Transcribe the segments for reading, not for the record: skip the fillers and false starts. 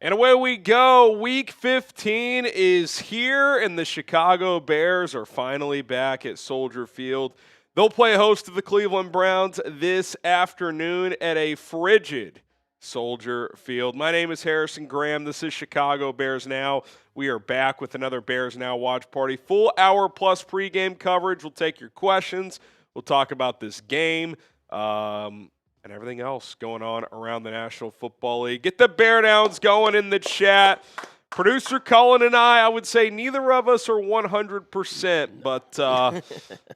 And away we go. Week 15 is here, and the Chicago Bears are finally back at Soldier Field. They'll play host to the Cleveland Browns this afternoon at a frigid Soldier Field. My name is Harrison Graham. This is Chicago Bears Now. We are back with another Bears Now watch party. Full hour plus pregame coverage. We'll take your questions. We'll talk about this game. And everything else going on around the National Football League. Get the Bear Downs going in the chat. Producer Cullen and I would say neither of us are 100%, but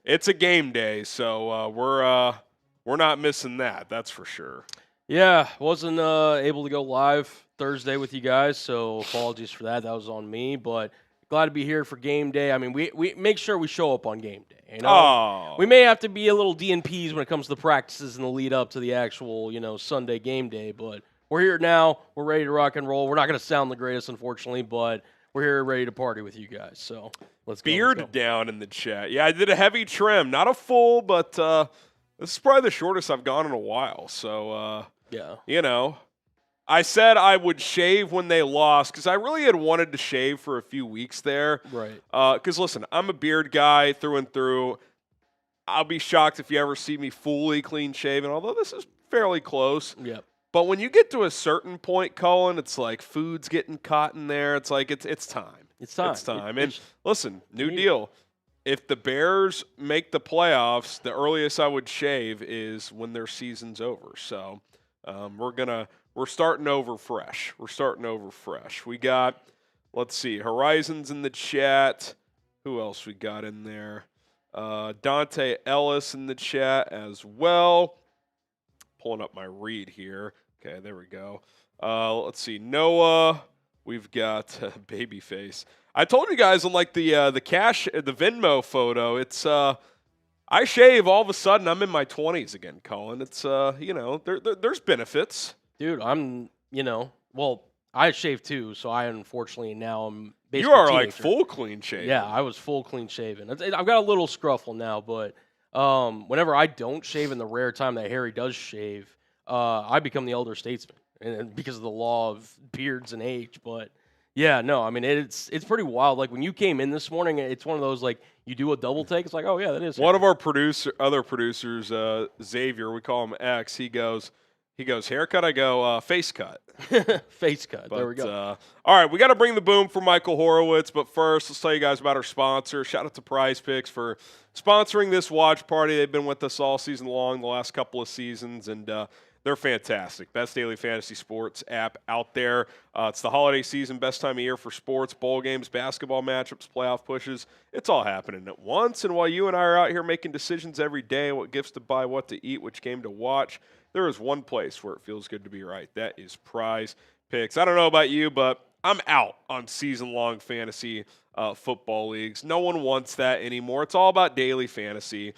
it's a game day, so we're not missing that. That's for sure. Yeah, wasn't able to go live Thursday with you guys, so apologies for that. That was on me, but glad to be here for game day. I mean, we make sure we show up on game day. You know? We may have to be a little DNPs when it comes to the practices and the lead up to the actual, Sunday game day, but we're here now. We're ready to rock and roll. We're not going to sound the greatest, unfortunately, but we're here ready to party with you guys. So let's go. Beard down in the chat. Yeah, I did a heavy trim. Not a full, but this is probably the shortest I've gone in a while. So, yeah. I said I would shave when they lost because I really had wanted to shave for a few weeks there. Right. Because, listen, I'm a beard guy through and through. I'll be shocked if you ever see me fully clean shaven, although this is fairly close. Yep. But when you get to a certain point, Cullen, it's like food's getting caught in there. It's like it's time. It's time. It's time. And listen, new deal. If the Bears make the playoffs, the earliest I would shave is when their season's over. So we're starting over fresh. We got, let's see, Horizons in the chat. Who else we got in there? Dante Ellis in the chat as well. Pulling up my read here. Okay, there we go. Let's see, Noah. We've got Babyface. I told you guys on like the Venmo photo. It's I shave, all of a sudden I'm in my 20s again, Colin. It's there's benefits. Dude, I shave too, so I unfortunately now I'm basically You are teenager. like full clean shaven. Yeah, I was full clean shaven. I've got a little scruffle now, but whenever I don't shave and the rare time that Harry does shave, I become the elder statesman, and because of the law of beards and age. But yeah, no, I mean it's pretty wild. Like when you came in this morning, it's one of those like you do a double take. It's like, oh yeah, that is one of our other producers, Xavier. We call him X. He goes haircut. I go face cut. Face cut. But, there we go. All right, we got to bring the boom for Michael Horowitz, but first, let's tell you guys about our sponsor. Shout out to PrizePicks for sponsoring this watch party. They've been with us all season long, the last couple of seasons, and they're fantastic. Best daily fantasy sports app out there. It's the holiday season, best time of year for sports, bowl games, basketball matchups, playoff pushes. It's all happening at once, and while you and I are out here making decisions every day, what gifts to buy, what to eat, which game to watch, there is one place where it feels good to be right. That is PrizePicks. I don't know about you, but I'm out on season-long fantasy football leagues. No one wants that anymore. It's all about daily fantasy.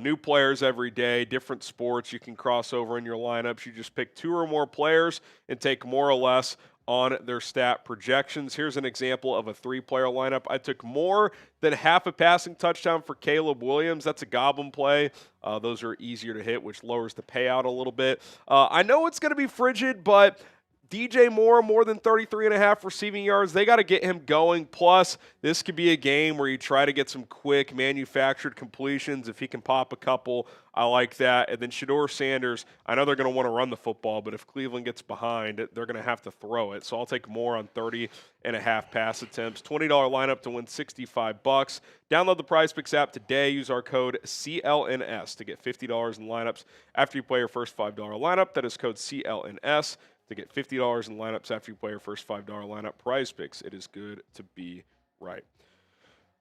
New players every day, different sports you can cross over in your lineups. You just pick two or more players and take more or less on their stat projections. Here's an example of a three-player lineup. I took more than half a passing touchdown for Caleb Williams. That's a goblin play. Those are easier to hit, which lowers the payout a little bit. I know it's going to be frigid, but DJ Moore, more than 33.5 receiving yards. They got to get him going. Plus, this could be a game where you try to get some quick manufactured completions. If he can pop a couple, I like that. And then Shedeur Sanders, I know they're going to want to run the football, but if Cleveland gets behind, they're going to have to throw it. So I'll take more on 30.5 pass attempts. $20 lineup to win $65. Download the PrizePicks app today. Use our code CLNS to get $50 in lineups after you play your first $5 lineup. That is code CLNS. To get $50 in lineups after you play your first $5 lineup. PrizePicks, it is good to be right.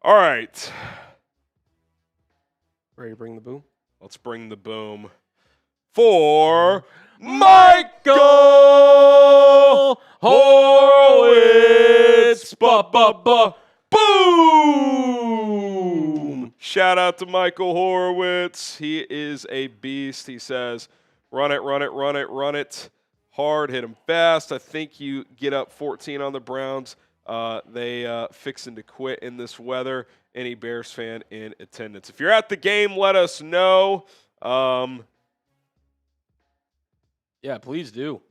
All right. Ready to bring the boom? Let's bring the boom for Michael Horowitz. Boom! Shout out to Michael Horowitz. He is a beast. He says, run it, run it, run it, run it. Hard, hit them fast. I think you get up 14 on the Browns. They fixing to quit in this weather. Any Bears fan in attendance? If you're at the game, let us know. Yeah, please do.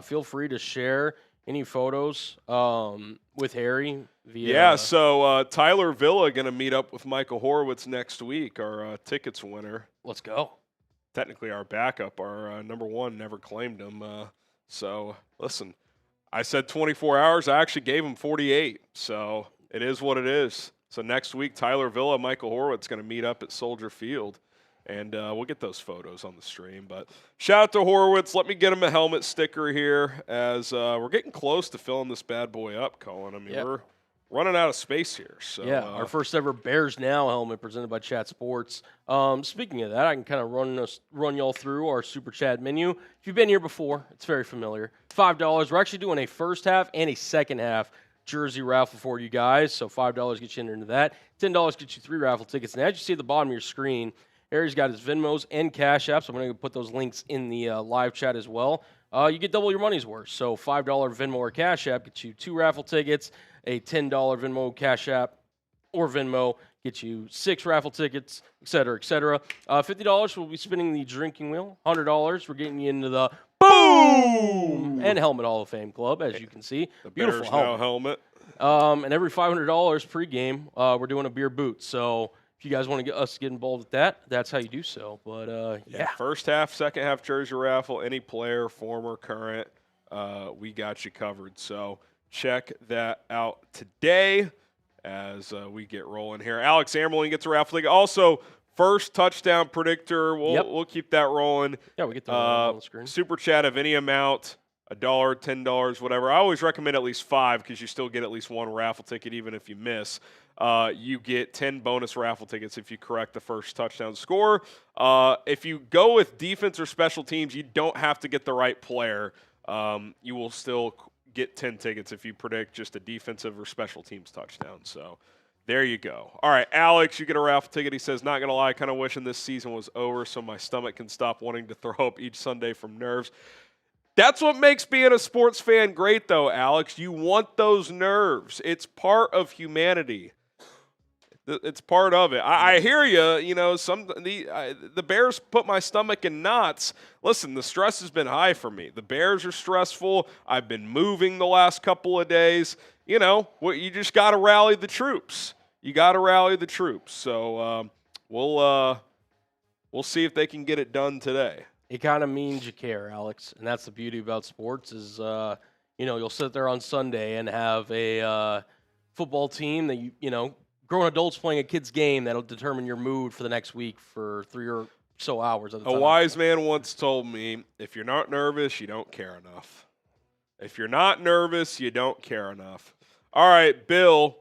Feel free to share Any photos with Harry? Yeah, so Tyler Villa going to meet up with Michael Horowitz next week, our tickets winner. Let's go. Technically our backup, our number one, never claimed him. So, listen, I said 24 hours. I actually gave him 48, so it is what it is. So next week, Tyler Villa, Michael Horowitz going to meet up at Soldier Field, and we'll get those photos on the stream. But shout out to Horowitz. Let me get him a helmet sticker here as we're getting close to filling this bad boy up, Colin. I mean, we're running out of space here. So yeah, our first ever Bears Now helmet presented by Chat Sports. Speaking of that, I can kind of run y'all through our Super Chat menu. If you've been here before, it's very familiar. $5. We're actually doing a first half and a second half jersey raffle for you guys. So $5 gets you into that. $10 gets you 3 raffle tickets. And as you see at the bottom of your screen, Harry's got his Venmos and Cash Apps. I'm going to put those links in the live chat as well. You get double your money's worth. So $5 Venmo or Cash App gets you 2 raffle tickets. A $10 Venmo, Cash App, or Venmo gets you 6 raffle tickets, et cetera, et cetera. $50 we'll be spinning the drinking wheel. $100 we're getting you into the Boom and Helmet Hall of Fame Club, as you can see. The Beautiful Bears helmet. Now helmet. And every $500 pregame, we're doing a beer boot. So if you guys want to get us to get involved with that, that's how you do so. But yeah. First half, second half jersey raffle, any player, former, current, we got you covered. So check that out today as we get rolling here. Alex Amerlin gets a raffle ticket. Also, first touchdown predictor. We'll keep that rolling. Yeah, we get that on the screen. Super chat of any amount, $1, $10, whatever. I always recommend at least 5 because you still get at least 1 raffle ticket even if you miss. You get 10 bonus raffle tickets if you correct the first touchdown score. If you go with defense or special teams, you don't have to get the right player. You will still get 10 tickets if you predict just a defensive or special teams touchdown. So there you go. All right, Alex, you get a raffle ticket. He says, not going to lie, kind of wishing this season was over so my stomach can stop wanting to throw up each Sunday from nerves. That's what makes being a sports fan great, though, Alex. You want those nerves. It's part of humanity. It's part of it. I hear you. You know, the Bears put my stomach in knots. Listen, the stress has been high for me. The Bears are stressful. I've been moving the last couple of days. You know, you just got to rally the troops. You got to rally the troops. So we'll see if they can get it done today. It kind of means you care, Alex, and that's the beauty about sports. Is you'll sit there on Sunday and have a football team that you know. Grown adults playing a kid's game that'll determine your mood for the next week for 3 or so hours at a time. A wise man once told me, if you're not nervous, you don't care enough. If you're not nervous, you don't care enough. All right, Bill,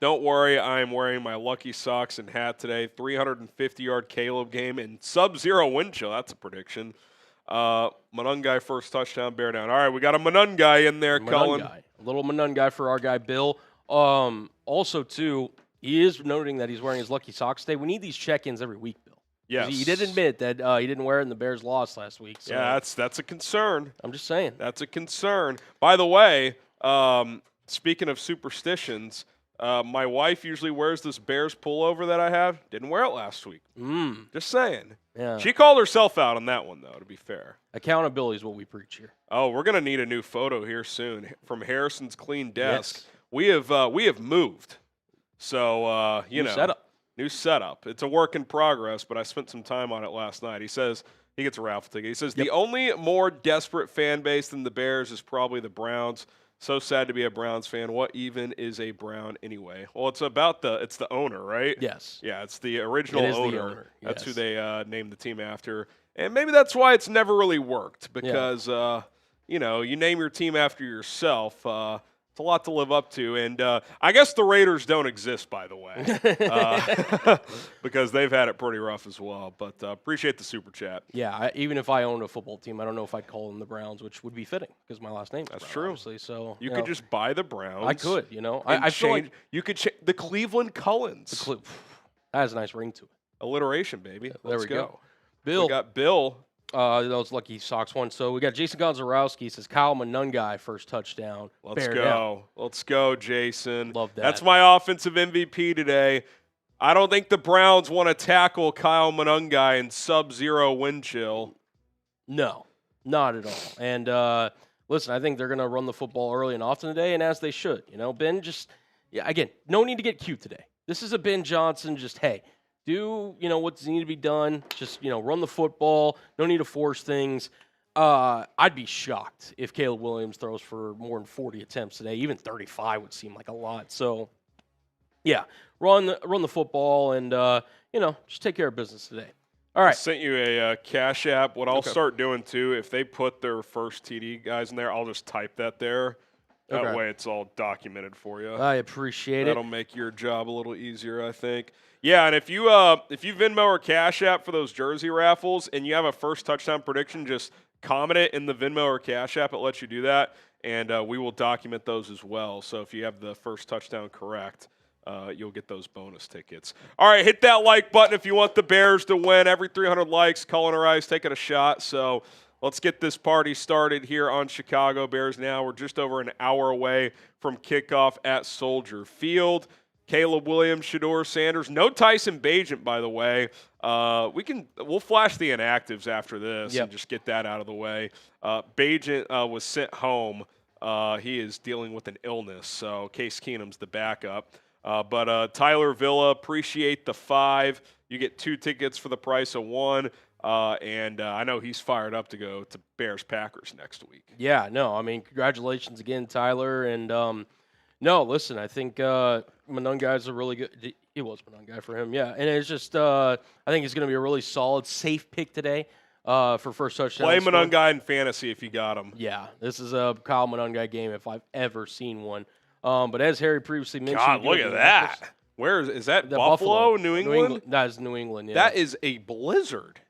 don't worry. I am wearing my Lucky Socks and hat today. 350-yard Caleb game and sub-zero wind chill. That's a prediction. Monangai first touchdown, bear down. All right, we got a Monangai in there, Cullen. A little Monangai for our guy, Bill. Also, too, he is noting that he's wearing his Lucky Socks today. We need these check-ins every week, Bill. Yes. He did admit that he didn't wear it and the Bears lost last week. So. Yeah, that's a concern. I'm just saying. That's a concern. By the way, speaking of superstitions, my wife usually wears this Bears pullover that I have. Didn't wear it last week. Just saying. Yeah. She called herself out on that one, though, to be fair. Accountability is what we preach here. Oh, we're going to need a new photo here soon from Harrison's clean desk. Yes. We have moved. So, new setup. It's a work in progress, but I spent some time on it last night. He says he gets a raffle ticket. He says the only more desperate fan base than the Bears is probably the Browns. So sad to be a Browns fan. What even is a Brown anyway? Well, it's the owner, right? Yes. Yeah, it's the original owner. The owner. That's who they named the team after. And maybe that's why it's never really worked because, you name your team after yourself. It's a lot to live up to. And I guess the Raiders don't exist, by the way, because they've had it pretty rough as well. But appreciate the super chat. Yeah, even if I owned a football team, I don't know if I'd call them the Browns, which would be fitting because my last name is That's Brown, true. Obviously. So you could just buy the Browns. I could, I feel like you could the Cleveland Cullens. that has a nice ring to it. Alliteration, baby. Let's go. Bill. We got Bill. Those Lucky Sox one. So we got Jason Gonzarowski says Kyle Monangai first touchdown. Let's go. Let's go, Jason. Love that. That's my offensive MVP today. I don't think the Browns want to tackle Kyle Monangai in sub-zero wind chill. No, not at all. And listen, I think they're going to run the football early and often today, and as they should. Ben, again, no need to get cute today. This is a Ben Johnson, just, hey, do, what's needed to be done. Just, run the football. No need to force things. I'd be shocked if Caleb Williams throws for more than 40 attempts today. Even 35 would seem like a lot. So, yeah, run the football and, just take care of business today. All right. I sent you a Cash App. What I'll start doing, too, if they put their first TD guys in there, I'll just type that there. That way it's all documented for you. I appreciate it. That'll make your job a little easier, I think. Yeah, and if you Venmo or Cash App for those jersey raffles and you have a first touchdown prediction, just comment it in the Venmo or Cash App. It lets you do that, and we will document those as well. So if you have the first touchdown correct, you'll get those bonus tickets. All right, hit that like button if you want the Bears to win. Every 300 likes, Cullen or I's taking a shot. So let's get this party started here on Chicago Bears Now. We're just over an hour away from kickoff at Soldier Field. Caleb Williams, Shedeur Sanders, no Tyson Bagent, by the way. We'll flash the inactives after this and just get that out of the way. Bagent was sent home. He is dealing with an illness, so Case Keenum's the backup. But Tyler Villa, appreciate the 5. You get 2 tickets for the price of 1. And I know he's fired up to go to Bears-Packers next week. Yeah, no, I mean, congratulations again, Tyler. And, no, listen, I think Monangai's a really good – it was Monangai for him, yeah. And it's just I think he's going to be a really solid, safe pick today for first touchdown. Play Monangai in fantasy if you got him. Yeah, this is a Kyle Monangai game if I've ever seen one. But as Harry previously mentioned – God, look at that. Where is that Buffalo, New England? That is New England, yeah. That is a blizzard.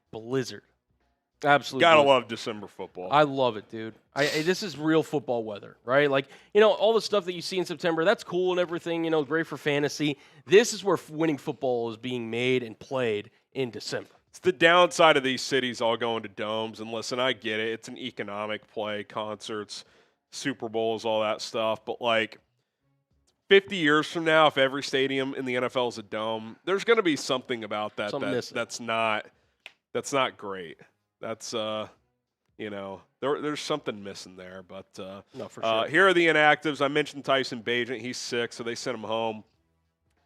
Absolutely. Gotta love December football. I love it, dude. This is real football weather, right? Like, all the stuff that you see in September, that's cool and everything, great for fantasy. This is where winning football is being made and played in December. It's the downside of these cities all going to domes. And listen, I get it. It's an economic play, concerts, Super Bowls, all that stuff. But, 50 years from now, if every stadium in the NFL is a dome, there's going to be something about that that's not great. That's there's something missing there. But no, for sure. Here are the inactives. I mentioned Tyson Bagent. He's sick, so they sent him home.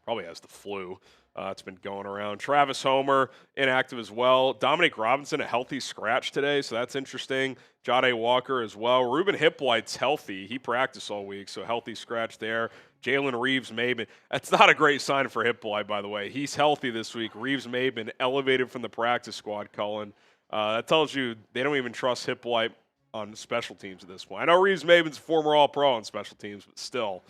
Probably has the flu. It's been going around. Travis Homer, inactive as well. Dominic Robinson, a healthy scratch today, so that's interesting. Jade Walker as well. Ruben Hippolyte's healthy. He practiced all week, so healthy scratch there. Jalen Reeves-Maybin. That's not a great sign for Hippolyte, by the way. He's healthy this week. Reeves-Maybin elevated from the practice squad, Cullen. That tells you they don't even trust Hippolyte on special teams at this point. I know Reeves-Maybin's a former All-Pro on special teams, but still.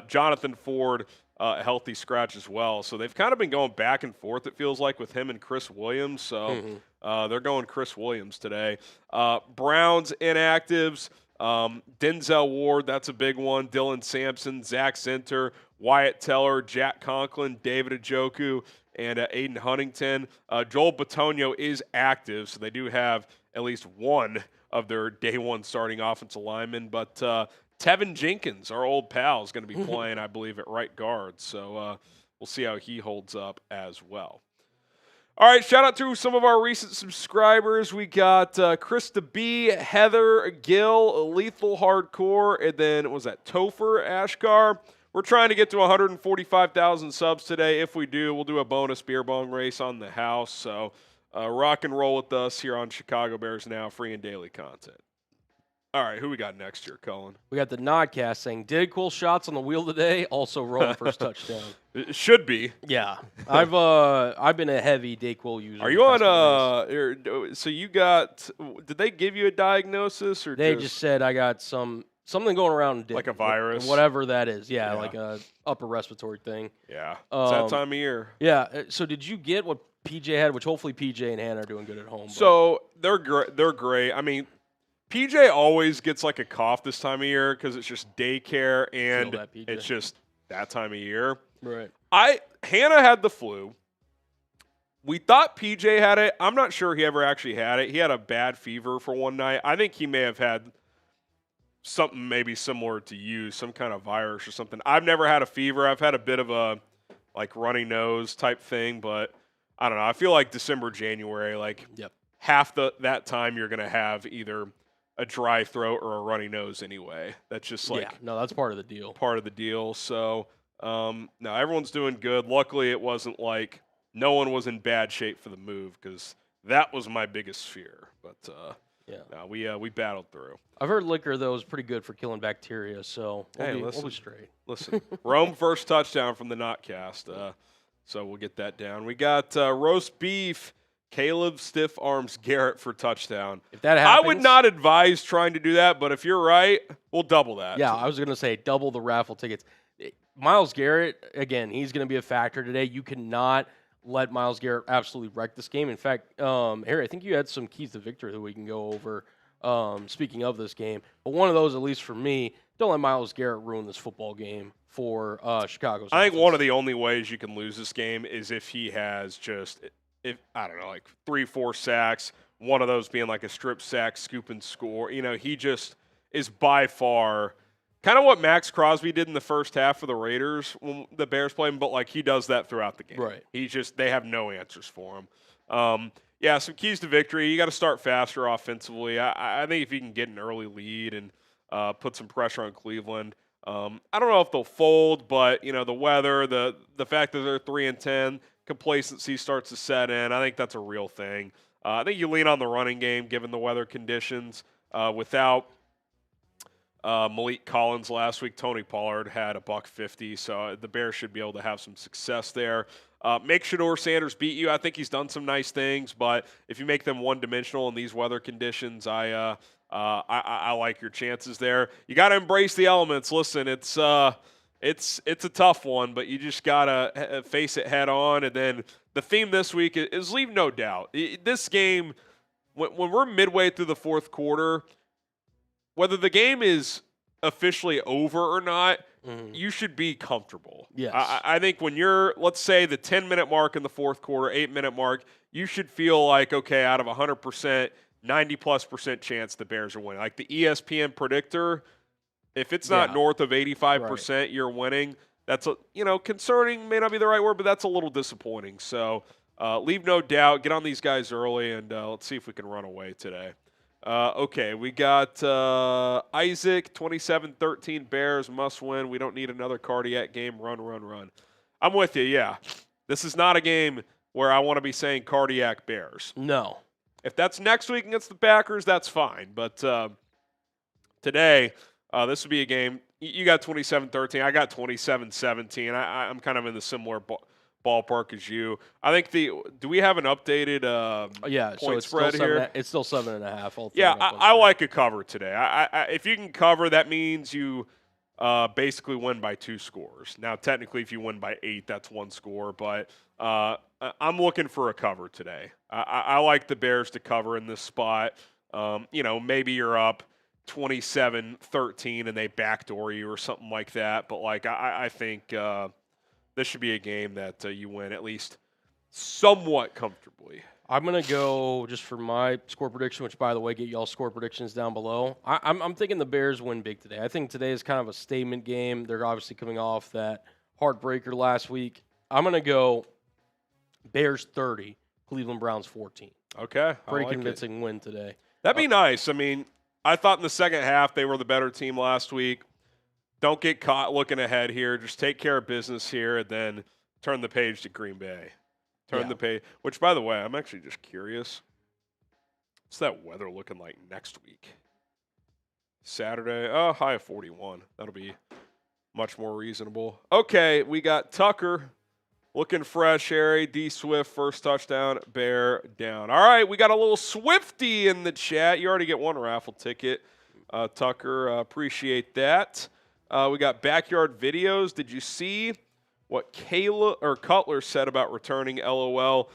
Jonathan Ford, a healthy scratch as well. So they've kind of been going back and forth, it feels like, with him and Chris Williams. So they're going Chris Williams today. Browns inactives. Denzel Ward, that's a big one. Dylan Sampson, Zach Zinter, Wyatt Teller, Jack Conklin, David Njoku, and Aiden Huntington. Joel Bitonio is active, so they do have at least one of their day one starting offensive linemen. But Tevin Jenkins, our old pal, is going to be playing, I believe, at right guard. So we'll see how he holds up as well. All right, shout out to some of our recent subscribers. We got Krista B, Heather, Gil, Lethal Hardcore, and then was that Topher Ashkar. We're trying to get to 145,000 subs today. If we do, we'll do a bonus beer bong race on the house. So rock and roll with us here on Chicago Bears Now, free and daily content. All right, who we got next year, Cullen? We got the Nodcast saying, did cool shots on the wheel today, also rolling first touchdown. It should be. Yeah. I've been a heavy Dayquil user. Are you on so you got, did they give you a diagnosis? Or they just said I got something going around. Like a virus? Whatever that is. Yeah, like a upper respiratory thing. Yeah, it's that time of year. Yeah, so did you get what PJ had, which hopefully PJ and Hannah are doing good at home. So they're great. I mean, PJ always gets like a cough this time of year because it's just daycare and it's just that time of year. Right. Hannah had the flu. We thought PJ had it. I'm not sure he ever actually had it. He had a bad fever for one night. I think he may have had something maybe similar to you, some kind of virus or something. I've never had a fever. I've had a bit of a runny nose type thing, but I don't know. I feel like December, January, half that time you're going to have either a dry throat or a runny nose anyway. That's just like no, that's part of the deal. Part of the deal. So no, everyone's doing good. Luckily, it wasn't like no one was in bad shape for the move because that was my biggest fear. But no, we battled through. I've heard liquor though is pretty good for killing bacteria, so we'll be straight. Listen, Rome first touchdown from the Notcast, so we'll get that down. We got roast beef. Caleb Stiff Arms Garrett for touchdown. If that happens, I would not advise trying to do that, but if you're right, we'll double that. Yeah, I was going to say double the raffle tickets. Myles Garrett, again, he's going to be a factor today. You cannot let Myles Garrett absolutely wreck this game. In fact, Harry, I think you had some keys to victory that we can go over, speaking of this game. But one of those, at least for me, don't let Myles Garrett ruin this football game for Chicago's I think one of the only ways you can lose this game is if he has I don't know, like 3-4 sacks, one of those being like a strip sack, scoop and score. He just is by far kind of what Max Crosby did in the first half for the Raiders when the Bears played him, but like he does that throughout the game. Right. They have no answers for him. Some keys to victory. You got to start faster offensively. I think if you can get an early lead and put some pressure on Cleveland. I don't know if they'll fold, but the weather, the fact that they're 3-10, complacency starts to set in. I think that's a real thing. I think you lean on the running game given the weather conditions. Without Malik Collins last week, Tony Pollard had $150, so the Bears should be able to have some success there. Make Shedeur Sanders beat you. I think he's done some nice things, but if you make them one-dimensional in these weather conditions, I like your chances there. You got to embrace the elements. Listen, it's a tough one, but you just got to face it head on. And then the theme this week is leave no doubt. This game, when we're midway through the fourth quarter, whether the game is officially over or not, you should be comfortable. Yes. I think when you're, let's say, the 10-minute mark in the fourth quarter, 8-minute mark, you should feel like, okay, out of 100%, 90+% chance the Bears are winning. Like the ESPN predictor, if it's not north of 85% you're winning, that's concerning may not be the right word, but that's a little disappointing. So leave no doubt, get on these guys early, and let's see if we can run away today. Okay, we got Isaac, 27-13 Bears, must win. We don't need another cardiac game. Run. I'm with you, yeah. This is not a game where I want to be saying cardiac Bears. No. If that's next week against the Packers, that's fine. But today, this would be a game. You got 27-13. I got 27-17. I'm kind of in the similar ballpark as you. I think do we have an updated point spread here? It's still 7.5. Yeah, I like a cover today. If you can cover, that means you basically win by 2 scores. Now, technically, if you win by 8, that's 1 score. But I'm looking for a cover today. I like the Bears to cover in this spot. Maybe you're up 27-13 and they backdoor you or something like that. But I think this should be a game that you win at least somewhat comfortably. I'm going to go just for my score prediction, which, by the way, get y'all score predictions down below. I'm thinking the Bears win big today. I think today is kind of a statement game. They're obviously coming off that heartbreaker last week. I'm going to go Bears 30, Cleveland Browns 14. Okay. Pretty convincing win today. That'd be nice. I mean, I thought in the second half they were the better team last week. Don't get caught looking ahead here. Just take care of business here and then turn the page to Green Bay. Turn the page. Which, by the way, I'm actually just curious. What's that weather looking like next week? Saturday. Oh, high of 41. That'll be much more reasonable. Okay, we got Tucker looking fresh, Harry. D Swift, first touchdown, Bear down. All right, we got a little Swifty in the chat. You already get 1 raffle ticket, Tucker. Appreciate that. We got Backyard Videos. Did you see what Cutler said about returning LOL?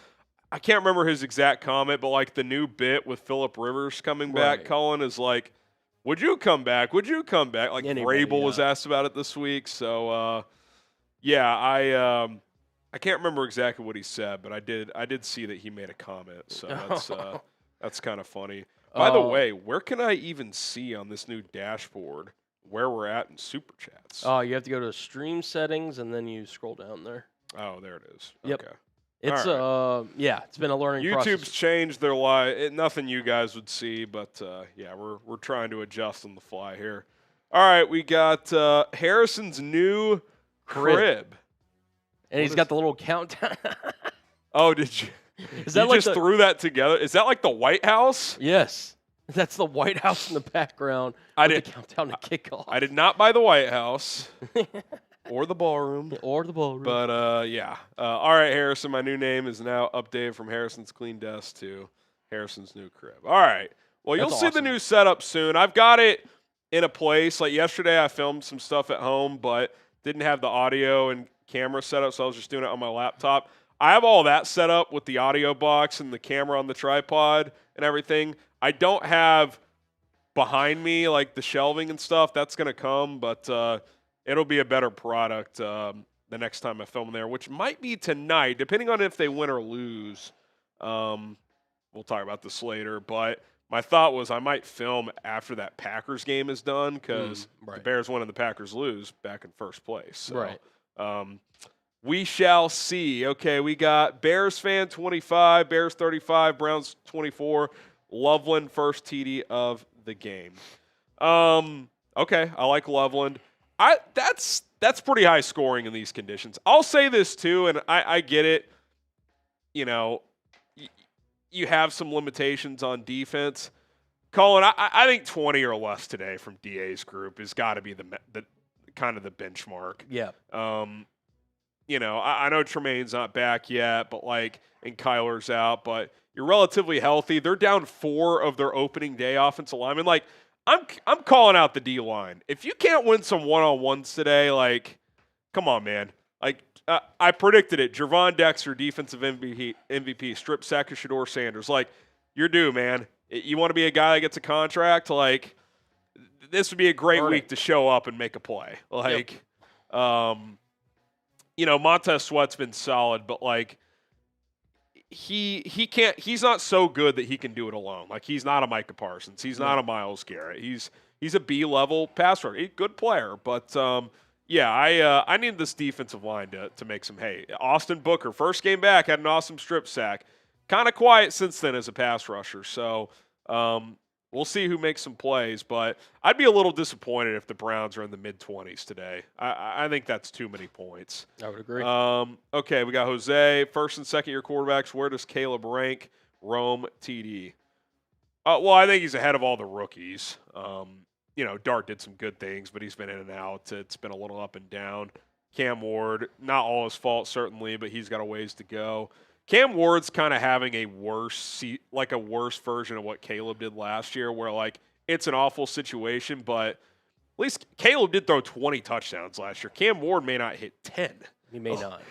I can't remember his exact comment, but the new bit with Phillip Rivers coming back, Cullen is like, would you come back? Would you come back? Vrabel was asked about it this week. So, I can't remember exactly what he said, but I did see that he made a comment. So that's kind of funny. By the way, where can I even see on this new dashboard where we're at in Super Chats? Oh, you have to go to stream settings, and then you scroll down there. Oh, there it is. Yep. Okay. It's it's been a learning process. YouTube's changed their life. Nothing you guys would see, but we're trying to adjust on the fly here. All right, we got Harrison's new crib. And he's got the little countdown. Oh, did you? Is that you like just threw that together? Is that like the White House? Yes. That's the White House in the background. The countdown to kickoff. I did not buy the White House. Or the ballroom. But, all right, Harrison, my new name is now updated from Harrison's Clean Desk to Harrison's new crib. All right. Well, you'll see the new setup soon. I've got it in a place. Like yesterday, I filmed some stuff at home, but didn't have the audio and camera set up, so I was just doing it on my laptop. I have all that set up with the audio box and the camera on the tripod and everything. I don't have behind me, like, the shelving and stuff. That's going to come, but it'll be a better product the next time I film there, which might be tonight, depending on if they win or lose. We'll talk about this later, but my thought was I might film after that Packers game is done because the Bears win and the Packers lose back in first place. So, we shall see. Okay, we got Bears fan 25, Bears 35, Browns 24. Loveland first TD of the game. Okay, I like Loveland. That's pretty high scoring in these conditions. I'll say this too, and I get it. You know, you have some limitations on defense. Colin, I think 20 or less today from DA's group has got to be the kind of the benchmark. Yeah. You know, I know Tremaine's not back yet, but and Kyler's out, but you're relatively healthy. They're down 4 of their opening day offensive linemen. I'm calling out the D line. If you can't win some one-on-ones today, come on, man. I predicted it. Gervon Dexter, defensive MVP, strip sack of Shedeur Sanders. You're due, man. You want to be a guy that gets a contract? This would be a great week to show up and make a play. Montez Sweat's been solid, but he can't. He's not so good that he can do it alone. He's not a Micah Parsons. He's not a Myles Garrett. He's a B-level pass rusher. He's a good player, but I need this defensive line to make some hay. Austin Booker, first game back, had an awesome strip sack. Kind of quiet since then as a pass rusher. So we'll see who makes some plays, but I'd be a little disappointed if the Browns are in the mid-20s today. I think that's too many points. I would agree. Okay, we got Jose, first and second-year quarterbacks. Where does Caleb rank? Rome, TD. Well, I think he's ahead of all the rookies. Dart did some good things, but he's been in and out. It's been a little up and down. Cam Ward, not all his fault, certainly, but he's got a ways to go. Cam Ward's kind of having a worse version of what Caleb did last year, where it's an awful situation, but at least Caleb did throw 20 touchdowns last year. Cam Ward may not hit 10. He may not.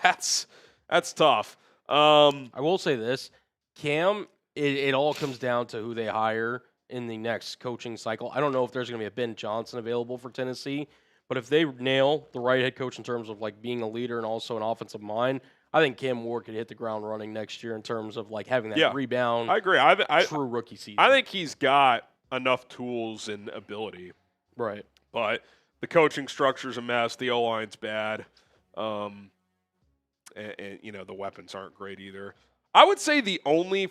That's tough. I will say this, Cam. It all comes down to who they hire in the next coaching cycle. I don't know if there's going to be a Ben Johnson available for Tennessee, but if they nail the right head coach in terms of being a leader and also an offensive mind, I think Cam Ward could hit the ground running next year in terms of having that rebound. I agree. True rookie season. I think he's got enough tools and ability. Right. But the coaching structure's a mess. The O-line's bad. And the weapons aren't great either. I would say the only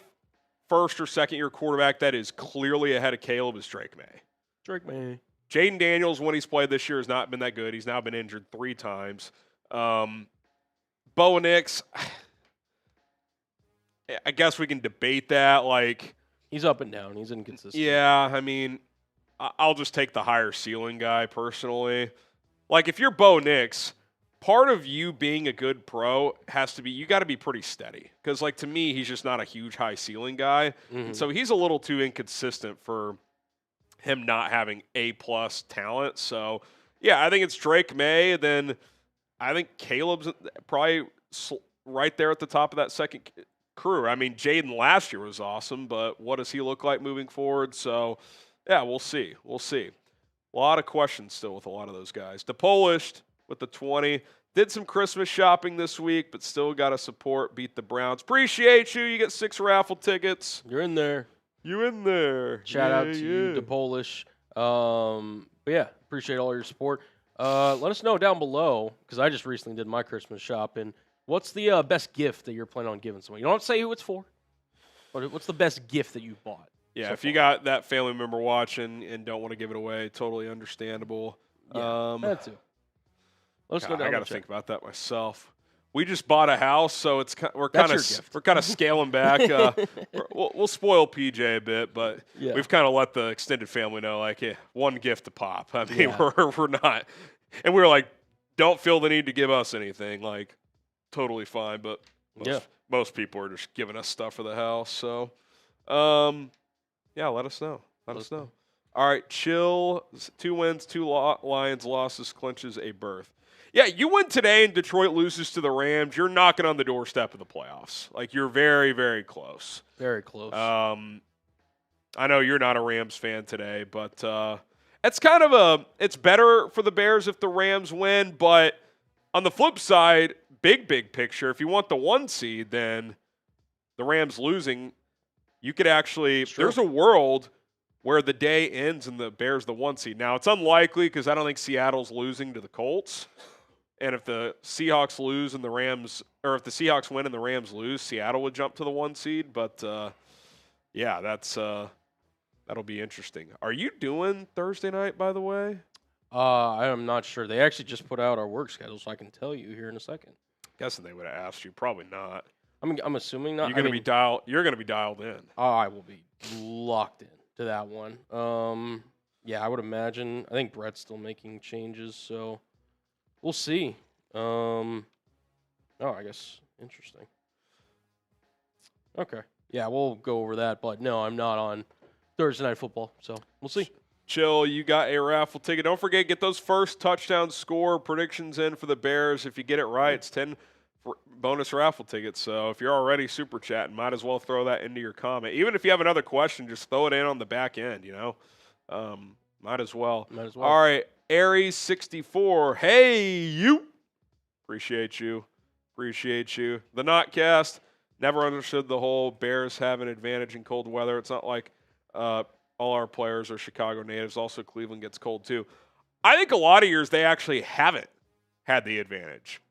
first or second year quarterback that is clearly ahead of Caleb is Drake May. Jaden Daniels, when he's played this year, has not been that good. He's now been injured 3 times. Bo Nix, I guess we can debate that. He's up and down. He's inconsistent. Yeah, I mean, I'll just take the higher ceiling guy personally. If you're Bo Nix, part of you being a good pro has to be you got to be pretty steady. Because, to me, he's just not a huge high ceiling guy. Mm-hmm. And so he's a little too inconsistent for him not having A-plus talent. So, yeah, I think it's Drake May. Then I think Caleb's probably right there at the top of that second crew. I mean, Jaden last year was awesome, but what does he look like moving forward? So, yeah, we'll see. A lot of questions still with a lot of those guys. DePolished with the 20. Did some Christmas shopping this week, but still got to support, beat the Browns. Appreciate you. You get 6 raffle tickets. You're in there. Shout out to you, DePolish. But yeah, appreciate all your support. Let us know down below, because I just recently did my Christmas shopping. What's the best gift that you're planning on giving someone? You don't have to say who it's for, but what's the best gift that you've bought? Yeah, so if far? you got that family member watching and don't want to give it away, totally understandable. Yeah, that too. Let's go down. I got to think about that myself. We just bought a house, so we're kind of scaling back. We'll spoil PJ a bit, but we've kind of let the extended family know, like, hey, one gift to pop. I mean, we're not, and we were like, don't feel the need to give us anything. Like, totally fine, but most people are just giving us stuff for the house. So, let us know. Let us know. All right, chill. 2 wins, 2 Lions losses clinches a berth. Yeah, you win today and Detroit loses to the Rams. You're knocking on the doorstep of the playoffs. Like, you're very, very close. Very close. I know you're not a Rams fan today, but it's kind of it's better for the Bears if the Rams win. But on the flip side, big picture, if you want the 1 seed, then the Rams losing, you could actually – there's a world where the day ends and the Bears the 1 seed. Now, it's unlikely because I don't think Seattle's losing to the Colts. And if the Seahawks lose and the Rams – or if the Seahawks win and the Rams lose, Seattle would jump to the 1 seed. But, that's that'll be interesting. Are you doing Thursday night, by the way? I am not sure. They actually just put out our work schedule, so I can tell you here in a second. Guessing they would have asked you. Probably not. I'm assuming not. You're going to be dialed in. I will be locked in to that one. I would imagine. I think Brett's still making changes, so we'll see. I guess interesting. Okay. Yeah, we'll go over that, but no, I'm not on Thursday Night Football, so we'll see. Chill, you got a raffle ticket. Don't forget, get those first touchdown score predictions in for the Bears. If you get it right, it's 10 bonus raffle tickets. So if you're already super chatting, might as well throw that into your comment. Even if you have another question, just throw it in on the back end, Might as well. All right, Aries64. Hey, you. Appreciate you. The Notcast. Never understood the whole Bears have an advantage in cold weather. It's not like all our players are Chicago natives. Also, Cleveland gets cold too. I think a lot of years they actually haven't had the advantage.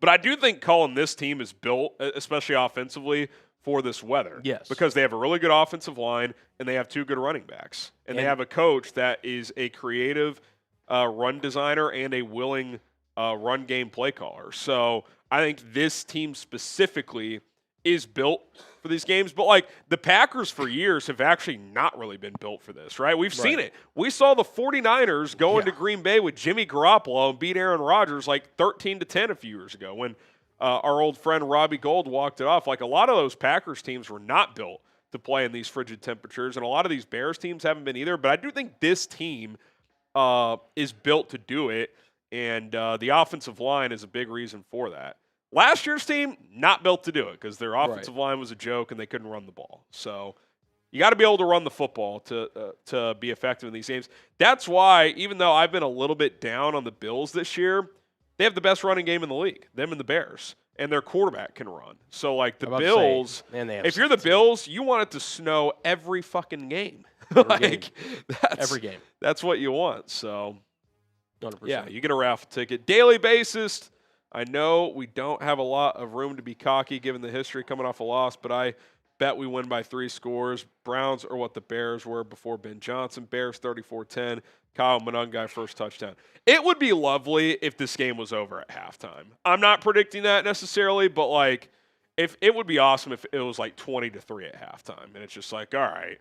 But I do think Colin, this team is built, especially offensively, for this weather. Yes. Because they have a really good offensive line and they have 2 good running backs. And they have a coach that is a creative run designer and a willing run game play caller. So I think this team specifically is built for these games. But, like, the Packers for years have actually not really been built for this, right? We've seen it. We saw the 49ers go into Green Bay with Jimmy Garoppolo and beat Aaron Rodgers like 13-10 a few years ago when our old friend Robbie Gould walked it off. Like, a lot of those Packers teams were not built to play in these frigid temperatures, and a lot of these Bears teams haven't been either. But I do think this team is built to do it, and the offensive line is a big reason for that. Last year's team, not built to do it because their offensive line was a joke and they couldn't run the ball. So you got to be able to run the football to be effective in these games. That's why, even though I've been a little bit down on the Bills this year, they have the best running game in the league, them and the Bears. And their quarterback can run. So, like, the Bills, if you're the Bills, you want it to snow every fucking game. Every game. That's what you want. So, 100%. Yeah, you get a raffle ticket. Daily basis. I know we don't have a lot of room to be cocky given the history coming off a loss, but I bet we win by 3 scores. Browns are what the Bears were before Ben Johnson. Bears 34-10. Kyle Monangai first touchdown. It would be lovely if this game was over at halftime. I'm not predicting that necessarily, but like if it would be awesome if it was like 20-3 at halftime. And it's just like, all right,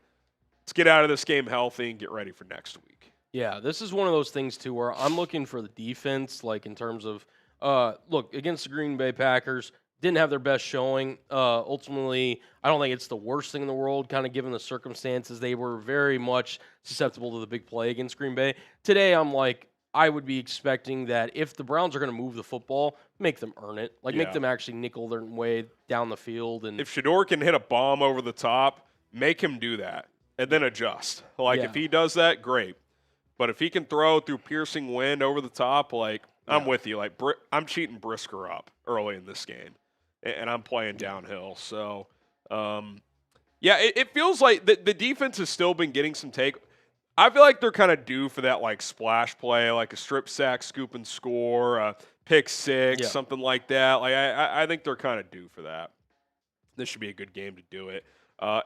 let's get out of this game healthy and get ready for next week. Yeah, this is one of those things too where I'm looking for the defense, like in terms of look, against the Green Bay Packers, didn't have their best showing. Ultimately, I don't think it's the worst thing in the world, kind of given the circumstances. They were very much susceptible to the big play against Green Bay. Today, I'm like, I would be expecting that if the Browns are going to move the football, make them earn it. Like, make them actually nickel their way down the field. And if Shedeur can hit a bomb over the top, make him do that and then adjust. Like, if he does that, great. But if he can throw through piercing wind over the top, like, I'm with you. Like, I'm cheating Brisker up early in this game, and I'm playing downhill. So, it feels like the defense has still been getting some take. I feel like they're kind of due for that like splash play, like a strip sack, scoop and score, a pick six, something like that. Like I think they're kind of due for that. This should be a good game to do it.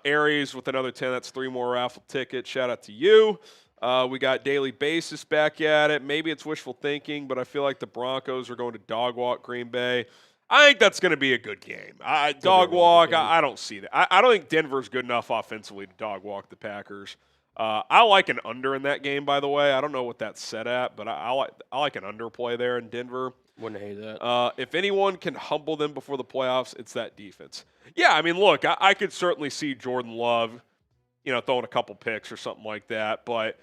Aries with another 10. That's 3 more raffle tickets. Shout out to you. We got Daily Basis back at it. Maybe it's wishful thinking, but I feel like the Broncos are going to dog walk Green Bay. I think that's going to be a good game. Dog walk, I don't see that. I don't think Denver's good enough offensively to dog walk the Packers. I like an under in that game, by the way. I don't know what that's set at, but I like an underplay there in Denver. Wouldn't hate that. If anyone can humble them before the playoffs, it's that defense. Yeah, I mean, look, I could certainly see Jordan Love, throwing a couple picks or something like that. But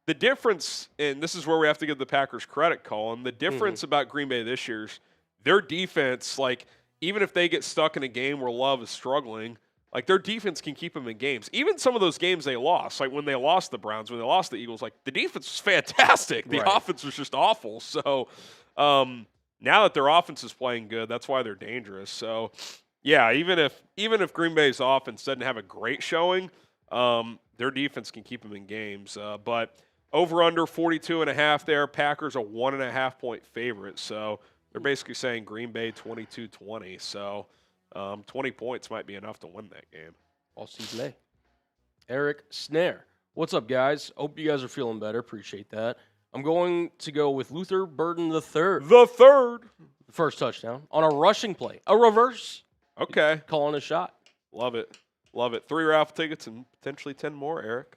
the difference, and this is where we have to give the Packers credit, Colin, the difference about Green Bay this year's their defense, like, even if they get stuck in a game where Love is struggling, like, their defense can keep them in games. Even some of those games they lost, like when they lost the Browns, when they lost the Eagles, like, the defense was fantastic. The offense was just awful. So now that their offense is playing good, that's why they're dangerous. So, yeah, even if Green Bay's offense doesn't have a great showing, their defense can keep them in games. But over-under 42.5 there. Packers a 1.5-point favorite. So they're basically saying Green Bay 22-20. So 20 points might be enough to win that game. All season A. Eric Snare. What's up, guys? Hope you guys are feeling better. Appreciate that. I'm going to go with Luther Burden III. The third. First touchdown on a rushing play. A reverse. Okay. Calling a shot. Love it. Love it. 3 raffle tickets and potentially 10 more, Eric.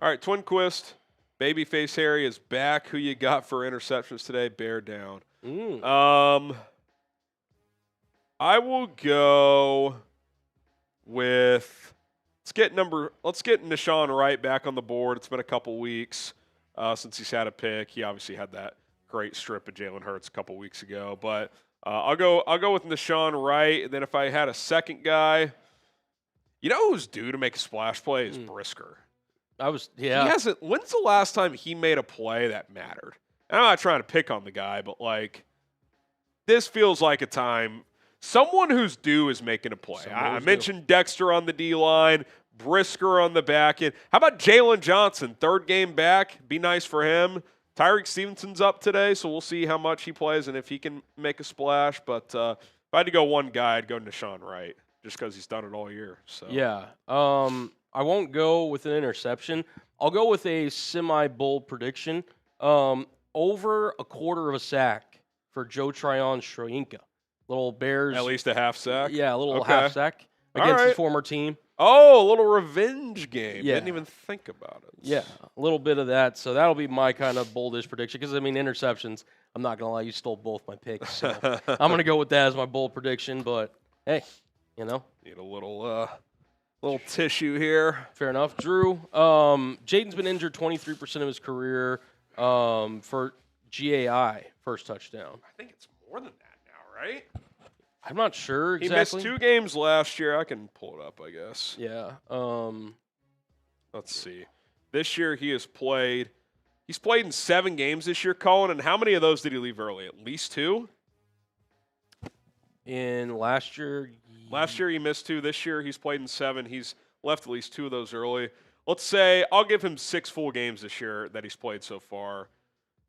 All right, Twinquist. Babyface Harry is back. Who you got for interceptions today? Bear down. I will go with let's get Nahshon Wright back on the board. It's been a couple weeks since he's had a pick. He obviously had that great strip of Jalen Hurts a couple weeks ago, but I'll go with Nahshon Wright. And then if I had a second guy, who's due to make a splash play is Brisker. He hasn't. When's the last time he made a play that mattered? And I'm not trying to pick on the guy, but like this feels like a time. Someone who's due is making a play. I mentioned Dexter on the D-line, Brisker on the back end. How about Jaylon Johnson, 3rd game back? Be nice for him. Tyrique Stevenson's up today, so we'll see how much he plays and if he can make a splash. But if I had to go one guy, I'd go Nahshon Wright just because he's done it all year. So yeah. I won't go with an interception. I'll go with a semi-bold prediction. Over a quarter of a sack for Joe Tryon-Shoyinka. Little Bears. At least a half sack? Yeah, a little half sack against his former team. Oh, a little revenge game. Yeah. Didn't even think about it. Yeah, a little bit of that. So that'll be my kind of boldish prediction. Because, interceptions, I'm not going to lie, you stole both my picks. So I'm going to go with that as my bold prediction. But, hey, Need a little tissue here. Fair enough. Drew, Jaden's been injured 23% of his career for GAI, first touchdown. I think it's more than that now, right? I'm not sure He exactly. missed 2 games last year. I can pull it up, I guess. Yeah. Let's see. This year he's played in 7 games this year, Colin, and how many of those did he leave early? At least 2? In last year? Last year he missed 2. This year he's played in 7. He's left at least 2 of those early. Let's say I'll give him 6 full games this year that he's played so far.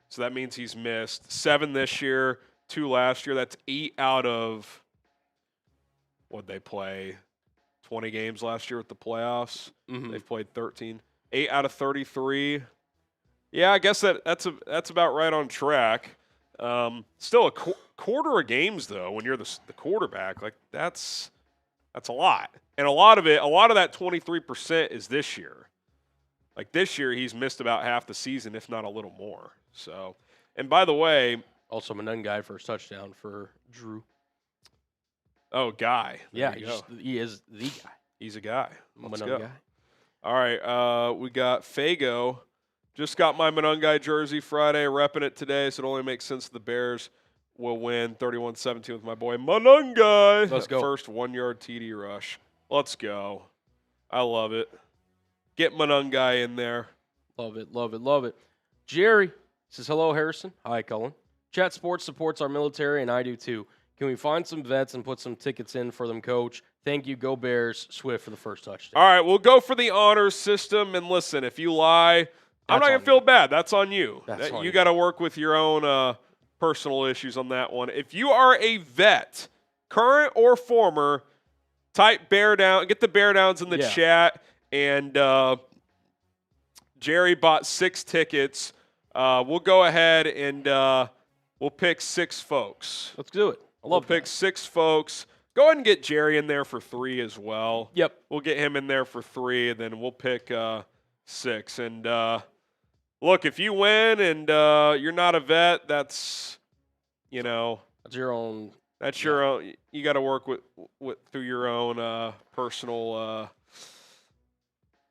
So that means he's missed 7 this year, 2 last year. That's 8 out of, what'd they play, 20 games last year with the playoffs. They've played 13. 8 out of 33. Yeah, I guess that's about right on track. Still a quarter of games, though, when you're the quarterback, like that's a lot. And a lot of that 23% is this year. Like this year, he's missed about half the season, if not a little more. So, and by the way, also Monangai first touchdown for Drew. Oh, guy. Yeah, he is the guy. He's a guy. Let's go. Monangai. All right, we got Fago. Just got my Monangai jersey Friday, repping it today, so it only makes sense the Bears will win 31-17 with my boy Monangai. Let's go. First 1-yard TD rush. Let's go. I love it. Get Monangai in there. Love it, love it, love it. Jerry says, hello, Harrison. Hi, Cullen. Chat Sports supports our military, and I do too. Can we find some vets and put some tickets in for them, Coach? Thank you. Go Bears. Swift for the first touchdown. All right, we'll go for the honors system. And listen, if you lie, I'm not going to feel bad. That's on you. You got to work with your own personal issues on that one. If you are a vet, current or former, type bear down. Get the bear downs in the chat. And Jerry bought 6 tickets. We'll go ahead and we'll pick 6 folks. Let's do it. We'll pick 6 folks. Go ahead and get Jerry in there for 3 as well. Yep. We'll get him in there for 3, and then we'll pick 6. And look, if you win and you're not a vet, that's your own. That's your own. You got to work with through your own personal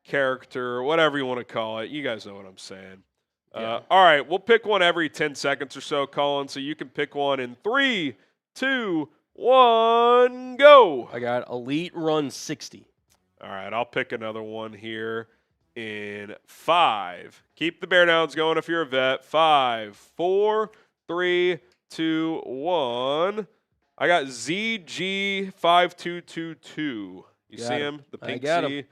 character, whatever you want to call it. You guys know what I'm saying. All right, we'll pick one every 10 seconds or so, Colin. So you can pick one in 3, 2, 1, go. I got Elite Run 60. All right, I'll pick another one here in 5. Keep the bear downs going if you're a vet. 5, 4, 3, 2, 1. I got ZG5222. You see him? The pink Z.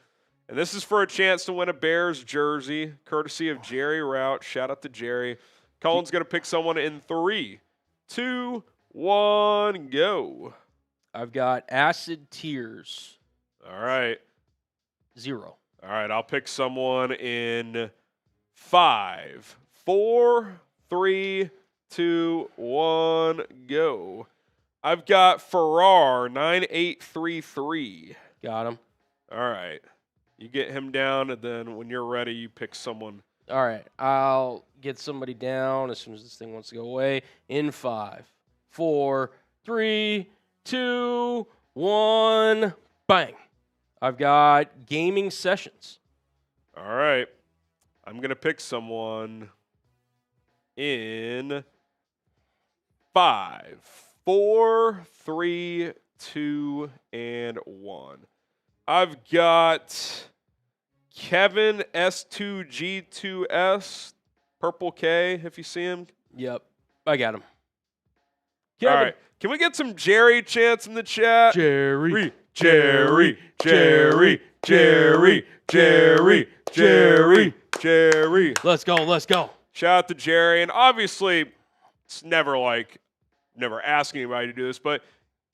And this is for a chance to win a Bears jersey, courtesy of Jerry Rout. Shout out to Jerry. Colin's going to pick someone in 3, 2, 1, go. I've got Acid Tears. All right. 0. All right, I'll pick someone in 5, 4, 3, 2, 1, go. I've got Farrar 9833. Got him. All right. You get him down, and then when you're ready, you pick someone. All right. I'll get somebody down as soon as this thing wants to go away. In 5, 4, 3, 2, 1. Bang. I've got Gaming Sessions. All right. I'm going to pick someone in 5, 4, 3, 2, and 1. I've got Kevin S2G2S, Purple K, if you see him. Yep. I got him. Kevin. All right. Can we get some Jerry chants in the chat? Jerry. Jerry. Jerry. Jerry. Jerry. Jerry. Jerry. Let's go. Let's go. Shout out to Jerry. And obviously, it's never asking anybody to do this, but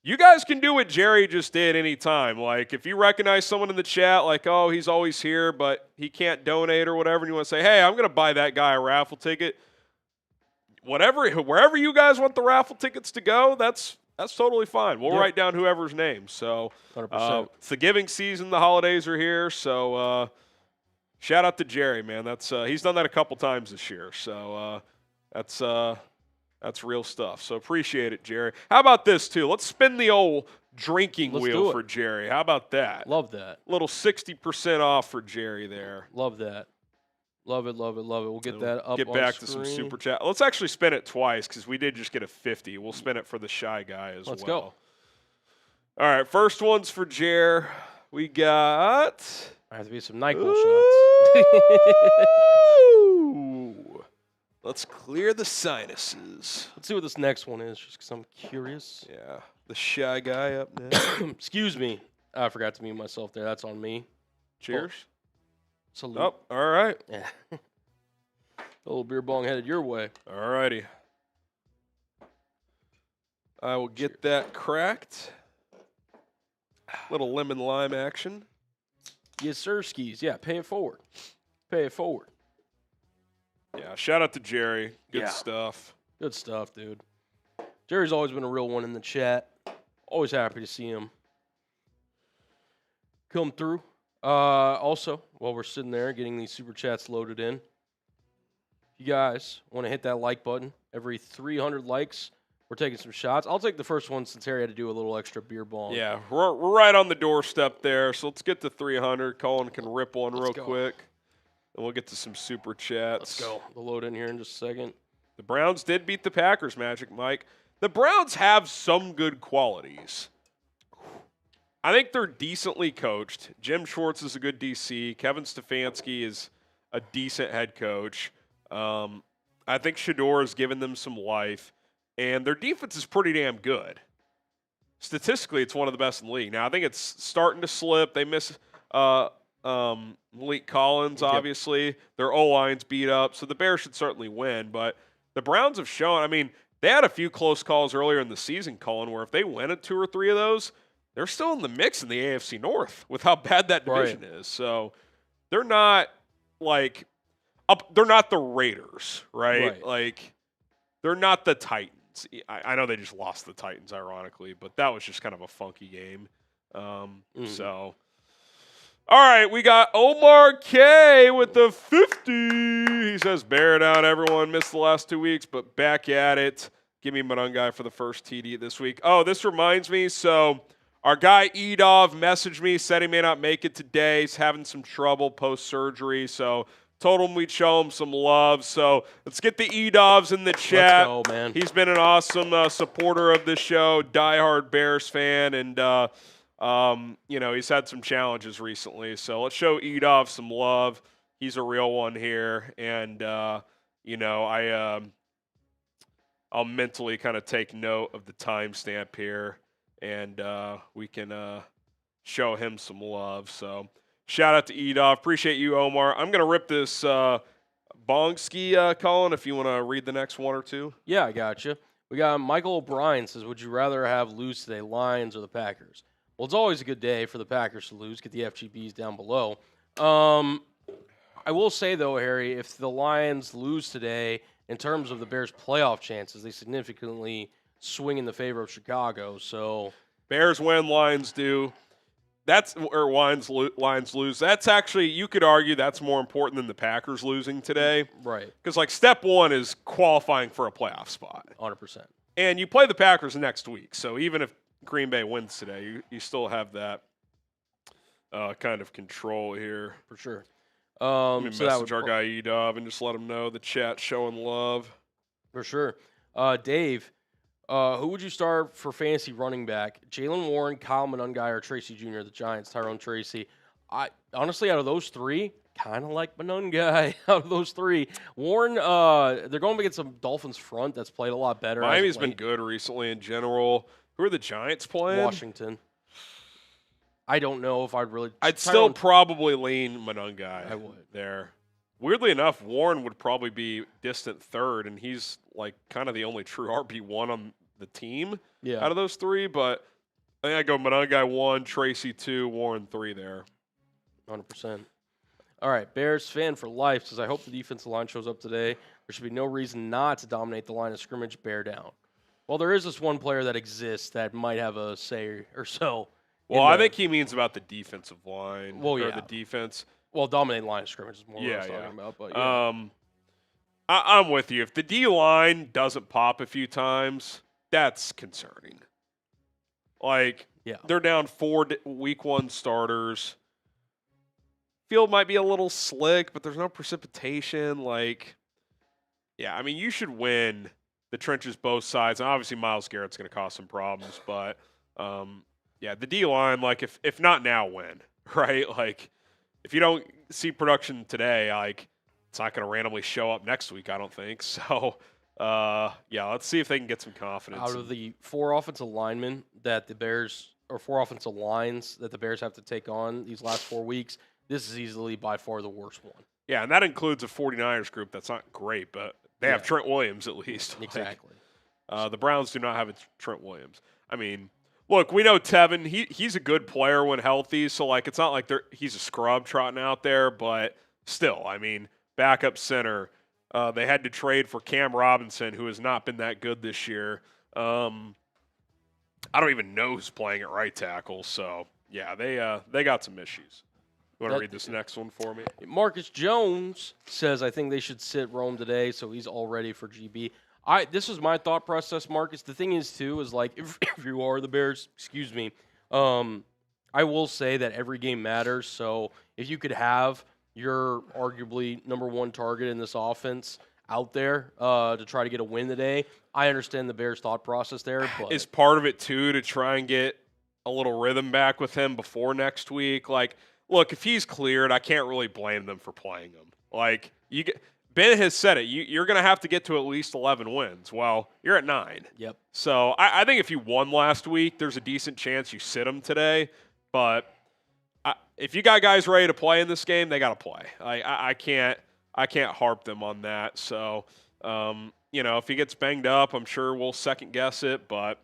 you guys can do what Jerry just did anytime. Like, if you recognize someone in the chat, like, oh, he's always here, but he can't donate or whatever, and you want to say, hey, I'm going to buy that guy a raffle ticket. Wherever you guys want the raffle tickets to go, that's totally fine. We'll write down whoever's name. So 100%. It's the giving season. The holidays are here. So shout out to Jerry, man. That's he's done that a couple times this year. So that's real stuff. So appreciate it, Jerry. How about this, too? Let's spin the old drinking wheel for Jerry. How about that? Love that. Little 60% off for Jerry there. Love that. Love it, love it, love it. We'll get that up Get back to some super chat. Let's actually spin it twice because we did just get a 50. We'll spin it for the shy guy as well. Let's go. All right, first one's for Jer. We got... I have to be some NyQuil shots. Let's clear the sinuses. Let's see what this next one is, just because I'm curious. Yeah, the shy guy up next. Excuse me. I forgot to mute myself there. That's on me. Cheers. Salute. Oh, all right. Yeah. A little beer bong headed your way. All righty. I will get that cracked. Little lemon lime action. Yes, sir, skis. Yeah, pay it forward. Pay it forward. Yeah, shout out to Jerry. Good stuff. Good stuff, dude. Jerry's always been a real one in the chat. Always happy to see him come through. Also, while we're sitting there getting these super chats loaded in, if you guys want to hit that like button, every 300 likes, we're taking some shots. I'll take the first one since Harry had to do a little extra beer bong. Yeah, we're right on the doorstep there, so let's get to 300. Colin can rip one real quick, and we'll get to some super chats. Let's go. We'll load in here in just a second. The Browns did beat the Packers, Magic Mike. The Browns have some good qualities. I think they're decently coached. Jim Schwartz is a good DC. Kevin Stefanski is a decent head coach. I think Shedeur has given them some life. And their defense is pretty damn good. Statistically, it's one of the best in the league. Now, I think it's starting to slip. They miss Malik Collins, obviously. Their O-line's beat up, so the Bears should certainly win. But the Browns have shown, I mean, they had a few close calls earlier in the season, Colin, where if they win at 2 or 3 of those, they're still in the mix in the AFC North with how bad that division is. So they're not like they're not the Raiders, right? Like they're not the Titans. I know they just lost the Titans, ironically, but that was just kind of a funky game. So, all right, we got Omar K with the 50. He says, bear down, everyone. Missed the last 2 weeks, but back at it. Give me Monangai for the first TD this week. Oh, this reminds me. So our guy Edov messaged me, said he may not make it today. He's having some trouble post-surgery, so told him we'd show him some love. So let's get the Edovs in the chat. Let's go, man. He's been an awesome supporter of this show, diehard Bears fan, and he's had some challenges recently. So let's show Edov some love. He's a real one here, and I'll mentally kind of take note of the timestamp here, and we can show him some love. So shout out to Edov. Appreciate you, Omar. I'm going to rip this Bongski, Colin, if you want to read the next one or two. Yeah, I got you. We got Michael O'Brien says, would you rather have lose today, Lions or the Packers? Well, it's always a good day for the Packers to lose. Get the FGBs down below. I will say, though, Harry, if the Lions lose today, in terms of the Bears' playoff chances, they significantly swing in the favor of Chicago. So Bears win, Lions do. Lions lose. That's actually, you could argue that's more important than the Packers losing today. Right. Because, step one is qualifying for a playoff spot. 100%. And you play the Packers next week. So even if Green Bay wins today, you still have that kind of control here. For sure. Let me message our guy Edov and just let him know the chat's showing love. For sure. Dave, who would you start for fantasy running back? Jaylen Warren, Kyle Monangai, or Tracy Jr., the Giants, Tyrone Tracy? Honestly, out of those three, kind of like Monangai out of those three. Warren, they're going against some Dolphins front that's played a lot better. Miami's been good recently in general. Who are the Giants playing? Washington. I don't know if I'd really... I'd still probably lean Monangai. I would. There. Weirdly enough, Warren would probably be distant third, and he's kind of the only true RB1 on the team out of those three. But I think I go Monangai 1, Tracy 2, Warren 3 there. 100%. All right, Bears fan for life says, I hope the defensive line shows up today. There should be no reason not to dominate the line of scrimmage, bear down. Well, there is this one player that exists that might have a say or so. Well, I think he means about the defensive line. Well, or the defense. Well, dominating line of scrimmage is more what I was talking about. But I'm with you. If the D-line doesn't pop a few times, that's concerning. They're down 4 week 1 starters. Field might be a little slick, but there's no precipitation. You should win the trenches both sides. And obviously, Myles Garrett's going to cause some problems, but the D-line, if not now, when, right? If you don't see production today, it's not going to randomly show up next week, I don't think. So, let's see if they can get some confidence. Out of the 4 offensive linemen that the Bears, or 4 offensive lines that the Bears have to take on these last 4 weeks, this is easily by far the worst one. Yeah, and that includes a 49ers group that's not great, but they have Trent Williams at least. Exactly. The Browns do not have a Trent Williams. Look, we know Tevin, he's a good player when healthy, so it's not like he's a scrub trotting out there, but still, backup center. They had to trade for Cam Robinson, who has not been that good this year. I don't even know who's playing at right tackle, so they got some issues. You want to read this next one for me? Marcus Jones says, I think they should sit Rome today, so he's all ready for GB. This was my thought process, Marcus. The thing is, too, is if you are the Bears, I will say that every game matters. So if you could have your arguably number 1 target in this offense out there to try to get a win today, I understand the Bears' thought process there. But is part of it, too, to try and get a little rhythm back with him before next week? Look, if he's cleared, I can't really blame them for playing him. Ben has said it. You're going to have to get to at least 11 wins. Well, you're at 9. Yep. So I think if you won last week, there's a decent chance you sit him today. But if you got guys ready to play in this game, they got to play. I can't harp them on that. So, if he gets banged up, I'm sure we'll second guess it, but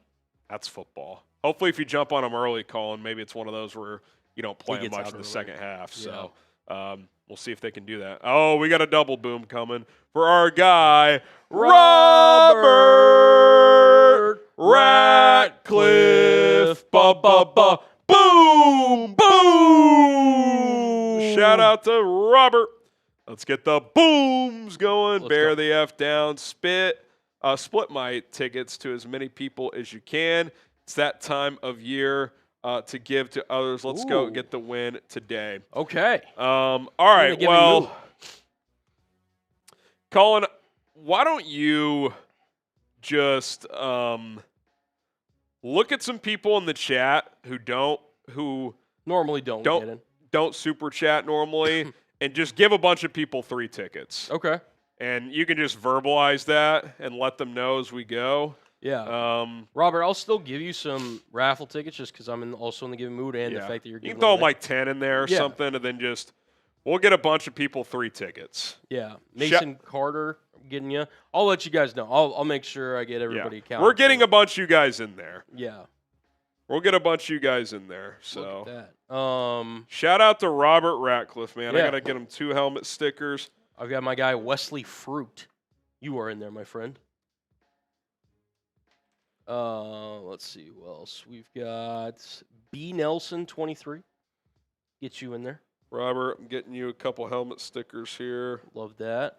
that's football. Hopefully, if you jump on him early, Colin, maybe it's one of those where you don't play him much in the second half. So, we'll see if they can do that. Oh, we got a double boom coming for our guy, Robert Ratcliffe. Ba-ba-ba. Boom! Boom! Shout out to Robert. Let's get the booms going. Bear the F down. Split my tickets to as many people as you can. It's that time of year to give to others. Let's go get the win today. Okay. All right. Well, Colin, why don't you just look at some people in the chat who normally don't super chat normally, and just give a bunch of people 3 tickets. Okay. And you can just verbalize that and let them know as we go. Yeah. Robert, I'll still give you some raffle tickets just because I'm also in the giving mood and the fact that you're giving. You can throw like 10 in there or something, and then we'll get a bunch of people 3 tickets. Yeah. Mason Carter getting you. I'll let you guys know. I'll make sure I get everybody counted. We're getting a bunch of you guys in there. Yeah. We'll get a bunch of you guys in there. So look at that. Shout out to Robert Ratcliffe, man. I gotta get him 2 helmet stickers. I've got my guy Wesley Fruit. You are in there, my friend. Let's see who else. We've got B Nelson 23. Get you in there. Robert, I'm getting you a couple helmet stickers here. Love that.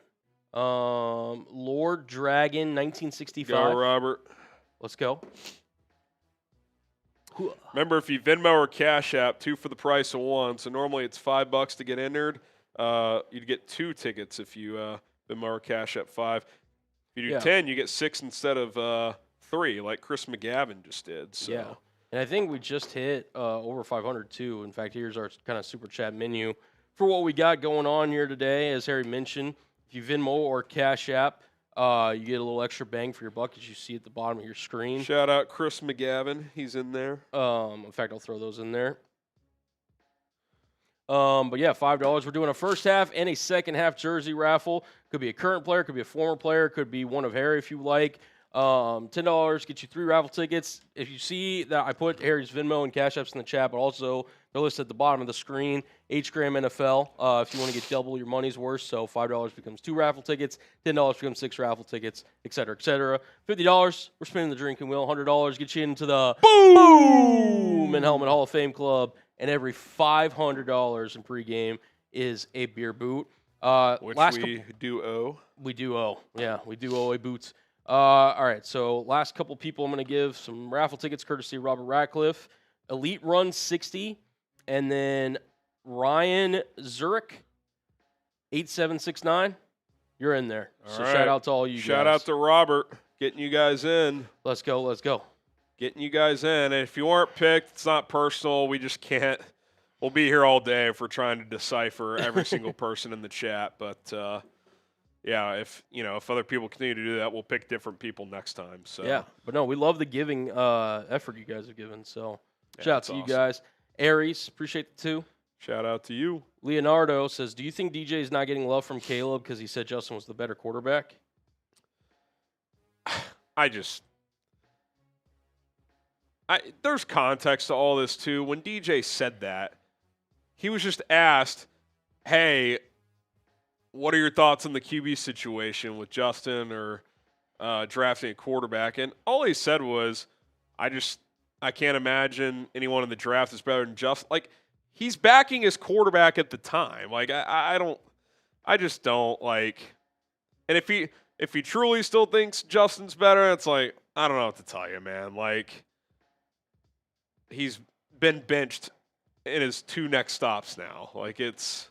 Lord Dragon 1965. Go, Robert. Let's go. Remember, if you Venmo or Cash App, 2 for the price of 1. So normally it's $5 to get entered. You'd get 2 tickets if you Venmo or Cash App 5. If you do 10, you get 6 instead of 3, like Chris McGavin just did. So. Yeah, and I think we just hit over 500 too. In fact, here's our kind of super chat menu for what we got going on here today. As Harry mentioned, if you Venmo or Cash App, you get a little extra bang for your buck, as you see at the bottom of your screen. Shout out Chris McGavin. He's in there. In fact, I'll throw those in there. But yeah, $5. We're doing a first half and a second half jersey raffle. Could be a current player, could be a former player, could be one of Harry if you like. $10 get you 3 raffle tickets. If you see that I put Harry's Venmo and Cash Apps in the chat, but also they're listed at the bottom of the screen. H-Gram NFL, if you want to get double your money's worth. So $5 becomes 2 raffle tickets, $10 becomes 6 raffle tickets, et cetera, et cetera. $50, we're spinning the drinking wheel. $100 get you into the Boom and Helmet Hall of Fame Club. And every $500 in pregame is a beer boot. Which we do owe. We do owe. Yeah, we do owe a boots. All right, so last couple people I'm going to give some raffle tickets courtesy of Robert Ratcliffe. Elite Run 60, and then Ryan Zurich, 8769. You're in there. So shout out to all you guys. Shout out to Robert, getting you guys in. Let's go, let's go. Getting you guys in. And if you aren't picked, it's not personal. We just can't. We'll be here all day if we're trying to decipher every single person in the chat. But, yeah, if other people continue to do that, we'll pick different people next time. So yeah, but no, we love the giving effort you guys have given. So shout out to you guys. Aries, appreciate the 2. Shout out to you. Leonardo says, do you think DJ is not getting love from Caleb because he said Justin was the better quarterback? There's context to all this, too. When DJ said that, he was just asked, hey, what are your thoughts on the QB situation with Justin or drafting a quarterback? And all he said was, I can't imagine anyone in the draft is better than Justin. Like, he's backing his quarterback at the time. Like, I just don't like. And if he truly still thinks Justin's better, it's like, I don't know what to tell you, man. Like, he's been benched in his 2 next stops now. Like, it's.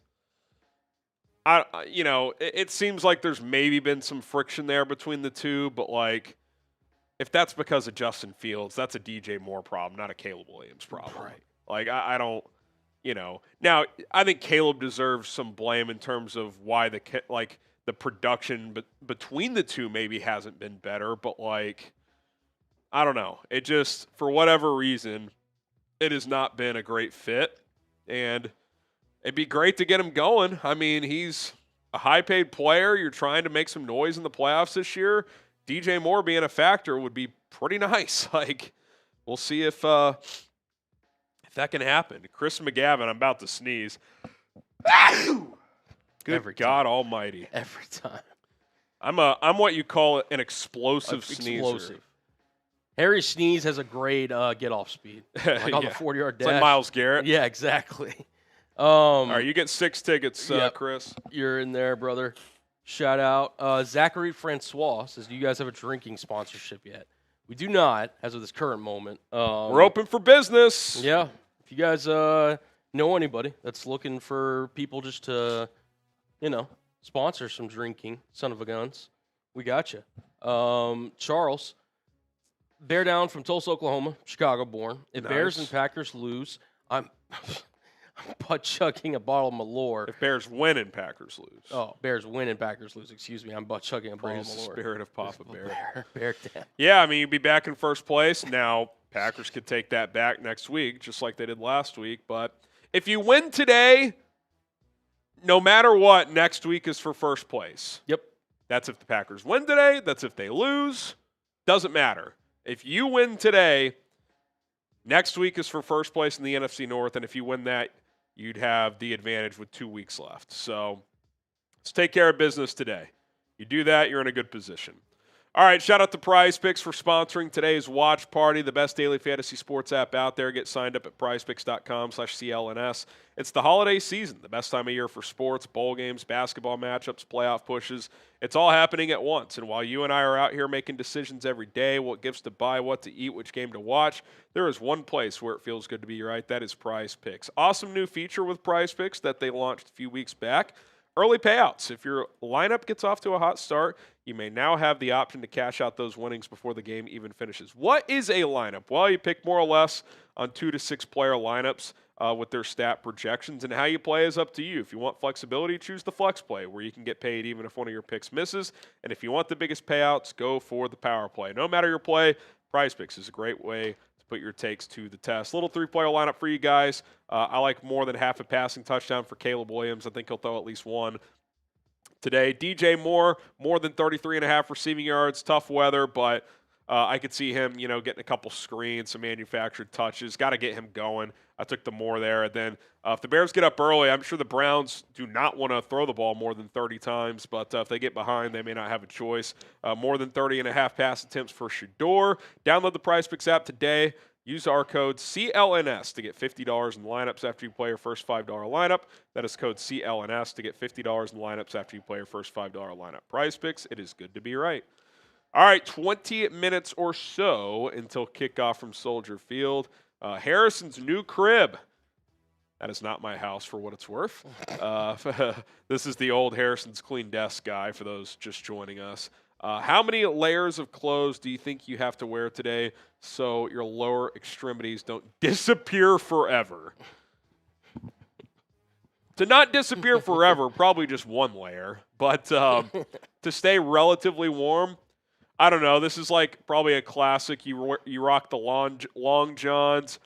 It seems like there's maybe been some friction there between the 2, but, like, if that's because of Justin Fields, that's a DJ Moore problem, not a Caleb Williams problem. Right. Like, I don't, Now, I think Caleb deserves some blame in terms of why the production between the 2 maybe hasn't been better, but, like, I don't know. It just, for whatever reason, it has not been a great fit. And it'd be great to get him going. I mean, he's a high-paid player. You're trying to make some noise in the playoffs this year. DJ Moore being a factor would be pretty nice. Like, we'll see if that can happen. Chris McGavin, I'm about to sneeze. Good God Almighty! Every time. I'm what you call an explosive sneezer. Explosive. Harry Sneeze has a great get-off speed, like on the 40-yard dash. It's like Myles Garrett. Yeah, exactly. All right, you get 6 tickets, Chris. You're in there, brother. Shout out. Zachary Francois says, do you guys have a drinking sponsorship yet? We do not, as of this current moment. We're open for business. Yeah. If you guys know anybody that's looking for people just to, sponsor some drinking, son of a guns, we got you. Charles. Bear down from Tulsa, Oklahoma, Chicago-born. If Bears and Packers lose, I'm butt-chugging a bottle of Malort. If Bears win and Packers lose. Oh, Bears win and Packers lose. Excuse me. I'm butt-chugging a bottle of Malort. Praise the spirit of Papa Bear. Bear down. Yeah, I mean, you'd be back in first place. Now, Packers could take that back next week, just like they did last week. But if you win today, no matter what, next week is for first place. Yep. That's if the Packers win today. That's if they lose. Doesn't matter. If you win today, next week is for first place in the NFC North, and if you win that, you'd have the advantage with 2 weeks left. So let's take care of business today. You do that, you're in a good position. All right, shout out to PrizePicks for sponsoring today's watch party, the best daily fantasy sports app out there. Get signed up at prizepicks.com/CLNS. It's the holiday season, the best time of year for sports, bowl games, basketball matchups, playoff pushes. It's all happening at once. And while you and I are out here making decisions every day, what gifts to buy, what to eat, which game to watch, there is one place where it feels good to be right. That is PrizePicks. Awesome new feature with PrizePicks that they launched a few weeks back. Early payouts. If your lineup gets off to a hot start, you may now have the option to cash out those winnings before the game even finishes. What is a lineup? Well, you pick more or less on 2 to 6 player lineups with their stat projections, and how you play is up to you. If you want flexibility, choose the flex play, where you can get paid even if one of your picks misses. And if you want the biggest payouts, go for the power play. No matter your play, PrizePicks is a great way to put your takes to the test. Little 3-player lineup for you guys. I like more than half a passing touchdown for Caleb Williams. I think he'll throw at least one today. DJ Moore, more than 33.5 receiving yards. Tough weather, but I could see him, getting a couple screens, some manufactured touches. Got to get him going. I took the Moore there. And then if the Bears get up early, I'm sure the Browns do not want to throw the ball more than 30 times. But if they get behind, they may not have a choice. More than 30.5 pass attempts for Shedeur. Download the PrizePicks app today. Use our code CLNS to get $50 in lineups after you play your first $5 lineup. That is code CLNS to get $50 in lineups after you play your first $5 lineup. PrizePicks, it is good to be right. All right, 20 minutes or so until kickoff from Soldier Field. Harrison's new crib. That is not my house for what it's worth. This is the old Harrison's Clean Desk guy for those just joining us. How many layers of clothes do you think you have to wear today so your lower extremities don't disappear forever? To not disappear forever, probably just one layer. But to stay relatively warm, I don't know. This is like probably a classic. You rock the long johns,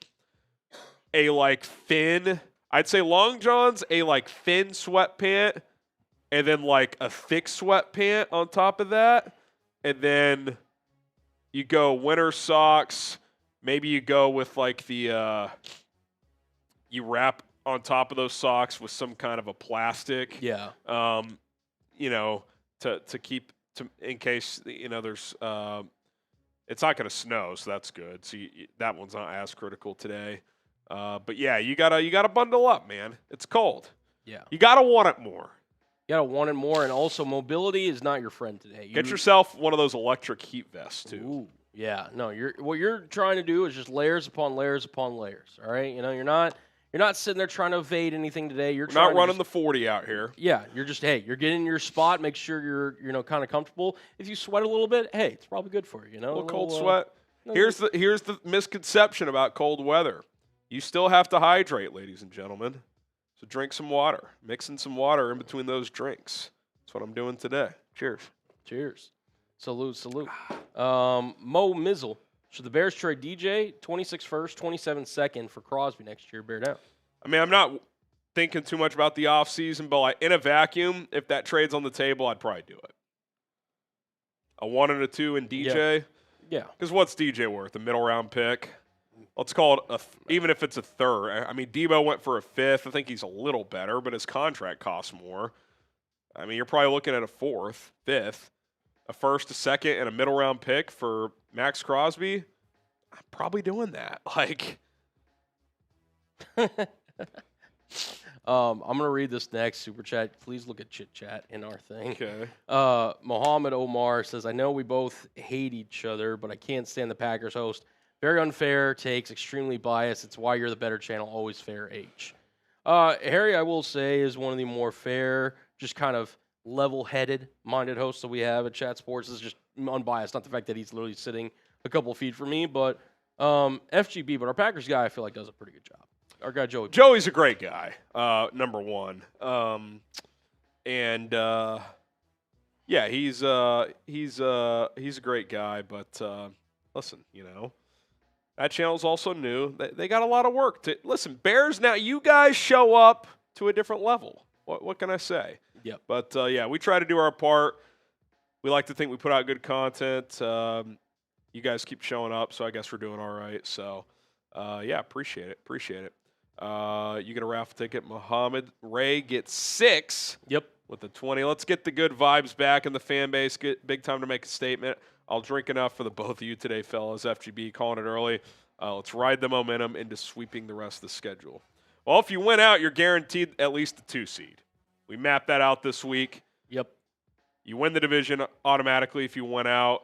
a like thin. I'd say long johns, a like thin sweatpant, and then like a thick sweatpant on top of that. And then you go winter socks. Maybe you go with like the you wrap on top of those socks with some kind of a plastic. Yeah. To keep in case there's it's not going to snow, so that's good. So that one's not as critical today. But yeah, you gotta bundle up, man. It's cold. Yeah. You gotta want it more. You gotta want it more, and also mobility is not your friend today. Get yourself one of those electric heat vests too. Ooh, yeah. No, what you're trying to do is just layers upon layers upon layers. All right, you're not sitting there trying to evade anything today. We're not running the 40 out here. Yeah, you're getting in your spot. Make sure you're kind of comfortable. If you sweat a little bit, hey, it's probably good for you. A little cold sweat. Here's the misconception about cold weather. You still have to hydrate, ladies and gentlemen. So drink some water. Mixing some water in between those drinks. That's what I'm doing today. Cheers. Cheers. Salute. Mo Mizzle. Should the Bears trade DJ 26 first, 27 second for Crosby next year? Bear down. I mean, I'm not thinking too much about the offseason, but like in a vacuum, if that trade's on the table, I'd probably do it. A 1 and a 2 in DJ. Yeah. Because what's DJ worth? A middle round pick? Let's call it even if it's a third. I mean, Debo went for a 5th. I think he's a little better, but his contract costs more. I mean, you're probably looking at a 4th, 5th, a 1st, a 2nd, and a middle round pick for Max Crosby. I'm probably doing that. Like, I'm gonna read this next super chat. Please look at chit chat in our thing. okay. Mohammed Omar says, "I know we both hate each other, but I can't stand the Packers host. Very unfair takes, extremely biased. It's why you're the better channel. Always fair, H." Harry, I will say, is one of the more fair, just kind of level-headed, minded hosts that we have at Chat Sports. This is just unbiased, not the fact that he's literally sitting a couple feet from me, but FGB. But our Packers guy, I feel like, does a pretty good job. Our guy Joey. Joey's a great guy, number one. Yeah, he's a great guy. But listen, that channel's also new. They got a lot of work to listen. Bears, now you guys show up to a different level. What can I say? Yep. But yeah, we try to do our part. We like to think we put out good content. You guys keep showing up, so I guess we're doing all right. So yeah, appreciate it. You get a raffle ticket. Muhammad Ray gets 6. Yep. With the 20. Let's get the good vibes back in the fan base. Big time to make a statement. I'll drink enough for the both of you today, fellas. FGB calling it early. Let's ride the momentum into sweeping the rest of the schedule. Well, if you win out, you're guaranteed at least the 2 seed. We mapped that out this week. Yep. You win the division automatically if you win out,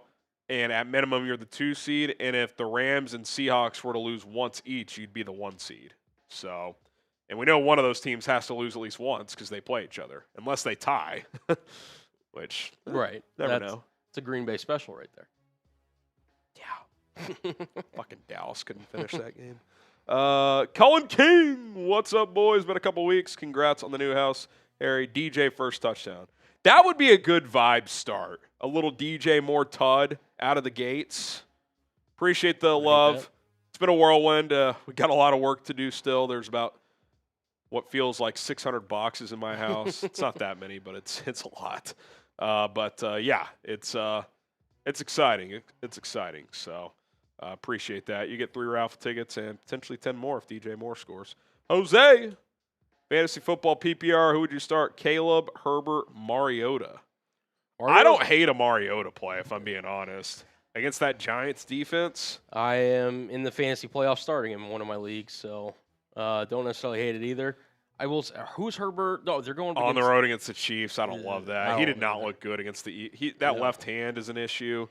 and at minimum, you're the 2 seed. And if the Rams and Seahawks were to lose once each, you'd be the 1 seed. So, and we know one of those teams has to lose at least once because they play each other, unless they tie, which right. Never know. It's a Green Bay special right there. Yeah. Fucking Dallas couldn't finish that game. Cullen King, what's up, boys? Been a couple weeks. Congrats on the new house, Harry. DJ first touchdown. That would be a good vibe start. A little DJ more Tud out of the gates. Appreciate the love. It's been a whirlwind. We got a lot of work to do still. There's about what feels like 600 boxes in my house. It's not that many, but it's a lot. Yeah, it's exciting. It's exciting. So appreciate that. You get 3 raffle tickets and potentially 10 more if DJ Moore scores. Jose, fantasy football PPR. Who would you start? Caleb, Herbert, Mariota. I don't hate a Mariota play if I'm being honest. Against that Giants defense? I am in the fantasy playoff starting in one of my leagues, so don't necessarily hate it either. I will say, who's Herbert? No, they're going on the road against the Chiefs. I don't love that. He did not either. Look good against that left hand is an issue.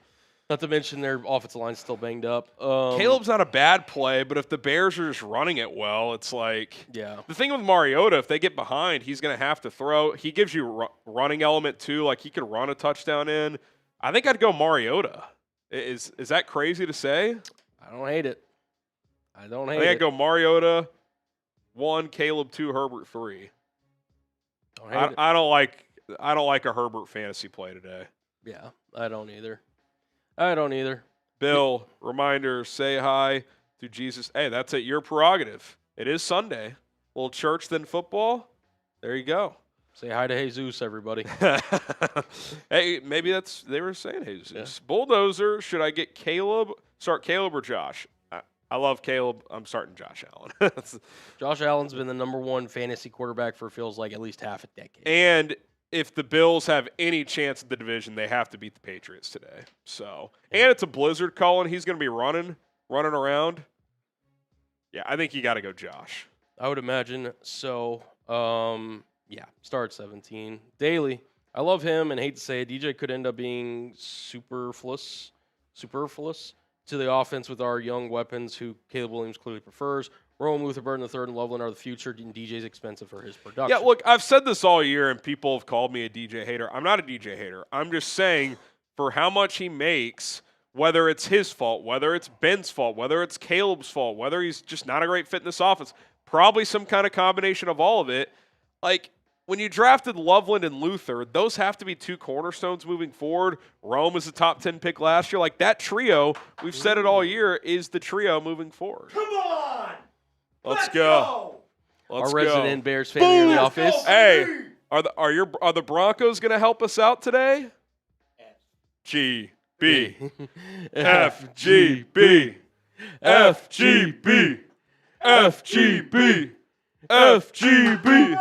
Not to mention their offensive line's still banged up. Caleb's not a bad play, but if the Bears are just running it well, it's like the thing with Mariota, if they get behind, he's going to have to throw. He gives you running element too. Like he could run a touchdown in. I think I'd go Mariota. Is that crazy to say? I don't hate it. I think I'd go Mariota 1, Caleb 2, Herbert 3. I don't like a Herbert fantasy play today. Yeah, I don't either. Bill, reminder, say hi to Jesus. Hey, that's it. Your prerogative. It is Sunday. A little church then football. There you go. Say hi to Jesus, everybody. Hey, maybe they were saying Jesus. Yeah. Bulldozer, should I get Caleb? Start Caleb or Josh? I love Caleb. I'm starting Josh Allen. Josh Allen's been the number 1 fantasy quarterback for feels like at least half a decade. And if the Bills have any chance of the division, they have to beat the Patriots today. So, and it's a blizzard, Colin. He's going to be running around. Yeah, I think you got to go Josh. I would imagine so. Yeah, start 17. Daily. I love him and hate to say it, DJ could end up being superfluous to the offense with our young weapons who Caleb Williams clearly prefers. Rowan Luther Burton III and Loveland are the future, and DJ's expensive for his production. Yeah, look, I've said this all year, and people have called me a DJ hater. I'm not a DJ hater. I'm just saying for how much he makes, whether it's his fault, whether it's Ben's fault, whether it's Caleb's fault, whether he's just not a great fit in this offense, probably some kind of combination of all of it. Like, when you drafted Loveland and Luther, those have to be 2 cornerstones moving forward. Rome is a top 10 pick last year. Like, that trio, we've said it all year, is the trio moving forward. Come on! Let's go. our resident Bears fan here in the office. Hey, are the Broncos going to help us out today? FGB. FGB. FGB. FGB. FGB.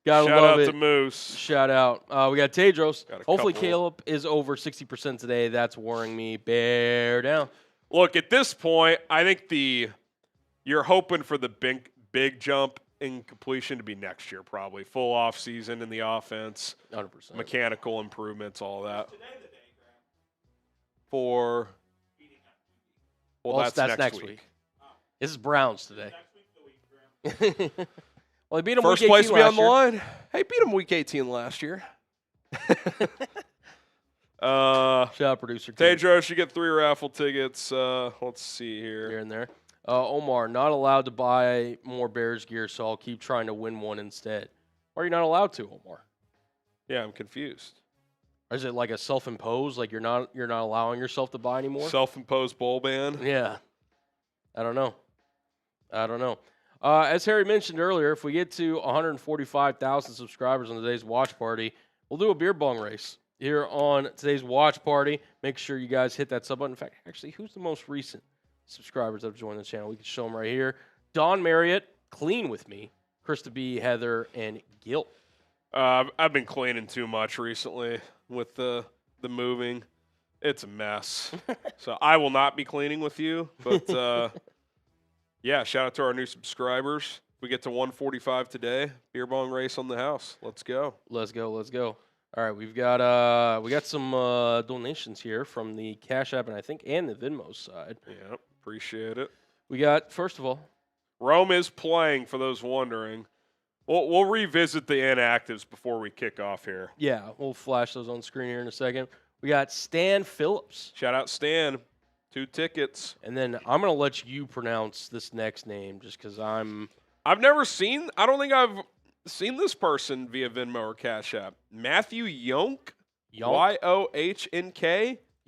Gotta Shout love out it. to Moose. Shout out. We got Tedros. Hopefully couple. Caleb is over 60% today. That's worrying me. Bear down. Look, at this point, I think you're hoping for the big jump in completion to be next year, probably. Full off season in the offense. 100%. Mechanical improvements, all that. Well, that's next week. This is Browns today. Well, they beat them First week 18 place to be on the year. line. Hey, beat them week 18 last year. Shout out producer Tim. Tedros, you get 3 raffle tickets. Let's see Here here. and there. Omar, not allowed to buy more Bears gear, so I'll keep trying to win one instead. Or are you not allowed to, Omar? Yeah, I'm confused. Or is it like a self-imposed, like you're not allowing yourself to buy anymore? Self-imposed bowl ban. Yeah. I don't know. As Harry mentioned earlier, if we get to 145,000 subscribers on today's watch party, we'll do a beer bong race here on today's watch party. Make sure you guys hit that sub button. In fact, actually, who's the most recent subscribers that have joined the channel? We can show them right here. Don Marriott, clean with me. Krista B, Heather, and Gil. I've been cleaning too much recently with the moving. It's a mess. So I will not be cleaning with you, but yeah, shout out to our new subscribers. We get to 145 today. Beer bong race on the house. Let's go. Let's go. All right, we got some donations here from the Cash App and the Venmo side. Yeah, appreciate it. We got, first of all, Rome is playing, for those wondering. We'll revisit the inactives before we kick off here. Yeah, we'll flash those on screen here in a second. We got Stan Phillips. Shout out Stan. 2 tickets. And then I'm going to let you pronounce this next name just because I don't think I've seen this person via Venmo or Cash App. Matthew Yonk. Yohnk.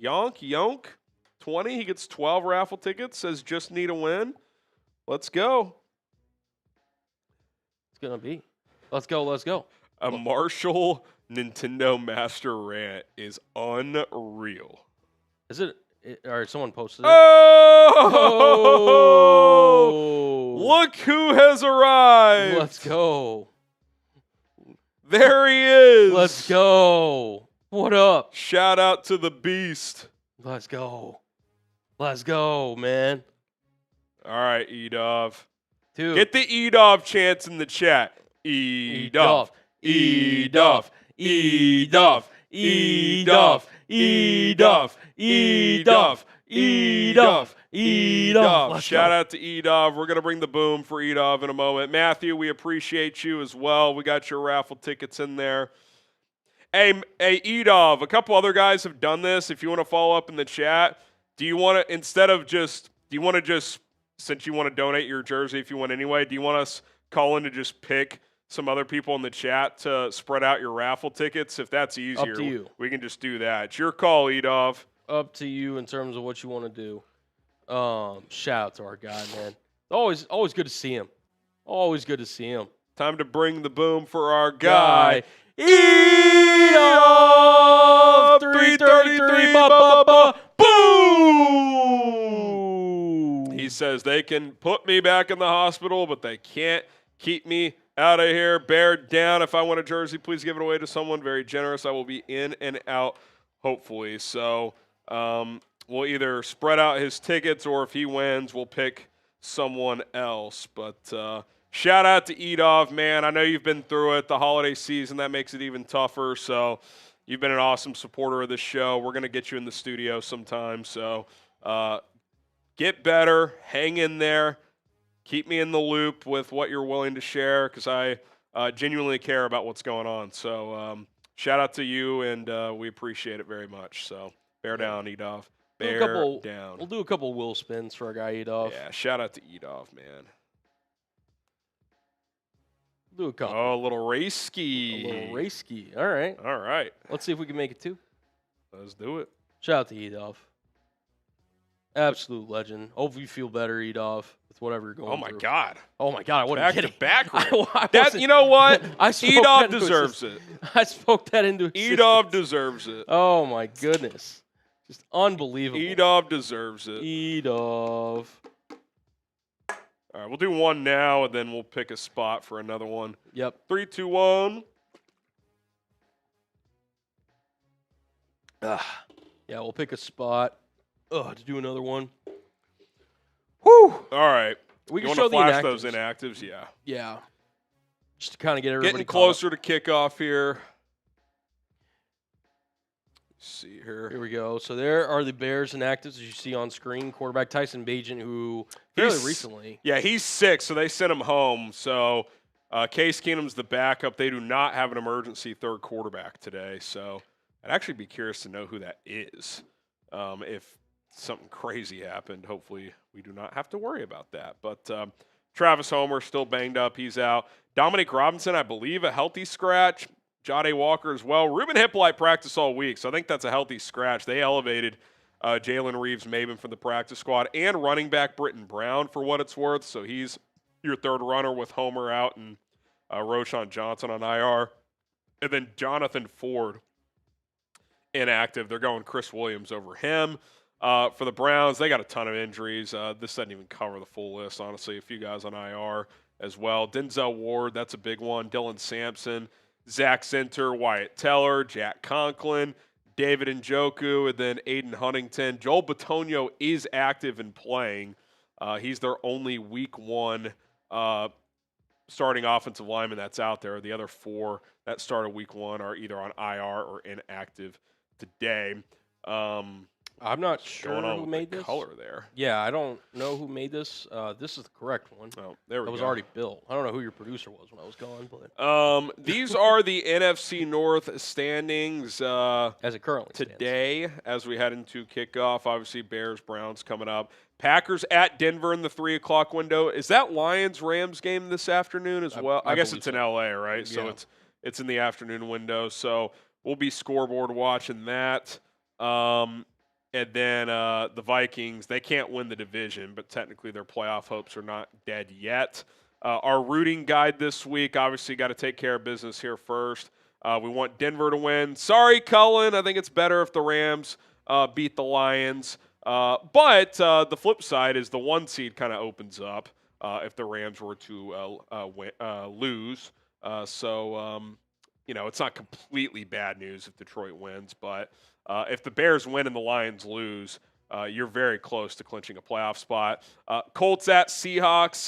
Yonk. 20. He gets 12 raffle tickets. Says just need a win. Let's go. It's going to be. Let's go. A Marshall Nintendo Master Rant is unreal. Is it? All right, someone posted it. Oh! Look who has arrived. Let's go. There he is. Let's go. What up? Shout out to the beast. Let's go, man. All right, Edov. Dude. Get the Edov chants in the chat. Edov. Edov. Edov. Edov. Edov. Edov. Edov. Shout out to Edov. We're going to bring the boom for Edov in a moment. Matthew, we appreciate you as well. We got your raffle tickets in there. Hey, Edov, a couple other guys have done this. If you want to follow up in the chat, do you want to, since you want to donate your jersey if you want anyway, do you want us call in to just pick some other people in the chat to spread out your raffle tickets? If that's easier, Up to you. We can just do that. It's your call, Edov. Up to you in terms of what you want to do. Shout out to our guy, man. Always good to see him. Time to bring the boom for our guy. Edov 333. Boom! He says they can put me back in the hospital, but they can't keep me out of here. Bear down. If I want a jersey, please give it away to someone very generous. I will be in and out, hopefully. So we'll either spread out his tickets, or if he wins, we'll pick someone else. But shout out to Edov, man. I know you've been through it. The holiday season, that makes it even tougher. So you've been an awesome supporter of this show. We're going to get you in the studio sometime. So get better. Hang in there. Keep me in the loop with what you're willing to share, because I genuinely care about what's going on. So shout out to you, and we appreciate it very much. So bear down, Edov. Bear down. We'll do a couple wheel spins for our guy Edov. Yeah, shout out to Edov, man. Do a couple. Oh, a little race ski. All right. All right. Let's see if we can make it 2. Let's do it. Shout out to Edov. Absolute legend. Hope you feel better, Edov. with whatever you're going Oh, my through. God. Oh, my God. I wasn't kidding. Back-to-back. You know what? Edov deserves it. I spoke that into existence. Edov deserves it. Oh, my goodness. Just unbelievable. Edov deserves it. Edov. All right, we'll do one now, and then we'll pick a spot for another one. Yep. 3, 2, 1. Yeah, we'll pick a spot to do another one. Whew. All right. We can you show want to flash the those inactives? Yeah. Yeah. Just to kind of get everybody getting closer to kickoff here. Let's see here. Here we go. So there are the Bears inactives, as you see on screen. Quarterback Tyson Bagent, who fairly recently. Yeah, he's sick, so they sent him home. So Case Keenum's the backup. They do not have an emergency third quarterback today. So I'd actually be curious to know who that is. If something crazy happened, hopefully we do not have to worry about that. But Travis Homer still banged up. He's out. Dominic Robinson, I believe, a healthy scratch. Jade Walker as well. Ruben Hippolyte practiced all week, so I think that's a healthy scratch. They elevated Jalen Reeves-Maben from the practice squad and running back Britton Brown for what it's worth. So he's your third runner with Homer out and Quinshon Judkins on IR. And then Jonathan Ford inactive. They're going Chris Williams over him. For the Browns, they got a ton of injuries. This doesn't even cover the full list, honestly. A few guys on IR as well. Denzel Ward, that's a big one. Dylan Sampson, Zach Center, Wyatt Teller, Jack Conklin, David Njoku, and then Aiden Huntington. Joel Bitonio is active and playing. He's their only week one starting offensive lineman that's out there. The other 4 that started week one are either on IR or inactive today. I'm not sure who made this. Color there. Yeah, I don't know who made this. This is the correct one. Oh, there we go. That was already built. I don't know who your producer was when I was gone, but these are the NFC North standings as it currently today as we head into kickoff. Obviously, Bears, Browns coming up. Packers at Denver in the 3 o'clock window. Is that Lions-Rams game this afternoon as well? I guess it's in LA, right? Yeah. So it's in the afternoon window. So we'll be scoreboard watching that. And then the Vikings, they can't win the division, but technically their playoff hopes are not dead yet. Our rooting guide this week, obviously got to take care of business here first. We want Denver to win. Sorry, Cullen. I think it's better if the Rams beat the Lions. But the flip side is the 1 seed kind of opens up if the Rams were to lose. It's not completely bad news if Detroit wins, but if the Bears win and the Lions lose, you're very close to clinching a playoff spot. Colts at Seahawks.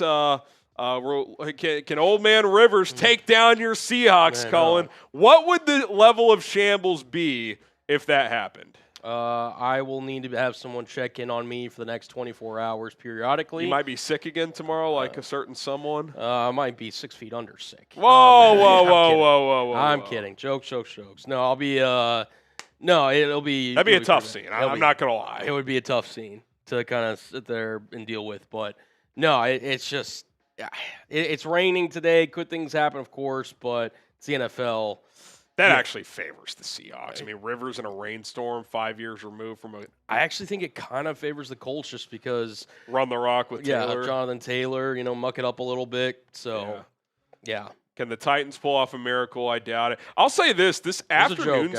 Can old man Rivers take down your Seahawks, Cullen? What would the level of shambles be if that happened? I will need to have someone check in on me for the next 24 hours periodically. You might be sick again tomorrow, like a certain someone. I might be 6 feet under sick. Whoa. I'm kidding. Jokes. No, I'll be no, it'll be. That'd be a tough scene. I'm not going to lie. It would be a tough scene to kind of sit there and deal with. But, no, it's just it's raining today. Could things happen, of course, but it's the NFL. That actually favors the Seahawks. I mean, Rivers in a rainstorm 5 years removed from a – I actually think it kind of favors the Colts just because – run the rock with Taylor. Yeah, Jonathan Taylor, muck it up a little bit. So, yeah. Can the Titans pull off a miracle? I doubt it. I'll say this afternoon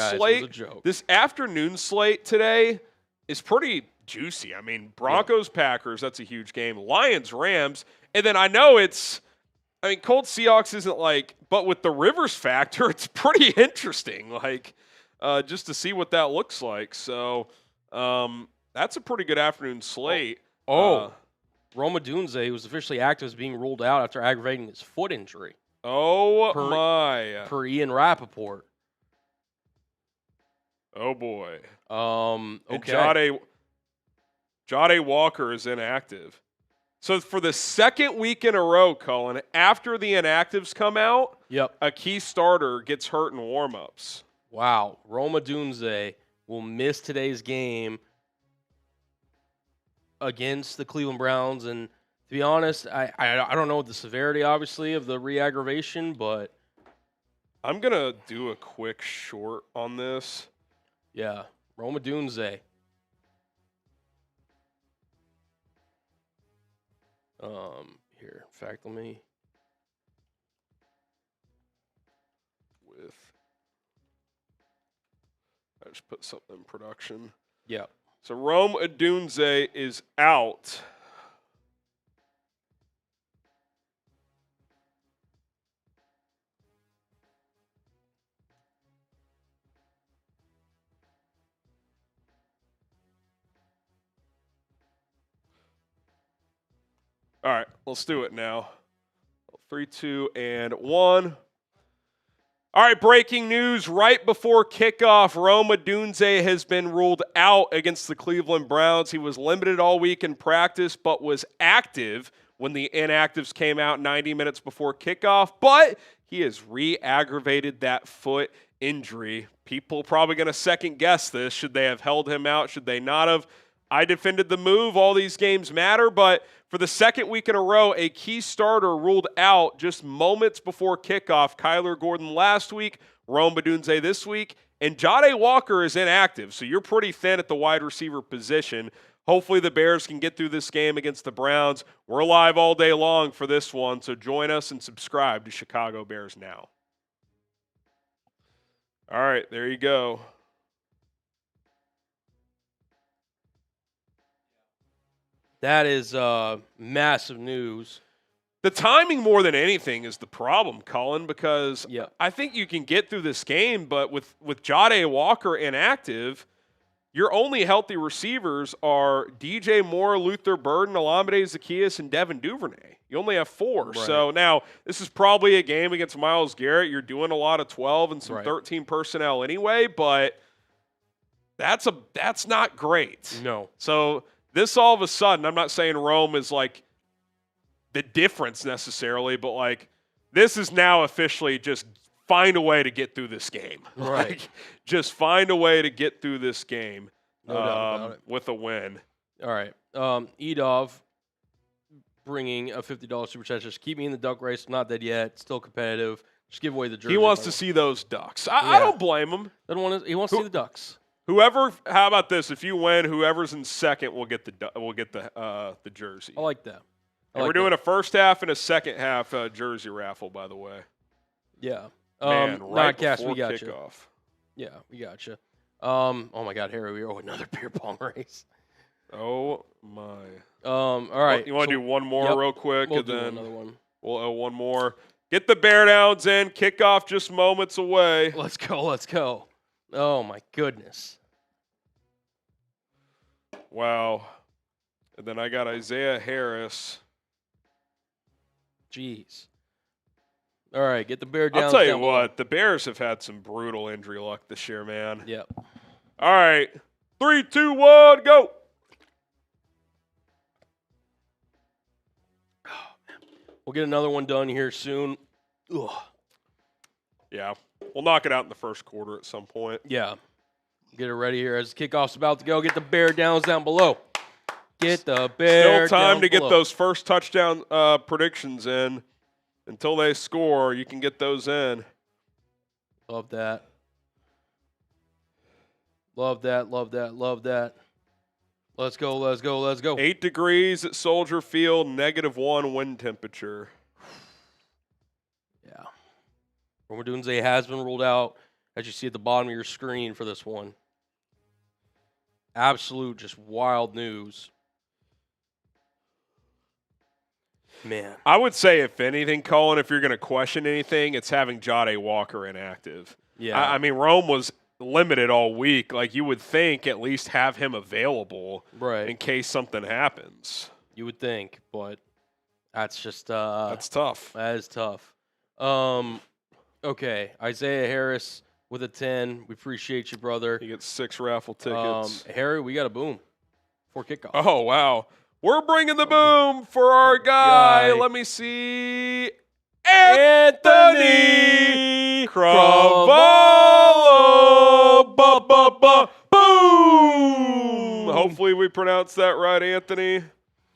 slate today is pretty juicy. I mean, Broncos, Packers, that's a huge game. Lions, Rams, and then I know Colts, Seahawks isn't but with the Rivers factor, it's pretty interesting, just to see what that looks like. So that's a pretty good afternoon slate. Rome Odunze, who was officially active, is being ruled out after aggravating his foot injury. Per Ian Rappaport. Oh, boy. Okay. And Jade Walker is inactive. So for the second week in a row, Cullen, after the inactives come out, a key starter gets hurt in warm-ups. Wow. Rome Odunze will miss today's game against the Cleveland Browns. And to be honest, I don't know the severity, obviously, of the re-aggravation, but I'm going to do a quick short on this. Yeah. Rome Odunze. Here, in fact, let me. I just put something in production. Yeah. So Rome Odunze is out. All right, let's do it now. 3, 2, and 1. All right, breaking news right before kickoff. Rome Odunze has been ruled out against the Cleveland Browns. He was limited all week in practice, but was active when the inactives came out 90 minutes before kickoff. But he has re-aggravated that foot injury. People probably going to second guess this. Should they have held him out? Should they not have? I defended the move. All these games matter, but for the second week in a row, a key starter ruled out just moments before kickoff. Kyler Gordon last week, Rome Odunze this week, and Jade Walker is inactive, so you're pretty thin at the wide receiver position. Hopefully the Bears can get through this game against the Browns. We're live all day long for this one, so join us and subscribe to Chicago Bears Now. All right, there you go. That is massive news. The timing more than anything is the problem, Colin, because Yep. I think you can get through this game, but with Jade Walker inactive, your only healthy receivers are DJ Moore, Luther Burden, Olamide Zaccheaus, and Devin Duvernay. You only have 4. Right. So now this is probably a game against Myles Garrett. You're doing a lot of 12 and some Right. 13 personnel anyway, but that's not great. No. So this all of a sudden, I'm not saying Rome is like the difference necessarily, but like this is now officially just find a way to get through this game. Right. Like, just find a way to get through this game No doubt about it. with a win. All right. Edov bringing a $50 super chat. Just keep me in the duck race. I'm not dead yet. Still competitive. Just give away the jersey. He wants to see those Ducks. I don't blame him. He wants to see the Ducks. Whoever, how about this? If you win, whoever's in second will get the jersey. I like that. And we're doing a first half and a second half jersey raffle, by the way. Yeah. Man, right before we got you. kickoff. Yeah, we got you. Oh my God, Harry, we owe another beer pong race. Oh my. All right. You want to do one more real quick, We'll and do then another one. we'll owe one more. Get the Bear Downs in. Kickoff just moments away. Let's go. Let's go. Oh my goodness. Wow. And then I got Isaiah Harris. Jeez. All right, get the Bear down. I'll tell you what, the Bears have had some brutal injury luck this year, man. Yep. All right. 3, 2, 1, go. We'll get another one done here soon. Ugh. Yeah. We'll knock it out in the first quarter at some point. Yeah. Get it ready here as the kickoff's about to go. Get the Bear Downs down below. Get the Bear Still time down to below. get those first touchdown predictions in. Until they score, you can get those in. Love that. Love that, love that, love that. Let's go, let's go, let's go. 8 degrees at Soldier Field, -1 wind temperature. Yeah. Odunze has been ruled out, as you see at the bottom of your screen for this one. Absolute, just wild news. Man. I would say, if anything, Colin, if you're going to question anything, it's having Jade Walker inactive. Yeah. I mean, Rome was limited all week. Like, you would think at least have him available in case something happens. You would think, but that's just that's tough. That is tough. Okay, Isaiah Harris with a 10. We appreciate you, brother. You get 6 raffle tickets. Harry, we got a boom for kickoff. Oh, wow. We're bringing the boom for our guy. Let me see. Anthony Cravallo. Boom. Hopefully we pronounced that right, Anthony.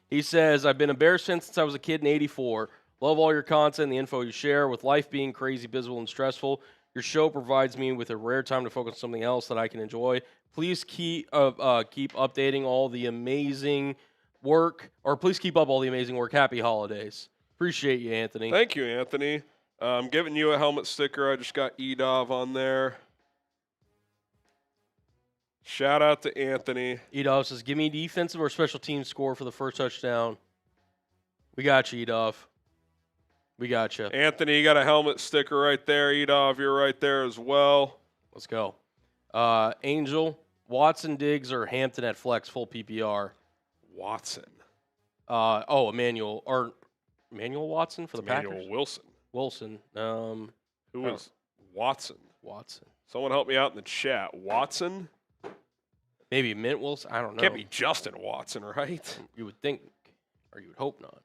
He says, I've been a Bears fan since I was a kid in '84. Love all your content and the info you share. With life being crazy, busy, and stressful, your show provides me with a rare time to focus on something else that I can enjoy. Please keep updating all the amazing work, or please keep up all the amazing work. Happy holidays. Appreciate you, Anthony. Thank you, Anthony. I'm giving you a helmet sticker. I just got Edov on there. Shout out to Anthony. Edov says, give me defensive or special team score for the first touchdown. We got you, Edov. We got you. Anthony, you got a helmet sticker right there. Edov, you're right there as well. Let's go. Angel, Watson, Diggs, or Hampton at flex, full PPR. Watson. Emmanuel Watson for the Emmanuel Packers? Wilson. Who is Watson? Watson. Someone help me out in the chat. Watson? Maybe Mint Wilson? I don't know. Can't be Justin Watson, right? You would think, or you would hope not.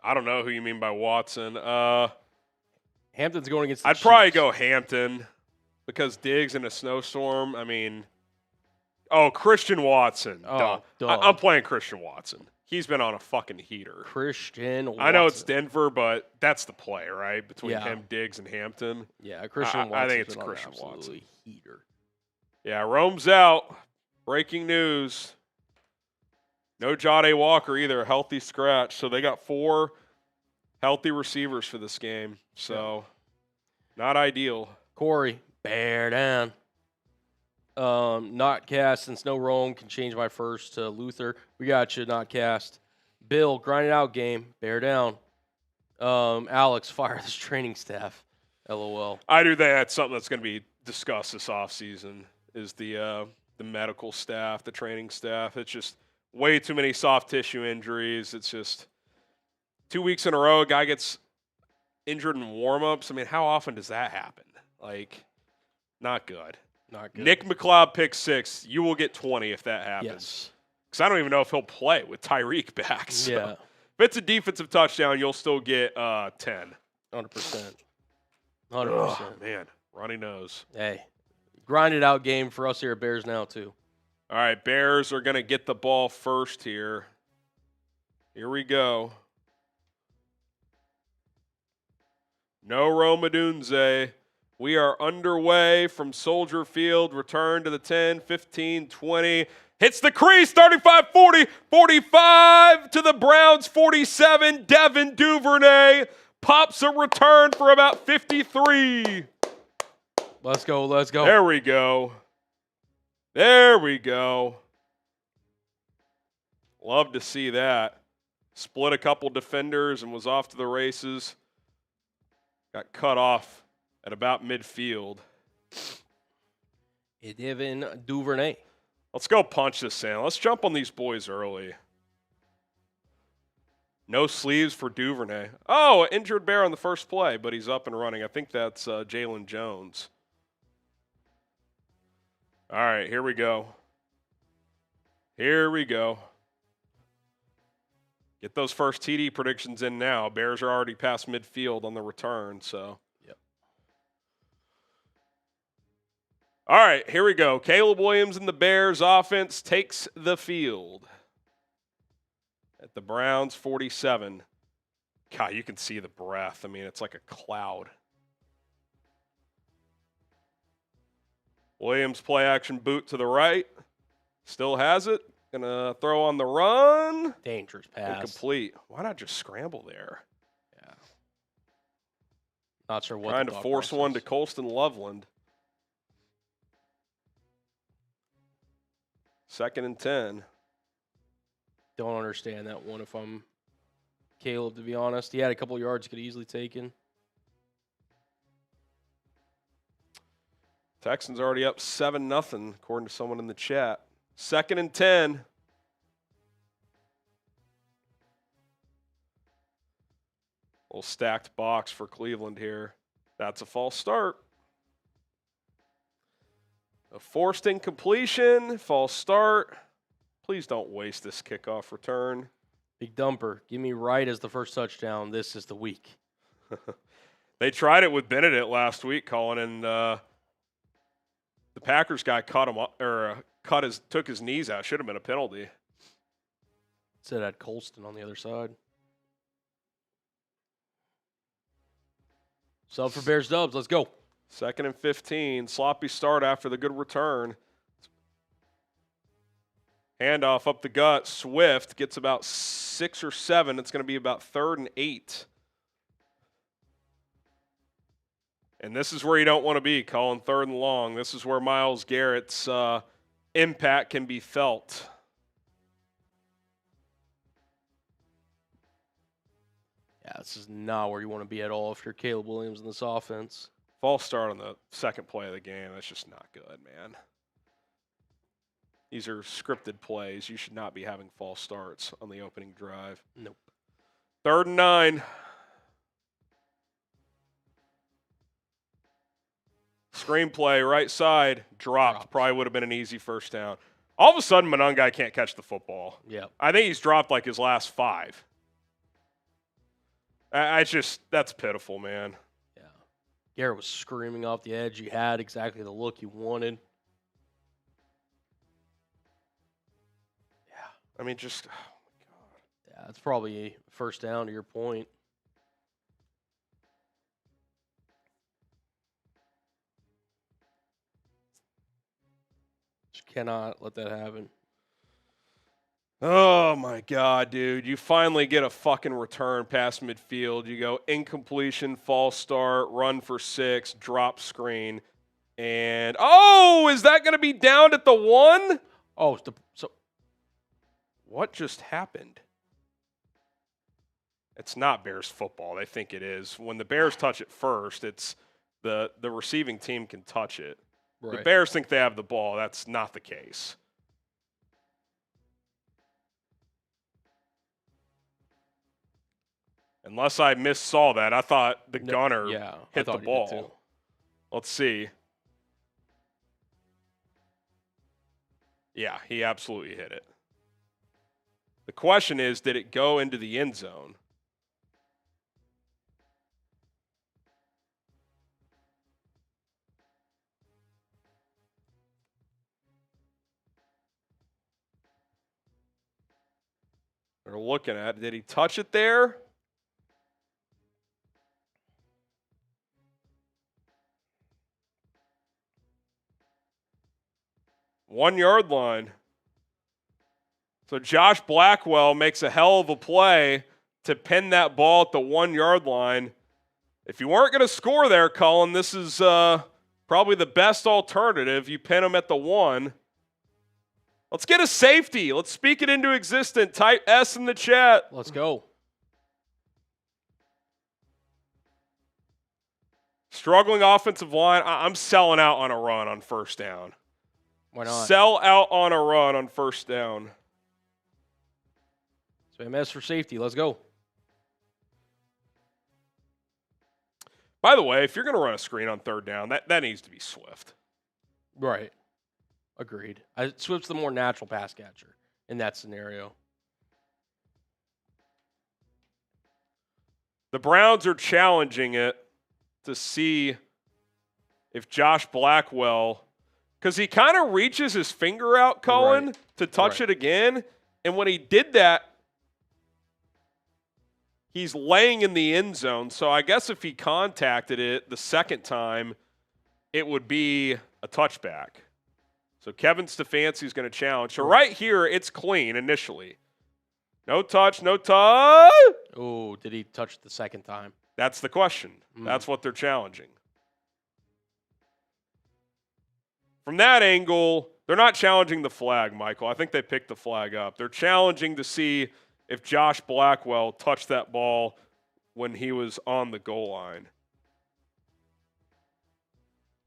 I don't know who you mean by Watson. Hampton's going against the I'd Chiefs. probably go Hampton because Diggs in a snowstorm. I mean, Christian Watson. Oh, duh. I'm playing Christian Watson. He's been on a fucking heater. Christian Watson. I know it's Denver, but that's the play, right? Between him, Diggs, and Hampton. Yeah, Christian Watson. I think it's Christian Watson. Heater. Yeah, Rome's out. Breaking news. No Jade Walker either. A healthy scratch. So they got 4 healthy receivers for this game. So not ideal. Corey, bear down. Not cast since no Rome can change my first to Luther. We got you, not cast. Bill, grind it out game. Bear down. Alex, fire this training staff. LOL. I do that. That's something that's going to be discussed this offseason is the medical staff, the training staff. It's just way too many soft tissue injuries. It's just 2 weeks in a row, a guy gets injured in warm-ups. I mean, how often does that happen? Like, not good. Not good. Nick McLeod pick 6. You will get 20 if that happens. Yes. Because I don't even know if he'll play with Tyrique back. So. Yeah. If it's a defensive touchdown, you'll still get 10. 100%. 100%. Oh, man. Runny nose. Hey. Grind it out game for us here at Bears Now, too. All right, Bears are going to get the ball first here. Here we go. No Odunze. We are underway from Soldier Field. Return to the 10, 15, 20. Hits the crease, 35, 40, 45 to the Browns, 47. Devin Duvernay pops a return for about 53. Let's go. Let's go. There we go. There we go. Love to see that. Split a couple defenders and was off to the races. Got cut off at about midfield. Devin Duvernay. Let's go punch this in. Let's jump on these boys early. No sleeves for Duvernay. Oh, injured bear on the first play, but he's up and running. I think that's Jaylon Jones. All right, here we go. Here we go. Get those first TD predictions in now. Bears are already past midfield on the return, so. Yep. All right, here we go. Caleb Williams and the Bears offense takes the field. At the Browns, 47. God, you can see the breath. I mean, it's like a cloud. Williams play action boot to the right. Still has it. Gonna throw on the run. Dangerous pass. Incomplete. Why not just scramble there? Yeah. Not sure what. Trying to force one to Colston Loveland. 2nd and 10. Don't understand that one if I'm Caleb, to be honest. He had a couple yards he could easily taken. Texans already up 7-0, according to someone in the chat. 2nd and 10. Little stacked box for Cleveland here. That's a false start. A forced incompletion, false start. Please don't waste this kickoff return. Big dumper. Give me right as the first touchdown. This is the week. They tried it with Benedict last week, Colin, and the Packers guy cut him up, or took his knees out. Should have been a penalty. Said I had Colston on the other side. Sub for Bears Dubs. Let's go. 2nd and 15. Sloppy start after the good return. Handoff up the gut. Swift gets about 6 or 7. It's going to be about 3rd and 8. And this is where you don't want to be, calling 3rd and long. This is where Myles Garrett's impact can be felt. Yeah, this is not where you want to be at all if you're Caleb Williams in this offense. False start on the second play of the game. That's just not good, man. These are scripted plays. You should not be having false starts on the opening drive. Nope. 3rd and 9. Screenplay, right side, dropped. Probably would have been an easy first down. All of a sudden, Monangai can't catch the football. Yeah. I think he's dropped like his last 5. That's pitiful, man. Yeah. Garrett was screaming off the edge. You had exactly the look you wanted. Yeah. I mean, just, oh my God. Yeah, it's probably a first down to your point. Just cannot let that happen. Oh, my God, dude. You finally get a fucking return past midfield. You go incompletion, false start, run for 6, drop screen. And, oh, is that going to be down at the 1? Oh, so what just happened? It's not Bears football. They think it is. When the Bears touch it first, it's the receiving team can touch it. right. The Bears think they have the ball. That's not the case. Unless I missaw that. I thought the gunner hit the ball. Let's see. Yeah, he absolutely hit it. The question is, did it go into the end zone? They're looking at it. Did he touch it there? One-yard line. So Josh Blackwell makes a hell of a play to pin that ball at the 1-yard line. If you weren't going to score there, Colin, this is probably the best alternative. You pin him at the 1. Let's get a safety. Let's speak it into existence. Type S in the chat. Let's go. Struggling offensive line. I'm selling out on a run on first down. Why not? Sell out on a run on first down. So MS for safety. Let's go. By the way, if you're going to run a screen on 3rd down, that needs to be Swift. Right. Agreed. Swift's the more natural pass catcher in that scenario. The Browns are challenging it to see if Josh Blackwell, because he kind of reaches his finger out, Cullen, to touch it again. And when he did that, he's laying in the end zone. So I guess if he contacted it the second time, it would be a touchback. So Kevin Stefanski's going to challenge. So right here, it's clean initially. No touch, no touch. Oh, did he touch it the second time? That's the question. That's what they're challenging. From that angle, they're not challenging the flag, Michael. I think they picked the flag up. They're challenging to see if Josh Blackwell touched that ball when he was on the goal line.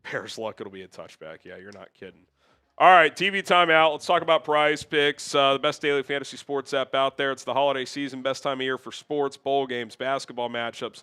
Bears luck, it'll be a touchback. Yeah, you're not kidding. All right, TV timeout. Let's talk about PrizePicks, the best daily fantasy sports app out there. It's the holiday season, best time of year for sports, bowl games, basketball matchups,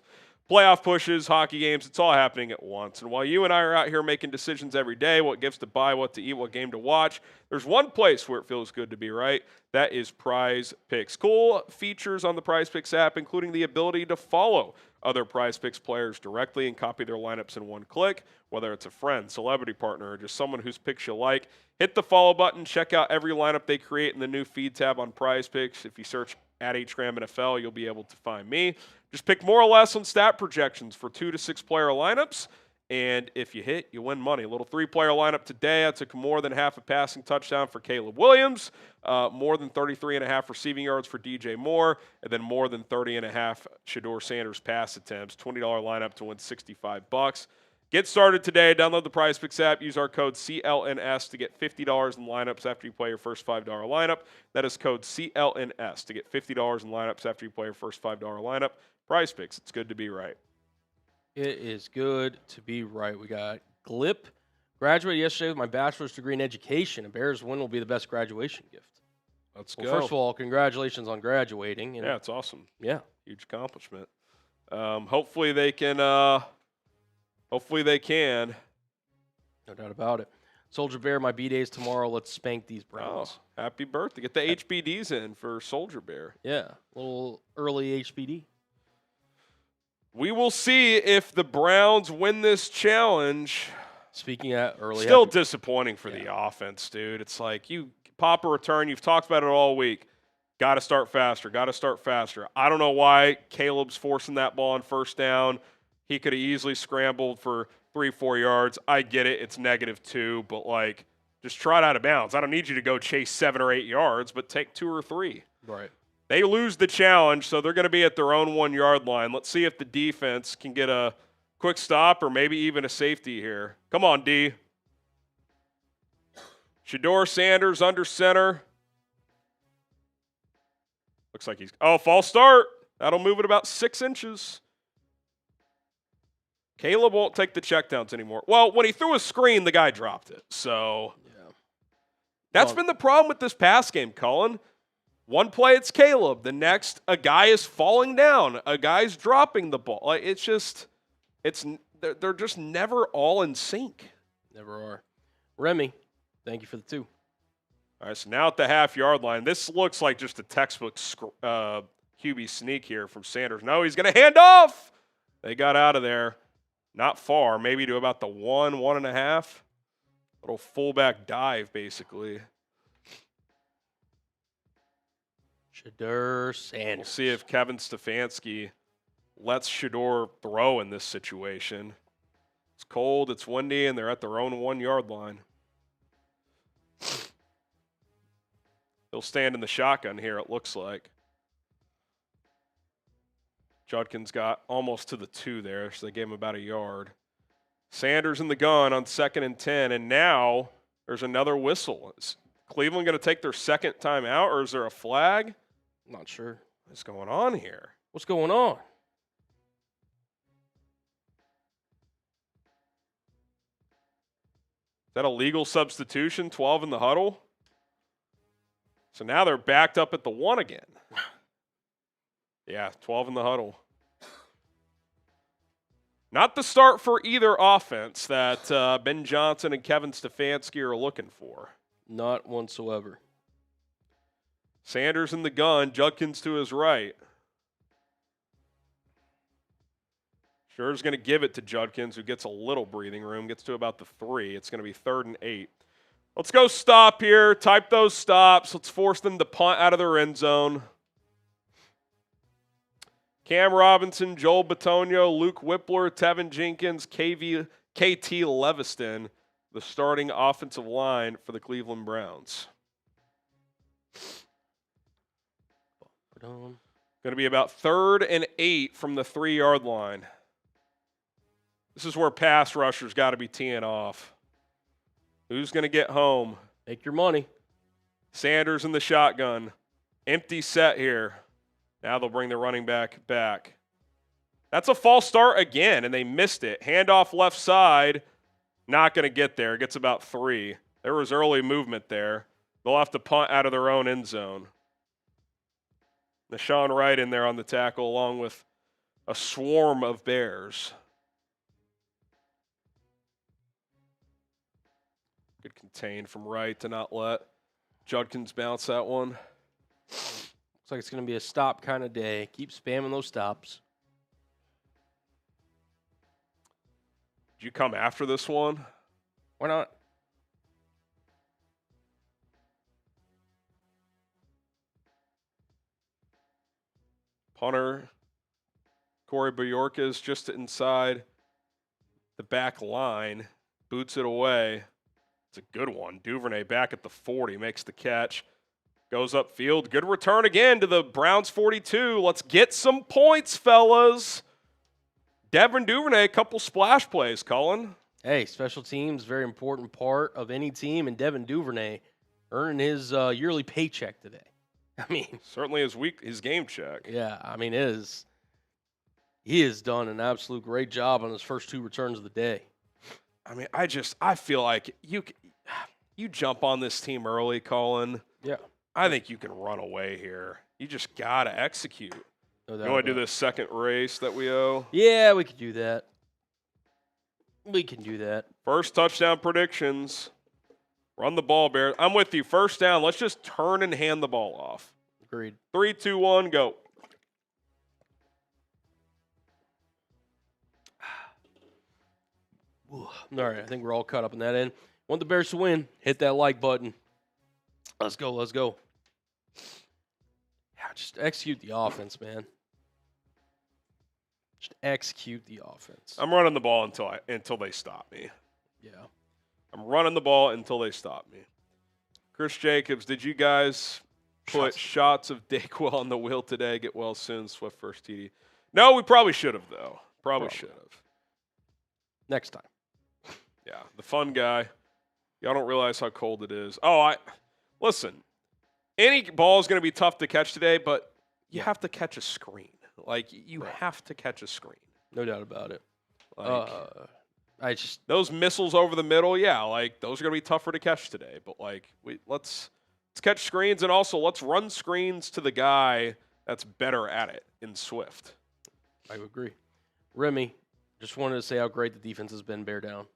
playoff pushes, hockey games. It's all happening at once. And while you and I are out here making decisions every day, what gifts to buy, what to eat, what game to watch, there's one place where it feels good to be right. That is PrizePicks. Cool features on the PrizePicks app, including the ability to follow other PrizePicks players directly and copy their lineups in one click, whether it's a friend, celebrity partner, or just someone whose picks you like. Hit the follow button. Check out every lineup they create in the new feed tab on PrizePicks. If you search at HGram NFL, you'll be able to find me. Just pick more or less on stat projections for 2 to 6 player lineups And if you hit, you win money. A little 3-player lineup today. I took more than half a passing touchdown for Caleb Williams, more than 33.5 receiving yards for DJ Moore, and then more than 30.5 Shedeur Sanders pass attempts. $20 lineup to win $65. Get started today. Download the PrizePicks app. Use our code CLNS to get $50 in lineups after you play your first $5 lineup. That is code CLNS to get $50 in lineups after you play your first $5 lineup. PrizePicks, it's good to be right. It is good to be right. We got Glip. Graduated yesterday with my bachelor's degree in education. A Bears win will be the best graduation gift. Let's go. First of all, congratulations on graduating. Yeah, it's awesome. Yeah. Huge accomplishment. Hopefully they can. Hopefully they can. No doubt about it. Soldier Bear, my B-Days tomorrow. Let's spank these Browns. Oh, happy birthday. Get the HBDs in for Soldier Bear. Yeah, a little early HBD. We will see if the Browns win this challenge. Speaking of early. Still disappointing for the offense, dude. It's like you pop a return. You've talked about it all week. Got to start faster. Got to start faster. I don't know why Caleb's forcing that ball on first down. He could have easily scrambled for 3-4 yards. I get it. It's -2, but, like, just trot out of bounds. I don't need you to go chase 7 or 8 yards, but take 2 or 3. Right. They lose the challenge, so they're going to be at their own 1-yard line. Let's see if the defense can get a quick stop or maybe even a safety here. Come on, D. Shedeur Sanders under center. Looks like he's – oh, false start. That'll move it about 6 inches. Caleb won't take the checkdowns anymore. Well, when he threw a screen, the guy dropped it. So that's been the problem with this pass game, Cullen. One play, it's Caleb. The next, a guy is falling down. A guy's dropping the ball. Like, it's just – they're just never all in sync. Never are. Remy, thank you for the 2. All right, so now at the half-yard line, this looks like just a textbook QB sneak here from Sanders. No, he's going to hand off. They got out of there. Not far, maybe to about the 1.5. Little fullback dive, basically. Shedeur Sanders. We'll see if Kevin Stefanski lets Shedeur throw in this situation. It's cold, it's windy, and they're at their own 1-yard line. He'll stand in the shotgun here, it looks like. Judkins got almost to the 2 there, so they gave him about a yard. Sanders in the gun on 2nd and 10, and now there's another whistle. Is Cleveland going to take their second time out, or is there a flag? I'm not sure. What's going on here? What's going on? Is that a legal substitution, 12 in the huddle? So now they're backed up at the 1 again. Yeah, 12 in the huddle. Not the start for either offense that Ben Johnson and Kevin Stefanski are looking for. Not whatsoever. Sanders in the gun, Judkins to his right. Shedeur's going to give it to Judkins, who gets a little breathing room, gets to about the 3. It's going to be 3rd and 8. Let's go stop here. Type those stops. Let's force them to punt out of their end zone. Cam Robinson, Joel Bitonio, Luke Whippler, Tevin Jenkins, KT Leviston, the starting offensive line for the Cleveland Browns. Going to be about 3rd and 8 from the 3-yard line. This is where pass rushers got to be teeing off. Who's going to get home? Make your money. Sanders in the shotgun. Empty set here. Now they'll bring the running back. That's a false start again, and they missed it. Handoff left side. Not going to get there. Gets about 3. There was early movement there. They'll have to punt out of their own end zone. Nashawn Wright in there on the tackle along with a swarm of Bears. Good contain from Wright to not let Judkins bounce that one. Looks like it's going to be a stop kind of day. Keep spamming those stops. Did you come after this one? Why not? Punter, Corey Bajorka is just inside the back line, boots it away. It's a good one. Duvernay back at the 40, makes the catch. Goes upfield. Good return again to the Browns 42. Let's get some points, fellas. Devin Duvernay, a couple splash plays, Cullen. Hey, special teams, very important part of any team, and Devin Duvernay earning his yearly paycheck today. I mean, certainly his game check. Yeah, I mean, he has done an absolute great job on his first 2 returns of the day. I mean, I feel like you jump on this team early, Colin. Yeah. I think you can run away here. You just got to execute. No doubt. You want to do this second race that we owe? Yeah, we could do that. First touchdown predictions. Run the ball, Bears. I'm with you. First down. Let's just turn and hand the ball off. Agreed. 3, 2, 1, go. All right, I think we're all caught up in that end. Want the Bears to win? Hit that like button. Let's go. Yeah, just execute the offense, man. Just execute the offense. I'm running the ball until they stop me. Yeah. I'm running the ball until they stop me. Chris Jacobs, did you guys put shots of Dayquil on the wheel today? Get well soon. Swift first TD. No, we probably should have, though. Probably should have. Next time. Yeah, the fun guy. Y'all don't realize how cold it is. Listen, any ball is going to be tough to catch today, but you have to catch a screen. Like, you have to catch a screen. No doubt about it. Like, those missiles over the middle, those are going to be tougher to catch today. But, let's catch screens, and also let's run screens to the guy that's better at it in Swift. I agree. Remy, just wanted to say how great the defense has been, bear down.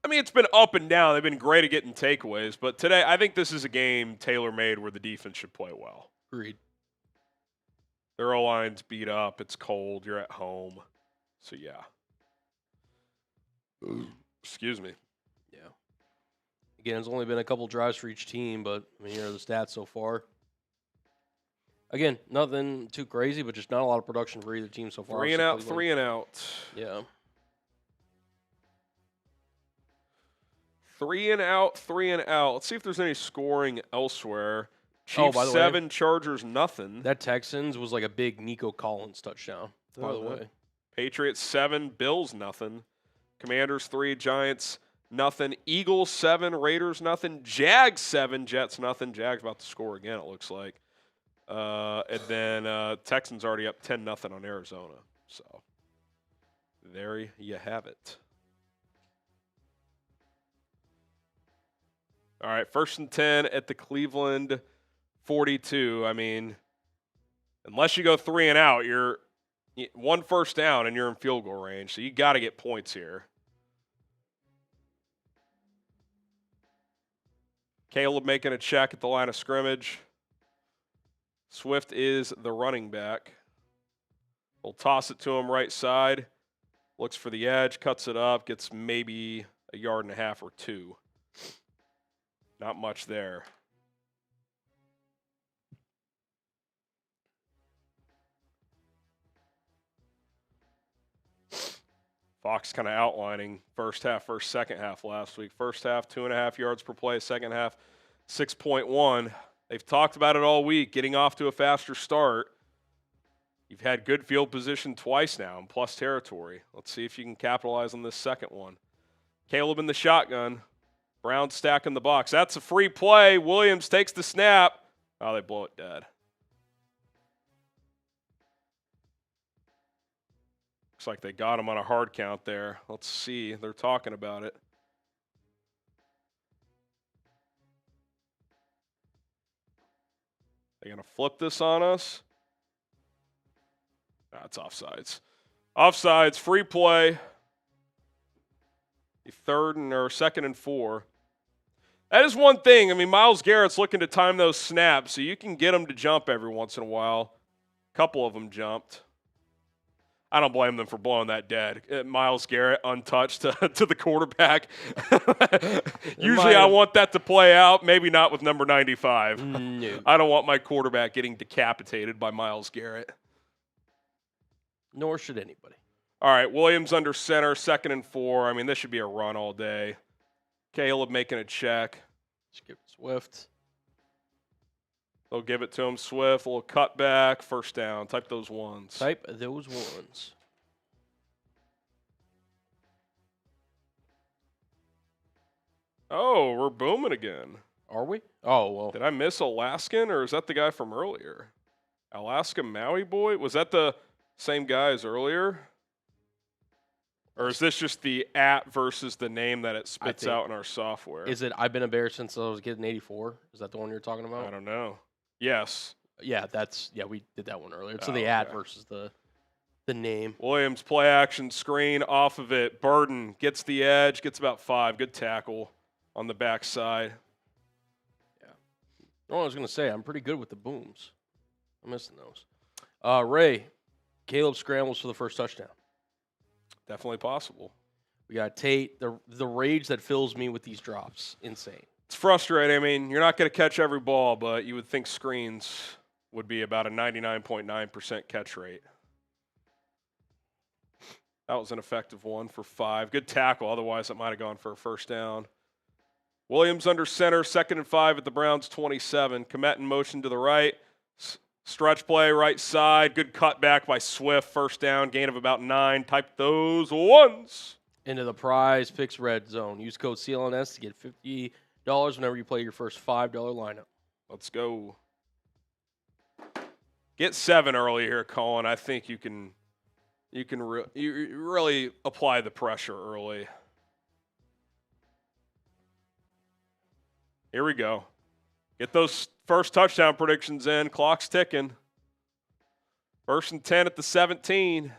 I mean, it's been up and down. They've been great at getting takeaways. But today, I think this is a game tailor-made where the defense should play well. Agreed. Their O-line's beat up. It's cold. You're at home. So, yeah. Excuse me. Yeah. Again, it's only been a couple drives for each team, but, I mean, here are the stats so far. Again, nothing too crazy, but just not a lot of production for either team so far. 3 and out. Yeah. 3 and out. Let's see if there's any scoring elsewhere. Chiefs by the 7, way, Chargers nothing. That Texans was like a big Nico Collins touchdown, by the way. Patriots 7, Bills nothing. Commanders 3, Giants nothing. Eagles 7, Raiders nothing. Jags 7, Jets nothing. Jags about to score again, it looks like. And then Texans already up 10-0 on Arizona. So there you have it. All right, 1st and 10 at the Cleveland 42. I mean, unless you go 3 and out, you're 1 first down and you're in field goal range. So you got to get points here. Caleb making a check at the line of scrimmage. Swift is the running back. We'll toss it to him right side. Looks for the edge, cuts it up, gets maybe a yard and a half or 2. Not much there. Fox kind of outlining first half, second half last week. First half, 2.5 yards per play. Second half, 6.1. They've talked about it all week, getting off to a faster start. You've had good field position twice now in plus territory. Let's see if you can capitalize on this second one. Caleb in the shotgun. Brown stacking the box. That's a free play. Williams takes the snap. Oh, they blow it dead. Looks like they got him on a hard count there. Let's see. They're talking about it. They going to flip this on us? That's offsides. Offsides, free play. 2nd and 4. That is one thing. I mean, Myles Garrett's looking to time those snaps, so you can get him to jump every once in a while. A couple of them jumped. I don't blame them for blowing that dead. Myles Garrett untouched to the quarterback. Usually I want that to play out. Maybe not with number 95. No. I don't want my quarterback getting decapitated by Myles Garrett. Nor should anybody. All right, Williams under center, 2nd and 4. I mean, this should be a run all day. Caleb making a check. Just give it Swift. They'll give it to him. Swift, a little cutback, 1st down. Type those ones. Type those ones. Oh, we're booming again. Are we? Oh, well. Did I miss Alaskan, or is that the guy from earlier? Alaska Maui Boy? Was that the same guy as earlier? Or is this just the @ versus the name that it spits out in our software? Is it I've been a Bear since I was getting 84? Is that the one you're talking about? I don't know. Yes. Yeah, we did that one earlier. So the @ versus the name. Williams play action screen off of it. Burden gets the edge, gets about 5. Good tackle on the backside. Yeah. Oh, I was going to say, I'm pretty good with the booms. I'm missing those. Ray, Caleb scrambles for the first touchdown. Definitely possible. We got Tate, the rage that fills me with these drops. Insane. It's frustrating. I mean, you're not going to catch every ball, but you would think screens would be about a 99.9% catch rate. That was an effective one for 5. Good tackle. Otherwise, it might have gone for a 1st down. Williams under center, 2nd and 5 at the Browns' 27. Kmet in motion to the right. Stretch play, right side. Good cutback by Swift. 1st down, gain of about 9. Type those ones. Into the PrizePicks red zone. Use code CLNS to get $50 whenever you play your first $5 lineup. Let's go. Get 7 early here, Colin. I think you can really apply the pressure early. Here we go. Get those first touchdown predictions in. Clock's ticking. 1st and 10 at the 17.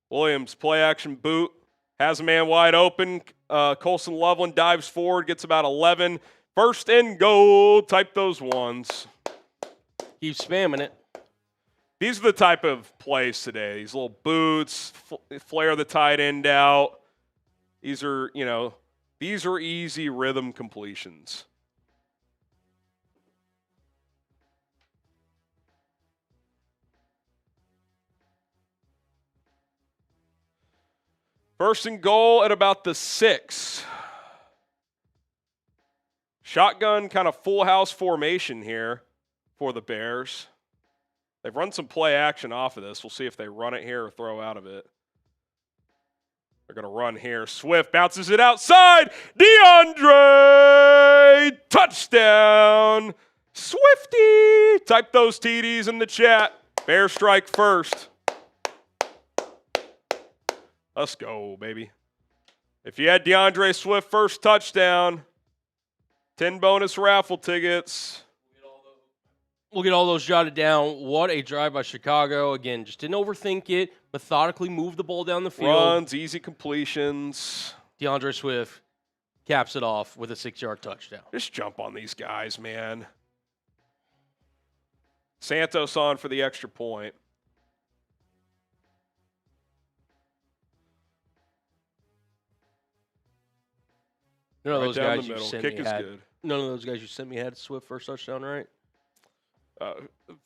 Williams, play action boot. Has a man wide open. Colston Loveland dives forward, gets about 11. 1st and goal. Type those ones. Keep spamming it. These are the type of plays today. These little boots, flare the tight end out. These are easy rhythm completions. First and goal at about the 6. Shotgun kind of full house formation here for the Bears. They've run some play action off of this. We'll see if they run it here or throw out of it. They're going to run here. Swift bounces it outside. DeAndre! Touchdown! Swifty! Type those TDs in the chat. Bear strike first. Let's go, baby. If you had DeAndre Swift first touchdown, 10 bonus raffle tickets. We'll get all those jotted down. What a drive by Chicago. Again, just didn't overthink it. Methodically moved the ball down the field. Runs, easy completions. DeAndre Swift caps it off with a 6-yard touchdown. Just jump on these guys, man. Santos on for the extra point. None of those down guys the you middle. sent Kick me is had. good. None of those guys you sent me had Swift first touchdown, right?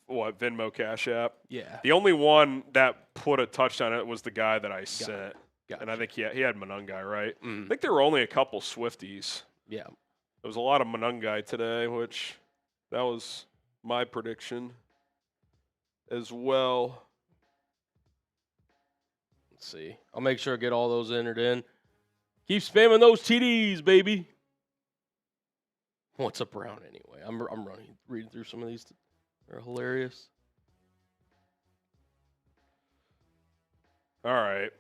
Venmo Cash App? Yeah. The only one that put a touchdown in it was the guy that I sent. Gotcha. And I think he had Monangai, right? Mm. I think there were only a couple Swifties. Yeah. There was a lot of Monangai today, which that was my prediction as well. Let's see. I'll make sure to get all those entered in. Keep spamming those TDs, baby. What's up, Brown? Anyway, I'm reading through some of these. They're hilarious. All right.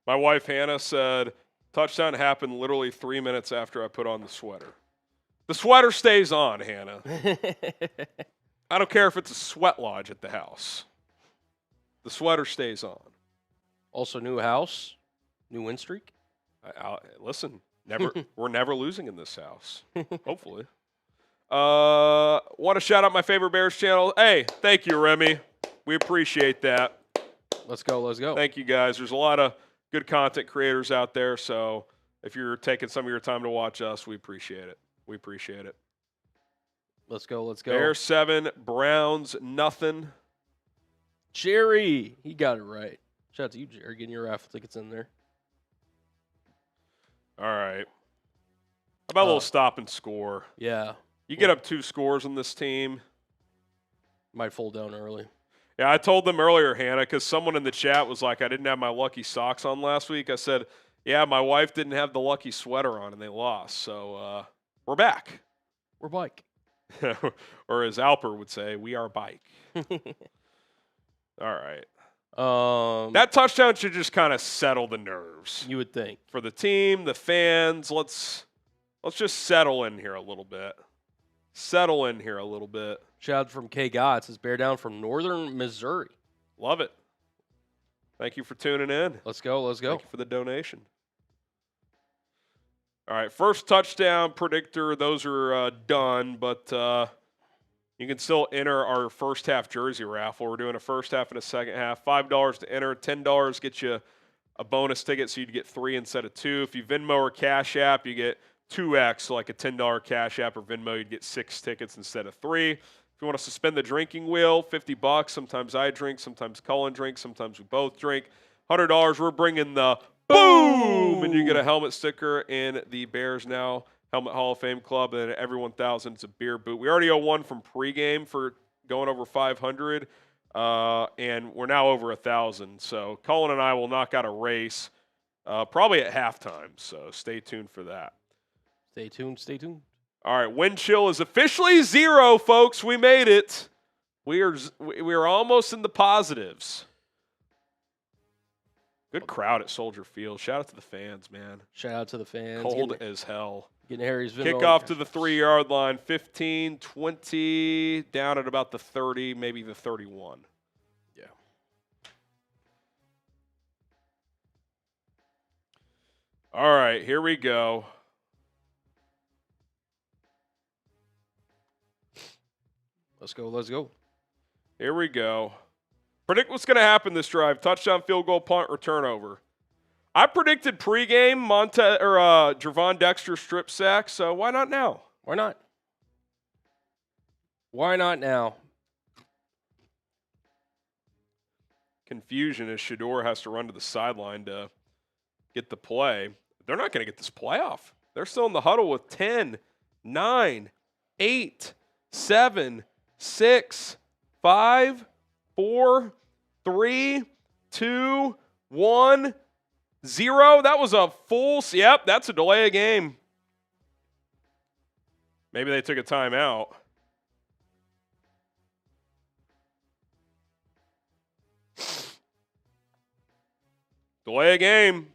My wife Hannah said touchdown happened literally 3 minutes after I put on the sweater. The sweater stays on, Hannah. I don't care if it's a sweat lodge at the house. The sweater stays on. Also, new house, new win streak. Listen, we're never losing in this house. Hopefully. Want to shout out my favorite Bears channel. Hey, thank you, Remy. We appreciate that. Let's go. Let's go. Thank you, guys. There's a lot of good content creators out there, so if you're taking some of your time to watch us, we appreciate it. We appreciate it. Let's go. Bears 7, Browns nothing. Jerry, he got it right. Shout out to you, Jerry, getting your raffle tickets in there. All right. How about a little stop and score? Yeah. You get up 2 scores on this team. Might fold down early. Yeah, I told them earlier, Hannah, because someone in the chat was like, I didn't have my lucky socks on last week. I said, yeah, my wife didn't have the lucky sweater on, and they lost. So we're back. We're bike. Or as Alper would say, we are bike. All right. That touchdown should just kind of settle the nerves. You would think. For the team, the fans, let's just settle in here a little bit. Shout out from K. Gotts. Says bear down from northern Missouri. Love it. Thank you for tuning in. Let's go. Thank you for the donation. All right, first touchdown predictor. Those are done, but you can still enter our first half jersey raffle. We're doing a first half and a second half. $5 to enter. $10 gets you a bonus ticket, so you'd get 3 instead of 2. If you Venmo or Cash App, you get 2x, so like a $10 Cash App or Venmo, you'd get 6 tickets instead of 3. If you want to suspend the drinking wheel, $50. Sometimes I drink, sometimes Cullen drinks, sometimes we both drink. $100, we're bringing the boom, and you get a helmet sticker in the Bears Now Helmet Hall of Fame Club, and every 1,000 it's a beer boot. We already owe one from pregame for going over 500, and we're now over 1,000. So Cullen and I will knock out a race probably at halftime, so stay tuned for that. Stay tuned. All right, wind chill is officially 0, folks. We made it. We are almost in the positives. Good crowd at Soldier Field. Shout out to the fans, man. Shout out to the fans. Cold as hell. Getting Harry's Venmo. Kickoff to the 3-yard line, 15, 20, down at about the 30, maybe the 31. Yeah. All right, here we go. Let's go. Here we go. Predict what's going to happen this drive. Touchdown, field goal, punt, or turnover. I predicted pregame Javon Dexter strip sack, so why not now? Why not? Why not now? Confusion as Shedeur has to run to the sideline to get the play. They're not going to get this playoff. They're still in the huddle with 10, 9, 8, 7, 6, 5, 4, 3, 2, 1, 0. That was a full. Yep, that's a delay of game. Maybe they took a timeout. Delay of game.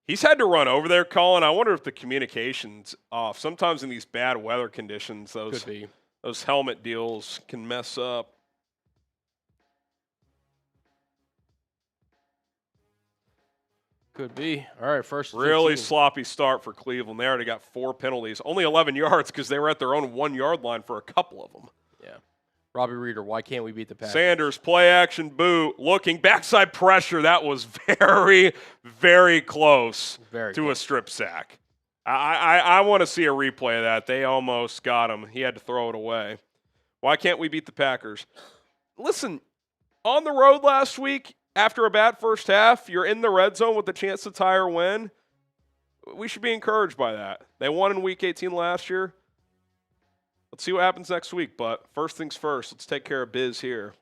He's had to run over there, Colin. I wonder if the communication's off. Sometimes in these bad weather conditions, those helmet deals can mess up. Could be. All right, first. Really sloppy start for Cleveland. They already got 4 penalties. Only 11 yards because they were at their own 1-yard line for a couple of them. Yeah. Robbie Reeder, why can't we beat the Packers? Sanders, play action boot, looking, backside pressure. That was very, very close to a strip sack. I want to see a replay of that. They almost got him. He had to throw it away. Why can't we beat the Packers? Listen, on the road last week, after a bad first half, you're in the red zone with a chance to tie or win. We should be encouraged by that. They won in Week 18 last year. Let's see what happens next week, but first things first, let's take care of biz here.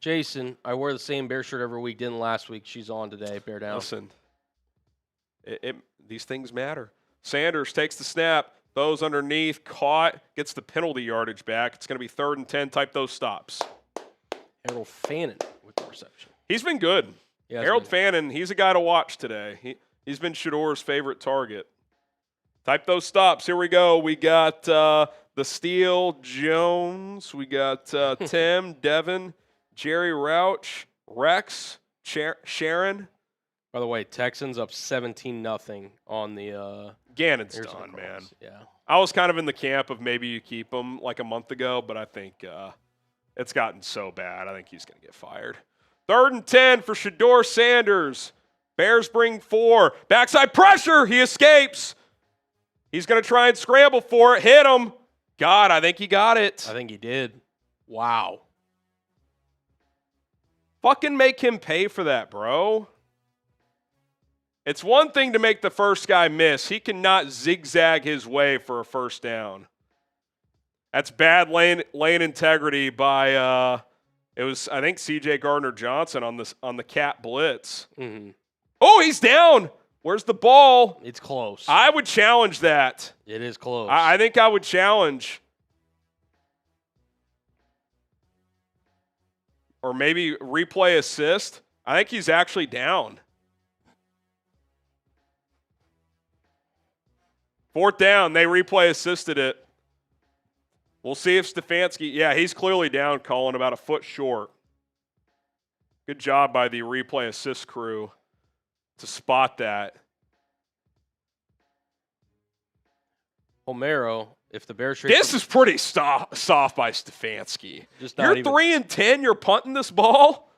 Jason, I wear the same Bear shirt every week. Didn't last week. She's on today. Bear down. Listen, these things matter. Sanders takes the snap, throws underneath, caught, gets the penalty yardage back. It's going to be 3rd and 10. Type those stops. Harold Fannin with the reception. He's been good. Yeah, Harold Fannin, he's a guy to watch today. He's been Shedeur's favorite target. Type those stops. Here we go. We got the Steele, Jones. We got Tim, Devin, Jerry Rouch, Rex, Sharon. By the way, Texans up 17-0 on the Gannon's done, man. Yeah. I was kind of in the camp of maybe you keep him like a month ago, but I think it's gotten so bad. I think he's going to get fired. 3rd and 10 for Shedeur Sanders. Bears bring 4. Backside pressure. He escapes. He's going to try and scramble for it. Hit him. God, I think he got it. I think he did. Wow. Fucking make him pay for that, bro. It's one thing to make the first guy miss. He cannot zigzag his way for a first down. That's bad lane integrity by it was, I think, C.J. Gardner-Johnson on the cat blitz. Mm-hmm. Oh, he's down. Where's the ball? It's close. I would challenge that. It is close. I think I would challenge. Or maybe replay assist. I think he's actually down. 4th down, they replay assisted it. We'll see if Stefanski, yeah, he's clearly down, Colin, about a foot short. Good job by the replay assist crew to spot that. Homero, if the Bears trade... This is pretty soft by Stefanski. You're even... 3-10, you're punting this ball?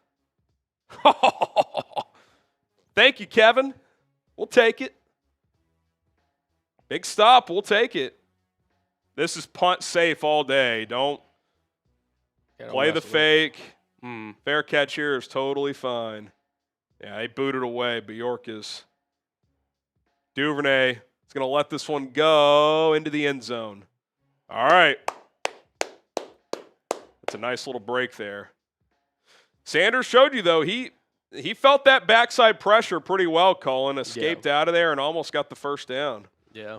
Thank you, Kevin. We'll take it. Big stop, we'll take it. This is punt safe all day. Don't play the fake. Fair catch here is totally fine. Yeah, they booted away, but York is. Duvernay is going to let this one go into the end zone. All right. That's a nice little break there. Sanders showed you, though, he felt that backside pressure pretty well, Colin. Escaped out of there and almost got the first down. Yeah.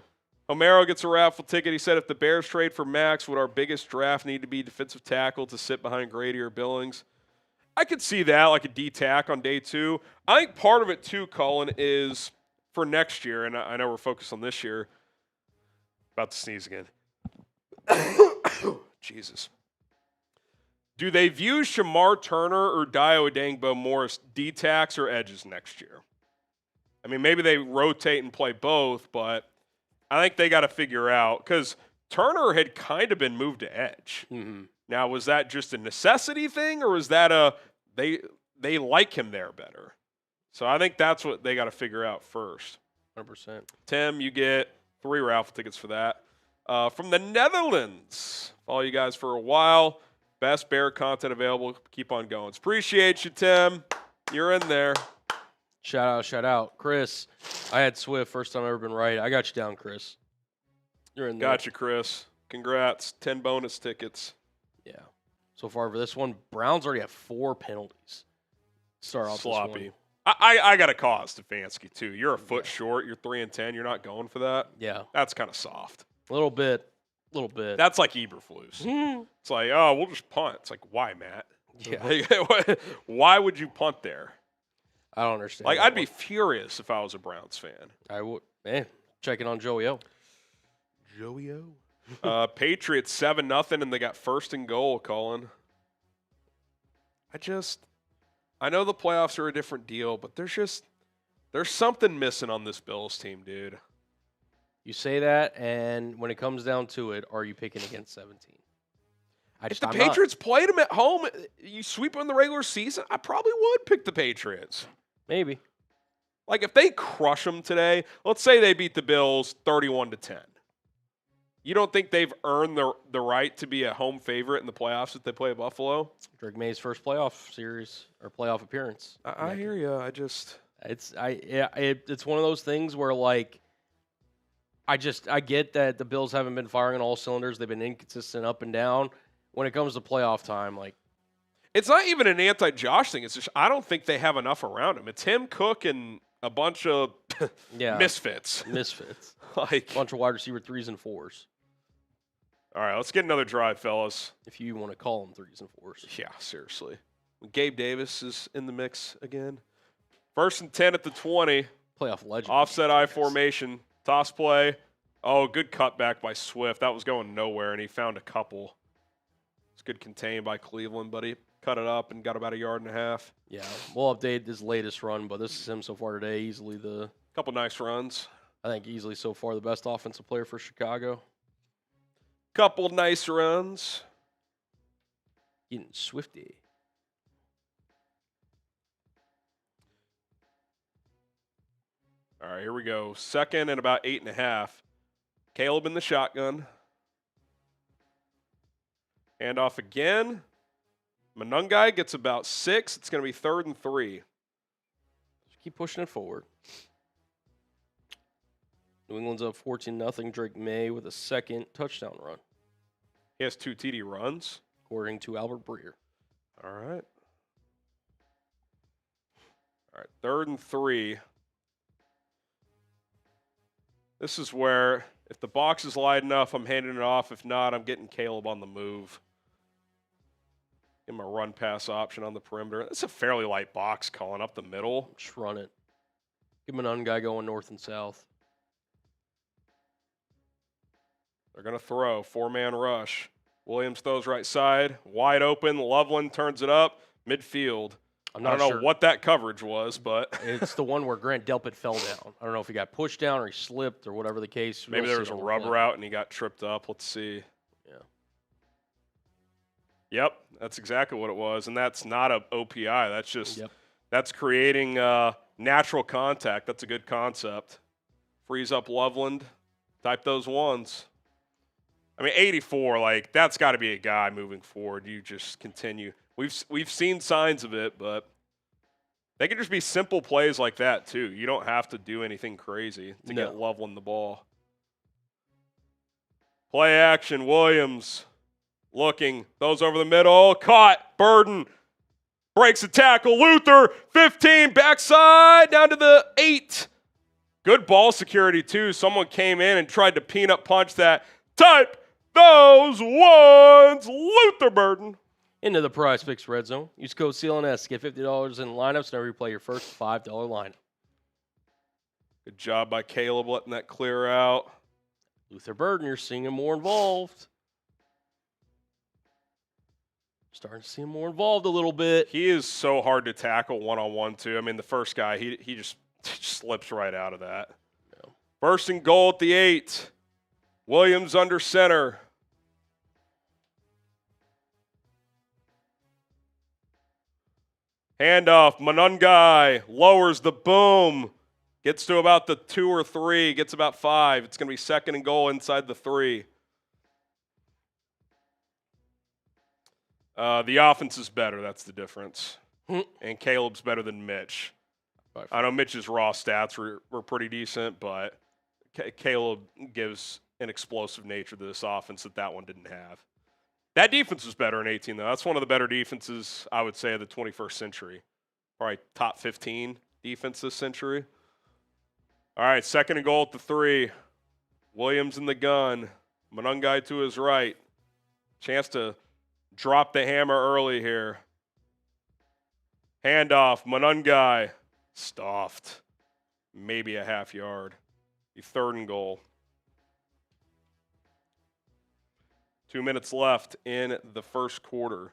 Homero gets a raffle ticket. He said, if the Bears trade for Max, would our biggest draft need to be defensive tackle to sit behind Grady or Billings? I could see that, like a D-tack on day 2. I think part of it, too, Colin, is for next year, and I know we're focused on this year. About to sneeze again. Jesus. Do they view Shamar Turner or Dio Odangbo more as D-tacks or edges next year? I mean, maybe they rotate and play both, but I think they got to figure out, because Turner had kind of been moved to edge. Mm-hmm. Now, was that just a necessity thing, or was that they like him there better? So I think that's what they got to figure out first. 100%. Tim, you get 3 raffle tickets for that. From the Netherlands. Follow you guys for a while. Best Bear content available. Keep on going. Appreciate you, Tim. You're in there. Shout out. Chris, I had Swift, first time I've ever been right. I got you down, Chris. You're in there. Got you, Chris. Congrats. 10 bonus tickets. Yeah. So far for this one, Browns already have 4 penalties. Start off sloppy. This one. I got to call Stefanski, too. You're a foot short. You're 3-10. You're not going for that. Yeah. That's kind of soft. A little bit. That's like Eberflus. It's like, oh, we'll just punt. It's like, why, Matt? Yeah. Why would you punt there? I don't understand. Like, I'd be furious if I was a Browns fan. I would. Man, checking on Joey O. Joey O. Patriots 7-0, and they got 1st and goal, Colin. I know the playoffs are a different deal, but there's something missing on this Bills team, dude. You say that, and when it comes down to it, are you picking against 17? If the Patriots played them at home, you sweep them in the regular season, I probably would pick the Patriots. Maybe. Like, if they crush them today, let's say they beat the Bills 31-10. You don't think they've earned the right to be a home favorite in the playoffs if they play Buffalo? Drake May's first playoff series or playoff appearance. I hear you. It's one of those things where, like, I get that the Bills haven't been firing on all cylinders. They've been inconsistent up and down. When it comes to playoff time, like, it's not even an anti-Josh thing. It's just I don't think they have enough around him. It's him, Cook, and a bunch of misfits. Misfits. Like a bunch of wide receiver 3s and 4s. All right, let's get another drive, fellas. If you want to call them 3s and 4s. Yeah, seriously. Gabe Davis is in the mix again. 1st and 10 at the 20. Playoff legend. Offset I formation. Toss play. Oh, good cutback by Swift. That was going nowhere, and he found a couple. It's good contained by Cleveland, but he cut it up and got about 1.5 yards. Yeah, we'll update his latest run, but this is him so far today. Couple nice runs. I think easily so far the best offensive player for Chicago. Couple nice runs. Getting swifty. All right, here we go. 2nd and about 8.5. Caleb in the shotgun. Handoff again. Monangai gets about 6. It's going to be 3rd and 3. Just keep pushing it forward. New England's up 14-0. Drake May with a second touchdown run. He has 2 TD runs. According to Albert Breer. All right. 3rd and 3. This is where, if the box is light enough, I'm handing it off. If not, I'm getting Caleb on the move. Give him a run-pass option on the perimeter. That's a fairly light box calling up the middle. Just run it. Give him an guy going north and south. They're going to throw. 4-man rush. Williams throws right side. Wide open. Loveland turns it up. Midfield. I don't know what that coverage was, but it's the one where Grant Delpit fell down. I don't know if he got pushed down or he slipped or whatever the case. Maybe there was a rubber out and he got tripped up. Let's see. Yeah. Yep, that's exactly what it was, and that's not a OPI. That's just that's creating natural contact. That's a good concept. Freeze up Loveland. Type those ones. I mean, 84. Like that's got to be a guy moving forward. You just continue. We've seen signs of it, but they can just be simple plays like that too. You don't have to do anything crazy to get Loveland the ball. Play action, Williams looking, those over the middle, caught, Burden breaks a tackle, Luther, 15, backside, down to the 8. Good ball security too. Someone came in and tried to peanut punch that. Type those ones, Luther Burden. Into the PrizePicks Red Zone. Use code CLNS to get $50 in lineups whenever you play your first $5 lineup. Good job by Caleb letting that clear out. Luther Burden, you're seeing him more involved. Starting to see him more involved a little bit. He is so hard to tackle one-on-one too. I mean, the first guy, he just slips right out of that. Yeah. First and goal at the 8. Williams under center. Handoff, Monangai lowers the boom. Gets to about the 2 or 3, gets about 5. It's going to be 2nd and goal inside the 3. The offense is better, that's the difference. And Caleb's better than Mitch. I know Mitch's raw stats were pretty decent, but Caleb gives an explosive nature to this offense that one didn't have. That defense was better in 18, though. That's one of the better defenses, I would say, of the 21st century. Probably top 15 defense this century. All right, 2nd and goal at the 3. Williams in the gun. Monangai to his right. Chance to drop the hammer early here. Handoff, Monangai. Stuffed. Maybe a half yard. The 3rd and goal. 2 minutes left in the first quarter.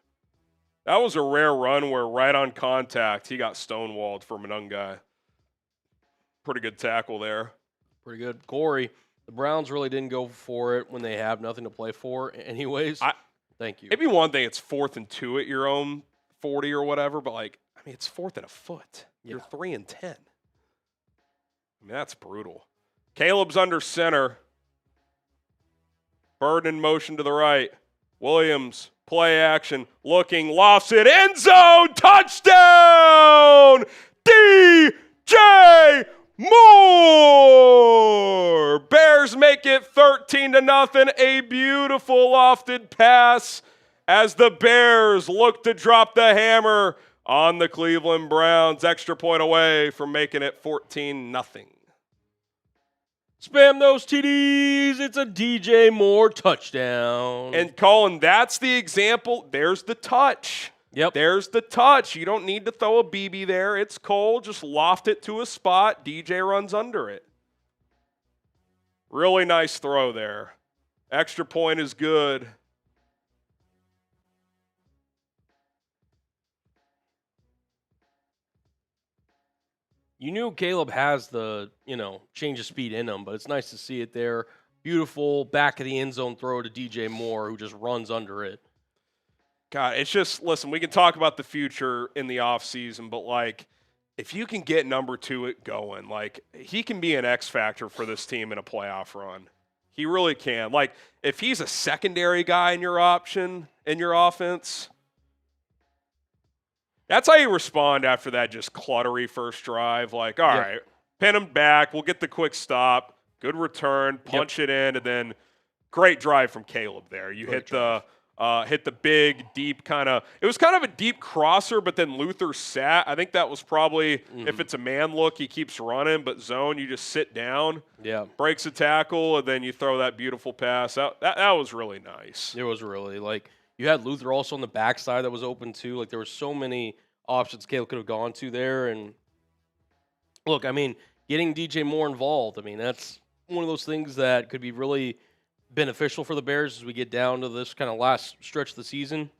That was a rare run where right on contact, he got stonewalled for Monangai. Pretty good tackle there. Pretty good. Corey, the Browns really didn't go for it when they have nothing to play for anyways. Thank you. Maybe one thing, it's 4th and 2 at your own 40 or whatever, but it's 4th and a foot. Yeah. You're 3 and 10. I mean, that's brutal. Caleb's under center. Burden in motion to the right. Williams, play action, looking, lofts it, end zone, touchdown! DJ Moore! Bears make it 13-0. A beautiful lofted pass as the Bears look to drop the hammer on the Cleveland Browns. Extra point away from making it 14-0. Spam those TDs. It's a DJ Moore touchdown. And Colin, that's the example. There's the touch. Yep. There's the touch. You don't need to throw a BB there. It's cold. Just loft it to a spot. DJ runs under it. Really nice throw there. Extra point is good. You knew Caleb has the, change of speed in him, but it's nice to see it there. Beautiful back of the end zone throw to DJ Moore, who just runs under it. God, it's just, listen, we can talk about the future in the offseason, but, if you can get number 2 going, he can be an X factor for this team in a playoff run. He really can. Like, if he's a secondary guy in your offense, that's how you respond after that just cluttery first drive. Like, all right, pin him back. We'll get the quick stop. Good return. Punch it in. And then great drive from Caleb there. You hit the big, deep kind of – it was kind of a deep crosser, but then Luther sat. I think that was probably if it's a man look, he keeps running. But zone, you just sit down, breaks a tackle, and then you throw that beautiful pass. That was really nice. It was really, like – you had Luther also on the backside that was open too. Like, there were so many options Caleb could have gone to there. And, look, I mean, getting DJ Moore involved, I mean, that's one of those things that could be really beneficial for the Bears as we get down to this kind of last stretch of the season.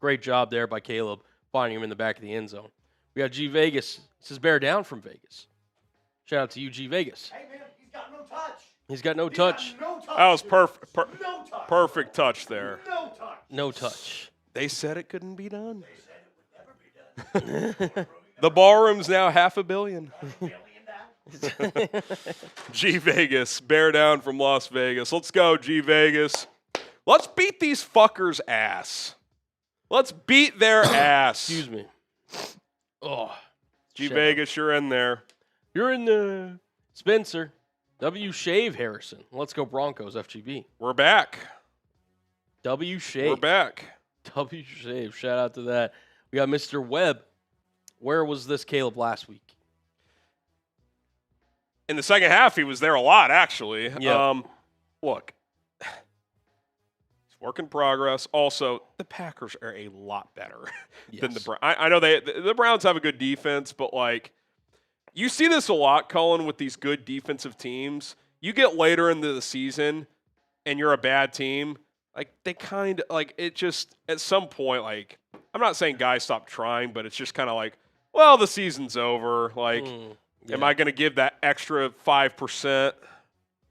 Great job there by Caleb, finding him in the back of the end zone. We got G Vegas. This is Bear Down from Vegas. Shout out to you, G Vegas. Hey, man, he's got no touch. He's got no touch. That was perfect. Perfect touch there. No touch. They said it couldn't be done. They said it would never be done. The ballroom's now $500 million. G Vegas, Bear Down from Las Vegas. Let's go, G Vegas. Let's beat these fuckers' ass. Let's beat their ass. Excuse me. Oh, G Vegas, you're in there. You're in the Spencer. W. Shave Harrison. Let's go Broncos, FGB. We're back. W. Shave. We're back. W. Shave. Shout out to that. We got Mr. Webb. Where was this Caleb last week? In the second half, he was there a lot, actually. Yep. Look, it's work in progress. Also, the Packers are a lot better than the Browns. I know the Browns have a good defense, but, like, you see this a lot, Cullen, with these good defensive teams. You get later into the season, and you're a bad team. Like, they kind of, like, it just, at some point, like, I'm not saying guys stop trying, but it's just kind of like, well, the season's over. Like, am I going to give that extra 5%?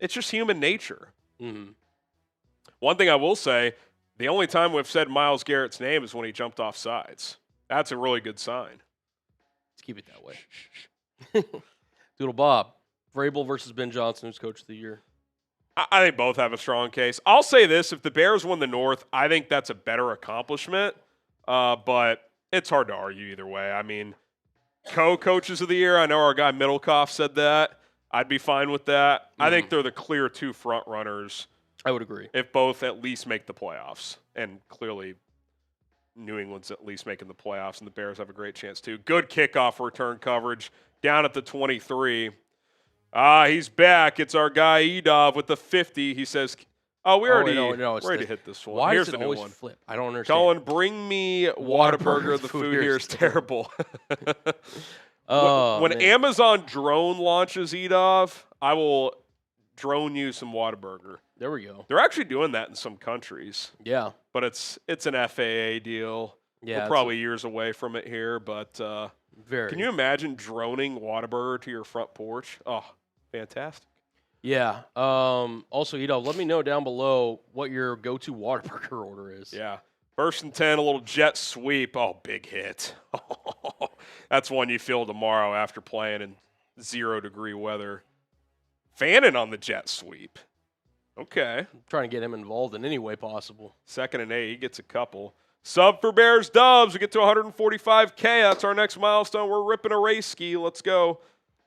It's just human nature. Mm-hmm. One thing I will say, the only time we've said Myles Garrett's name is when he jumped off sides. That's a really good sign. Let's keep it that way. Doodle Bob, Vrabel versus Ben Johnson, who's coach of the year. I think both have a strong case. I'll say this, if the Bears win the North, I think that's a better accomplishment, but it's hard to argue either way. I mean, co-coaches of the year, I know our guy Middlecoff said that. I'd be fine with that. I think they're the clear two front runners. I would agree. If both at least make the playoffs, and clearly New England's at least making the playoffs, and the Bears have a great chance too. Good kickoff return coverage down at the 23. He's back. It's our guy Edov with the 50. He says, we already hit this one. Why Here's does it a new always one. flip? I don't understand. Colin, bring me Whataburger. The food here is terrible. When Amazon drone launches Edov, I will drone you some Whataburger. There we go. They're actually doing that in some countries. Yeah. But it's an FAA deal. Yeah. We're probably years away from it here, but can you imagine droning Whataburger to your front porch? Oh, fantastic. Yeah. Also, Edov, let me know down below what your go-to Whataburger order is. Yeah. 1st and 10, a little jet sweep. Oh, big hit. That's one you feel tomorrow after playing in 0-degree weather. Fannin on the jet sweep. Okay. I'm trying to get him involved in any way possible. 2nd and 8, he gets a couple. Sub for Bears Dubs. We get to 145K. That's our next milestone. We're ripping a race ski. Let's go.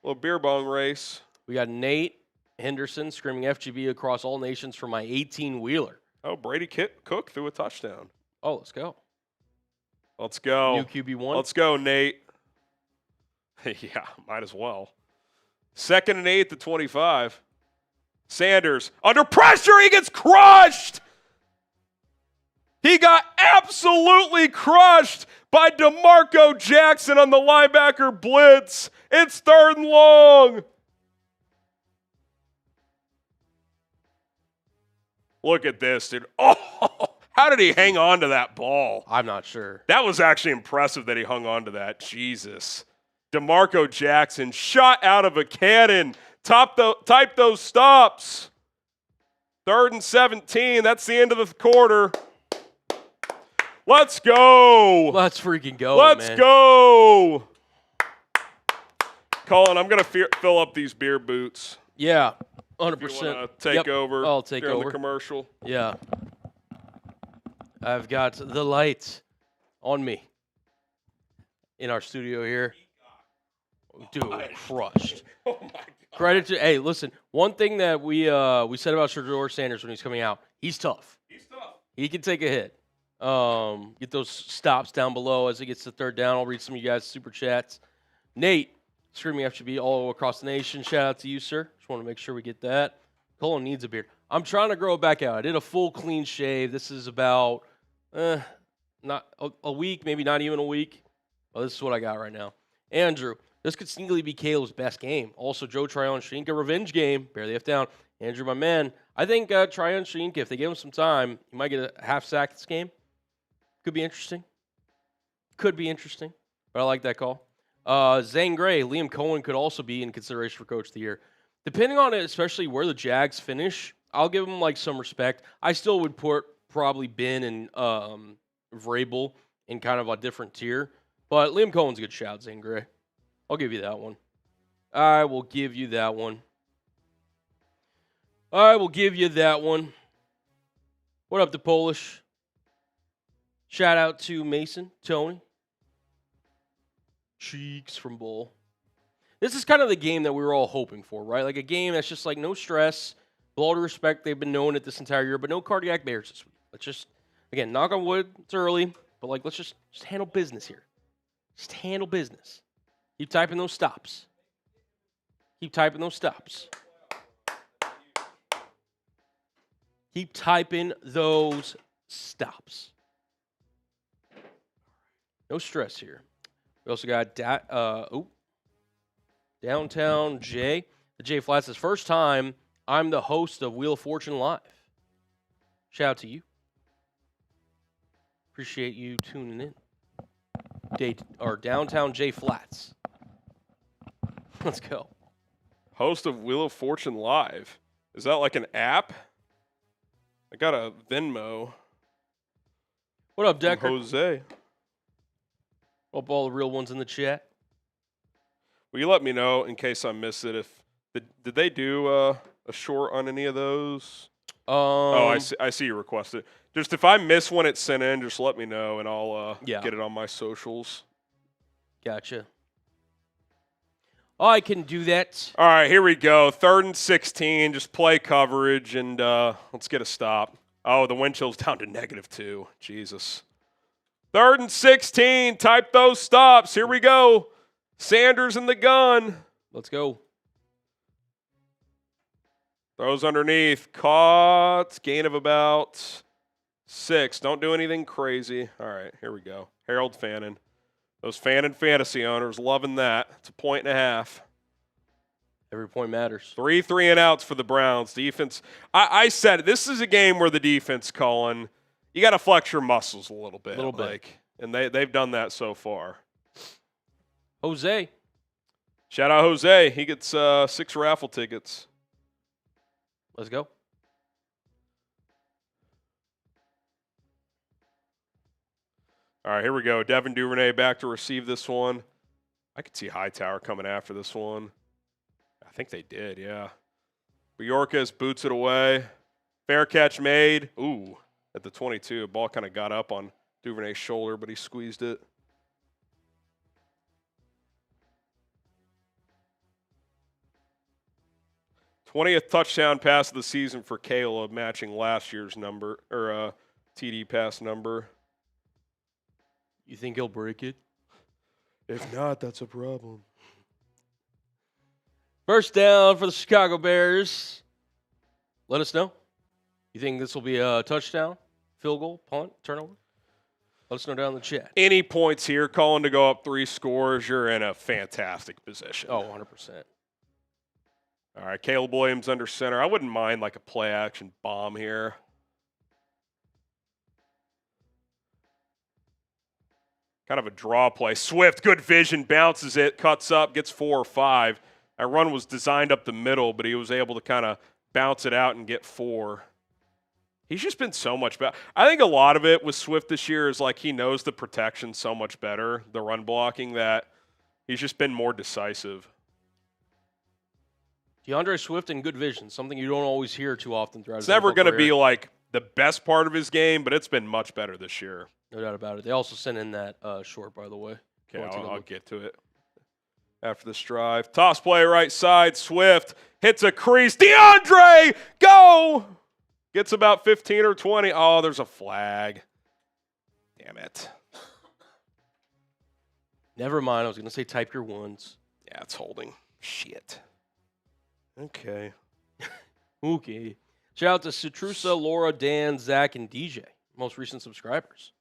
A little beer bong race. We got Nate Henderson screaming FGB across all nations for my 18-wheeler. Oh, Brady Cook threw a touchdown. Oh, let's go. Let's go. New QB1. Let's go, Nate. Yeah, might as well. 2nd and 8 at the 25. Sanders under pressure. He gets crushed. He got absolutely crushed by DeMarco Jackson on the linebacker blitz. It's 3rd and long. Look at this, dude. Oh, how did he hang on to that ball? I'm not sure. That was actually impressive that he hung on to that. Jesus. DeMarco Jackson shot out of a cannon. Type those stops. 3rd and 17. That's the end of the quarter. Let's go. Let's freaking go, Let's go. Colin, I'm going to fill up these beer boots. Yeah. 100%. Take over. I'll take during over. the commercial. Yeah. I've got the lights on me in our studio here. Dude, crushed. Oh my God. Credit to hey, listen. One thing that we said about Shedeur Sanders when he's coming out, he's tough. He's tough. He can take a hit. Get those stops down below as he gets to third down. I'll read some of you guys' super chats. Nate, screaming FGB all across the nation. Shout out to you, sir. Just want to make sure we get that. Colin needs a beard. I'm trying to grow it back out. I did a full clean shave. This is about not a week, maybe not even a week. Well, this is what I got right now. Andrew, this could sneakily be Caleb's best game. Also, Joe Tryon Shinka revenge game. Barely F down. Andrew, my man. I think Tryon Shinka, if they give him some time, he might get a half sack this game. Could be interesting. Could be interesting. But I like that call. Zane Gray, Liam Cohen could also be in consideration for Coach of the Year. Depending on it, especially where the Jags finish, I'll give them like some respect. I still would put probably Ben and Vrabel in kind of a different tier. But Liam Cohen's a good shout, Zane Gray. I'll give you that one. I will give you that one. I will give you that one. What up, the Polish? Shout out to Mason, Tony. Cheeks from Bull. This is kind of the game that we were all hoping for, right? Like a game that's just like no stress. With all due respect, they've been knowing it this entire year, but no cardiac bears this week. Let's just, again, knock on wood. It's early, but like let's just handle business here. Just handle business. Keep typing those stops. Keep typing those stops. Keep typing those stops. No stress here. We also got Downtown Jay. The Jay Flats is first time I'm the host of Wheel of Fortune Live. Shout out to you. Appreciate you tuning in. Downtown Jay Flats. Let's go. Host of Wheel of Fortune Live. Is that like an app? I got a Venmo. What up, Decker? Jose. Hope all the real ones in the chat. Will you let me know in case I miss it? If did they do a short on any of those? I see you requested. Just if I miss one it's sent in, just let me know and I'll get it on my socials. Gotcha. I can do that. All right, here we go. 3rd and 16. Just play coverage and let's get a stop. Oh, the wind chill's down to -2. Jesus. 3rd and 16. Type those stops. Here we go. Sanders in the gun. Let's go. Throws underneath. Caught. Gain of about 6. Don't do anything crazy. All right, here we go. Harold Fannin. Those Fannin fantasy owners loving that. It's a 1.5. Every point matters. 3 and outs for the Browns. Defense. I said it. This is a game where the defense, Colin, you got to flex your muscles a little bit. And they've done that so far. Jose. Shout out Jose. He gets 6 raffle tickets. Let's go. All right, here we go. Devin Duvernay back to receive this one. I could see Hightower coming after this one. I think they did, yeah. Bjorkes boots it away. Fair catch made. Ooh, at the 22. Ball kind of got up on Duvernay's shoulder, but he squeezed it. th touchdown pass of the season for Caleb, matching last year's number, or TD pass number. You think he'll break it? If not, that's a problem. First down for the Chicago Bears. Let us know. You think this will be a touchdown, field goal, punt, turnover? Let us know down in the chat. Any points here, calling to go up 3 scores, you're in a fantastic position. Oh, 100%. All right, Caleb Williams under center. I wouldn't mind like a play-action bomb here. Kind of a draw play. Swift, good vision, bounces it, cuts up, gets 4 or 5. That run was designed up the middle, but he was able to kind of bounce it out and get 4. He's just been so much better. I think a lot of it with Swift this year is like he knows the protection so much better, the run blocking, that he's just been more decisive. DeAndre Swift and good vision, something you don't always hear too often throughout his It's never NFL going to career. be like the best part of his game, but it's been much better this year. No doubt about it. They also sent in that short, by the way. Okay, Take a I'll look. get to it after this drive. Toss play right side. Swift hits a crease. DeAndre, go! Gets about 15 or 20. Oh, there's a flag. Damn it. Never mind. I was going to say type your ones. Yeah, it's holding. Shit. Okay. Okay. Shout out to Citrusa, Laura, Dan, Zach, and DJ. Most recent subscribers.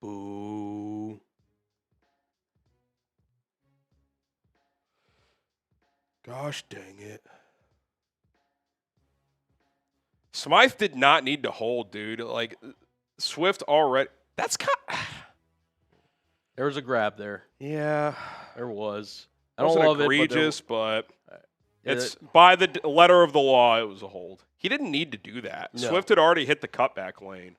Boo. Gosh dang it. Smythe did not need to hold, dude. Like, Swift already. That's kind of. There was a grab there. Yeah. There was. I It don't wasn't love egregious, it, but but it's by the letter of the law, it was a hold. He didn't need to do that. No. Swift had already hit the cutback lane.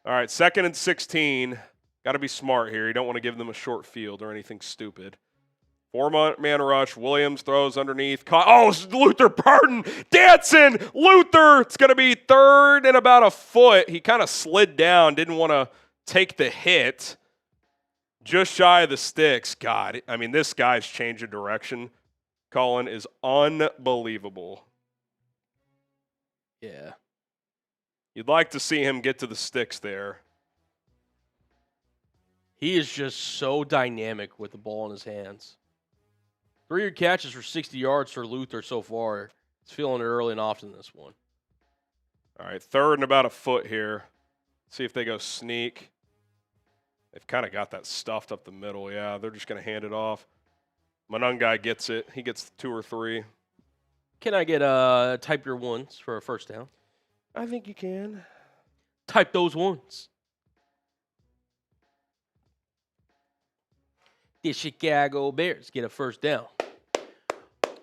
All right, 2nd and 16. Got to be smart here. You don't want to give them a short field or anything stupid. 4-man rush. Williams throws underneath. Oh, Luther Burton dancing. Luther. It's going to be 3rd and about a foot. He kind of slid down. Didn't want to take the hit. Just shy of the sticks. God, I mean, this guy's change of direction, Colin, is unbelievable. yeah. You'd like to see him get to the sticks there. He is just so dynamic with the ball in his hands. 3 catches for 60 yards for Luther so far. He's feeling it early and often this one. All right, 3rd and about a foot here. See if they go sneak. They've kind of got that stuffed up the middle. Yeah, they're just going to hand it off. Monangai gets it. He gets 2 or 3. Can I get type your ones for a first down? I think you can. Type those ones. The Chicago Bears get a first down.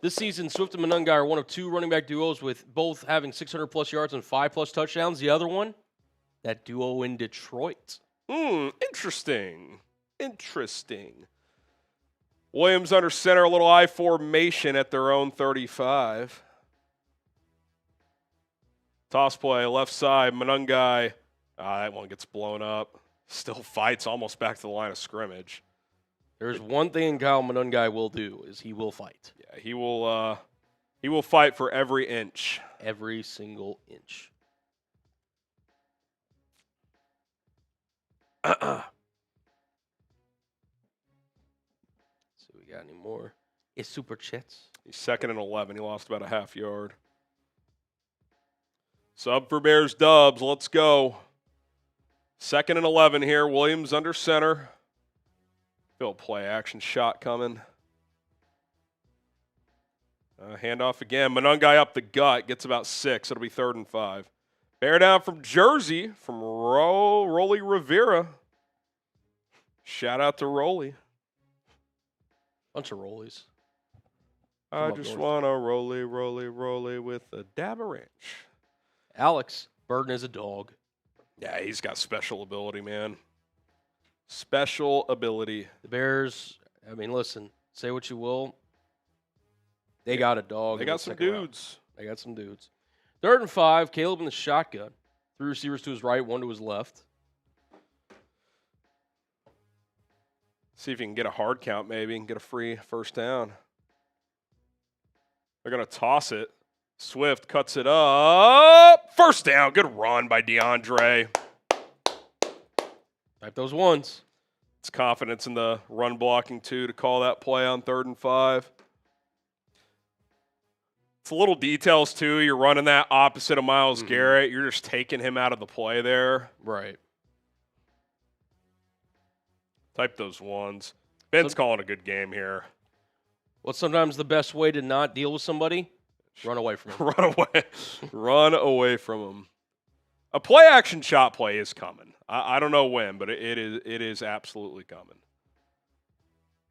This season, Swift and Monangai are one of 2 running back duos with both having 600-plus yards and 5-plus touchdowns. The other one, that duo in Detroit. Interesting. Interesting. Williams under center, a little I formation at their own 35. Toss play, left side, Monangai. That one gets blown up. Still fights almost back to the line of scrimmage. There's one thing Kyle Monangai will do, is he will fight. Yeah, he will fight for every inch. Every single inch. So we got any more? It's super chats. He's 2nd and 11. He lost about a half yard. Sub for Bears Dubs. Let's go. 2nd and 11 here. Williams under center. Feel play action shot coming. Handoff again. Monangai up the gut. Gets about 6. It'll be 3rd and 5. Bear down from Jersey from Rolly Rivera. Shout out to Rolly. Bunch of rollies. I up just north. want to rolly with a dab of ranch. Alex, Burton is a dog. Yeah, he's got special ability, man. Special ability. The Bears, I mean, listen, say what you will. They got a dog. They in got the some second round. dudes. They got some dudes. 3rd and 5, Caleb in the shotgun. 3 receivers to his right, 1 to his left. See if you can get a hard count maybe and get a free first down. They're going to toss it. Swift cuts it up. First down. Good run by DeAndre. Type those ones. It's confidence in the run blocking, too, to call that play on 3rd and 5. It's little details, too. You're running that opposite of Myles Garrett. You're just taking him out of the play there. Right. Type those ones. Ben's calling a good game here. What's sometimes the best way to not deal with somebody? Run away from him. Run away. Run away from him. A play action shot play is coming. I don't know when, but it is absolutely coming.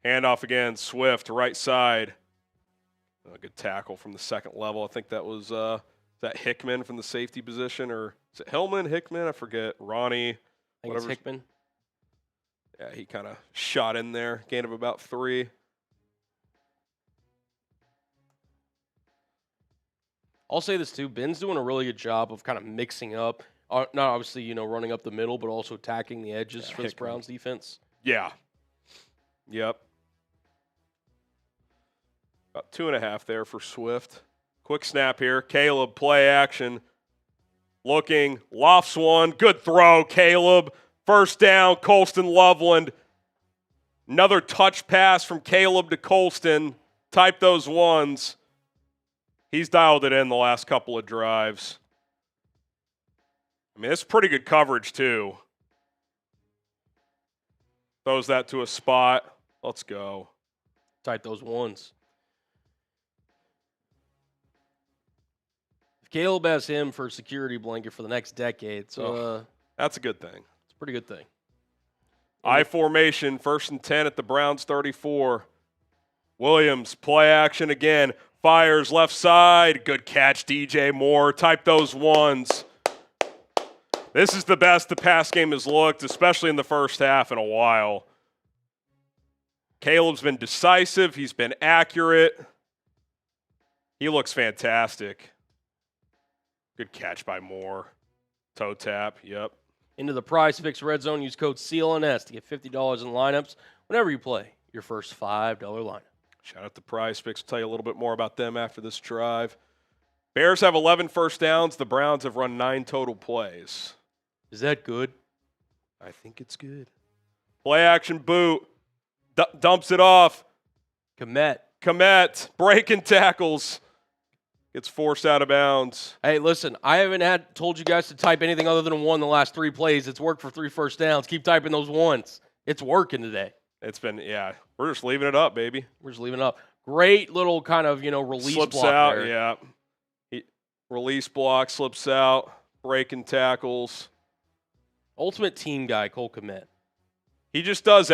Handoff again, Swift, right side. A good tackle from the second level. I think that was that Hickman from the safety position, or is it Hillman, Hickman? I forget. Ronnie. I think it's Hickman. Yeah, he kind of shot in there. Gain of about 3. I'll say this too. Ben's doing a really good job of kind of mixing up, not obviously, running up the middle, but also attacking the edges for this Browns defense. Yeah. Yep. About 2.5 there for Swift. Quick snap here. Caleb, play action. Looking, lofts one. Good throw, Caleb. First down, Colston Loveland. Another touch pass from Caleb to Colston. Type those ones. He's dialed it in the last couple of drives. I mean, it's pretty good coverage, too. Throws that to a spot. Let's go. Type those ones. If Caleb has him for a security blanket for the next decade, so that's a good thing. It's a pretty good thing. I formation, 1st and 10 at the Browns 34. Williams, play action again. Fires left side. Good catch, DJ Moore. Type those ones. This is the best the pass game has looked, especially in the first half in a while. Caleb's been decisive. He's been accurate. He looks fantastic. Good catch by Moore. Toe tap, yep. Into the PrizePicks Red Zone, use code CLNS to get $50 in lineups whenever you play your first $5 lineup. Shout out to PrizePicks. We'll tell you a little bit more about them after this drive. Bears have 11 first downs. The Browns have run 9 total plays. Is that good? I think it's good. Play action boot. Dumps it off. Kmet. Breaking tackles. Gets forced out of bounds. Hey, listen, I haven't told you guys to type anything other than a 1 the last 3 plays. It's worked for 3 first downs. Keep typing those 1s. It's working today. It's been, yeah. We're just leaving it up, baby. We're just leaving it up. Great little kind of, release slips block out, there. yeah. Release block, slips out, breaking tackles. Ultimate team guy, Cole Kmet. He just does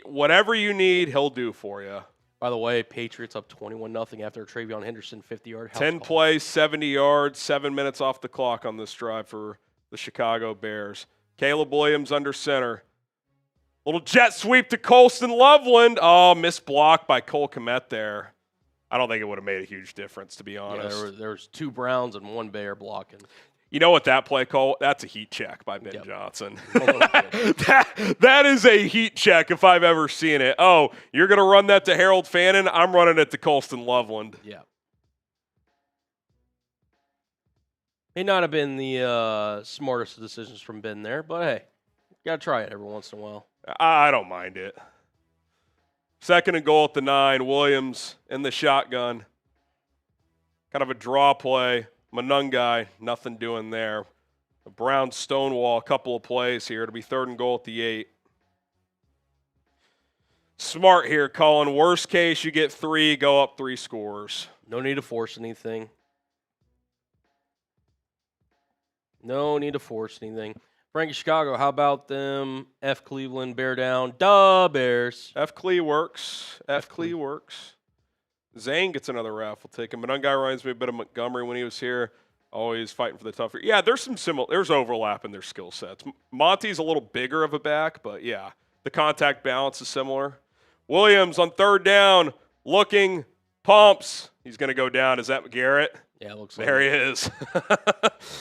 whatever you need, he'll do for you. By the way, Patriots up 21-0 after a Travion Henderson 50-yard. 10 plays, 70 yards, 7 minutes off the clock on this drive for the Chicago Bears. Caleb Williams under center. Little jet sweep to Colston Loveland. Oh, missed block by Cole Kmet there. I don't think it would have mid a huge difference, to be honest. Yeah, there was 2 Browns and 1 Bear blocking. You know what that play call? That's a heat check by Ben Johnson. that is a heat check if I've ever seen it. Oh, you're going to run that to Harold Fannin? I'm running it to Colston Loveland. Yeah. May not have been the smartest of decisions from Ben there, but hey, got to try it every once in a while. I don't mind it. 2nd and goal at the 9. Williams in the shotgun. Kind of a draw play. Monangai, nothing doing there. The Browns stonewall a couple of plays here. It'll be 3rd and goal at the 8. Smart here, Colin. Worst case, you get 3, go up 3 scores. No need to force anything. No need to force anything. Frankie Chicago, how about them? F Cleveland, bear down. Duh, Bears. F Cle works. F Cle works. Zane gets another raffle ticket. Monangai reminds me a bit of Montgomery when he was here. Always fighting for the tougher. Yeah, there's there's overlap in their skill sets. Monty's a little bigger of a back, but yeah, the contact balance is similar. Williams on 3rd down, looking, pumps. He's going to go down. Is that Garrett? Yeah, it looks like there he is.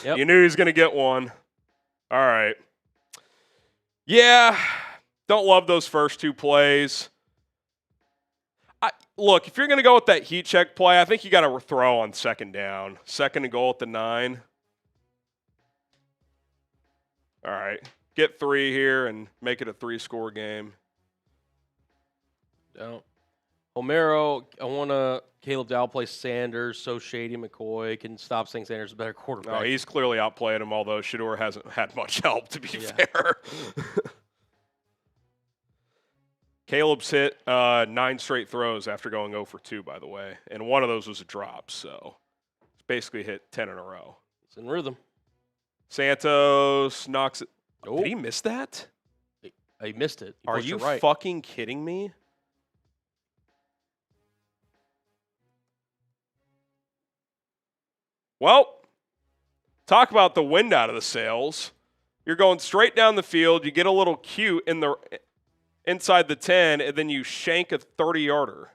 Yep. You knew he was going to get one. All right. Yeah, don't love those first 2 plays. Look, if you're going to go with that heat check play, I think you got to throw on 2nd down. 2nd and goal at the 9. All right. Get 3 here and make it a 3-score game. No. Homero, I want Caleb to outplay Sanders, so Shady McCoy can stop saying Sanders is a better quarterback. No, he's clearly outplayed him, although Shedeur hasn't had much help, to be fair. Caleb's hit 9 straight throws after going 0 for 2, by the way. And one of those was a drop, so it's basically hit 10 in a row. It's in rhythm. Santos knocks it. Oh. Did he miss that? He missed it. Are you fucking kidding me? Well, talk about the wind out of the sails. You're going straight down the field. You get a little cute in the inside the 10, and then you shank a 30-yarder.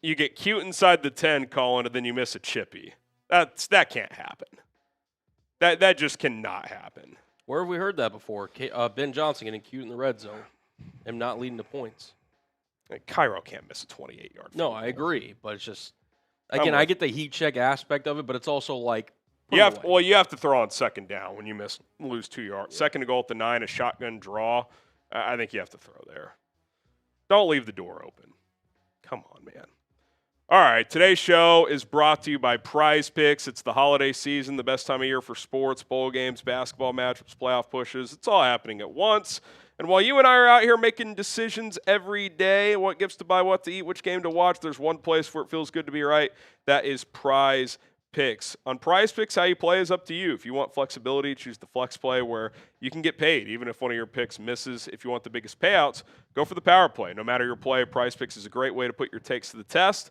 You get cute inside the 10, Colin, and then you miss a chippy. That can't happen. That just cannot happen. Where have we heard that before? Ben Johnson getting cute in the red zone. Him not leading the points. Cairo can't miss a 28-yard. No, I agree, but it's just again, I get the heat check aspect of it, but it's also like you have to throw on second down when you lose 2 yards. Yeah. Second to goal at the 9, a shotgun draw. I think you have to throw there. Don't leave the door open. Come on, man. All right, today's show is brought to you by PrizePicks. It's the holiday season, the best time of year for sports, bowl games, basketball matchups, playoff pushes. It's all happening at once. And while you and I are out here making decisions every day, what gifts to buy, what to eat, which game to watch, there's one place where it feels good to be right. That is PrizePicks. On PrizePicks, how you play is up to you. If you want flexibility, choose the flex play where you can get paid, even if one of your picks misses. If you want the biggest payouts, go for the power play. No matter your play, PrizePicks is a great way to put your takes to the test.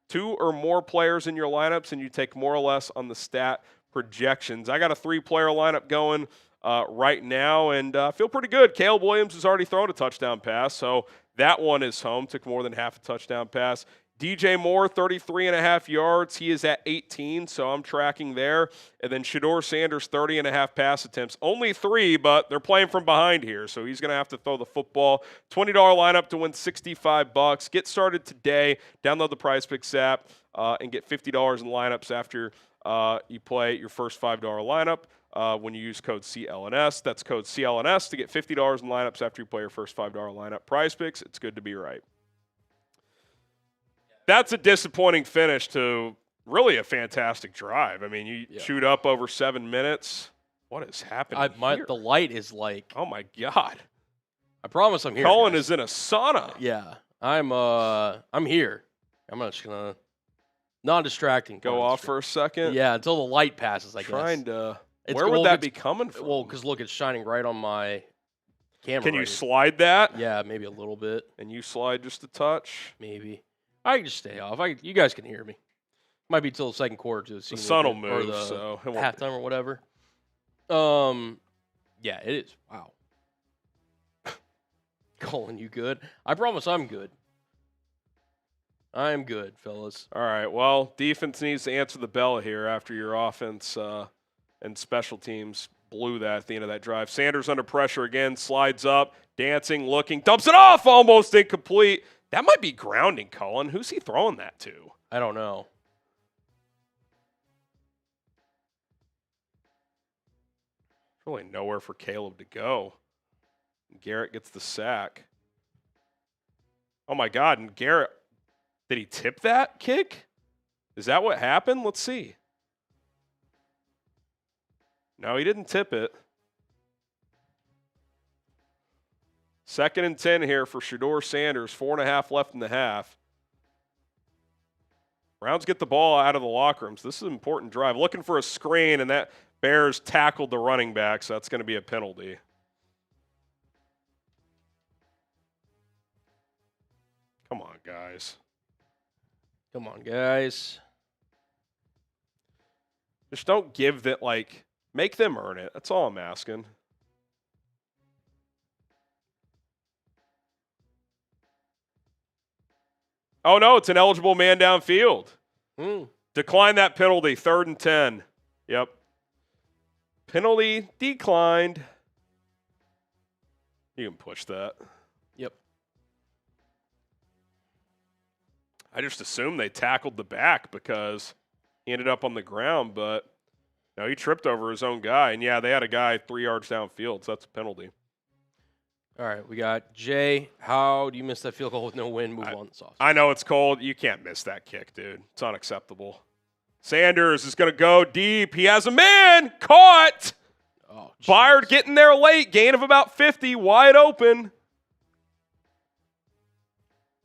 2 or more players in your lineups, and you take more or less on the stat projections. I got a 3-player lineup going right now, and I feel pretty good. Caleb Williams has already thrown a touchdown pass, so that one is home. Took more than half a touchdown pass. DJ Moore, 33.5 yards. He is at 18, so I'm tracking there. And then Shedeur Sanders, 30.5 pass attempts. Only 3, but they're playing from behind here, so he's going to have to throw the football. $20 lineup to win $65. Get started today. Download the PrizePicks app and get $50 in lineups after you play your first $5 lineup when you use code CLNS. That's code CLNS to get $50 in lineups after you play your first $5 lineup. PrizePicks, it's good to be right. That's a disappointing finish to really a fantastic drive. I mean, you chewed up over 7 minutes. What is happening here? The light is like... Oh, my God. I promise I'm here. Colin is in a sauna. Yeah. I'm here. I'm just going to... Non-distracting. Go off for a second? Yeah, until the light passes, I guess. Trying to... Where would that be coming from? Well, because look, it's shining right on my camera. Can you slide that? Yeah, maybe a little bit. And you slide just a touch? Maybe. I can just stay off. You guys can hear me. Might be till the second quarter to see the sun will move, so halftime or whatever. Yeah, it is. Wow. Colin, you good? I promise I'm good. I'm good, fellas. All right. Well, defense needs to answer the bell here after your offense and special teams blew that at the end of that drive. Sanders under pressure again, slides up, dancing, looking, dumps it off, almost incomplete. That might be grounding, Colin. Who's he throwing that to? I don't know. Really nowhere for Caleb to go. Garrett gets the sack. Oh, my God. And Garrett, did he tip that kick? Is that what happened? Let's see. No, he didn't tip it. 2nd and 10 here for Shedeur Sanders. 4.5 left in the half. Browns get the ball out of the locker rooms. This is an important drive. Looking for a screen, and that Bears tackled the running back, so that's going to be a penalty. Come on, guys. Come on, guys. Just don't give that, make them earn it. That's all I'm asking. Oh, no, it's an eligible man downfield. Decline that penalty, 3rd and 10. Yep. Penalty declined. You can push that. Yep. I just assumed they tackled the back because he ended up on the ground, but no, he tripped over his own guy. And, yeah, they had a guy 3 yards downfield, so that's a penalty. All right, we got Jay. How do you miss that field goal with no wind? Move on this off. I know it's cold. You can't miss that kick, dude. It's unacceptable. Sanders is going to go deep. He has a man. Caught. Oh, Byard getting there late. Gain of about 50. Wide open.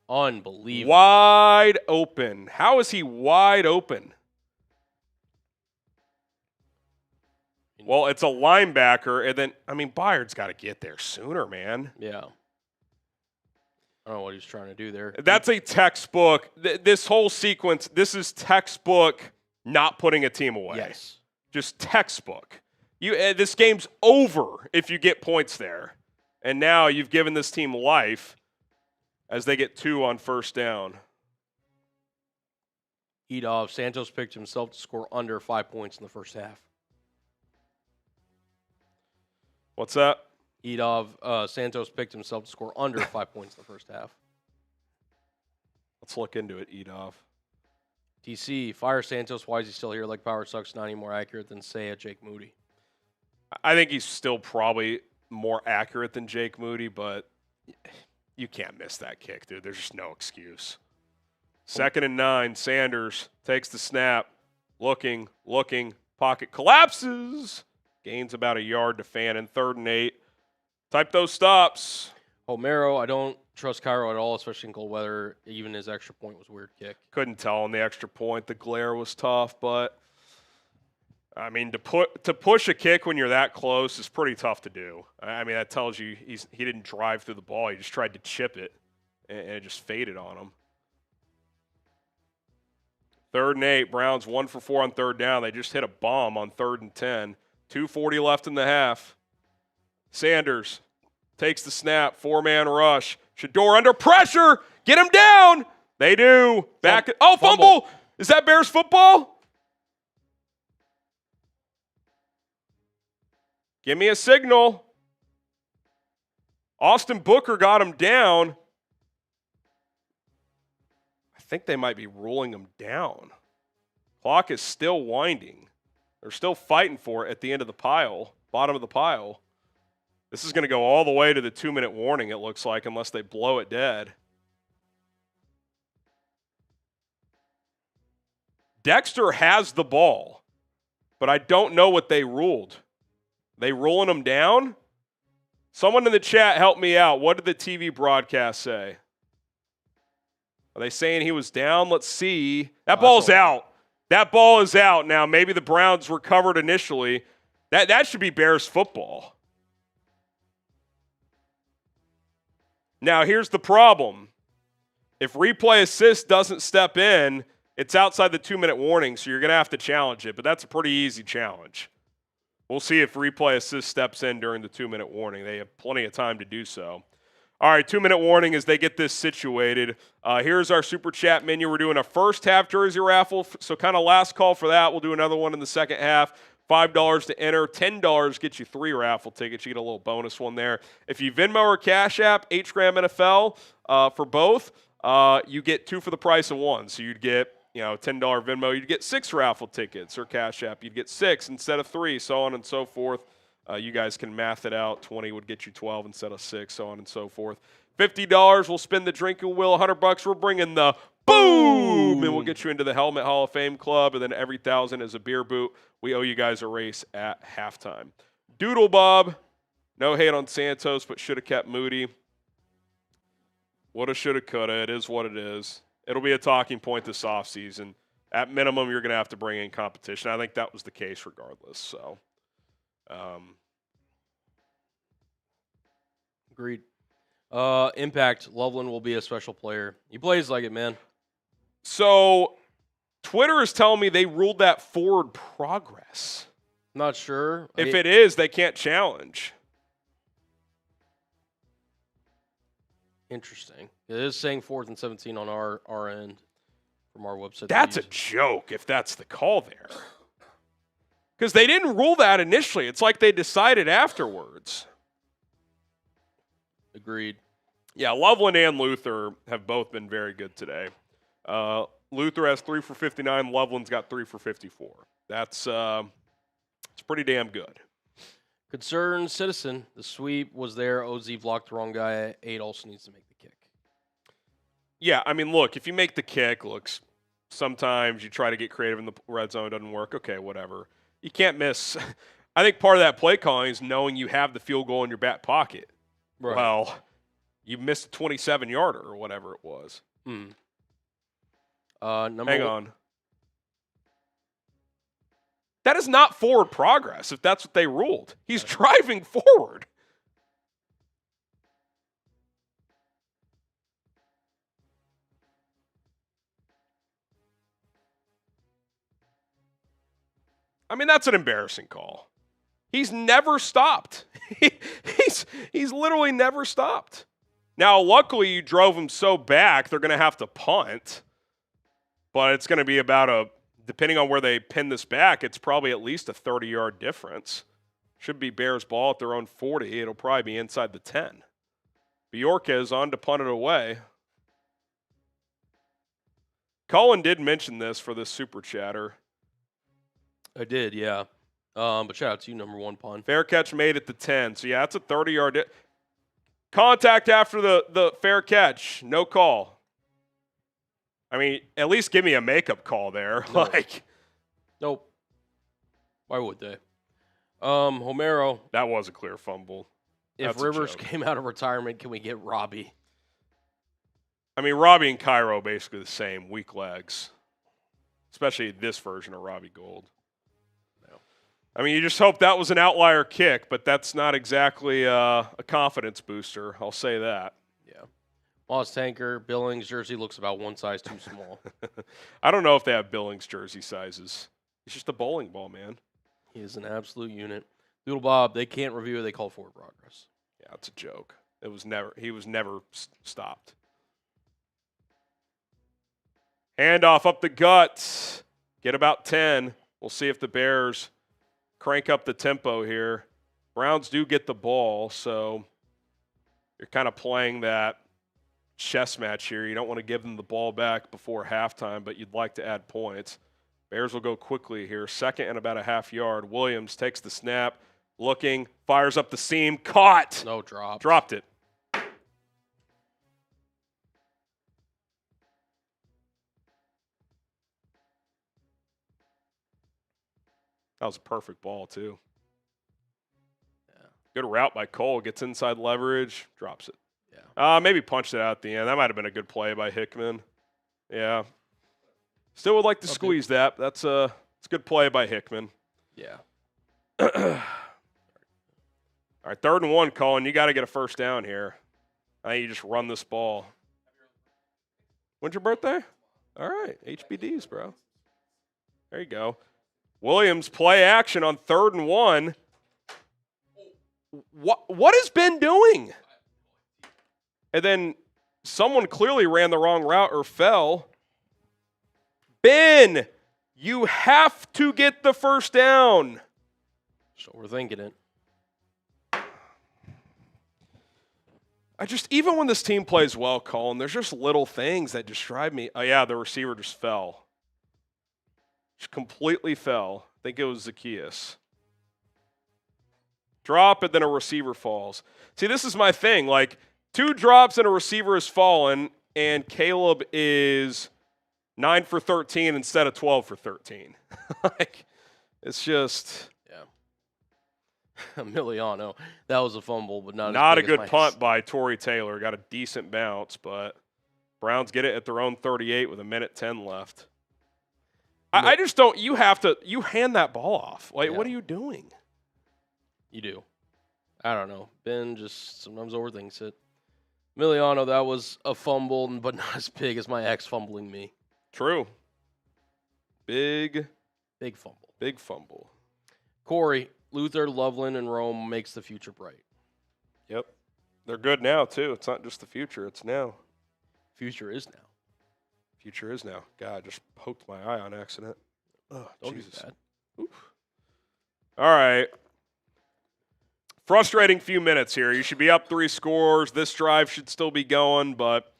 Unbelievable. Wide open. How is he wide open? Well, it's a linebacker, and then, Byard's got to get there sooner, man. Yeah. I don't know what he's trying to do there. That's a textbook. This whole sequence, this is textbook not putting a team away. Yes. Just textbook. This game's over if you get points there. And now you've given this team life as they get 2 on 1st down. Edov, Santos picked himself to score under 5 points in the first half. What's that? Edov, Santos picked himself to score under 5 points in the first half. Let's look into it, Edov. TC, fire Santos. Why is he still here? Like power sucks, not any more accurate than, say, a Jake Moody. I think he's still probably more accurate than Jake Moody, but you can't miss that kick, dude. There's just no excuse. 2nd and 9. Sanders takes the snap. Looking. Pocket collapses. Gains about a yard to Fannin. 3rd and 8. Type those stops. Homero, I don't trust Cairo at all, especially in cold weather. Even his extra point was a weird kick. Couldn't tell on the extra point. The glare was tough, but I mean, to push a kick when you're that close is pretty tough to do. I mean, that tells you he didn't drive through the ball. He just tried to chip it, and it just faded on him. 3rd and 8. Browns 1 for 4 on 3rd down. They just hit a bomb on 3rd and 10. 2:40 left in the half. Sanders takes the snap. 4-man rush. Shedeur under pressure. Get him down. They do. Back. Fumble. Is that Bears football? Give me a signal. Austin Booker got him down. I think they might be ruling him down. Clock is still winding. They're still fighting for it at the end of the pile, bottom of the pile. This is going to go all the way to the 2-minute warning, it looks like, unless they blow it dead. Dexter has the ball, but I don't know what they ruled. They ruling him down? Someone in the chat help me out. What did the TV broadcast say? Are they saying he was down? Let's see. That ball's out. That ball is out. Now, maybe the Browns recovered initially. That should be Bears football. Now, here's the problem. If replay assist doesn't step in, it's outside the 2-minute warning, so you're going to have to challenge it. But that's a pretty easy challenge. We'll see if replay assist steps in during the 2-minute warning. They have plenty of time to do so. All right, 2-minute warning as they get this situated. Here's our Super Chat menu. We're doing a first-half jersey raffle, so kind of last call for that. We'll do another one in the second half. $5 to enter. $10 gets you 3 raffle tickets. You get a little bonus one there. If you Venmo or Cash App, HGram NFL for both, you get 2 for the price of 1. So you'd get $10 Venmo, you'd get 6 raffle tickets, or Cash App, you'd get 6 instead of 3, so on and so forth. You guys can math it out. 20 would get you 12 instead of 6, so on and so forth. $50, we'll spin the drinking wheel. $100, we're bringing the boom, and we'll get you into the Helmet Hall of Fame Club, and then every 1,000 is a beer boot. We owe you guys a race at halftime. Doodle Bob, no hate on Santos, but should have kept Moody. Woulda, shoulda, coulda. It is what it is. It'll be a talking point this offseason. At minimum, you're going to have to bring in competition. I think that was the case regardless. So, agreed. Impact, Loveland will be a special player. He plays like it, man. So, Twitter is telling me they ruled that forward progress. Not sure. If it is, they can't challenge. Interesting. It is saying 4th and 17 on our end from our website. That's a joke if that's the call there. Because they didn't rule that initially. It's like they decided afterwards. Agreed. Yeah, Loveland and Luther have both been very good today. Luther has 3 for 59. Loveland's got 3 for 54. That's it's pretty damn good. Concerned citizen. The sweep was there. OZ blocked the wrong guy. 8 also needs to make the kick. Yeah, I mean, look, if you make the kick, sometimes you try to get creative in the red zone, it doesn't work. Okay, whatever. You can't miss. I think part of that play calling is knowing you have the field goal in your back pocket. Right. Well, you missed a 27-yarder or whatever it was. Hang on. That is not forward progress if that's what they ruled. He's driving forward. I mean, that's an embarrassing call. He's never stopped. he's literally never stopped. Now, luckily, you drove him so back, they're going to have to punt. But it's going to be about depending on where they pin this back, it's probably at least a 30-yard difference. Should be Bears ball at their own 40. It'll probably be inside the 10. Bjorka is on to punt it away. Colin did mention this for this super chatter. I did, yeah. But shout out to you, number one punt. Fair catch made at the 10. So, yeah, that's a 30-yard. Contact after the fair catch. No call. I mean, at least give me a makeup call there. No. Nope. Why would they? Homero. That was a clear fumble. If Rivers came out of retirement, can we get Robbie? I mean, Robbie and Cairo basically the same, weak legs. Especially this version of Robbie Gould. No. I mean, you just hope that was an outlier kick, but that's not exactly a confidence booster. I'll say that. Yeah. Moss Tanker, Billings jersey looks about one size too small. I don't know if they have Billings jersey sizes. It's just a bowling ball, man. He is an absolute unit. Doodle Bob, they can't review it. They call forward progress. Yeah, it's a joke. He was never stopped. Handoff up the gut. Get about 10. We'll see if the Bears crank up the tempo here. Browns do get the ball, so you're kind of playing that chess match here. You don't want to give them the ball back before halftime, but you'd like to add points. Bears will go quickly here. Second and about a half yard. Williams takes the snap, looking, fires up the seam, caught. No drop. Dropped it. That was a perfect ball, too. Yeah. Good route by Cole. Gets inside leverage, drops it. Yeah. Maybe punched it out at the end. That might have been a good play by Hickman. Yeah. Still would like to squeeze that. It's a good play by Hickman. Yeah. All right, 3rd and 1, Colin. You got to get a first down here. I think you just run this ball. When's your birthday? All right, HBDs, bro. There you go. Williams, play action on 3rd and 1. What has Ben doing? And then someone clearly ran the wrong route or fell. Ben, you have to get the first down. So we're thinking it. Even when this team plays well, Colin, there's just little things that just drive me. Oh, yeah, the receiver just fell. Just completely fell. I think it was Zacchaeus. Drop, and then a receiver falls. See, this is my thing. Like, 2 drops and a receiver has fallen, and Caleb is 9 for 13 instead of 12 for 13. Like, it's just... Emiliano. That was a fumble, but not a good punt by Torrey Taylor. Got a decent bounce, but Browns get it at their own 38 with 1:10 left. I just don't – you hand that ball off. Like, What are you doing? You do. I don't know. Ben just sometimes overthinks it. Emiliano, that was a fumble, but not as big as my ex fumbling me. True. Big fumble. Big fumble. Corey, Luther, Loveland, and Rome makes the future bright. Yep. They're good now, too. It's not just the future. It's now. Future is now. Future is now. God, I just poked my eye on accident. Oh, don't Jesus. do that. Oof. All right. Frustrating few minutes here. You should be up 3 scores. This drive should still be going, but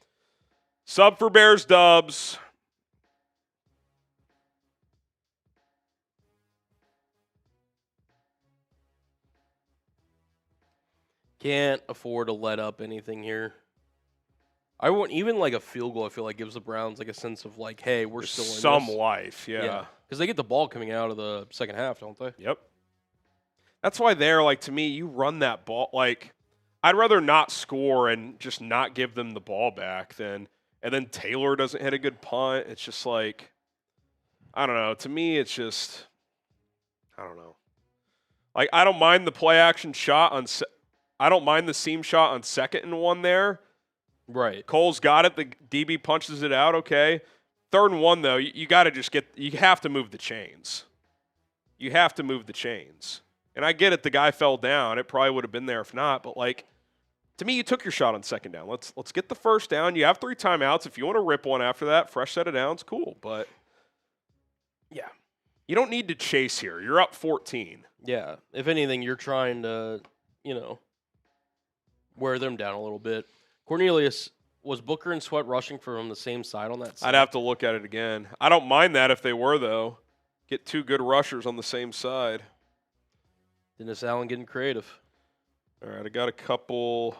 sub for Bears dubs. Can't afford to let up anything here. I won't even like a field goal. I feel like gives the Browns like a sense of like, hey, we're still in some this. life, yeah. Because they get the ball coming out of the second half, don't they? Yep. That's why to me, you run that ball. Like, I'd rather not score and just not give them the ball back and then Taylor doesn't hit a good punt. It's just like, I don't know. To me, it's just, I don't know. Like, I don't mind the play action shot I don't mind the seam shot on 2nd and 1 there. Right. Cole's got it. The DB punches it out. Okay. 3rd and 1, though, you got to you have to move the chains. You have to move the chains. And I get it. The guy fell down. It probably would have been there if not. But, like, to me, you took your shot on second down. Let's get the first down. You have 3 timeouts. If you want to rip one after that, fresh set of downs, cool. But, yeah, you don't need to chase here. You're up 14. Yeah. If anything, you're trying to, wear them down a little bit. Cornelius, was Booker and Sweat rushing from the same side on that side? I'd have to look at it again. I don't mind that if they were, though. Get 2 good rushers on the same side. Dennis Allen getting creative. All right, I got a couple.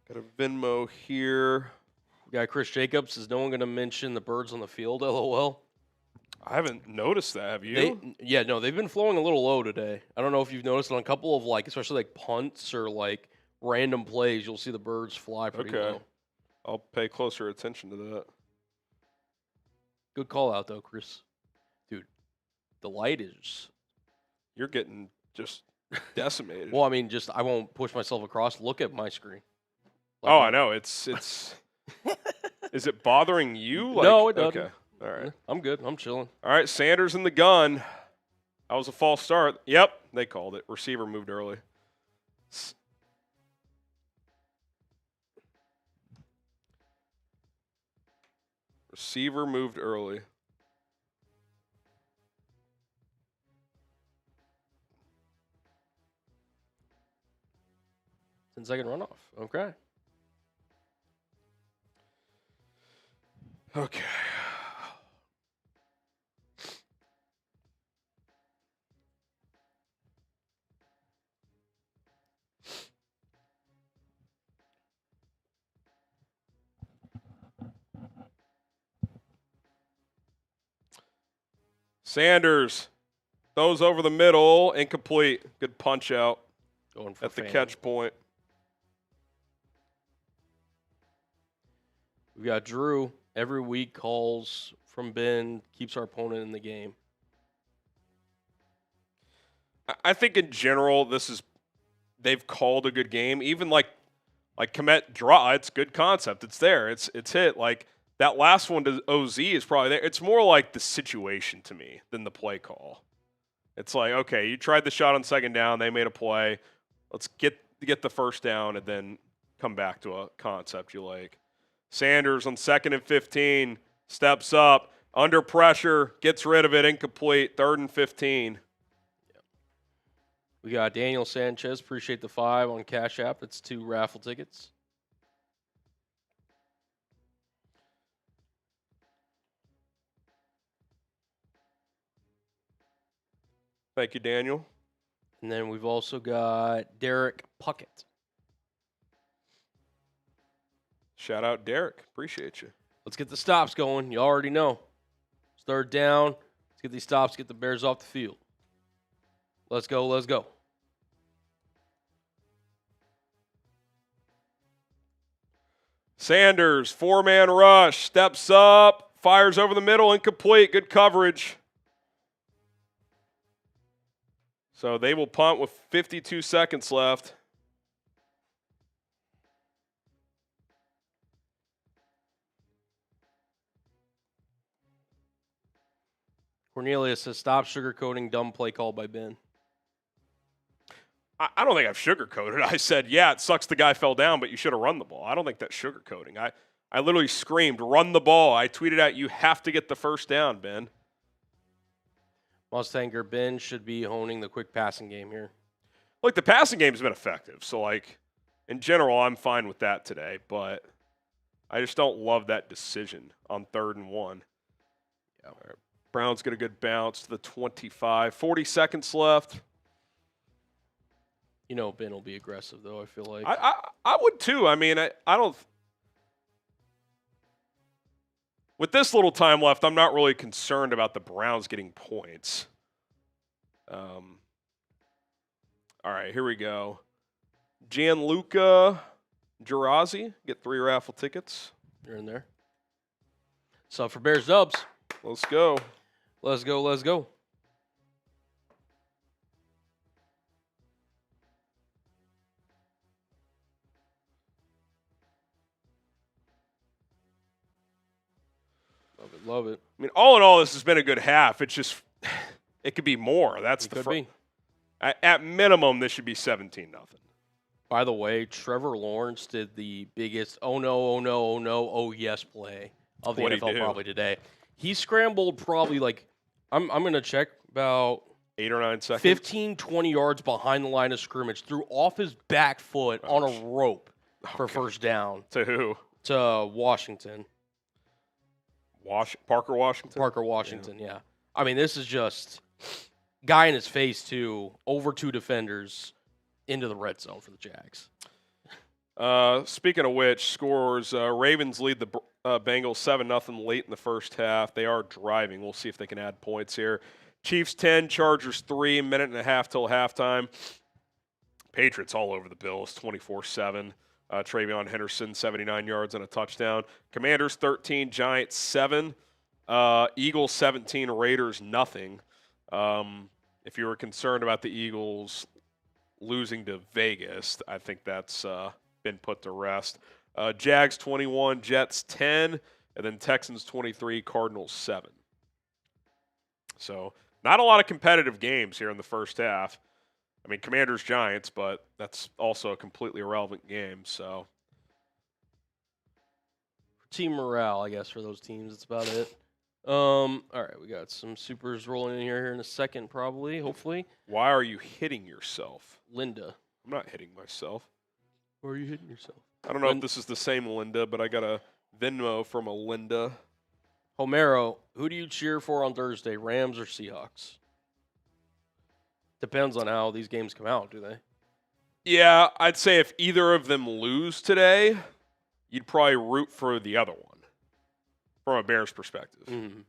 Got a Venmo here. We got Chris Jacobs. Is no one going to mention the birds on the field? LOL. I haven't noticed that. Have you? They've been flowing a little low today. I don't know if you've noticed on a couple of especially punts or random plays, you'll see the birds fly pretty low. I'll pay closer attention to that. Good call out though, Chris. Dude, the light is. You're getting just decimated. Well, I mean, I won't push myself across. Look at my screen. I know. It's Is it bothering you? No, it doesn't. Okay. All right. I'm good. I'm chilling. All right, Sanders in the gun. That was a false start. Yep, they called it. Receiver moved early. Receiver moved early. Second runoff. Okay. Okay. Sanders throws over the middle, incomplete. Good punch out Going for at the Fannin. catch point. We got Drew. Every week calls from Ben, keeps our opponent in the game. I think in general, they've called a good game. Even like Kmet draw, it's good concept. It's there. It's hit. Like that last one to OZ is probably there. It's more like the situation to me than the play call. It's like, okay, you tried the shot on second down. They made a play. Let's get the first down and then come back to a concept you like. Sanders on 2nd and 15, steps up, under pressure, gets rid of it, incomplete, 3rd and 15. We got Daniel Sanchez. Appreciate the 5 on Cash App. It's 2 raffle tickets. Thank you, Daniel. And then we've also got Derek Puckett. Shout out, Derek. Appreciate you. Let's get the stops going. You already know. It's 3rd down. Let's get these stops, get the Bears off the field. Let's go, let's go. Sanders, 4-man rush, steps up, fires over the middle, incomplete. Good coverage. So they will punt with 52 seconds left. Cornelius says, stop sugarcoating dumb play call by Ben. I don't think I've sugarcoated. I said, yeah, it sucks the guy fell down, but you should have run the ball. I don't think that's sugarcoating. I literally screamed, run the ball. I tweeted out, you have to get the first down, Ben. Mustanger, Ben should be honing the quick passing game here. Look, the passing game's been effective. So, in general, I'm fine with that today. But I just don't love that decision on 3rd and 1. Yeah. All right. Browns get a good bounce to the 25. 40 seconds left. Ben will be aggressive, though, I feel like. I would, too. I mean, I don't – with this little time left, I'm not really concerned about the Browns getting points. All right, here we go. Gianluca Girazzi, get 3 raffle tickets. You're in there. So for Bears Dubs. Let's go. Let's go, let's go. Love it, love it. I mean, all in all, this has been a good half. It's just, it could be more. That's It could be. At minimum, this should be 17-0. By the way, Trevor Lawrence did the biggest oh no, oh no, oh no, oh yes play of the What'd he NFL do? probably today. He scrambled probably like I'm going to check about 8 or 9 seconds. 15, 20 yards behind the line of scrimmage, threw off his back foot on a rope for first down To who? to Washington. Parker Washington? Parker Washington, yeah. I mean, this is just guy in his face, too, over 2 defenders into the red zone for the Jags. Speaking of which, scores, Ravens lead the Bengals 7-0 late in the first half. They are driving. We'll see if they can add points here. Chiefs 10, Chargers 3, a minute and a half till halftime. Patriots all over the Bills, 24-7. Travion Henderson, 79 yards and a touchdown. Commanders 13, Giants 7. Eagles 17, Raiders nothing. If you were concerned about the Eagles losing to Vegas, I think that's been put to rest. Jags 21, Jets 10, and then Texans 23, Cardinals 7. So not a lot of competitive games here in the first half. I mean, Commanders, Giants, but that's also a completely irrelevant game. So Team morale, I guess, for those teams. That's about it. All right, we got some supers rolling in here in a second, probably, hopefully. why are you hitting yourself? Linda. I'm not hitting myself. Where are you hitting yourself? I don't know if this is the same Linda, but I got a Venmo from a Linda. Homero, who do you cheer for on Thursday, Rams or Seahawks? Depends on how these games come out, do they? Yeah, I'd say if either of them lose today, you'd probably root for the other one from a Bears perspective. Mm-hmm.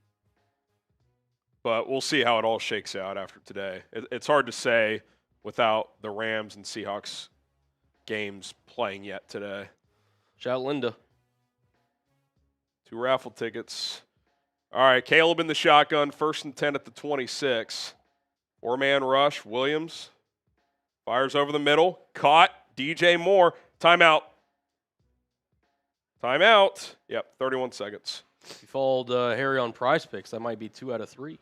But we'll see how it all shakes out after today. It's hard to say without the Rams and Seahawks games playing yet today. Shout out Linda. 2 raffle tickets. All right, Caleb in the shotgun, 1st and 10 at the 26. 4-man rush, Williams. Fires over the middle. Caught. DJ Moore. Timeout. Timeout. Yep, 31 seconds. If you followed Harry on PrizePicks, that might be 2 out of 3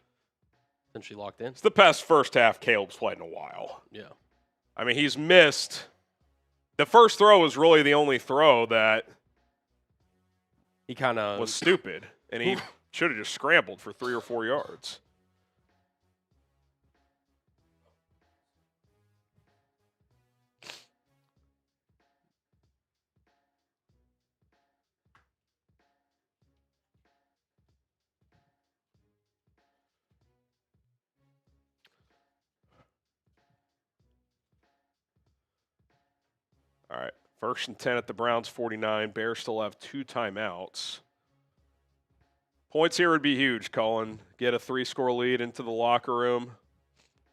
since she locked in. It's the best first half Caleb's played in a while. Yeah. I mean, he's missed. The first throw was really the only throw that He kind of was stupid, and he should have just scrambled for 3 or 4 yards. All right, 1st and 10 at the Browns 49. Bears still have 2 timeouts. Points here would be huge, Colin. Get a 3-score lead into the locker room.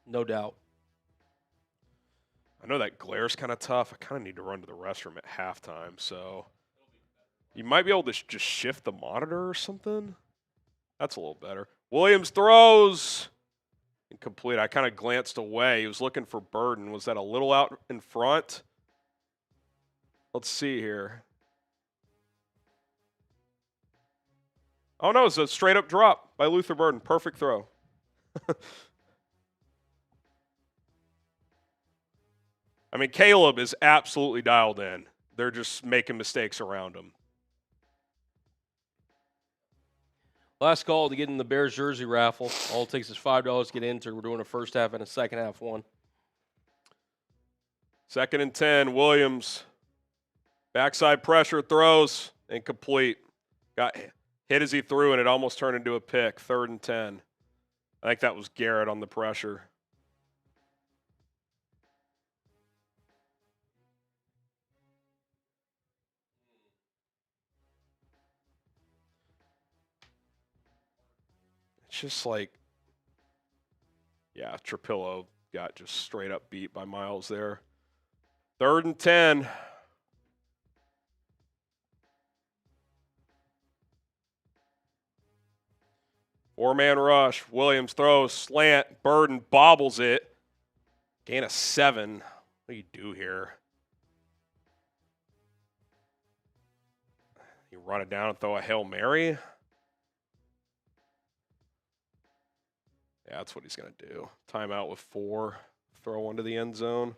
no doubt. I know that glare's kind of tough. I kind of need to run to the restroom at halftime, so you might be able to just shift the monitor or something. That's a little better. Williams throws. Incomplete. I kind of glanced away. He was looking for Burden. Was that a little out in front? Let's see here. Oh, no, it's a straight-up drop by Luther Burden. Perfect throw. I mean, Caleb is absolutely dialed in. They're just making mistakes around him. Last call to get in the Bears jersey raffle. All it takes is $5 to get entered. We're doing a first half and a second half one. 2nd and 10, Williams. Backside pressure, throws, incomplete. Got hit as he threw, and it almost turned into a pick. 3rd and 10. I think that was Garrett on the pressure. It's just like, yeah, Trapillo got just straight up beat by Myles there. 3rd and 10. Four-man rush. Williams throws, slant. Burden bobbles it. Gain of 7. What do you do here? You run it down and throw a Hail Mary? Yeah, that's what he's going to do. Timeout with 4. Throw one to the end zone.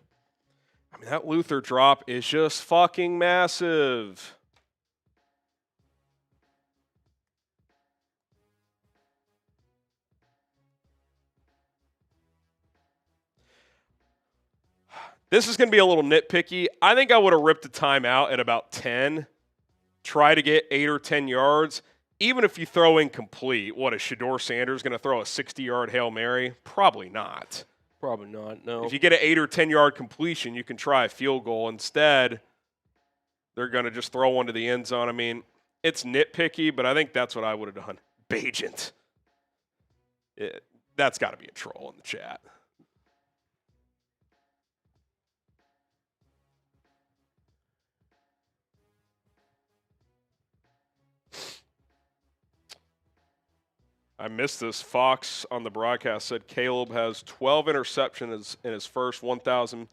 I mean, that Luther drop is just fucking massive. This is going to be a little nitpicky. I think I would have ripped a timeout at about 10, try to get 8 or 10 yards. Even if you throw incomplete, what, is Shedeur Sanders going to throw a 60-yard Hail Mary? Probably not. Probably not, no. If you get an 8 or 10-yard completion, you can try a field goal. Instead, they're going to just throw one to the end zone. I mean, it's nitpicky, but I think that's what I would have done. Bajent. That's got to be a troll in the chat. I missed this. Fox on the broadcast said Caleb has 12 interceptions in his first 1,000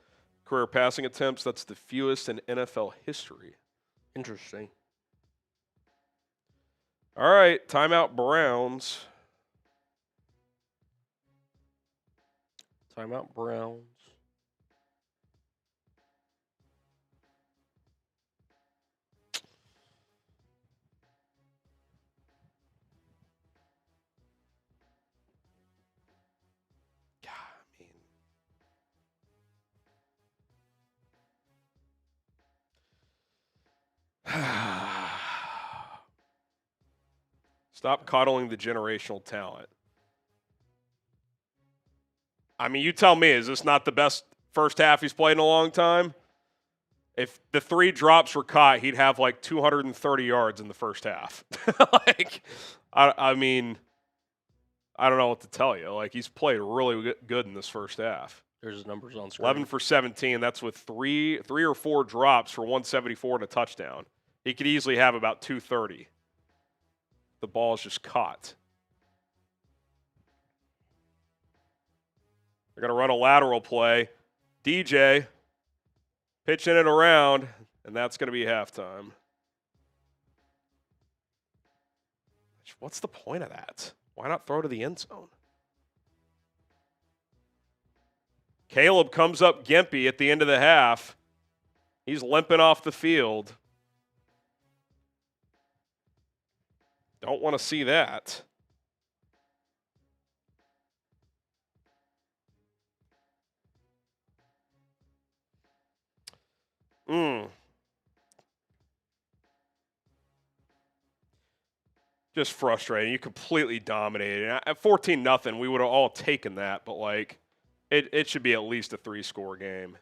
career passing attempts. That's the fewest in NFL history. Interesting. All right, timeout Browns. Timeout Browns. Stop coddling the generational talent. I mean, you tell me, is this not the best first half he's played in a long time? If the 3 drops were caught, he'd have like 230 yards in the first half. I mean, I don't know what to tell you. Like, he's played really good in this first half. There's his numbers on screen. 11 for 17. That's with three or four drops for 174 and a touchdown. He could easily have about 230. The ball is just caught. They're going to run a lateral play. DJ pitching it around, and that's going to be halftime. What's the point of that? Why not throw to the end zone? Caleb comes up gimpy at the end of the half. He's limping off the field. Don't want to see that. Just frustrating. You completely dominated. At 14-0, we would have all taken that, but like, it should be at least a 3-score game.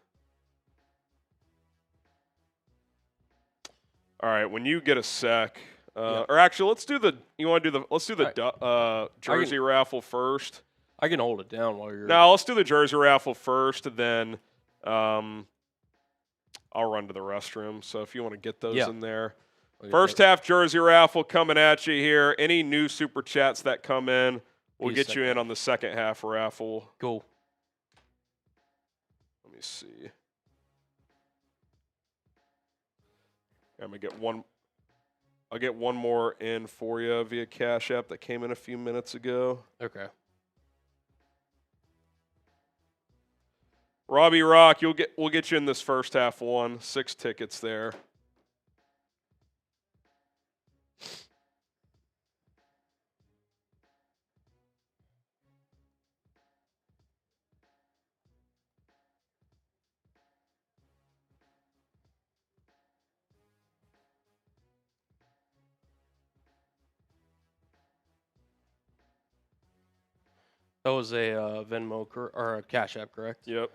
All right, when you get a sec, or actually, let's do the. You want to do the? Let's do the jersey raffle first. I can hold it down while you're. No, let's do the jersey raffle first, and then I'll run to the restroom. So if you want to get those in there. First half jersey raffle coming at you here. Any new super chats that come in, we'll get you in on the second half raffle. Cool. Let me see. I'm gonna get one. I'll get one more in for you via Cash App that came in a few minutes ago. Okay. Robbie Rock, we'll get you in this first half one. 6 tickets there. That was a Venmo or a Cash App, correct? Yep.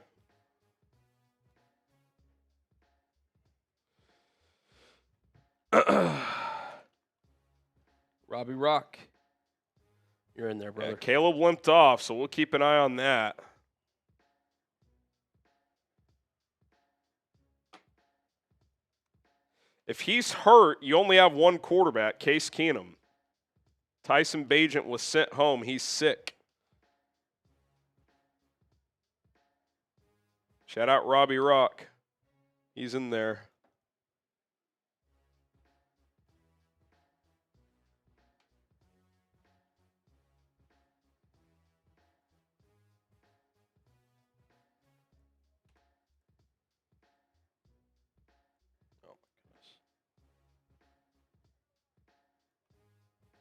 Robbie Rock. You're in there, brother. Yeah, Caleb limped off, so we'll keep an eye on that. If he's hurt, you only have one quarterback, Case Keenum. Tyson Bajent was sent home. He's sick. Shout out Robbie Rock. He's in there.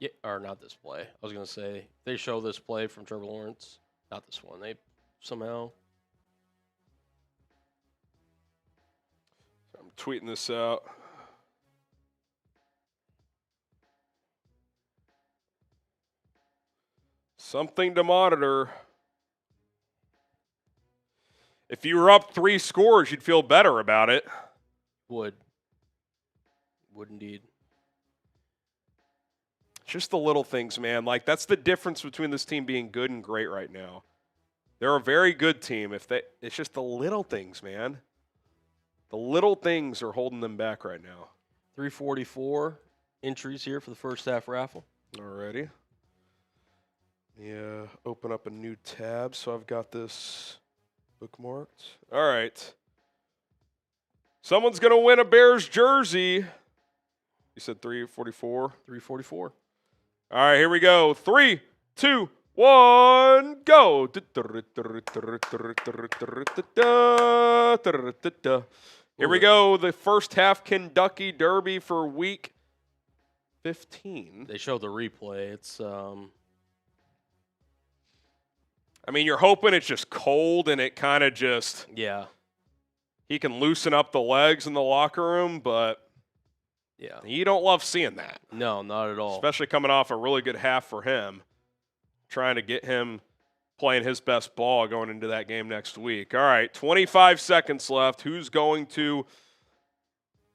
Yeah, or not this play. I was going to say, they show this play from Trevor Lawrence. Not this one. They somehow. I'm tweeting this out. Something to monitor. If you were up 3 scores, you'd feel better about it. Would indeed. Just the little things, man. Like, that's the difference between this team being good and great right now. They're a very good team. It's just the little things, man. The little things are holding them back right now. 344 entries here for the first half raffle. Alrighty. Yeah, open up a new tab. So I've got this bookmarked. All right. Someone's going to win a Bears jersey. You said 344? 344. All right, here we go. 3, 2, 1, go. Here we go. The first half Kentucky Derby for week 15. They showed the replay. It's I mean, you're hoping it's just cold and it kind of just yeah. He can loosen up the legs in the locker room, but yeah, you don't love seeing that. No, not at all. Especially coming off a really good half for him, trying to get him playing his best ball going into that game next week. All right, 25 seconds left. Who's going to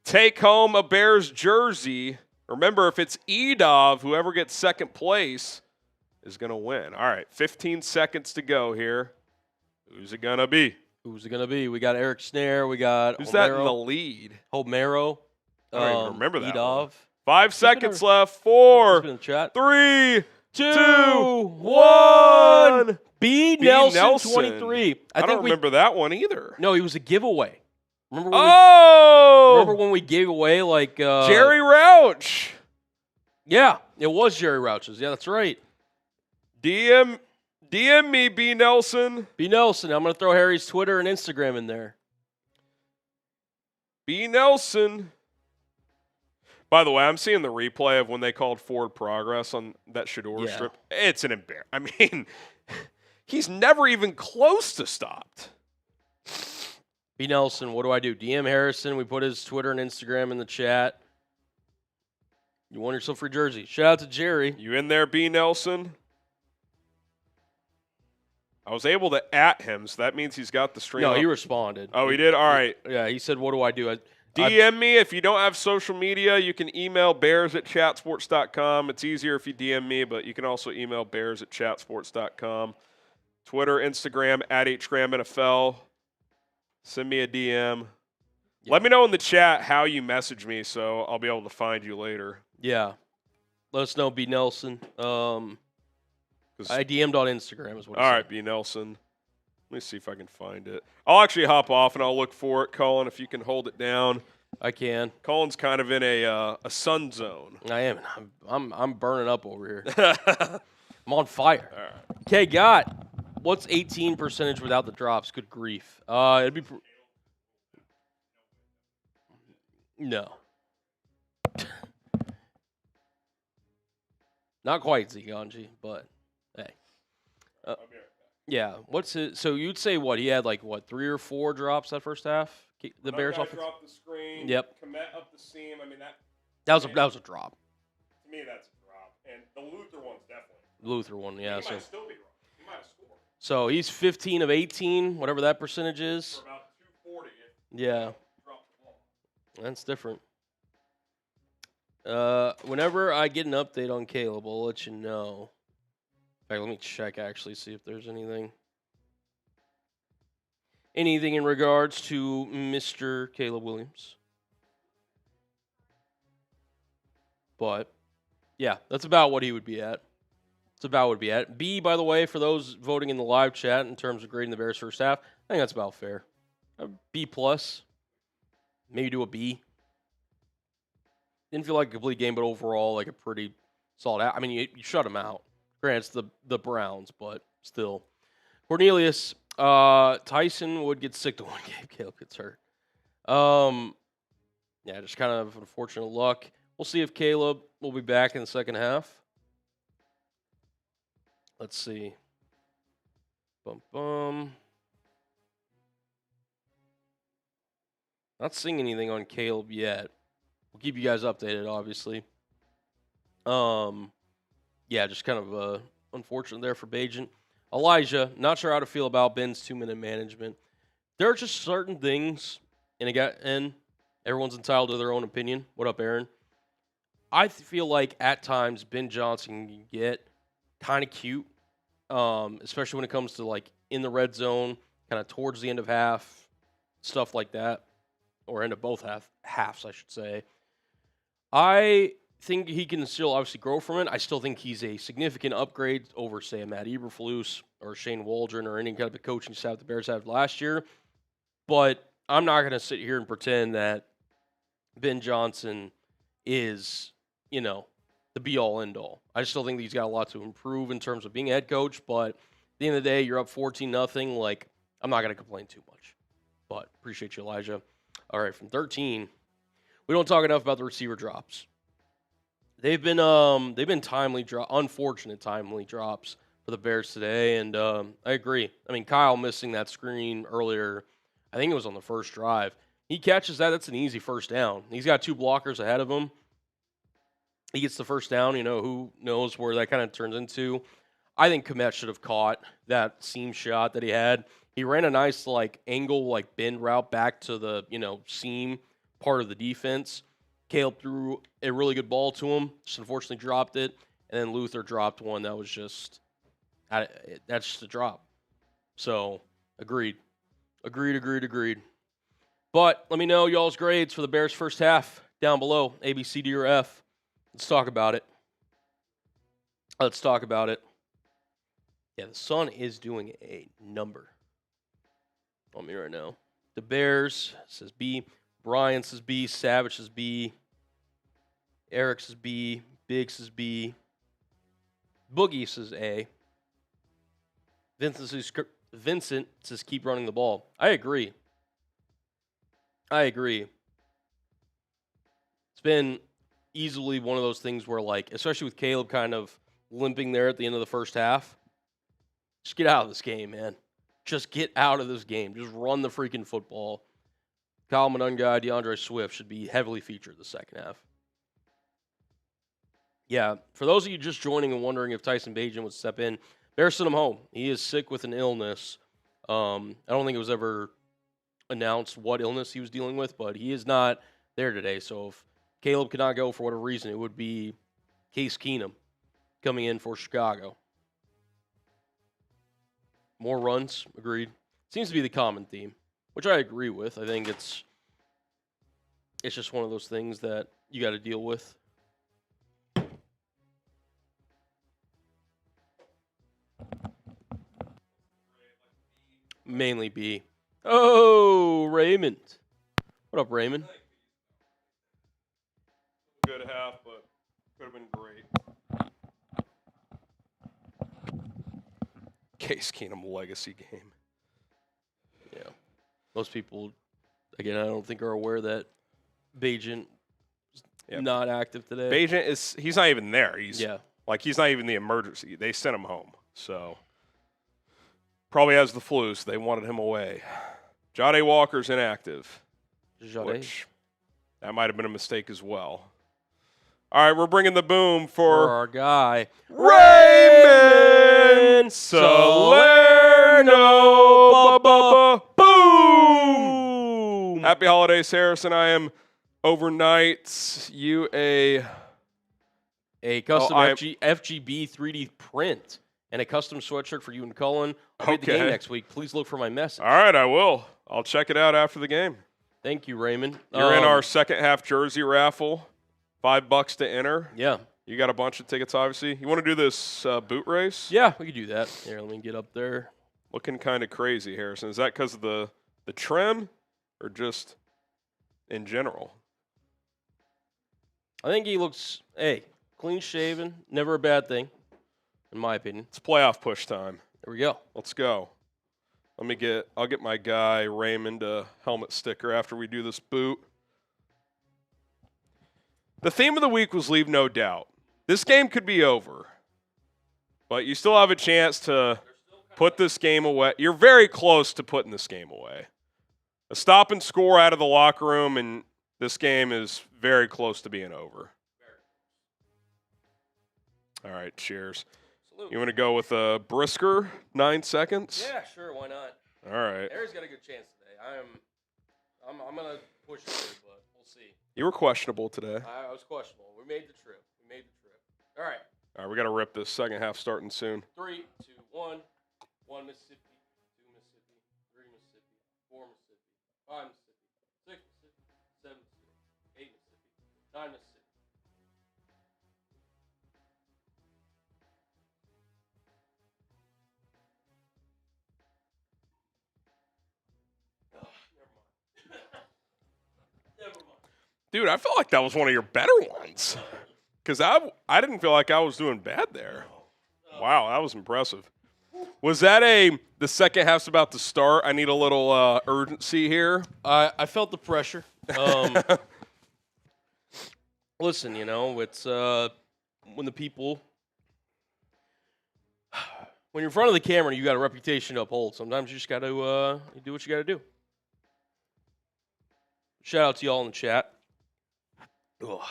take home a Bears jersey? Remember, if it's Edov, whoever gets second place is going to win. All right, 15 seconds to go here. Who's it going to be? Who's it going to be? We got Eric Snare. We got Who's Homero, that in the lead? Homero. I don't even remember that Edov. one. 5 seconds left. He's 4, been in the chat. 3, 2, 1. B. B. Nelson, 23. I don't remember that one either. No, he was a giveaway. Remember when we gave away like Jerry Rouch. Yeah, it was Jerry Rouch's. Yeah, that's right. DM me, B. Nelson. B. Nelson. I'm going to throw Harry's Twitter and Instagram in there. B. Nelson. By the way, I'm seeing the replay of when they called forward progress on that Shedeur strip. It's an embarrassment. I mean, he's never even close to stopped. B. Nelson, what do I do? DM Harrison. We put his Twitter and Instagram in the chat. You won yourself a free jersey. Shout out to Jerry. You in there, B. Nelson? I was able to @ him, so that means he's got the stream. No, up. he responded. Oh, he did? All right. Yeah, he said, what do I do? DM me. If you don't have social media, you can email bears@chatsports.com. It's easier if you DM me, but you can also email bears@chatsports.com. Twitter, Instagram, @HGramNFL. Send me a DM. Yeah. Let me know in the chat how you message me, so I'll be able to find you later. Yeah. Let us know, B. Nelson. I DM'd on Instagram is what all right, B. Nelson. Let me see if I can find it. I'll actually hop off and I'll look for it, Colin, if you can hold it down. I can. Colin's kind of in a sun zone. I am. I'm burning up over here. I'm on fire. All right. Okay, got. What's 18% without the drops? Good grief. It'd be no. Not quite Ziganji, but hey. Yeah. What's it? So you'd say what? He had 3 or 4 drops that first half? The Bears offense? Dropped the screen. Yep. Kmet up the seam. I mean, that was a drop. To me, that's a drop. And the Luther one's definitely. Luther one, yeah. He might still be wrong. He might have scored. So he's 15 of 18, whatever that percentage is. For about 240. Yeah. Dropped the ball. That's different. Whenever I get an update on Caleb, I'll let you know. In fact, let me check actually, see if there's anything in regards to Mr. Caleb Williams. But yeah, that's about what he would be at. It's about what he'd be at. B, by the way, for those voting in the live chat in terms of grading the Bears first half, I think that's about fair. A B plus, maybe do a B. Didn't feel like a complete game, but overall, a pretty solid. I mean, you shut them out. Granted, it's the Browns, but still. Cornelius, Tyson would get sick to one game. Caleb gets hurt. Yeah, just kind of unfortunate luck. We'll see if Caleb will be back in the second half. Let's see. Not seeing anything on Caleb yet. We'll keep you guys updated, obviously. Yeah, just kind of unfortunate there for Bajent. Elijah, not sure how to feel about Ben's 2-minute management. There are just certain things, and everyone's entitled to their own opinion. What up, Aaron? I feel like at times Ben Johnson can get kind of cute, especially when it comes to like in the red zone, kind of towards the end of half, stuff like that, or end of both halves, I should say. I think he can still obviously grow from it. I still think he's a significant upgrade over, say, a Matt Eberflus or Shane Waldron or any kind of a coaching staff the Bears had last year. But I'm not going to sit here and pretend that Ben Johnson is, the be-all, end-all. I still think he's got a lot to improve in terms of being a head coach. But at the end of the day, you're up 14-0. Like, I'm not going to complain too much. But appreciate you, Elijah. All right, from 13, we don't talk enough about the receiver drops. They've been unfortunate timely drops for the Bears today, and I agree. I mean, Kyle missing that screen earlier, I think it was on the first drive. He catches that, that's an easy first down. He's got 2 blockers ahead of him. He gets the first down, who knows where that kind of turns into. I think Kmet should have caught that seam shot that he had. He ran a nice, angle, bend route back to the, seam part of the defense. Caleb threw a really good ball to him, just unfortunately dropped it, and then Luther dropped one that was that's just a drop. So, agreed. But let me know y'all's grades for the Bears' first half down below, A, B, C, D, or F. Let's talk about it. Yeah, the sun is doing a number on me right now. The Bears says B. Brian says B. Savage says B. Eric says B. Big says B. Boogie says A. Vincent says keep running the ball. I agree. It's been easily one of those things where, especially with Caleb kind of limping there at the end of the first half, just get out of this game, man. Just get out of this game. Just run the freaking football. Kyle Monangai, DeAndre Swift should be heavily featured the second half. Yeah, for those of you just joining and wondering if Tyson Bagent would step in, Bears sent him home. He is sick with an illness. I don't think it was ever announced what illness he was dealing with, but he is not there today. So if Caleb could not go for whatever reason, it would be Case Keenum coming in for Chicago. More runs, agreed. Seems to be the common theme, which I agree with. I think it's just one of those things that you got to deal with. Mainly B. Oh, Raymond. What up, Raymond? Good half, but could have been great. Case Keenum legacy game. Yeah. Most people, again, I don't think are aware that Bagent is not active today. Bagent he's not even there. He's not even the emergency. They sent him home. So probably has the flu, so they wanted him away. Jade Walker's inactive. Which that might have been a mistake as well. All right, we're bringing the boom for our guy, Raymond Salerno. Boom! Happy holidays, Harrison. I am overnight. You a custom FGB 3D print and a custom sweatshirt for you and Cullen. I'll be at the game next week. Please look for my message. All right, I will. I'll check it out after the game. Thank you, Raymond. You're in our second half jersey raffle. $5 to enter. Yeah. You got a bunch of tickets, obviously. You want to do this boot race? Yeah, we could do that. Here, let me get up there. Looking kind of crazy, Harrison. Is that because of the trim or just in general? I think he looks, clean shaven. Never a bad thing, in my opinion. It's playoff push time. There we go. Let's go. I'll get my guy Raymond a helmet sticker after we do this boot. The theme of the week was leave no doubt. This game could be over, But you still have a chance to put this game away. You're very close to putting this game away. A stop and score out of the locker room, and this game is very close to being over. All right, cheers. Salute. You want to go with a brisker 9 seconds? Yeah, sure. Why not? All right. Harry's got a good chance today. I'm gonna push it here, but we'll see. You were questionable today. I was questionable. We made the trip. All right. All right, we got to rip this second half starting soon. 3, 2, 1. 1 Mississippi, 2 Mississippi, 3 Mississippi, 4 Mississippi, 5 Mississippi, 6 Mississippi, 7 Mississippi, 8 Mississippi, 9 Mississippi. Never mind. Dude, I felt like that was one of your better ones. Because I didn't feel like I was doing bad there. Wow, that was impressive. Was that the second half's about to start? I need a little urgency here. I felt the pressure. Listen, it's when the people, when you're in front of the camera and you got a reputation to uphold, sometimes you just got to do what you got to do. Shout out to y'all in the chat. Ugh.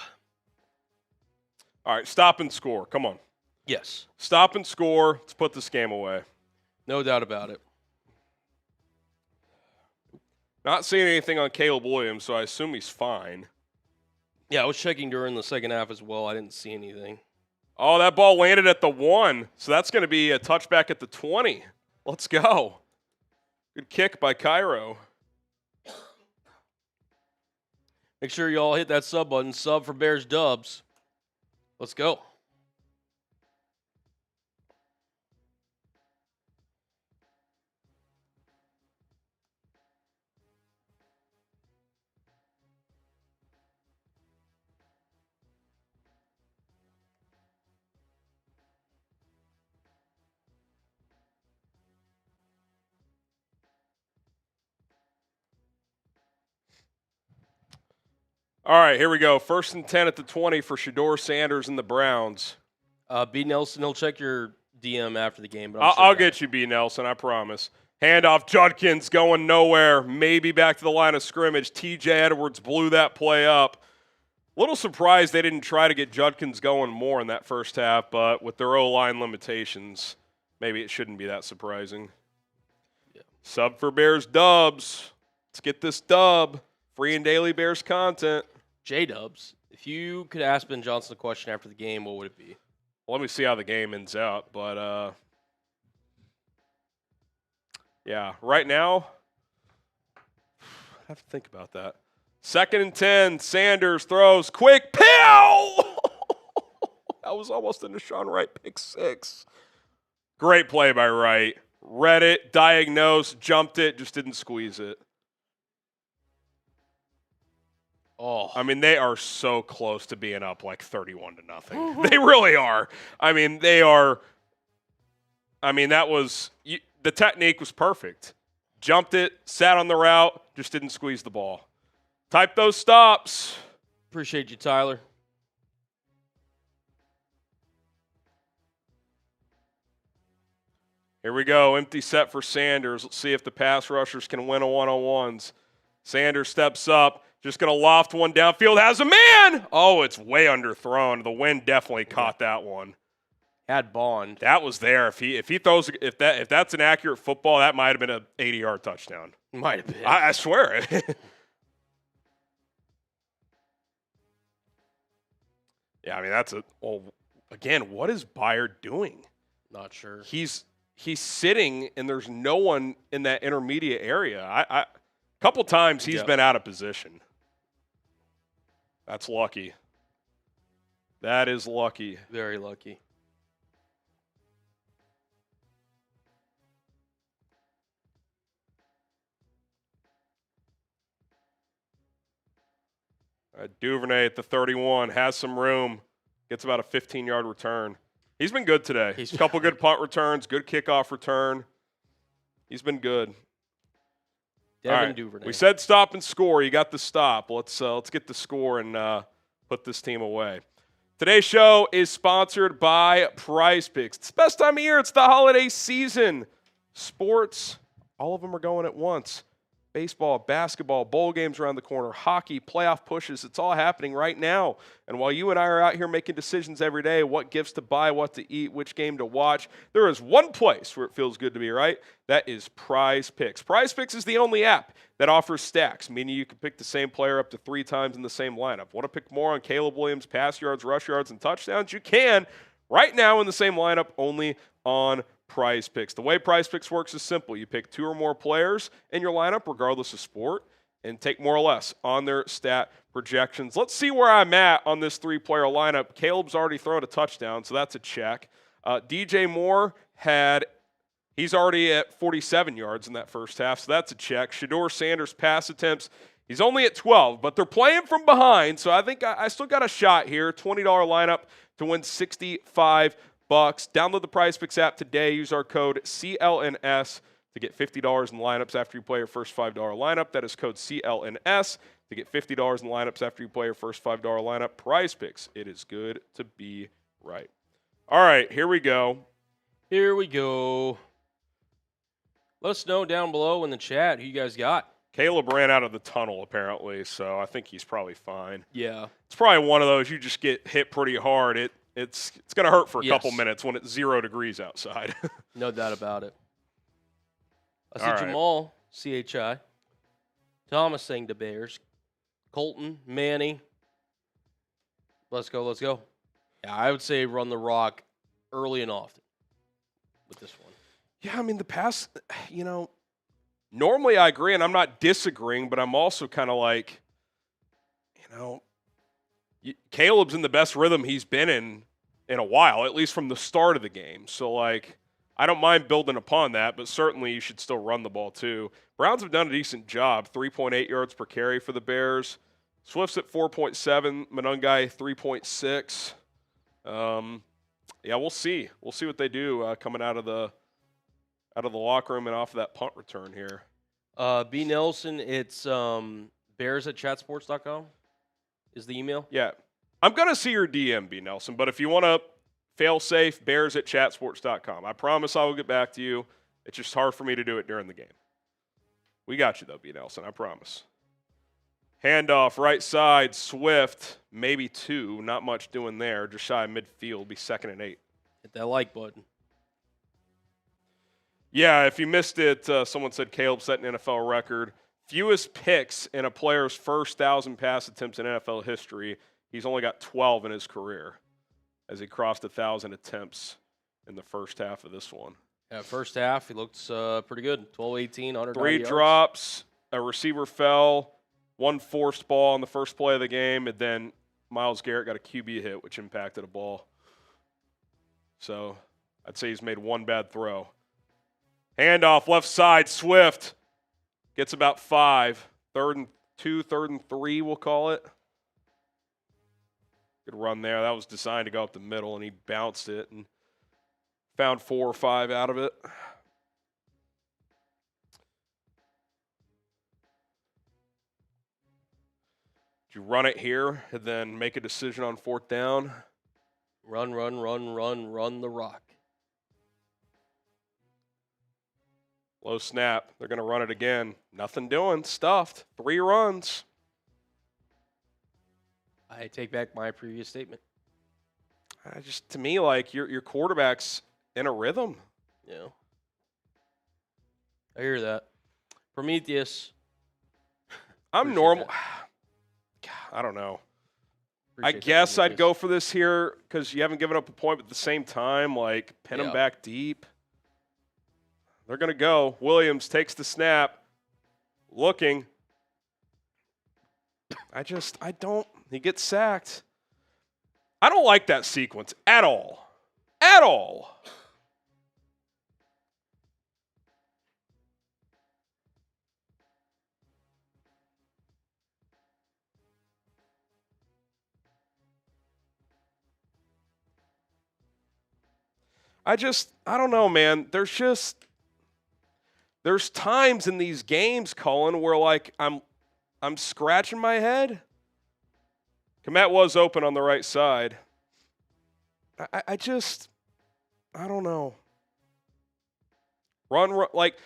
All right, stop and score. Come on. Yes. Stop and score. Let's put this game away. No doubt about it. Not seeing anything on Caleb Williams, so I assume he's fine. Yeah, I was checking during the second half as well. I didn't see anything. Oh, that ball landed at the 1, so that's going to be a touchback at the 20. Let's go. Good kick by Cairo. Make sure you all hit that sub button. Sub for Bears Dubs. Let's go. All right, here we go. 1st and 10 at the 20 for Shedeur Sanders and the Browns. B. Nelson, he'll check your DM after the game. But I'll get you, B. Nelson, I promise. Handoff, Judkins going nowhere. Maybe back to the line of scrimmage. T.J. Edwards blew that play up. Little surprised they didn't try to get Judkins going more in that first half, but with their O-line limitations, maybe it shouldn't be that surprising. Yeah. Sub for Bears Dubs. Let's get this dub. Free and daily Bears content. J-Dubs, if you could ask Ben Johnson a question after the game, what would it be? Well, let me see how the game ends out. But, yeah, right now, I have to think about that. 2nd and 10, Sanders throws, quick, pow! That was almost a Deshaun Wright pick 6. Great play by Wright. Read it, diagnosed, jumped it, just didn't squeeze it. Oh, I mean, they are so close to being up like 31-0. They really are. I mean, they are. I mean, that was the technique was perfect. Jumped it, sat on the route, just didn't squeeze the ball. Type those stops. appreciate you, Tyler. Here we go. Empty set for Sanders. Let's see if the pass rushers can win a one-on-ones. Sanders steps up. Just going to loft one downfield. Has a man. Oh, it's way underthrown. The wind definitely caught that one. Had Bond. That was there. If he throws, if that's an accurate football, that might have been an 80-yard touchdown. Might have been. I swear. Yeah, I mean that's a. Well, again, what is Byard doing? Not sure. He's sitting and there's no one in that intermediate area. A couple times he's been out of position. That's lucky. That is lucky. Very lucky. Duvernay at the 31 has some room. Gets about a 15-yard return. He's been good today. He's a couple good punt returns, good kickoff return. He's been good. Devin Duvernay. We said stop and score. You got the stop. Let's get the score and put this team away. Today's show is sponsored by PrizePicks. It's the best time of year. It's the holiday season. Sports, all of them are going at once. Baseball, basketball, bowl games around the corner, hockey, playoff pushes. It's all happening right now. And while you and I are out here making decisions every day, what gifts to buy, what to eat, which game to watch, there is one place where it feels good to be right. That is PrizePicks. PrizePicks is the only app that offers stacks, meaning you can pick the same player up to 3 times in the same lineup. Want to pick more on Caleb Williams' pass yards, rush yards, and touchdowns? You can right now in the same lineup, only on PrizePicks. The way PrizePicks works is simple. You pick 2 or more players in your lineup, regardless of sport, and take more or less on their stat projections. Let's see where I'm at on this 3-player lineup. Caleb's already thrown a touchdown, so that's a check. DJ Moore he's already at 47 yards in that first half, so that's a check. Shedeur Sanders pass attempts, he's only at 12, but they're playing from behind, so I think I still got a shot here. $20 lineup to win $65. Download the PrizePicks app today. Use our code CLNS to get $50 in lineups after you play your first $5 lineup. That is code CLNS to get $50 in lineups after you play your first $5 lineup. PrizePicks, it is good to be right. All right, here we go. Here we go. Let us know down below in the chat who you guys got. Caleb ran out of the tunnel, apparently, so I think he's probably fine. Yeah. It's probably one of those you just get hit pretty hard. It's going to hurt for a couple minutes when it's 0 degrees outside. No doubt about it. I see All right. Jamal, CHI. Thomas saying the Bears. Colton, Manny. Let's go, let's go. Yeah, I would say run the rock early and often with this one. Yeah, I mean, the pass, normally I agree, and I'm not disagreeing, but I'm also kind of like, Caleb's in the best rhythm he's been in a while, at least from the start of the game. So, I don't mind building upon that, but certainly you should still run the ball too. Browns have done a decent job, 3.8 yards per carry for the Bears. Swift's at 4.7, Monangai 3.6. Yeah, we'll see. We'll see what they do coming out of the locker room and off of that punt return here. B. Nelson, it's bears@chatsports.com is the email. Yeah. I'm going to see your DM, B. Nelson, but if you want to fail safe, bears@chatsports.com. I promise I will get back to you. It's just hard for me to do it during the game. We got you, though, B. Nelson. I promise. Handoff, right side, Swift, maybe 2. Not much doing there. Just shy of midfield. Be 2nd and 8. Hit that like button. Yeah, if you missed it, someone said Caleb set an NFL record. Fewest picks in a player's first 1,000 pass attempts in NFL history. He's only got 12 in his career as he crossed 1,000 attempts in the first half of this one. Yeah, first half, he looked pretty good. 12-18, 190 3 yards. drops, a receiver fell, 1 forced ball on the first play of the game, and then Myles Garrett got a QB hit, which impacted a ball. So I'd say he's made 1 bad throw. Handoff, left side, Swift gets about 5. 3rd and 2, 3rd and 3, we'll call it. Good run there. That was designed to go up the middle, and he bounced it and found 4 or 5 out of it. Did you run it here and then make a decision on 4th down? Run the rock. Low snap. They're going to run it again. Nothing doing. Stuffed. 3 runs. I take back my previous statement. To me, like, your quarterback's in a rhythm. Yeah. I hear that. Prometheus. I'm Appreciate normal. that. I don't know. Appreciate I that, guess I'd Prometheus. go for this here because you haven't given up a point, but at the same time, like, pin them Yeah. back deep. They're going to go. Williams takes the snap. Looking. He gets sacked. I don't like that sequence at all. At all. I don't know, man. There's times in these games, Colin, where like I'm scratching my head. Kmet was open on the right side. I just, I don't know. Run, like,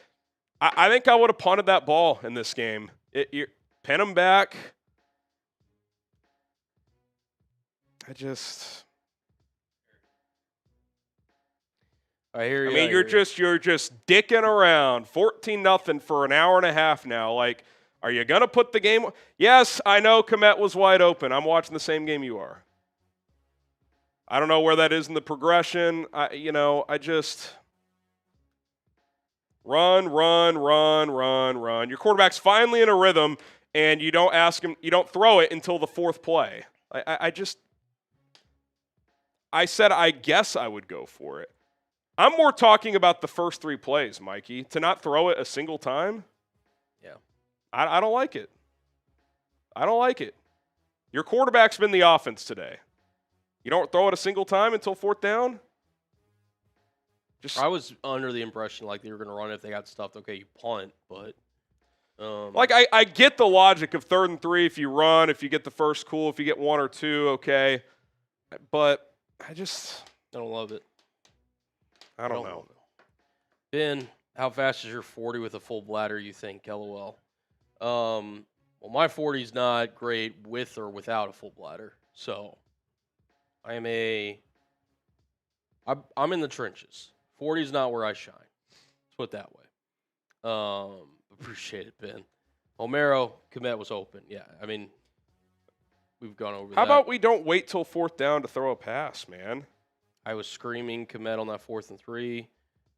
I think I would have punted that ball in this game. Pin him back. I hear you. I mean, you're just dicking around. 14-0 for an hour and a half now. Like, are you gonna put the game? Yes, I know Kmet was wide open. I'm watching the same game you are. I don't know where that is in the progression. I just run. Your quarterback's finally in a rhythm, and you don't ask him. You don't throw it until the fourth play. I said I guess I would go for it. I'm more talking about the first 3 plays, Mikey. To not throw it a single time. Yeah. I don't like it. I don't like it. Your quarterback's been the offense today. You don't throw it a single time until 4th down? I was under the impression like they were going to run if they got stuffed. Okay, you punt, but I get the logic of 3rd and 3 if you run, if you get the first, cool. If you get 1 or 2, okay. But I don't love it. I don't know. Ben, how fast is your 40 with a full bladder, you think? LOL. Well, my 40's not great with or without a full bladder. So I'm in the trenches. 40's not where I shine. Let's put it that way. Appreciate it, Ben. Homero, Kmet was open. Yeah, I mean, we've gone over that. How about we don't wait till 4th down to throw a pass, man? I was screaming Kmet on that 4th and 3.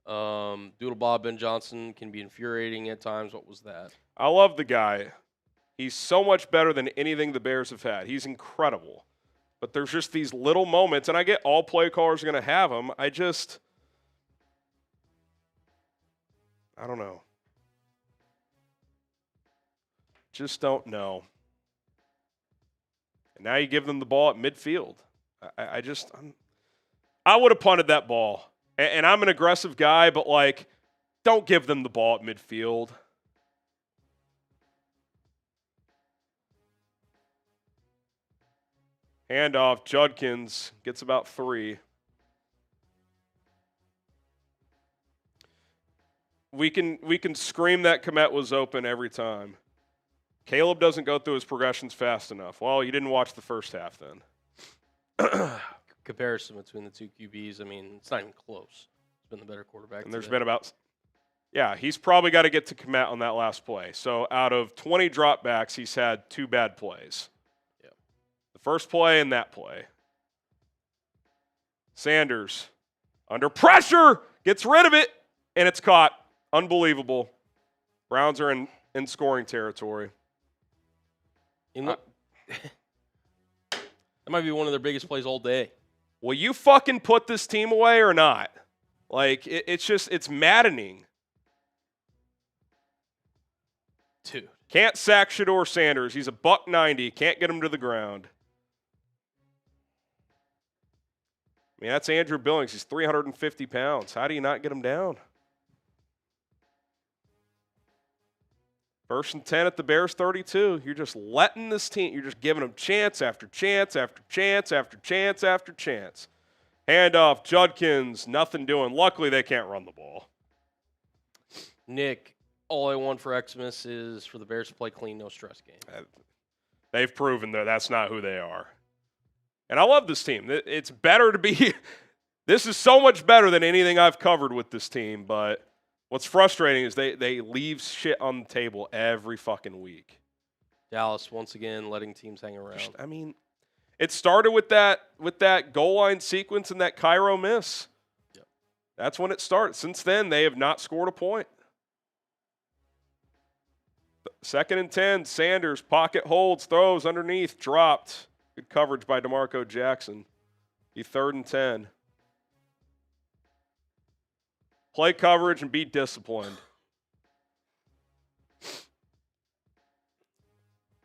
Doodle Bob Ben Johnson can be infuriating at times. What was that? I love the guy. He's so much better than anything the Bears have had. He's incredible. But there's just these little moments, and I get all play callers are going to have them. I don't know. Just don't know. And now you give them the ball at midfield. I would have punted that ball. And I'm an aggressive guy, but, like, don't give them the ball at midfield. Handoff, Judkins gets about 3. We can scream that Kmet was open every time. Caleb doesn't go through his progressions fast enough. Well, you didn't watch the first half then. Comparison between the 2 QBs, I mean, it's not even close. It's been the better quarterback. And there's been about, he's probably got to get to Kmet on that last play. So out of 20 dropbacks, he's had 2 bad plays. Yeah. The first play and that play. Sanders, under pressure, gets rid of it, and it's caught. Unbelievable. Browns are in scoring territory. That might be one of their biggest plays all day. Will you fucking put this team away or not? Like, it's maddening. Dude. Can't sack Shedeur Sanders. He's a $190. Can't get him to the ground. I mean, that's Andrew Billings. He's 350 pounds. How do you not get him down? 1st and 10 at the Bears 32. You're just letting this team, you're just giving them chance after chance after chance after chance after chance. Handoff, Judkins, nothing doing. Luckily, they can't run the ball. Nick, all I want for Xmas is for the Bears to play clean, no stress game. They've proven that that's not who they are. And I love this team. It's better to be – this is so much better than anything I've covered with this team, but – what's frustrating is they leave shit on the table every fucking week. Dallas, once again, letting teams hang around. I mean, it started with that goal line sequence and that Cairo miss. Yep. That's when it started. Since then, they have not scored a point. 2nd and 10, Sanders, pocket holds, throws underneath, dropped. Good coverage by DeMarco Jackson. Be 3rd and 10. Play coverage and be disciplined.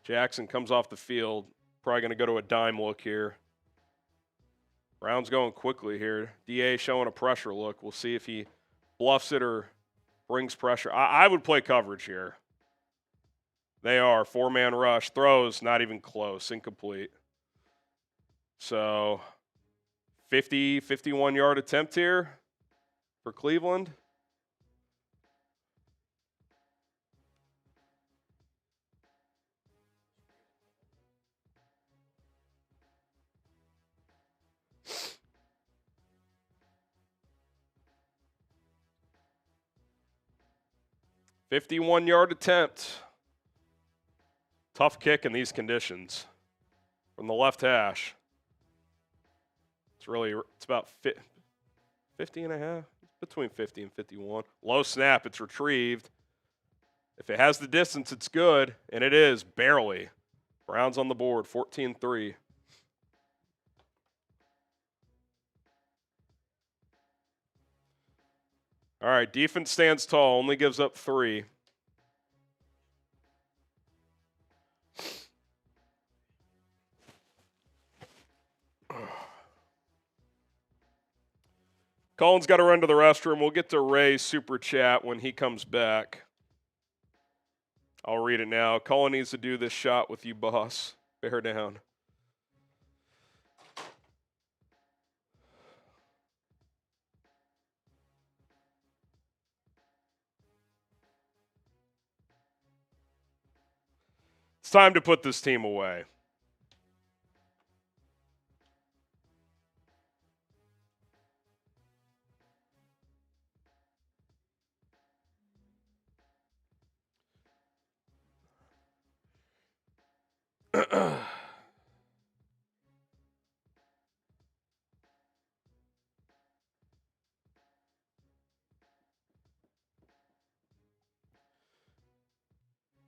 Jackson comes off the field. Probably going to go to a dime look here. Brown's going quickly here. DA showing a pressure look. We'll see if he bluffs it or brings pressure. I would play coverage here. They are. 4-man rush. Throws, not even close. Incomplete. So 51-yard attempt here for Cleveland. $51-yard attempt. Tough kick in these conditions from the left hash. It's about 50 and a half, between 50 and 51. Low snap, it's retrieved. If it has the distance, it's good, and it is, barely. Browns on the board, 14-3. All right, defense stands tall, only gives up 3. Colin's got to run to the restroom. We'll get to Ray's super chat when he comes back. I'll read it now. Colin needs to do this shot with you, boss. Bear down. It's time to put this team away.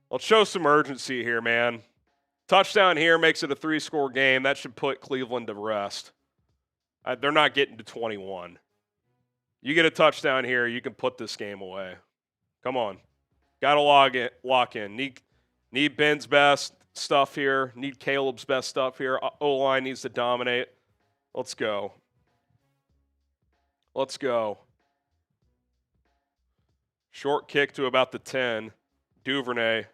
Let's show some urgency here, man. Touchdown here makes it a 3-score game. That should put Cleveland to rest. They're not getting to 21. You get a touchdown here, you can put this game away. Come on. Got to lock in. Need Ben's best stuff here. Need Caleb's best stuff here. O-line needs to dominate. Let's go. Let's go. Short kick to about the 10. Duvernay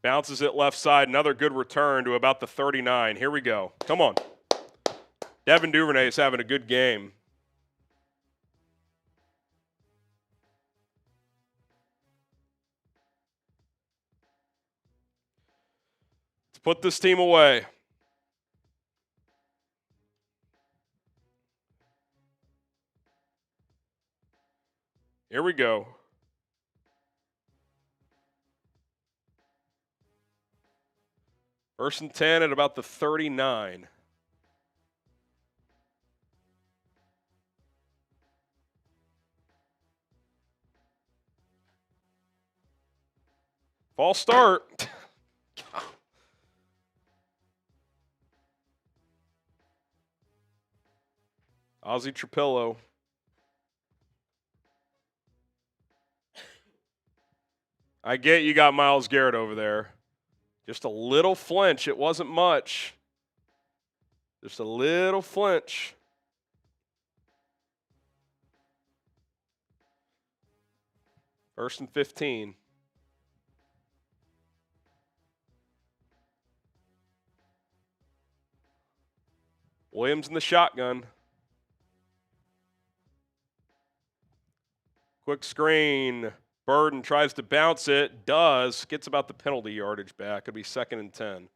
bounces it left side. Another good return to about the 39. Here we go. Come on. Devin Duvernay is having a good game. Let's put this team away. Here we go. First and 10 at about the 39. False start. Ozzie Trapillo. I get you got Myles Garrett over there. Just a little flinch. It wasn't much. Just a little flinch. First and 15. Williams in the shotgun. Quick screen. Burden tries to bounce it. Does. Gets about the penalty yardage back. It'll be 2nd and 10.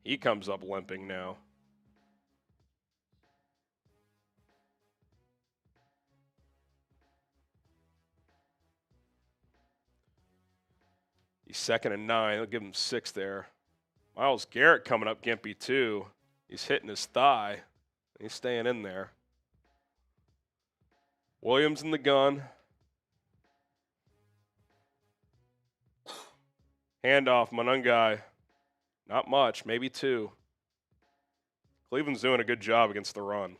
He comes up limping now. He's 2nd and 9. They'll give him 6 there. Myles Garrett coming up gimpy too. He's hitting his thigh. He's staying in there. Williams in the gun. Handoff, Monangai. Not much, maybe 2. Cleveland's doing a good job against the run.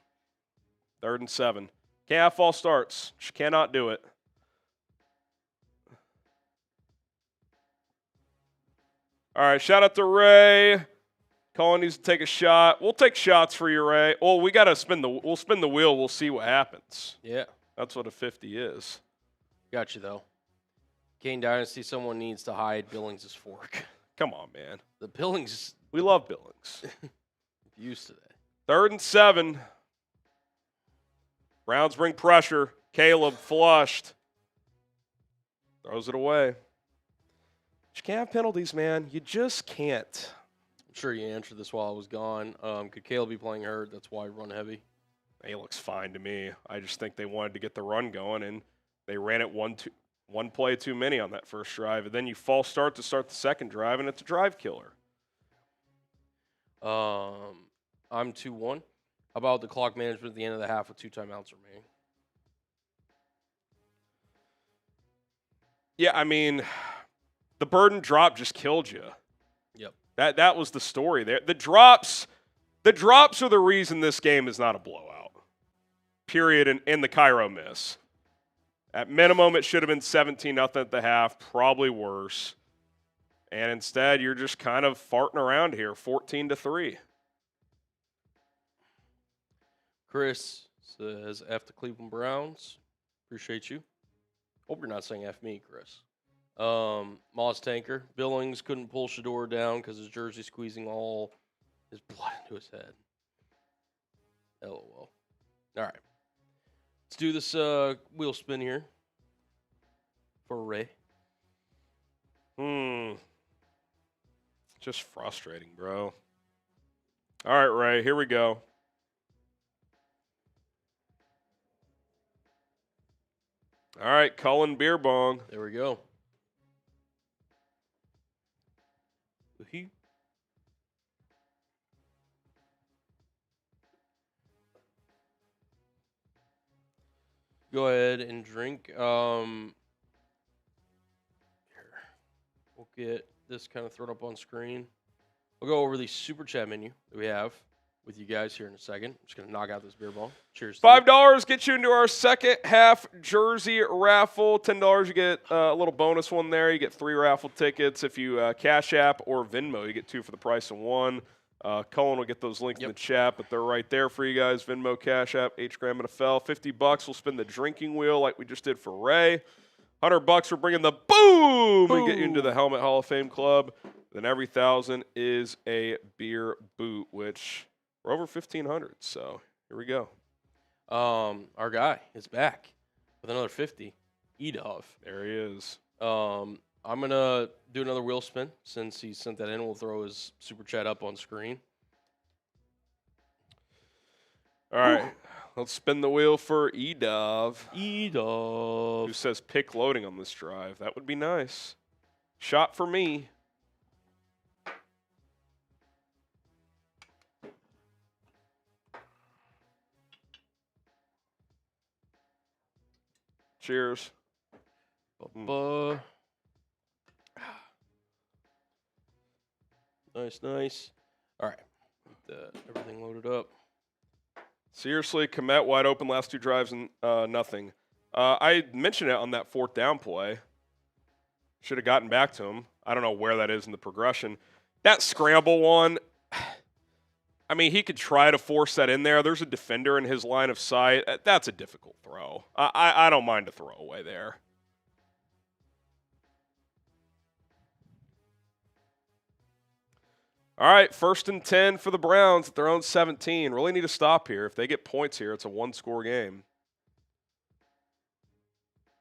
3rd and 7. Can't have false starts. Just cannot do it. All right, shout out to Ray. Colin needs to take a shot. We'll take shots for you, Ray. Well, we'll spin the wheel. We'll see what happens. Yeah. That's what a 50 is. Got you, though. Kane Dynasty, someone needs to hide Billings' fork. Come on, man. The Billings We love Billings. Used to that. 3rd and 7. Browns bring pressure. Caleb flushed. Throws it away. You can't have penalties, man. You just can't. I'm sure you answered this while I was gone. Could Caleb be playing hurt? That's why run heavy. He looks fine to me. I just think they wanted to get the run going, and they ran it one play too many on that first drive. And then you false start to start the second drive, and it's a drive killer. I'm 2-1. How about the clock management at the end of the half with 2 timeouts remaining? Yeah, I mean, the burden drop just killed you. Yep. That was the story there. The drops are the reason this game is not a blowout. Period. In the Cairo miss. At minimum, it should have been 17-0 at the half, probably worse. And instead, you're just kind of farting around here, 14-3. Chris says, F the Cleveland Browns. Appreciate you. Hope you're not saying F me, Chris. Moss Tanker. Billings couldn't pull Shedeur down because his jersey squeezing all his blood into his head. LOL. All right. Let's do this wheel spin here for Ray. Just frustrating, bro. All right, Ray, here we go. All right, Cullen Beer Bong. There we go. Woohoo. Go ahead and drink. Here. We'll get this kind of thrown up on screen. We'll go over the super chat menu that we have with you guys here in a second. I'm just going to knock out this beer bong. Cheers. $5 gets you into our second half jersey raffle. $10 you get a little bonus one there. You get 3 raffle tickets. If you Cash App or Venmo, you get 2 for the price of 1. Cullen will get those linked in the chat, but they're right there for you guys. Venmo, Cash App, HGram NFL. $50 we'll spin the drinking wheel like we just did for Ray. $100 we're bringing the boom and get you into the Helmet Hall of Fame Club. Then every 1,000 is a beer boot, which we're over 1,500. So here we go. Our guy is back with another 50. Edov. There he is. I'm going to do another wheel spin since he sent that in. We'll throw his super chat up on screen. All right. Let's spin the wheel for Edov. Edov. Who says pick loading on this drive. That would be nice. Shot for me. Cheers. Nice. All right. Everything loaded up. Seriously, Kmet wide open last 2 drives and nothing. I mentioned it on that 4th down play. Should have gotten back to him. I don't know where that is in the progression. That scramble one, I mean, he could try to force that in there. There's a defender in his line of sight. That's a difficult throw. I don't mind a throwaway there. All right, 1st and 10 for the Browns at their own 17. Really need to stop here. If they get points here, it's a 1-score game.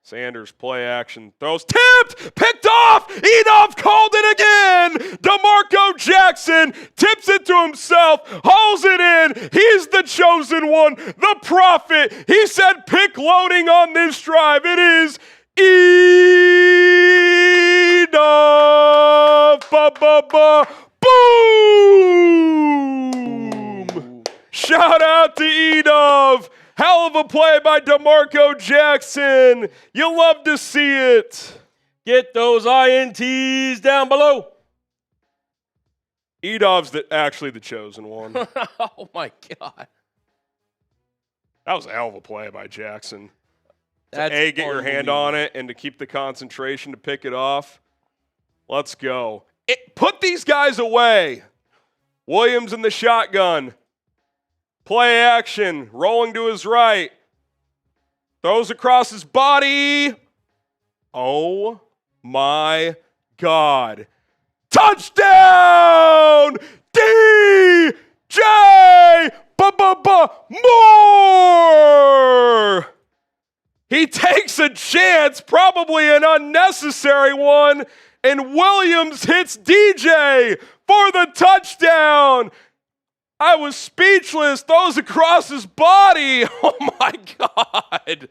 Sanders, play action, throws, tipped, picked off, Edov called it again. DeMarco Jackson tips it to himself, hauls it in. He's the chosen one, the prophet. He said pick loading on this drive. It is Edov. Boom! Shout out to Edov. Hell of a play by DeMarco Jackson. You love to see it. Get those INTs down below. Edov's actually the chosen one. Oh, my God. That was a hell of a play by Jackson. That's to get your hand on it and to keep the concentration to pick it off. Let's go. Put these guys away. Williams in the shotgun. Play action. Rolling to his right. Throws across his body. Oh, my God. Touchdown! DJ Moore! He takes a chance, probably an unnecessary one, and Williams hits DJ for the touchdown. I was speechless. Throws across his body. Oh, my God.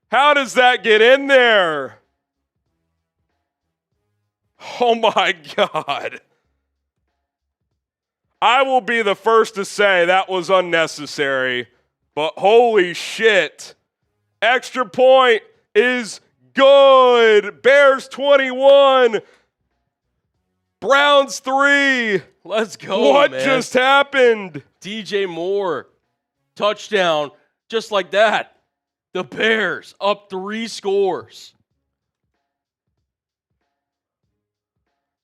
How does that get in there? Oh, my God. I will be the first to say that was unnecessary, but holy shit. Extra point is good. Bears 21. Browns 3. Let's go, What man. just happened? DJ Moore, touchdown, just like that. The Bears up 3 scores.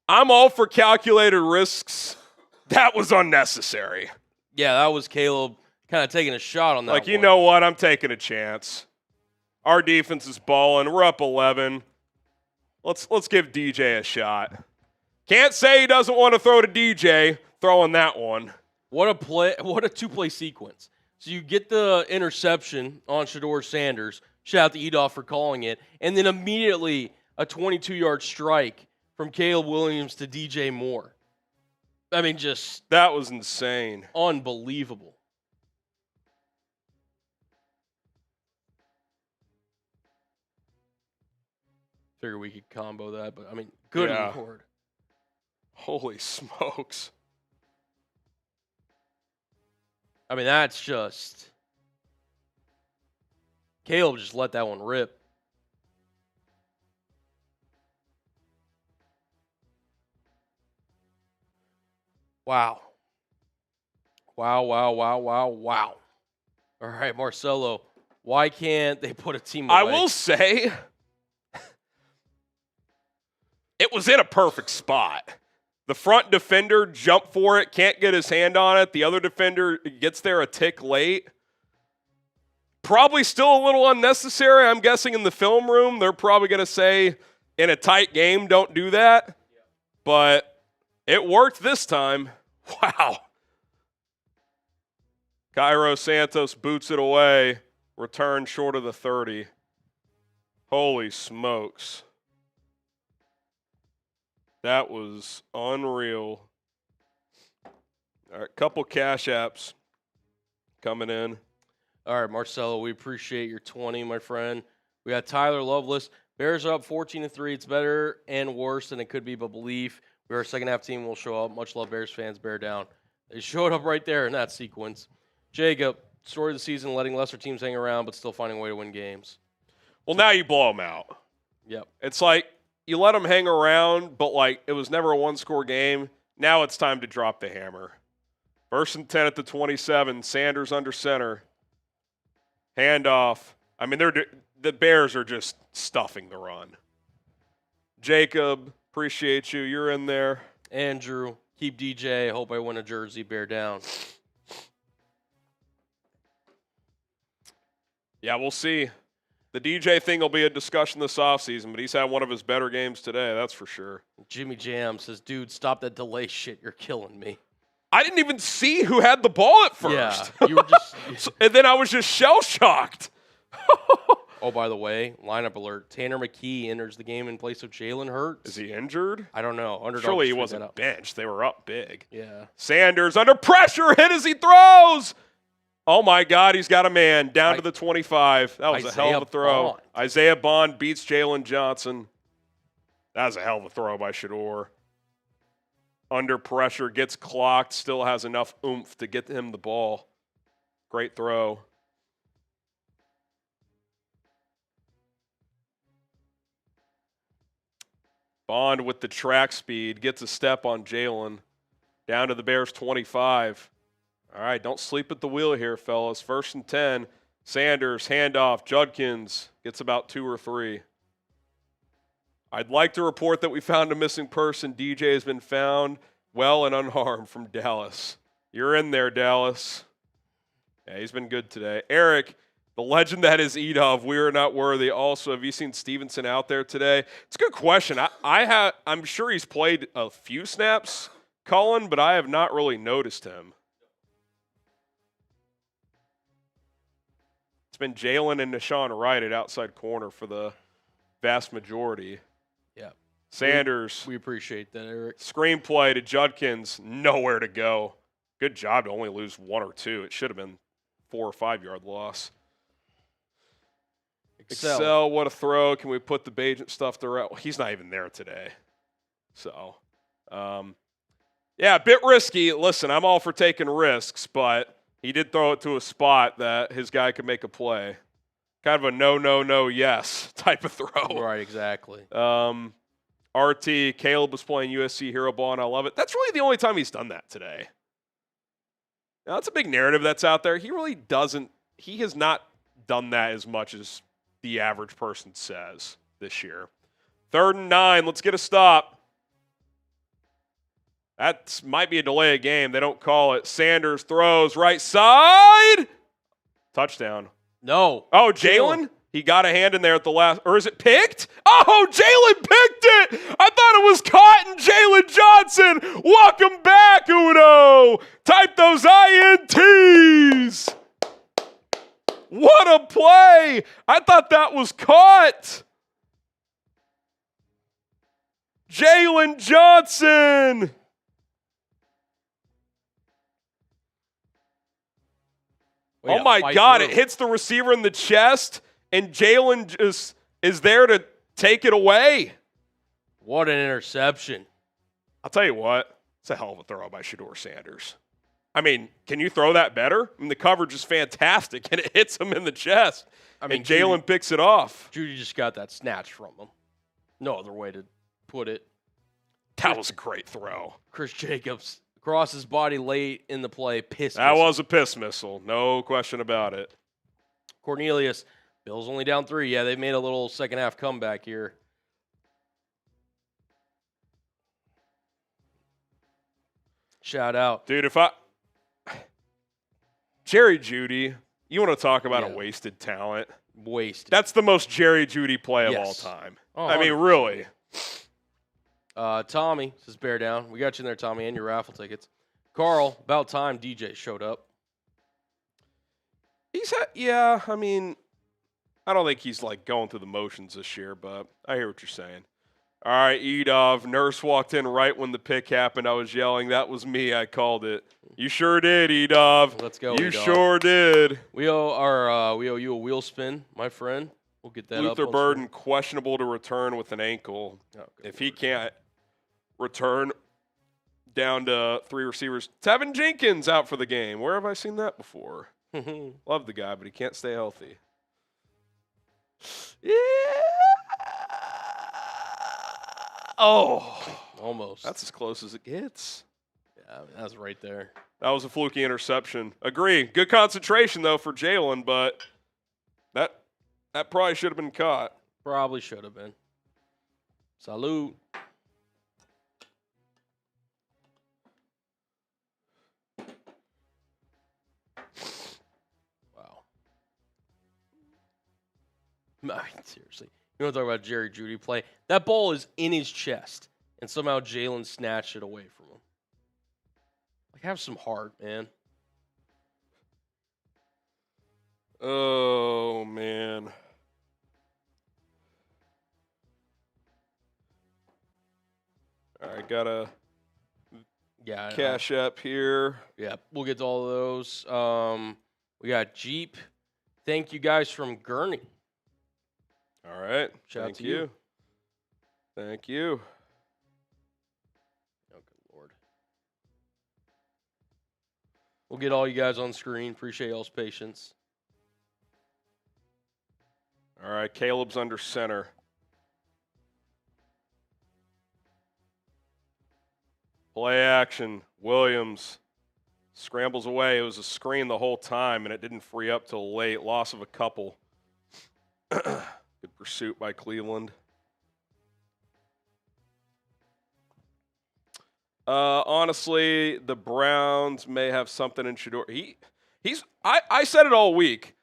I'm all for calculated risks. That was unnecessary. Yeah, that was Caleb kind of taking a shot on that Like, you one. know what? I'm taking a chance. Our defense is balling. We're up 11. Let's give DJ a shot. Can't say he doesn't want to throw to DJ. Throwing that one. What a play! What a 2-play sequence. So you get the interception on Shedeur Sanders. Shout out to Edoff for calling it. And then immediately a 22-yard strike from Caleb Williams to DJ Moore. I mean, just That was insane. unbelievable. Figure we could combo that, but I mean, good Yeah. Lord. Holy smokes. I mean, that's just Caleb just let that one rip. Wow. Wow. All right, Marcelo, why can't they put a team away? I will say, it was in a perfect spot. The front defender jumped for it, can't get his hand on it. The other defender gets there a tick late. Probably still a little unnecessary. I'm guessing in the film room, they're probably going to say, in a tight game, don't do that. But it worked this time. Wow. Cairo Santos boots it away. Return short of the 30. Holy smokes. That was unreal. All right, couple cash apps coming in. All right, Marcelo, we appreciate your 20, my friend. We got Tyler Loveless. Bears are up 14-3. It's better and worse than it could be, but believe we are a second-half team. We'll show up. Much love, Bears fans. Bear down. They showed up right there in that sequence. Jacob, story of the season, letting lesser teams hang around, but still finding a way to win games. Well, now you blow them out. Yep. It's like you let them hang around, but like it was never a one-score game. Now it's time to drop the hammer. 1st and 10 at the 27. Sanders under center. Handoff. I mean, the Bears are just stuffing the run. Jacob, appreciate you. You're in there. Andrew, keep DJ. Hope I win a jersey. Bear down. Yeah, we'll see. The DJ thing will be a discussion this offseason, but he's had one of his better games today, that's for sure. Jimmy Jam says, dude, stop that delay shit. You're killing me. I didn't even see who had the ball at first. Yeah, you were just... And then I was just shell-shocked. Oh, by the way, lineup alert. Tanner McKee enters the game in place of Jalen Hurts. Is he injured? I don't know. Underdog Surely he just figured wasn't that out. benched. They were up big. Yeah. Sanders under pressure, hit as he throws. Oh, my God, he's got a man down to the 25. That was a hell of a throw. Bond. Isaiah Bond beats Jaylon Johnson. That was a hell of a throw by Shedeur. Under pressure, gets clocked, still has enough oomph to get him the ball. Great throw. Bond with the track speed, gets a step on Jaylon. Down to the Bears 25. All right, don't sleep at the wheel here, fellas. 1st and 10. Sanders, handoff. Judkins gets about 2 or 3. I'd like to report that we found a missing person. DJ has been found well and unharmed from Dallas. You're in there, Dallas. Yeah, he's been good today. Eric, The legend that is Edov, we are not worthy. Also, have you seen Stevenson out there today? It's a good question. I'm sure he's played a few snaps, Colin, but I have not really noticed him. It's been Jaylon and Deshaun Wright at outside corner for the vast majority. Yeah. Sanders. We appreciate that, Eric. Screenplay to Judkins, nowhere to go. Good job to only lose 1 or 2. It should have been 4 or 5 yard loss. Excel, what a throw. Can we put the Bajent stuff to rest? Well, he's not even there today. So, yeah, a bit risky. Listen, I'm all for taking risks, but he did throw it to a spot that his guy could make a play. Kind of a no, yes type of throw. Right, exactly. RT, Caleb was playing USC Hero Ball, and I love it. That's really the only time he's done that today. Now, that's a big narrative that's out there. He really doesn't – he has not done that as much as the average person says this year. 3rd and 9. Let's get a stop. That might be a delay of game. They don't call it. Sanders throws right side. Touchdown. No. Oh, Jaylon? He got a hand in there at the last – or is it picked? Oh, Jaylon picked it! I thought it was caught, and Jaylon Johnson. Welcome back, Uno. Type those INTs. What a play! I thought that was caught. Jaylon Johnson. Oh, my God. It hits the receiver in the chest, and Jaylon just is there to take it away. What an interception. I'll tell you what. It's a hell of a throw by Shedeur Sanders. I mean, can you throw that better? I mean, the coverage is fantastic, and it hits him in the chest. I mean, Jaylon picks it off. Judy just got that snatched from him. No other way to put it. That was a great throw. Chris Jacobs across his body late in the play. That was a piss missile. No question about it. Cornelius, Bills only down 3. Yeah, they made a little second half comeback here. Shout out. Dude, Jerry Jeudy, you want to talk about a wasted talent? Wasted. That's the most Jerry Jeudy play of all time. Oh, I mean, really. Tommy says bear down. We got you in there, Tommy, and your raffle tickets. Carl, about time DJ showed up. I mean, I don't think he's like going through the motions this year, but I hear what you're saying. All right, Edov. Nurse walked in right when the pick happened. I was yelling. That was me. I called it. You sure did, Edov. Let's go, You Edov. sure did. We owe you a wheel spin, my friend. We'll get that Luther up. Burden questionable to return with an ankle. Oh, if he can't return down to 3 receivers. Tevin Jenkins out for the game. Where have I seen that before? Love the guy, but he can't stay healthy. Yeah. Oh. Almost. That's as close as it gets. Yeah, that was right there. That was a fluky interception. Agree. Good concentration, though, for Jaylon, but that probably should have been caught. Probably should have been. Salute. Wow. I mean, seriously. You want to talk about Jerry Jeudy play? That ball is in his chest, and somehow Jaylon snatched it away from him. Like, have some heart, man. Oh, man. All right, got a cash app here. Yeah, we'll get to all of those. We got Jeep. Thank you guys from Gurney. All right. Shout out to you. you. Thank you. Oh, good Lord. We'll get all you guys on screen. Appreciate y'all's patience. All right, Caleb's under center. Play action. Williams scrambles away. It was a screen the whole time, and it didn't free up till late. Loss of a couple. Good pursuit by Cleveland. Honestly, the Browns may have something in Shedeur. I said it all week.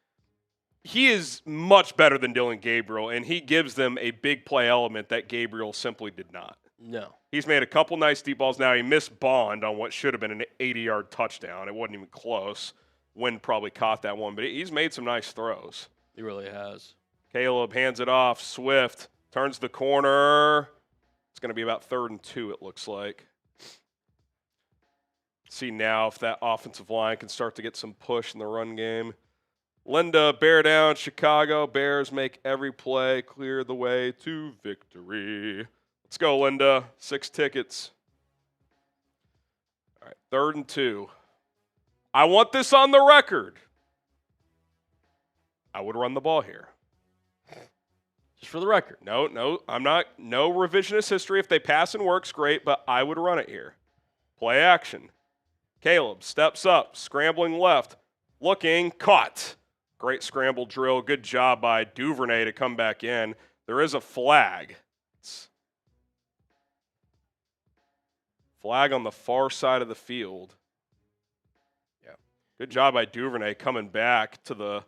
he is much better than Dylan Gabriel, and he gives them a big play element that Gabriel simply did not. No. He's made a couple nice deep balls. Now, he missed Bond on what should have been an 80-yard touchdown. It wasn't even close. Wynn probably caught that one, but he's made some nice throws. He really has. Caleb hands it off. Swift turns the corner. It's going to be about 3rd and 2, it looks like. See now if that offensive line can start to get some push in the run game. Linda, bear down, Chicago. Bears make every play, clear the way to victory. Let's go, Linda. 6 tickets. All right, 3rd and 2. I want this on the record. I would run the ball here. Just for the record. No, I'm not. No revisionist history. If they pass and works, great, but I would run it here. Play action. Caleb steps up, scrambling left, looking, caught. Great scramble drill. Good job by Duvernay to come back in. There is a flag. Flag on the far side of the field. Yeah. Good job by Duvernay coming back to the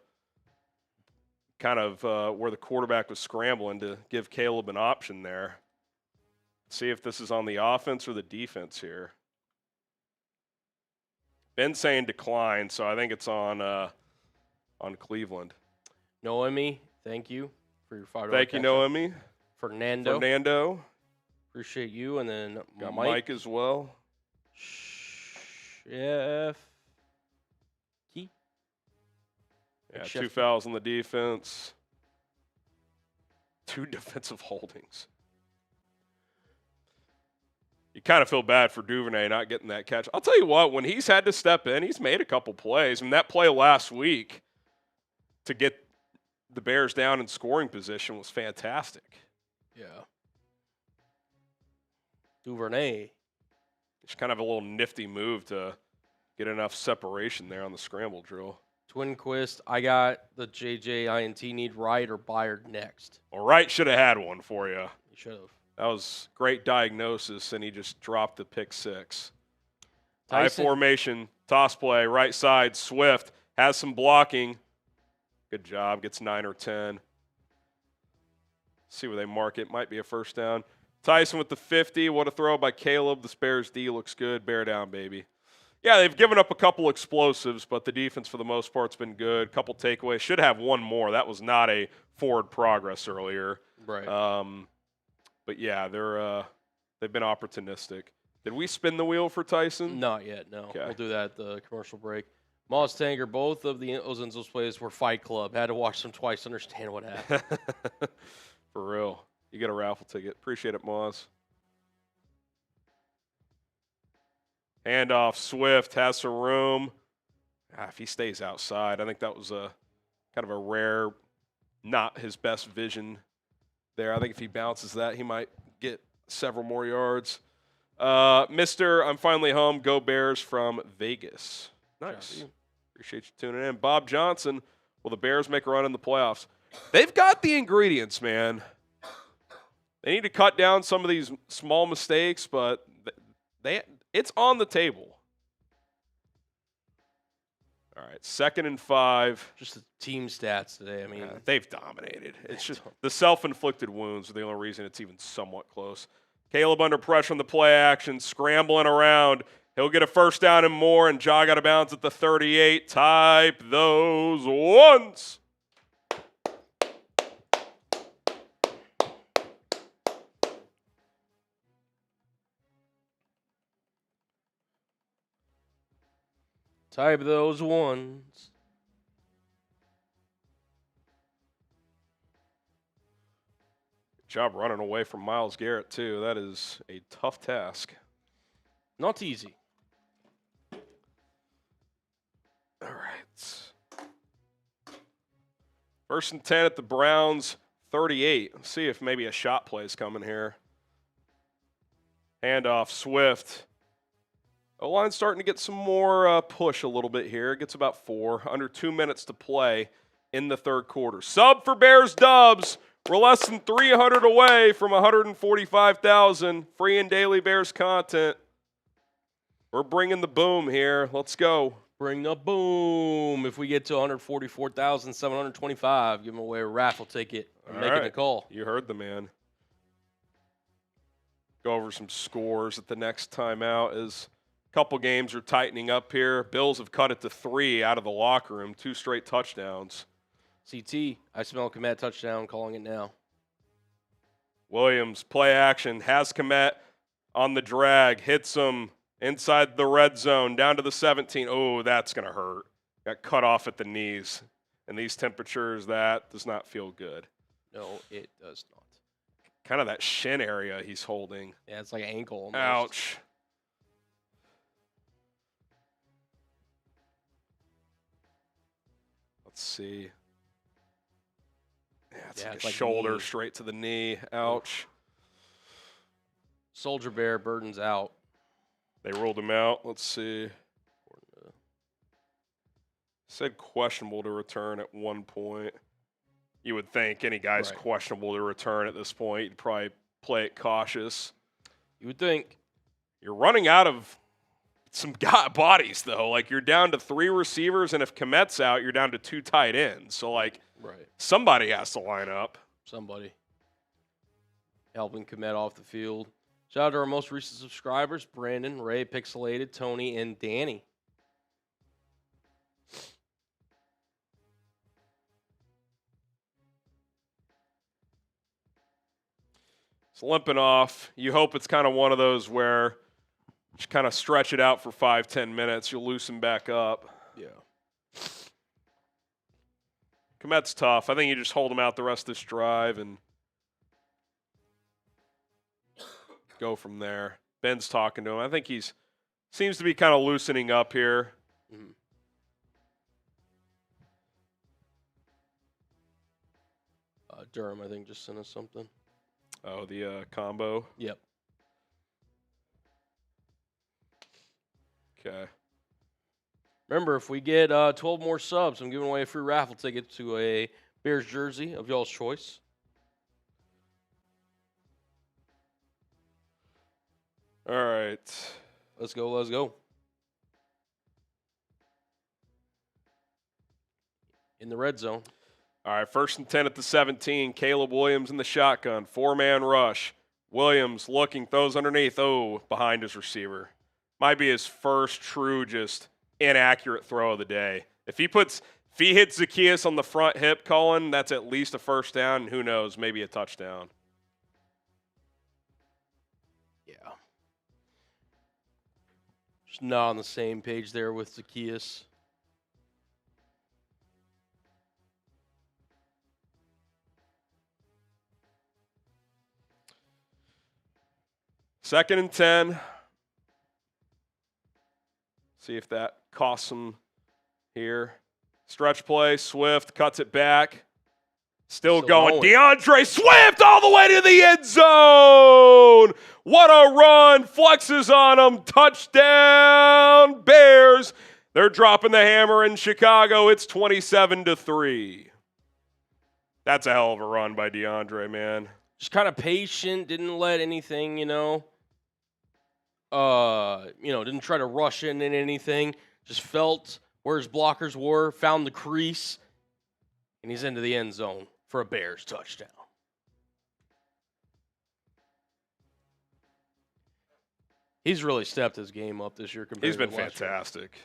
kind of where the quarterback was scrambling to give Caleb an option there. See if this is on the offense or the defense here. Ben's saying decline, so I think it's on Cleveland. Noemi, thank you for your $5. Thank you, Noemi. Fernando. Appreciate you. And then got Mike as well. Chef. Key. Yeah, 2 fouls on the defense. 2 defensive holdings. You kind of feel bad for Duvernay not getting that catch. I'll tell you what, when he's had to step in, he's made a couple plays. I mean, that play last week to get the Bears down in scoring position was fantastic. Yeah. Duvernay. It's kind of a little nifty move to get enough separation there on the scramble drill. Twinquist, I got the JJINT need Wright or Byard next. Well, Wright should have had one for you. He should have. That was great diagnosis, and he just dropped the pick 6. Tyson. High formation, toss play, right side, Swift, has some blocking. Good job, gets 9 or 10. See where they mark it, might be a first down. Tyson with the 50, what a throw by Caleb. The Bears D looks good, bear down, baby. Yeah, they've given up a couple explosives, but the defense for the most part has been good. Couple takeaways, should have one more. That was not a forward progress earlier. Right. But yeah, they've been opportunistic. Did we spin the wheel for Tyson? Not yet, no. Okay. We'll do that at the commercial break. Moss Tanger, both of those plays were Fight Club. Had to watch them twice to understand what happened. For real. You get a raffle ticket. Appreciate it, Moss. Handoff, Swift has some room. If he stays outside, I think that was a kind of a rare, not his best vision there. I think if he bounces that, he might get several more yards. Mr. I'm finally home. Go Bears from Vegas. Nice. Appreciate you tuning in. Bob Johnson, will the Bears make a run in the playoffs? They've got the ingredients, man. They need to cut down some of these small mistakes, but it's on the table. All right, 2nd and 5. Just the team stats today. I mean, they've dominated. It's just the self-inflicted wounds are the only reason it's even somewhat close. Caleb under pressure on the play action, scrambling around. He'll get a first down and more, and jog out of bounds at the 38. Type those ones. Type those ones. Good job running away from Myles Garrett, too. That is a tough task. Not easy. All right. 1st and 10 at the Browns 38. Let's see if maybe a shot play is coming here. Handoff, Swift. O-line's starting to get some more push a little bit here. It gets about 4. Under 2 minutes to play in the 3rd quarter. Sub for Bears Dubs. We're less than 300 away from 145,000 free and daily Bears content. We're bringing the boom here. Let's go. Bring the boom. If we get to 144,725, give him away a raffle ticket. I'm making the call. You heard the man. Go over some scores at the next timeout as a couple games are tightening up here. Bills have cut it to 3 out of the locker room, 2 straight touchdowns. CT, I smell Kmet touchdown, calling it now. Williams, play action, has Kmet on the drag, hits him inside the red zone, down to the 17. Oh, that's going to hurt. Got cut off at the knees. And these temperatures, that does not feel good. No, it does not. Kind of that shin area he's holding. Yeah, it's like an ankle almost. Ouch. Let's see. Yeah, it's like a shoulder knee. straight to the knee. Ouch. Soldier Bear, Burden's out. They ruled him out. Let's see. Said questionable to return at one point. You would think any guy's questionable to return at this point. You'd probably play it cautious. You would think. You're running out of some bodies, though. Like, you're down to 3 receivers, and if Kmet's out, you're down to 2 tight ends. So, like, somebody has to line up. Somebody. Helping Kmet off the field. Shout out to our most recent subscribers, Brandon, Ray, Pixelated, Tony, and Danny. It's limping off. You hope it's kind of one of those where you kind of stretch it out for 5-10 minutes. You'll loosen back up. Yeah. Kmet's tough. I think you just hold him out the rest of this drive and go from there. Ben's talking to him. I think he's seems to be kind of loosening up here. Mm-hmm. Durham, I think, just sent us something. Oh, the combo? Yep. Okay. Remember, if we get 12 more subs, I'm giving away a free raffle ticket to a Bears jersey of y'all's choice. All right. Let's go, let's go. In the red zone. All right, 1st and 10 at the 17. Caleb Williams in the shotgun. 4-man rush. Williams looking, throws underneath. Oh, behind his receiver. Might be his first true just inaccurate throw of the day. If he hits Zacchaeus on the front hip, Colin, that's at least a first down, and who knows, maybe a touchdown. Yeah. Just not on the same page there with Zacchaeus. Second and 10. See if that costs him here. Stretch play. Swift cuts it back. Still going. DeAndre Swift all the way to the end zone. What a run. Flexes on him. Touchdown, Bears. They're dropping the hammer in Chicago. It's 27-3. That's a hell of a run by DeAndre, man. Just kind of patient. Didn't let anything, didn't try to rush in anything. Just felt where his blockers were, found the crease, and he's into the end zone for a Bears touchdown. He's really stepped his game up this year compared He's been to last year. fantastic.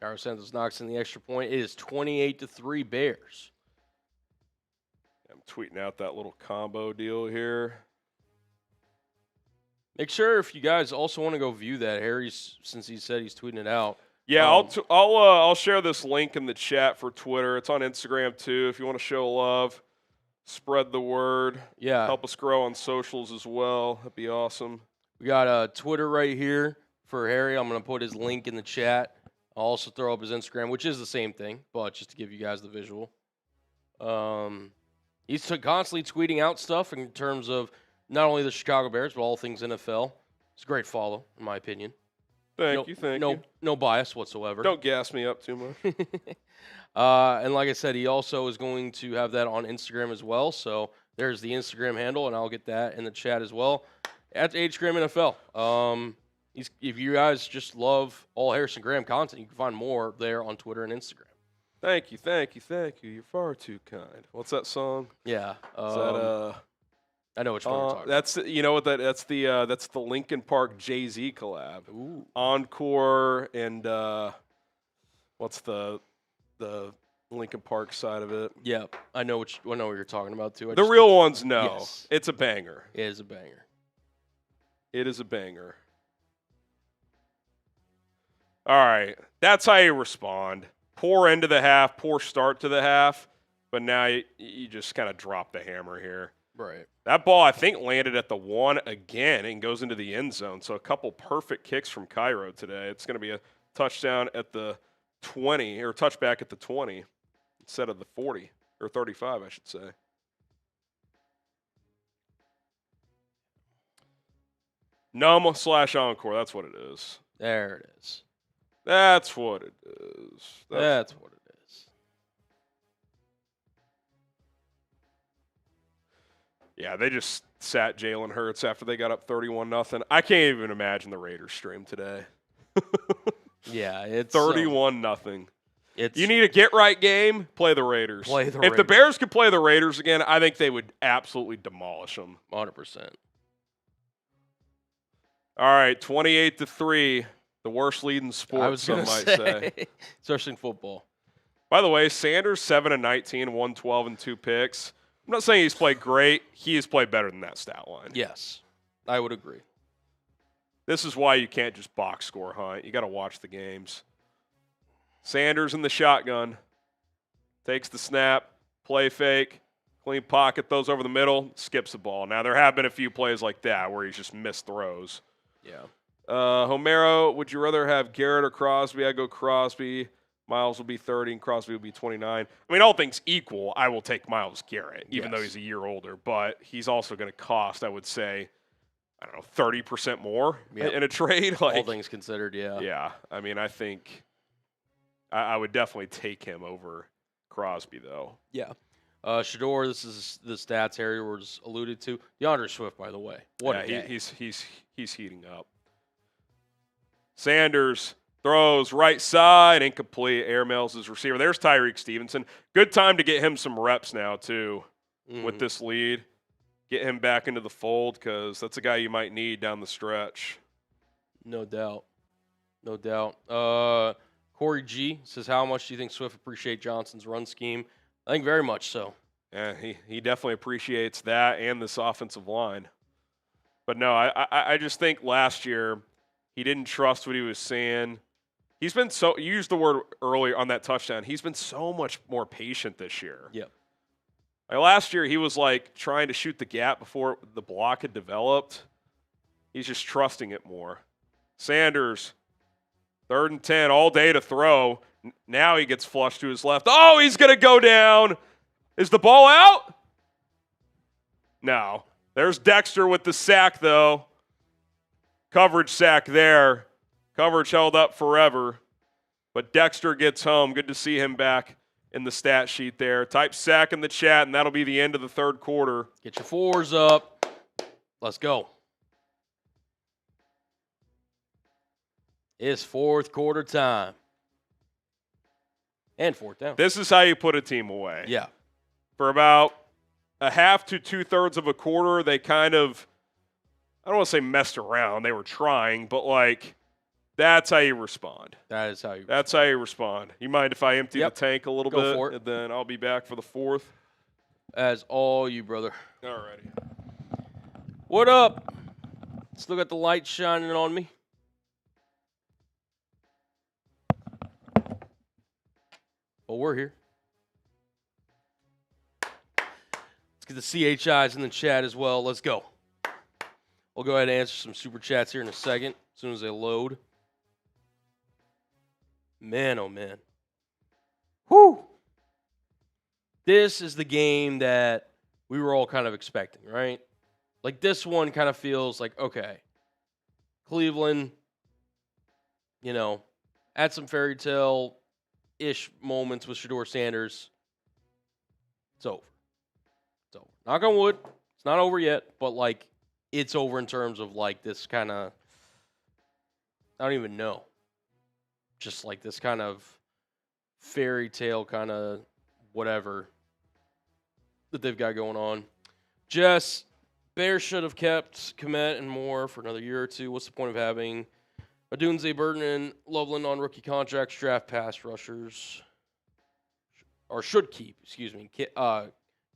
Carlos Santos knocks in the extra point. It is 28-3 Bears. I'm tweeting out that little combo deal here. Make sure if you guys also want to go view that, Harry's, since he said he's tweeting it out. Yeah, I'll share this link in the chat for Twitter. It's on Instagram too. If you want to show love, spread the word. Yeah, help us grow on socials as well. That'd be awesome. We got Twitter right here for Harry. I'm going to put his link in the chat. I'll also throw up his Instagram, which is the same thing, but just to give you guys the visual. He's constantly tweeting out stuff in terms of not only the Chicago Bears, but all things NFL. It's a great follow, in my opinion. Thank you. No bias whatsoever. Don't gas me up too much. And like I said, he also is going to have that on Instagram as well. So There's the Instagram handle, and I'll get that in the chat as well. At HGram NFL. If you guys just love all Harrison Graham content, you can find more there on Twitter and Instagram. Thank you. You're far too kind. What's that song? Yeah. Is that I know which one you're talking that's that's the Linkin Park Jay-Z collab. Ooh. Encore and what's the Linkin Park side of it? Yeah, I know what you're talking about too. The real ones, no. Yes. It's a banger. It is a banger. It is a banger. All right, that's how you respond. Poor end of the half, poor start to the half, but now you just kind of drop the hammer here. Right. That ball, I think, landed at the 1 again and goes into the end zone. So a couple perfect kicks from Cairo today. It's going to be a touchdown at the 20, or touchback at the 20 instead of the 40, or 35, I should say. Numb/encore, that's what it is. There it is. That's what it is. That's what it is. Yeah, they just sat Jalen Hurts after they got up 31-0. I can't even imagine the Raiders stream today. Yeah, it's 31-0. It's You need a get-right game, play the Raiders. Play the If the Raiders. Bears could play the Raiders again, I think they would absolutely demolish them. 100%. All right, 28-3, the worst lead in sports, I was some going to might say. especially in football. By the way, Sanders 7-19, 112 and 2 picks. I'm not saying he's played great. He has played better than that stat line. Yes, I would agree. This is why you can't just box score hunt. You got to watch the games. Sanders in the shotgun. Takes the snap, play fake, clean pocket, throws over the middle, skips the ball. Now, there have been a few plays like that where he's just missed throws. Yeah. Homero, would you rather have Garrett or Crosby? I go Crosby. Myles will be 30 and Crosby will be 29. I mean, all things equal, I will take Myles Garrett, even though he's a year older. But he's also going to cost, I would say, 30% more in a trade. Like, all things considered, yeah. Yeah. I mean, I think I would definitely take him over Crosby, though. Yeah. Shedeur, this is the stats Harry was alluded to. DeAndre Swift, by the way. What a day. He's heating up. Sanders throws right side, incomplete. Airmails his receiver. There's Tyrique Stevenson. Good time to get him some reps now, too, with this lead. Get him back into the fold because that's a guy you might need down the stretch. No doubt. No doubt. Corey G says, how much do you think Swift appreciate Johnson's run scheme? I think very much so. Yeah, he definitely appreciates that and this offensive line. But no, I just think last year he didn't trust what he was seeing. He's been you used the word earlier on that touchdown. He's been so much more patient this year. Yep. Like last year, he was like trying to shoot the gap before the block had developed. He's just trusting it more. Sanders, 3rd and 10, all day to throw. Now he gets flushed to his left. Oh, he's going to go down. Is the ball out? No. There's Dexter with the sack, though. Coverage sack there. Coverage held up forever. But Dexter gets home. Good to see him back in the stat sheet there. Type sack in the chat, and that'll be the end of the 3rd quarter. Get your 4s up. Let's go. It's 4th quarter time. And 4th down. This is how you put a team away. Yeah. For about a half to 2/3 of a quarter, they kind of, I don't want to say messed around. They were trying, but like, that's how you respond. That's how you respond. You mind if I empty the tank a little Go bit? for it. And then I'll be back for the 4th. As all you, brother. Alrighty. What up? Still got the light shining on me. Well, we're here. Let's get the CHIs in the chat as well. Let's go. We'll go ahead and answer some super chats here in a second, as soon as they load. Man, oh man. Whew. This is the game that we were all kind of expecting, right? Like, this one kind of feels like, okay, Cleveland, had some fairy tale-ish moments with Shedeur Sanders. It's over. It's over. knock on wood, it's not over yet, but, like, it's over in terms of, like, this kind of, I don't even know. Just, like, this kind of fairy tale kind of whatever that they've got going on. Jess, Bears should have kept Kmet and Moore for another year or two. What's the point of having Odunze, Burton, and Loveland on rookie contracts, draft pass rushers, or should keep, Kmet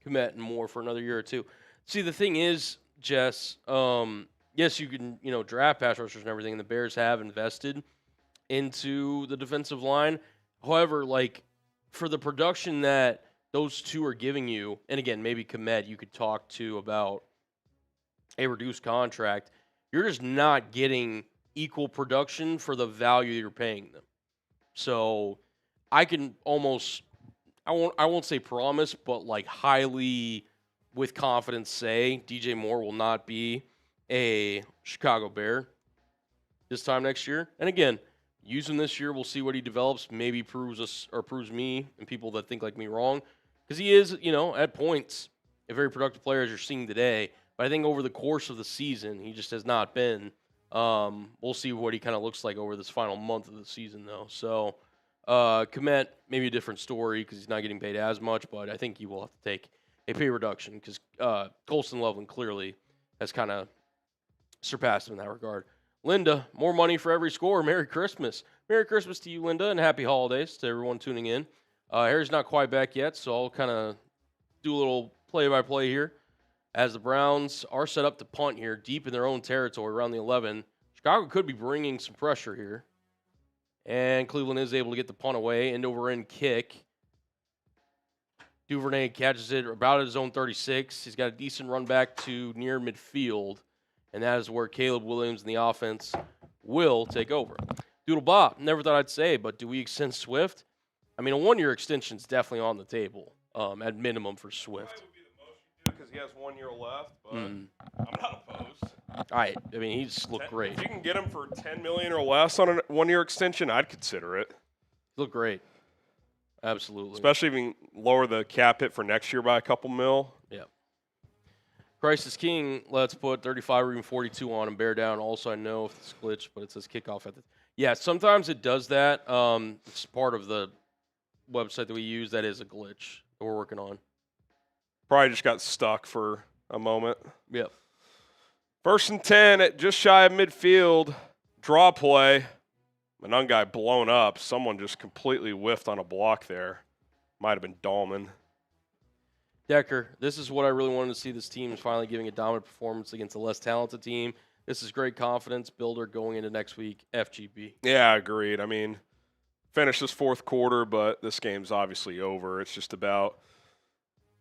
and Moore for another year or two? See, the thing is, Jess, yes, you can, draft pass rushers and everything, and the Bears have invested into the defensive line. However, like, for the production that those two are giving you, and again, maybe Kmet you could talk to about a reduced contract, you're just not getting equal production for the value you're paying them. So I can almost, I won't say promise, but like highly with confidence say DJ Moore will not be a Chicago Bear this time next year. And again, use him this year. We'll see what he develops. Maybe proves us or proves me and people that think like me wrong. Because he is, at points, a very productive player as you're seeing today. But I think over the course of the season, he just has not been. We'll see what he kind of looks like over this final month of the season, though. So, Kmet, maybe a different story because he's not getting paid as much. But I think he will have to take a pay reduction because Colston Loveland clearly has kind of surpassed him in that regard. Linda, more money for every score. Merry Christmas. Merry Christmas to you, Linda, and happy holidays to everyone tuning in. Harry's not quite back yet, so I'll kind of do a little play-by-play here. As the Browns are set up to punt here deep in their own territory around the 11, Chicago could be bringing some pressure here. And Cleveland is able to get the punt away, end-over-end kick. Duvernay catches it about at his own 36. He's got a decent run back to near midfield. And that is where Caleb Williams and the offense will take over. Doodle Bob, never thought I'd say, but do we extend Swift? I mean, a one-year extension is definitely on the table, at minimum for Swift. Because he has 1 year left, but I'm not opposed. I mean, he's looked great. If you can get him for $10 million or less on a 1 year extension, I'd consider it. Look great. Absolutely. Especially if you can lower the cap hit for next year by a couple mil. Yeah. Christ is King, let's put 35 or even 42 on him. Bear down. Also, I know if it's glitch, but it says kickoff at the. Yeah, sometimes it does that. It's part of the website that we use. That is a glitch that we're working on. Probably just got stuck for a moment. Yep. 1st and 10 at just shy of midfield. Draw play. Monangai blown up. Someone just completely whiffed on a block there. Might have been Dahlman. Decker, this is what I really wanted to see. This team is finally giving a dominant performance against a less talented team. This is great confidence builder going into next week. FGB. Yeah, agreed. I mean, finish this fourth quarter, but this game's obviously over. It's just about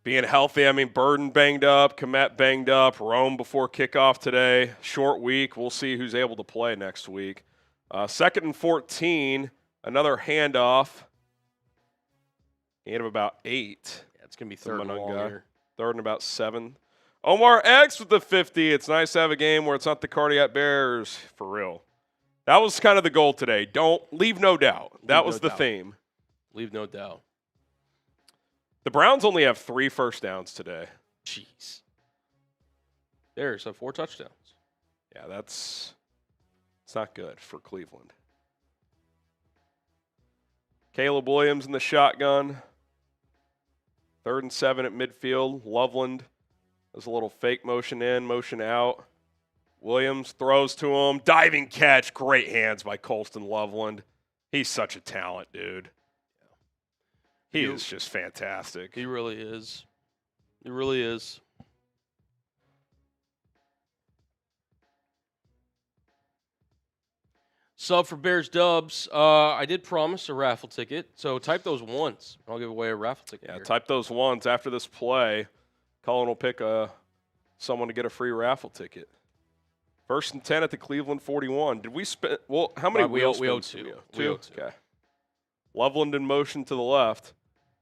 being healthy. I mean, Burden banged up, Kmet banged up, Rome before kickoff today. Short week. We'll see who's able to play next week. 2nd and 14, another handoff. Gain of about 8. Yeah, it's going to be 3rd and long here. 3rd and about 7. Omar X with the 50. It's nice to have a game where it's not the Cardiac Bears, for real. That was kind of the goal today. Don't leave no doubt. That was the theme. Leave no doubt. The Browns only have 3 first downs today. Jeez. Bears have 4 touchdowns. Yeah, it's not good for Cleveland. Caleb Williams in the shotgun. 3rd and 7 at midfield. Loveland does a little fake motion in, motion out. Williams throws to him. Diving catch. Great hands by Colston Loveland. He's such a talent, dude. He is just fantastic. He really is. He really is. Sub for Bears Dubs. I did promise a raffle ticket, so type those ones. I'll give away a raffle ticket. Yeah, here. type those ones after this play. Colin will pick someone to get a free raffle ticket. 1st and 10 at the Cleveland 41. Did we spend? Well, how many wheel we owe spins? 2. We owe 2. Okay. Loveland in motion to the left.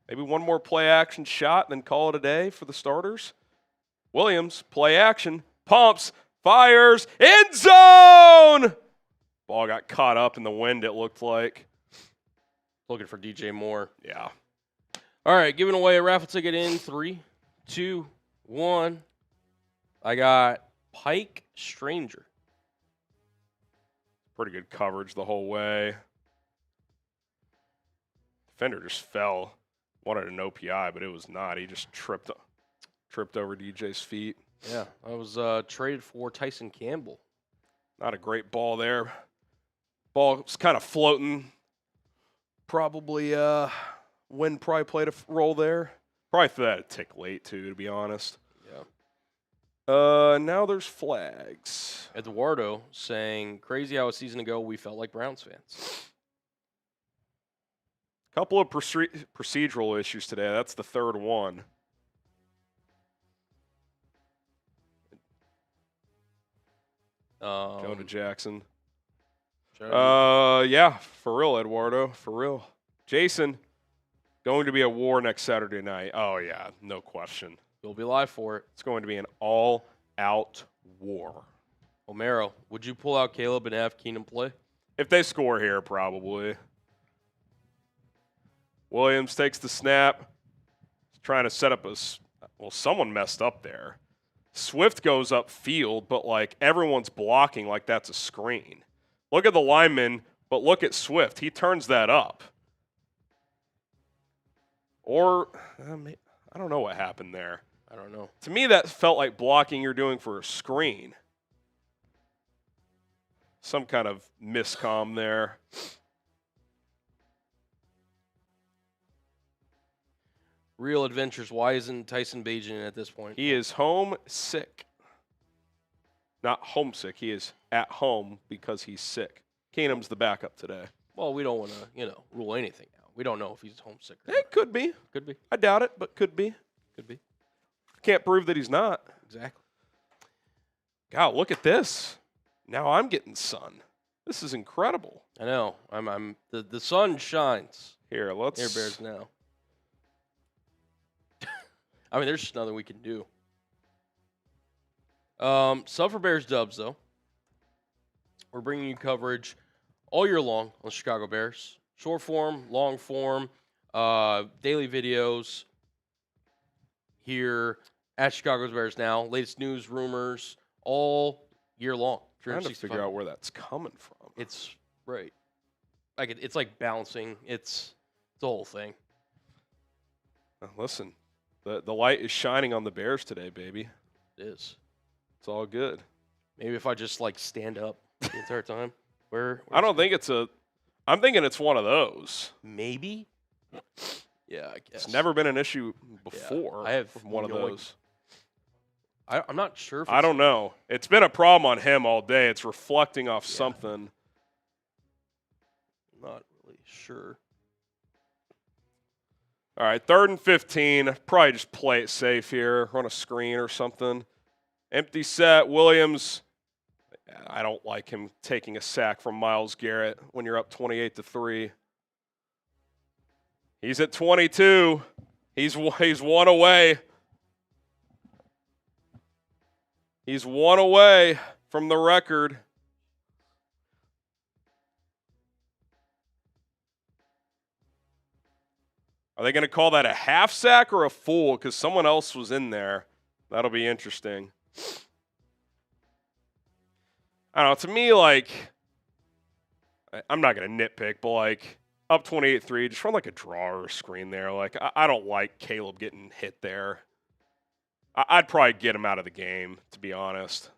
Maybe one more play action shot and then call it a day for the starters. Williams, play action, pumps, fires, end zone! Ball got caught up in the wind, it looked like. Looking for DJ Moore. Yeah. All right, giving away a raffle ticket in 3, 2, 1. I got Pike Stranger. Pretty good coverage the whole way. Defender just fell. Wanted an OPI, but it was not. He just tripped over DJ's feet. Yeah, I was traded for Tyson Campbell. Not a great ball there. Ball was kind of floating. Probably wind probably played a role there. Probably threw that a tick late too, to be honest. Yeah. Now there's flags. Eduardo saying, crazy how a season ago we felt like Browns fans. Couple of procedural issues today. That's the third one. Jonah Jackson. Yeah, for real, Eduardo, for real. Jason, going to be a war next Saturday night. Oh, yeah, no question. You'll be live for it. It's going to be an all-out war. Homero, would you pull out Caleb and have Keenan play? If they score here, probably. Williams takes the snap. He's trying to set up someone messed up there. Swift goes upfield, but like everyone's blocking like that's a screen. Look at the lineman, but look at Swift. He turns that up. Or, I don't know what happened there. I don't know. To me, that felt like blocking you're doing for a screen. Some kind of miscomm there. Real Adventures, why isn't Tyson Bajan at this point? He is homesick. Not homesick. He is at home because he's sick. Keenum's the backup today. Well, we don't want to, rule anything out. We don't know if he's homesick or It could be. Could be. I doubt it, but could be. Could be. Can't prove that he's not. Exactly. God, look at this. Now I'm getting sun. This is incredible. I know. I'm the sun shines. Here, let's Air Bears now. I mean, there's just nothing we can do. Suffer Bears dubs, though. We're bringing you coverage all year long on the Chicago Bears. Short form, long form, daily videos here at Chicago's Bears Now. Latest news, rumors, all year long. trying to figure out where that's coming from. It's right. It's like bouncing. It's the whole thing. Listen, the light is shining on the Bears today, baby. It is. It's all good. Maybe if I just stand up the entire time. I don't think it's I'm thinking it's one of those. Maybe. Yeah, I guess. It's never been an issue before. I have one of those. I'm not sure. I don't know. It's been a problem on him all day. It's reflecting off something. Not really sure. All right, 3rd and 15. Probably just play it safe here. Run a screen or something. Empty set. Williams. I don't like him taking a sack from Myles Garrett when you're up 28-3. He's at 22. He's one away. He's one away from the record. Are they going to call that a half sack or a full? Because someone else was in there. That'll be interesting. I don't know. To me, I'm not going to nitpick, but up 28-3, just run a draw or a screen there. I don't like Caleb getting hit there. I'd probably get him out of the game, to be honest.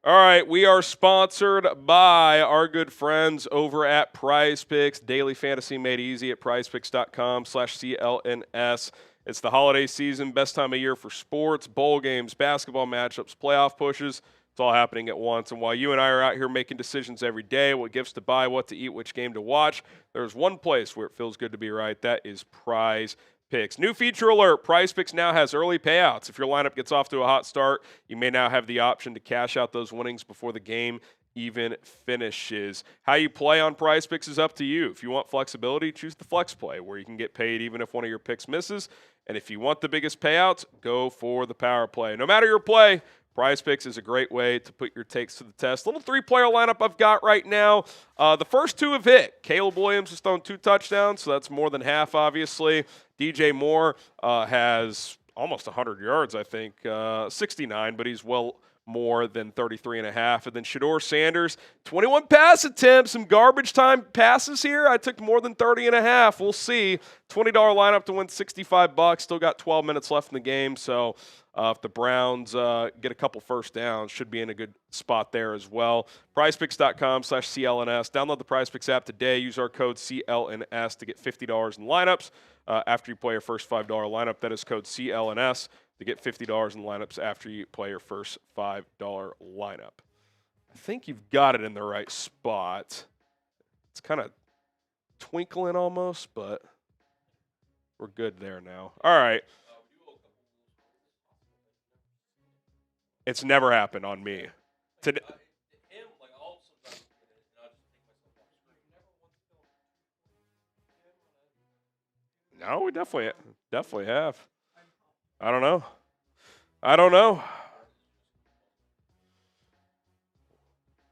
All right, we are sponsored by our good friends over at PrizePicks. Daily fantasy made easy at prizepicks.com/CLNS. It's the holiday season, best time of year for sports, bowl games, basketball matchups, playoff pushes. It's all happening at once. And while you and I are out here making decisions every day, what gifts to buy, what to eat, which game to watch, there's one place where it feels good to be right. That is PrizePicks. New feature alert, PrizePicks now has early payouts. If your lineup gets off to a hot start, you may now have the option to cash out those winnings before the game even finishes. How you play on PrizePicks is up to you. If you want flexibility, choose the flex play, where you can get paid even if one of your picks misses. And if you want the biggest payouts, go for the power play. No matter your play, PrizePicks is a great way to put your takes to the test. Little 3-player lineup I've got right now. The first 2 have hit. Caleb Williams has thrown 2 touchdowns, so that's more than half, obviously. DJ Moore has almost 100 yards, I think, 69, but he's well more than 33.5. And then Shedeur Sanders, 21 pass attempts, some garbage time passes here. I took more than 30.5. We'll see. $20 lineup to win $65. Still got 12 minutes left in the game, so if the Browns get a couple first downs, should be in a good spot there as well. PrizePicks.com/CLNS. Download the PrizePicks app today. Use our code CLNS to get $50 in lineups after you play your first $5 lineup. That is code CLNS to get $50 in lineups after you play your first $5 lineup. I think you've got it in the right spot. It's kind of twinkling almost, but we're good there now. All right. It's never happened on me. Today. No, we definitely have. I don't know.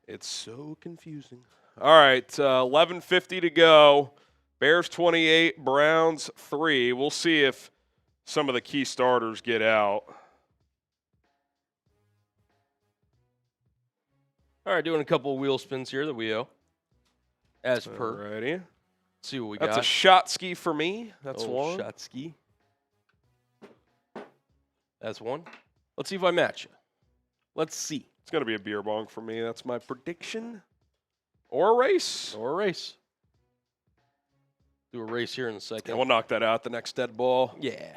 It's so confusing. All right, 11:50 to go. Bears 28, Browns 3. We'll see if some of the key starters get out. All right, doing a couple of wheel spins here that we owe. As per. Alrighty. See what we That's got. a shot ski for me. That's one. Shot ski. That's one. Let's see if I match you. Let's see. It's going to be a beer bong for me. That's my prediction. Or a race. Or a race. Do a race here in a second. And we'll knock that out, the next dead ball. Yeah.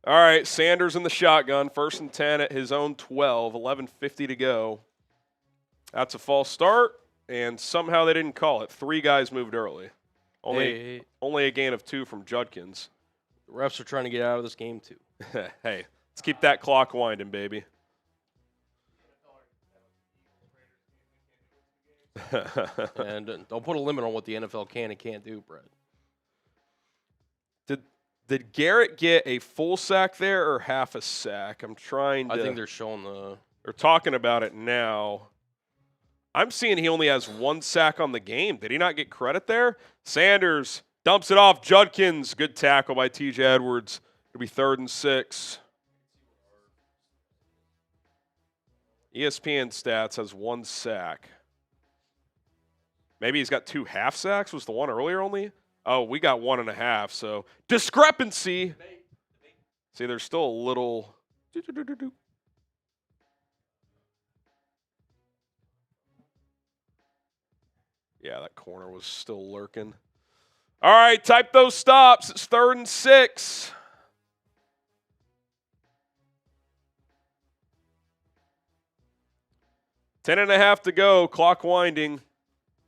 All right, Sanders in the shotgun. 1st and 10 at his own 12. 11:50 to go. That's a false start, and somehow they didn't call it. 3 guys moved early. Only a gain of 2 from Judkins. The refs are trying to get out of this game, too. Hey, let's keep that clock winding, baby. And don't put a limit on what the NFL can and can't do, Brett. Did Garrett get a full sack there or half a sack? I'm trying to. I think they're showing the. They're talking about it now. I'm seeing he only has 1 sack on the game. Did he not get credit there? Sanders dumps it off. Judkins. Good tackle by T.J. Edwards. It'll be 3rd and 6. ESPN stats has 1 sack. Maybe he's got 2 half sacks. Was the one earlier only? Oh, we got 1.5. So discrepancy. See, there's still a little. Yeah, that corner was still lurking. All right, type those stops. It's 3rd and 6. Ten and a half to go. Clock winding.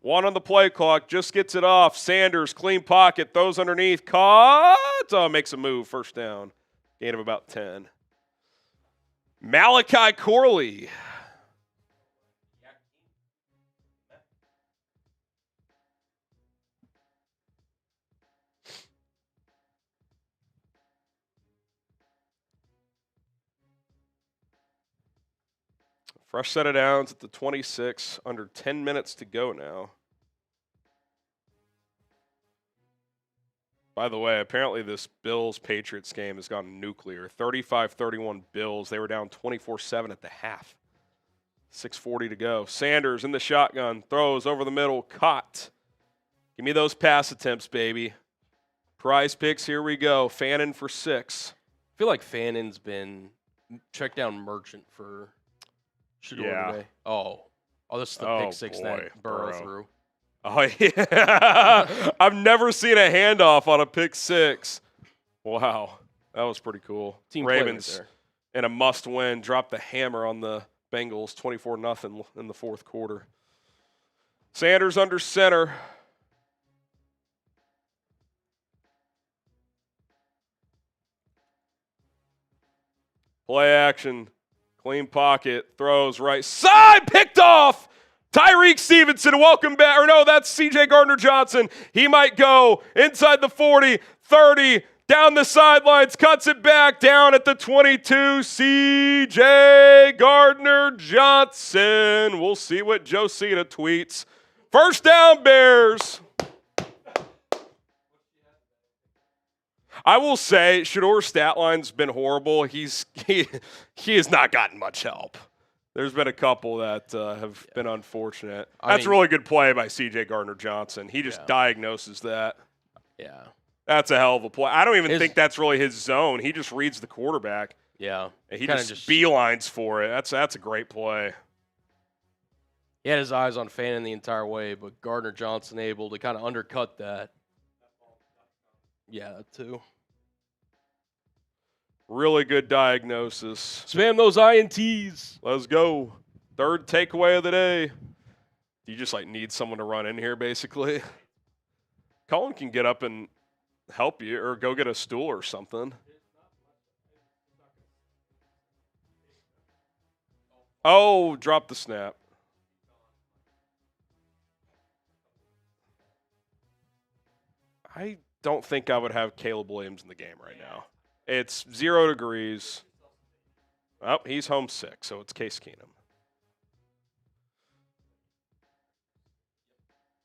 1 on the play clock. Just gets it off. Sanders, clean pocket. Throws underneath. Caught. Oh, makes a move. 1st down. Gain of about 10. Malachi Corley. Fresh set of downs at the 26, under 10 minutes to go now. By the way, apparently this Bills-Patriots game has gone nuclear. 35-31 Bills. They were down 24-7 at the half. 6:40 to go. Sanders in the shotgun. Throws over the middle. Caught. Give me those pass attempts, baby. PrizePicks, here we go. Fannin for 6. I feel like Fannin's been check down merchant for Shedeur today. Oh, this is the pick 6 that Burrow threw. Oh, yeah. I've never seen a handoff on a pick 6. Wow. That was pretty cool. Team Ravens in a must-win dropped the hammer on the Bengals 24-0 in the 4th quarter. Sanders under center. Play action. Clean pocket. Throws right side. Picked off. Tyrique Stevenson, welcome back. Or no, that's C.J. Gardner-Johnson. He might go inside the 40, 30, Down the sidelines, cuts it back down at the 22. C.J. Gardner-Johnson. We'll see what Josita tweets. First down, Bears. I will say, Shedeur's stat line's been horrible. He has not gotten much help. There's been a couple that have been unfortunate. That's a really good play by C.J. Gardner-Johnson. He just diagnoses that. Yeah. That's a hell of a play. I don't even think that's really his zone. He just reads the quarterback. Yeah. And he just beelines for it. That's a great play. He had his eyes on Fannin the entire way, but Gardner-Johnson able to kind of undercut that. Yeah, that too. Really good diagnosis. Spam those INTs. Let's go. Third takeaway of the day. You just need someone to run in here, basically. Colin can get up and help you or go get a stool or something. Oh, drop the snap. I don't think I would have Caleb Williams in the game right now. It's 0 degrees. Oh, he's homesick, so it's Case Keenum.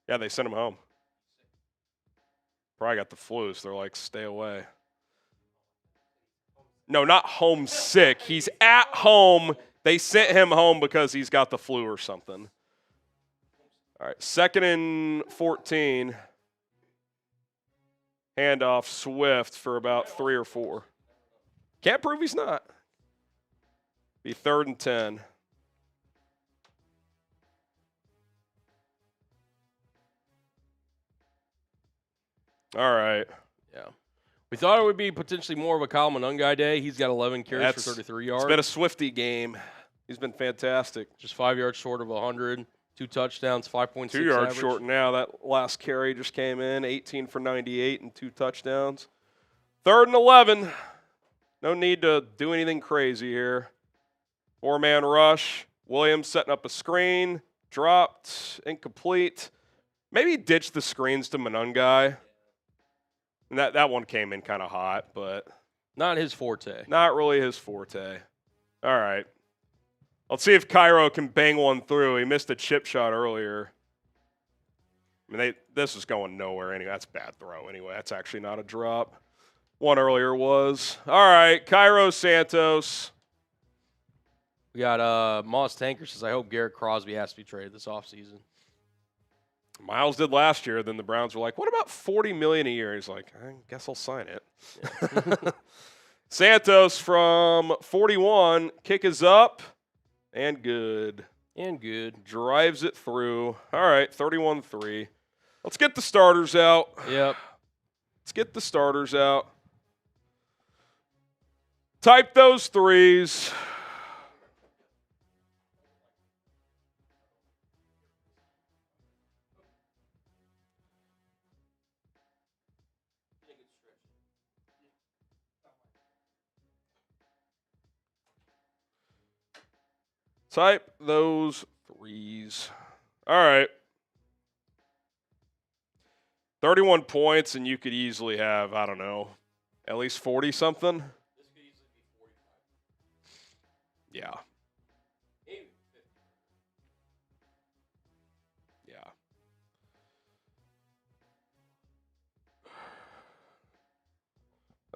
Yeah, they sent him home. Probably got the flu, so they're like, stay away. No, not homesick. He's at home. They sent him home because he's got the flu or something. All right, 2nd and 14. Handoff Swift for about 3 or 4. Can't prove he's not. Be 3rd and 10. All right. Yeah. We thought it would be potentially more of a Kyle Monangai day. He's got 11 carries for 33 yards. It's been a Swifty game. He's been fantastic. Just 5 yards short of 100. 2 touchdowns, 5.6 2 yards average. short now. That last carry just came in. 18 for 98 and 2 touchdowns. 3rd and 11. No need to do anything crazy here. 4-man rush. Williams setting up a screen. Dropped. Incomplete. Maybe ditch the screens to Monangai. And that one came in kind of hot, but not his forte. Not really his forte. All right. Let's see if Cairo can bang one through. He missed a chip shot earlier. I mean, this is going nowhere anyway. That's a bad throw anyway. That's actually not a drop. One earlier was. All right, Cairo Santos. We got Moss Tanker says, I hope Garrett Crosby has to be traded this offseason. Myles did last year. Then the Browns were like, what about $40 million a year? He's like, I guess I'll sign it. Yeah. Santos from 41. Kick is up. And good. And good. Drives it through. All right, 31-3. Let's get the starters out. Yep. Let's get the starters out. Type those threes. Type those threes. All right. 31 points, and you could easily have, I don't know, at least 40-something. This could easily be 45. Yeah. Maybe 50. Yeah.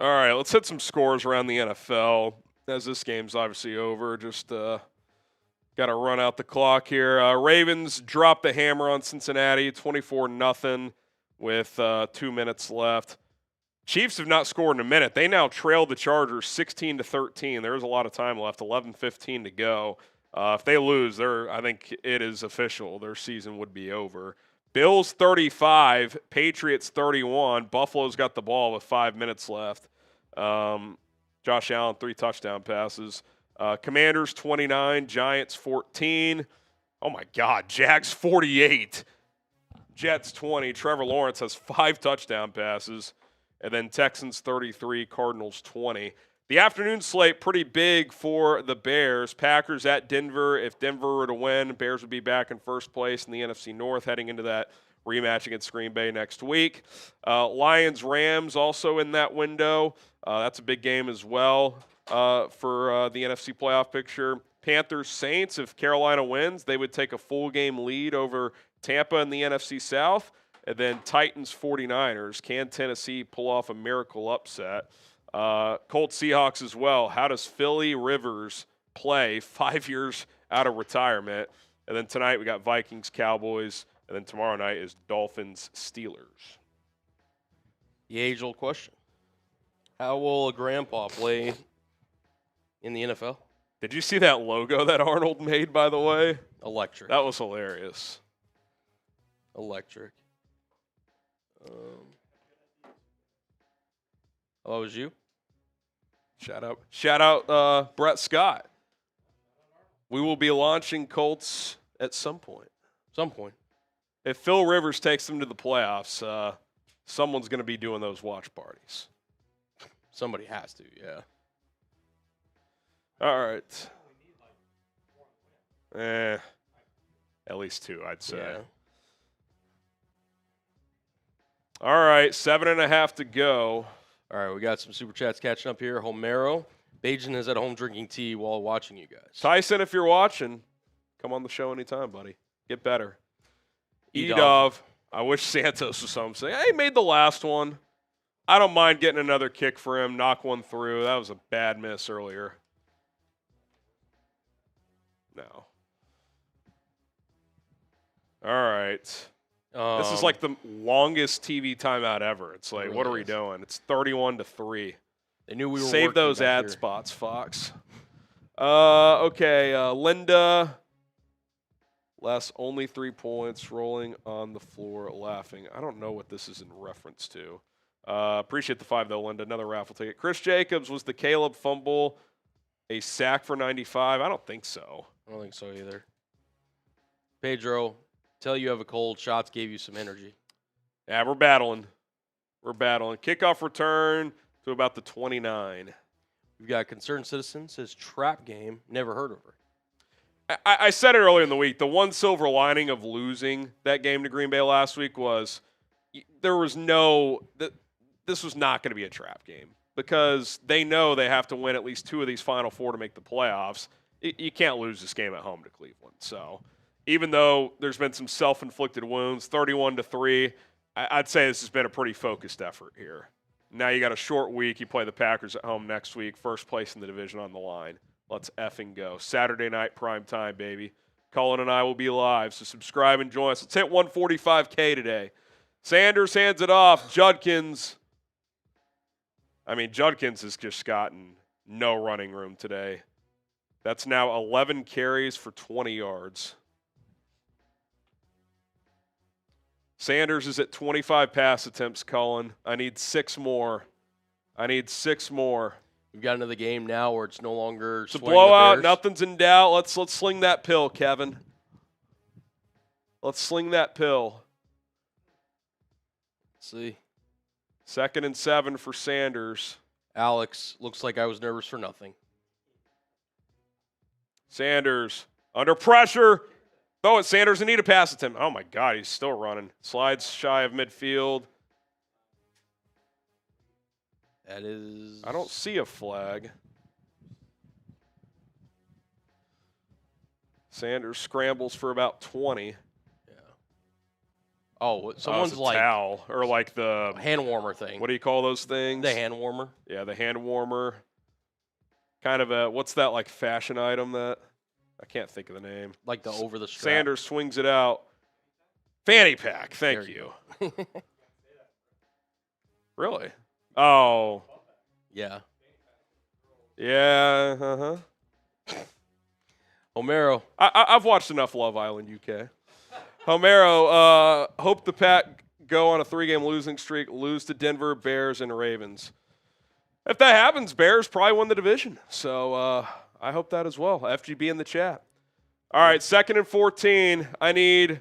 All right, let's hit some scores around the NFL, as this game's obviously over. Just got to run out the clock here. Ravens dropped the hammer on Cincinnati, 24-0 with 2 minutes left. Chiefs have not scored in a minute. They now trail the Chargers 16-13. There's a lot of time left, 11:15 to go. If they lose, I think it is official. Their season would be over. Bills 35, Patriots 31. Buffalo's got the ball with 5 minutes left. Josh Allen, 3 touchdown passes. Commanders 29, Giants 14. Oh my God, Jags 48. Jets 20. Trevor Lawrence has 5 touchdown passes. And then Texans 33, Cardinals 20. The afternoon slate pretty big for the Bears. Packers at Denver. If Denver were to win, Bears would be back in first place in the NFC North heading into that rematch against Green Bay next week. Lions-Rams also in that window. That's a big game as well for the NFC playoff picture. Panthers-Saints, if Carolina wins, they would take a full game lead over Tampa in the NFC South. And then Titans-49ers. Can Tennessee pull off a miracle upset? Colts-Seahawks as well. How does Philly Rivers play 5 years out of retirement? And then tonight we got Vikings-Cowboys. And then tomorrow night is Dolphins-Steelers. The age-old question. How will a grandpa play in the NFL? Did you see that logo that Arnold made, by the way? Electric. That was hilarious. Electric. Oh, it was you? Shout out Brett Scott. We will be launching Colts at some point. If Phil Rivers takes them to the playoffs, someone's going to be doing those watch parties. Somebody has to, yeah. All right. At least 2, I'd say. Yeah. All right, 7.5 to go. All right, we got some super chats catching up here. Homero. Bajan is at home drinking tea while watching you guys. Tyson, if you're watching, come on the show anytime, buddy. Get better. Edov. I wish Santos was home saying, hey, made the last one. I don't mind getting another kick for him, knock one through. That was a bad miss earlier. No. All right. This is like the longest TV timeout ever. It's like, It really what are we is. doing? It's 31-3. They knew we were Save working those back ad here. spots, Fox. Okay, Linda. Les, only 3 points, rolling on the floor, laughing. I don't know what this is in reference to. Appreciate the 5, though, Linda. Another raffle ticket. Chris Jacobs, was the Caleb fumble a sack for 95? I don't think so. I don't think so either. Pedro, tell you have a cold. Shots gave you some energy. Yeah, we're battling. Kickoff return to about the 29. We've got Concerned Citizen, says trap game. Never heard of her. I said it earlier in the week. The one silver lining of losing that game to Green Bay last week was there was this was not going to be a trap game because they know they have to win at least 2 of these Final 4 to make the playoffs. You can't lose this game at home to Cleveland. So even though there's been some self-inflicted wounds, 31-3, I'd say this has been a pretty focused effort here. Now you got a short week. You play the Packers at home next week. First place in the division on the line. Let's effing go. Saturday night prime time, baby. Colin and I will be live, so subscribe and join us. Let's hit 145K today. Sanders hands it off. Judkins has just gotten no running room today. That's now 11 carries for 20 yards. Sanders is at 25 pass attempts, Colin. I need 6 more. We've got another game now where it's no longer It's a swing the blowout. Bears. Nothing's in doubt. Let's sling that pill, Kevin. Let's sling that pill. Let's see. 2nd and 7 for Sanders. Alex, looks like I was nervous for nothing. Sanders under pressure. Throw it. Sanders in need of pass attempt. Oh, my God. He's still running. Slides shy of midfield. That is... I don't see a flag. Sanders scrambles for about 20. Yeah. Oh, someone's it's a like... towel or like the hand warmer thing. What do you call those things? The hand warmer. Yeah, the hand warmer. Kind of a, what's that like fashion item that? I can't think of the name. Like the over the strap. Sanders swings it out. Fanny pack. Thank There you. you Really? Oh. Yeah. Yeah. Uh-huh. Homero. I've watched enough Love Island UK. Homero, hope the Pack go on a 3-game losing streak, lose to Denver, Bears, and Ravens. If that happens, Bears probably win the division. So I hope that as well. FGB in the chat. All right, 2nd and 14. I need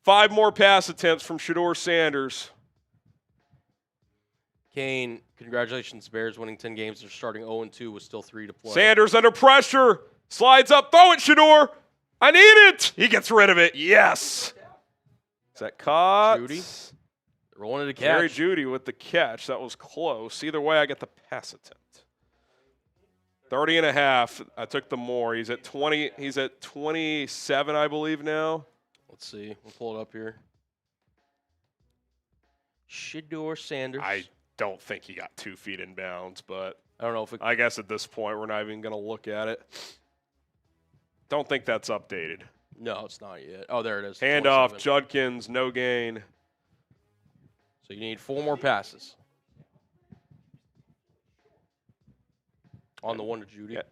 5 more pass attempts from Shedeur Sanders. Kane, congratulations, Bears winning 10 games. They're starting 0-2 with still 3 to play. Sanders under pressure. Slides up. Throw it, Shedeur. I need it. He gets rid of it. Yes. Is that caught? Judy. Rolling it to Gary catch. Judy with the catch. That was close. Either way, I get the pass attempt. 30.5. I took the more. He's at 20. He's at 27, I believe now. Let's see. We'll pull it up here. Shedeur Sanders. I don't think he got 2 feet in bounds, but I don't know if it. I guess at this point we're not even going to look at it. Don't think that's updated. No, it's not yet. Oh, there it is. Handoff, 27. Judkins, no gain. So you need 4 more passes. On the one to Judy. Yeah.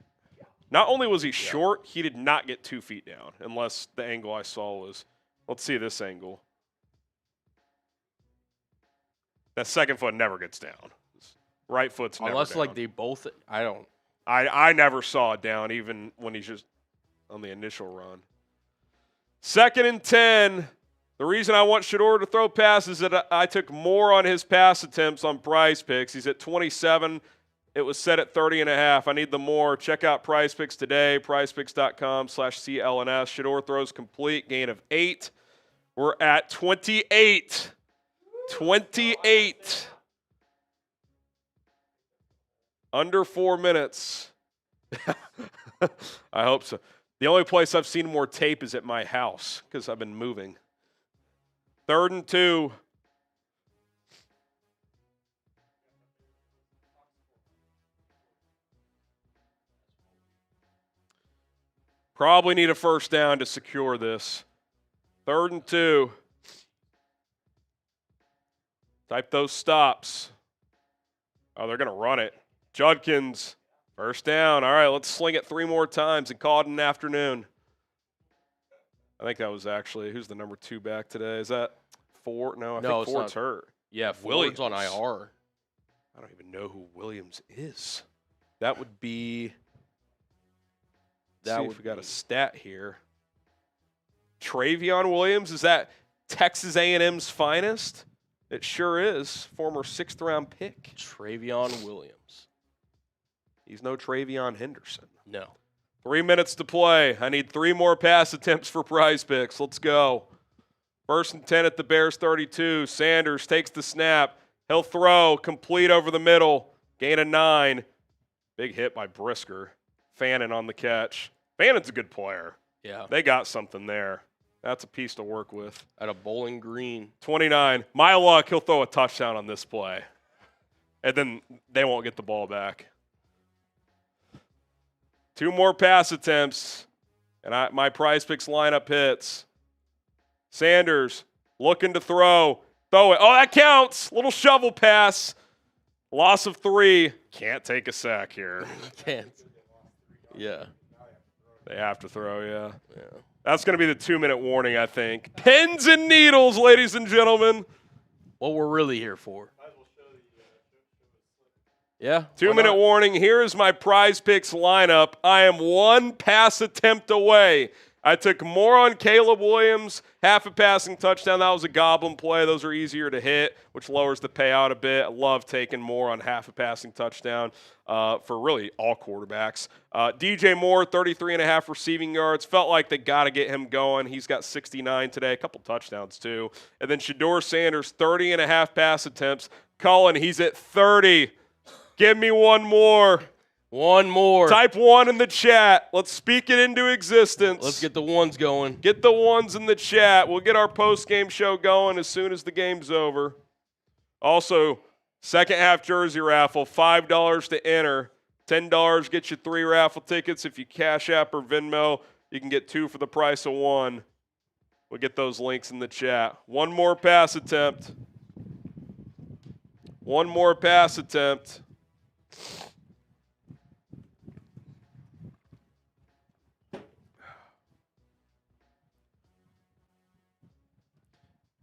Not only was he short, he did not get 2 feet down, unless the angle I saw was. Let's see this angle. That second foot never gets down. Right foot's never Unless down. like they both. I don't. I never saw it down, even when he's just on the initial run. 2nd and 10. The reason I want Shedeur to throw passes is that I took more on his pass attempts on PrizePicks. He's at 27. It was set at 30.5. I need the more. Check out PrizePicks today, prizepicks.com/CLNS. Shedeur throws complete, gain of 8. We're at 28. 28. Under 4 minutes. I hope so. The only place I've seen more tape is at my house because I've been moving. 3rd and 2. Probably need a first down to secure this. 3rd and 2. Type those stops. Oh, they're going to run it. Judkins, first down. All right, let's sling it 3 more times and call it an afternoon. I think that was actually, who's the number 2 back today? Is that Ford? No, I think Ford's hurt. Yeah, Williams. Ford's on IR. I don't even know who Williams is. That would be. See if we got a stat here. Travion Williams, is that Texas A&M's finest? It sure is. Former 6th-round pick. Travion Williams. He's no Travion Henderson. No. 3 minutes to play. I need 3 more pass attempts for PrizePicks. Let's go. 1st and 10 at the Bears 32. Sanders takes the snap. He'll throw. Complete over the middle. Gain of 9. Big hit by Brisker. Fannin on the catch. Fannin's a good player. Yeah. They got something there. That's a piece to work with. At a Bowling Green. 29. My luck, he'll throw a touchdown on this play. And then they won't get the ball back. 2 more pass attempts. And my PrizePicks lineup hits. Sanders looking to throw. Throw it. Oh, that counts. Little shovel pass. Loss of 3. Can't take a sack here. Can't. Yeah. They have to throw, yeah. Yeah. That's going to be the 2-minute warning, I think. Pins and needles, ladies and gentlemen. What we're really here for. Yeah. 2-minute warning. Here is my PrizePicks lineup. I am 1 pass attempt away. I took more on Caleb Williams, half a passing touchdown. That was a goblin play. Those are easier to hit, which lowers the payout a bit. I love taking more on half a passing touchdown for really all quarterbacks. DJ Moore, 33.5 receiving yards. Felt like they got to get him going. He's got 69 today, a couple touchdowns too. And then Shedeur Sanders, 30.5 pass attempts. Cullen, he's at 30. Give me 1 more. 1 more. Type 1 in the chat. Let's speak it into existence. Let's get the ones going. Get the ones in the chat. We'll get our post-game show going as soon as the game's over. Also, second half jersey raffle, $5 to enter. $10 gets you 3 raffle tickets. If you Cash App or Venmo, you can get 2 for the price of 1. We'll get those links in the chat. 1 more pass attempt. 1 more pass attempt.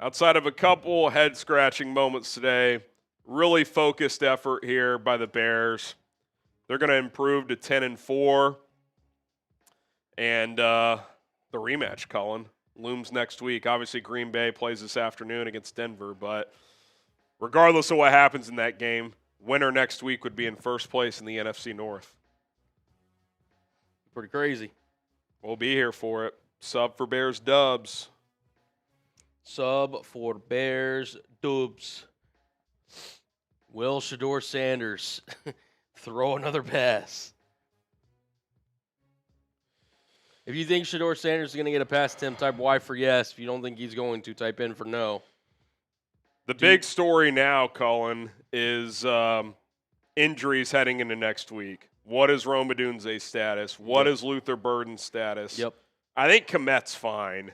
Outside of a couple head-scratching moments today, really focused effort here by the Bears. They're going to improve to 10-4. And the rematch, Cullen, looms next week. Obviously, Green Bay plays this afternoon against Denver. But regardless of what happens in that game, winner next week would be in first place in the NFC North. Pretty crazy. We'll be here for it. Sub for Bears dubs. Sub for Bears. Dubs. Will Shedeur Sanders throw another pass? If you think Shedeur Sanders is going to get a pass, Tim, type Y for yes. If you don't think he's going to, type in for no. The big story now, Cullen, is injuries heading into next week. What is Rome Odunze's status? What is Luther Burden's status? Yep. I think Kmet's fine.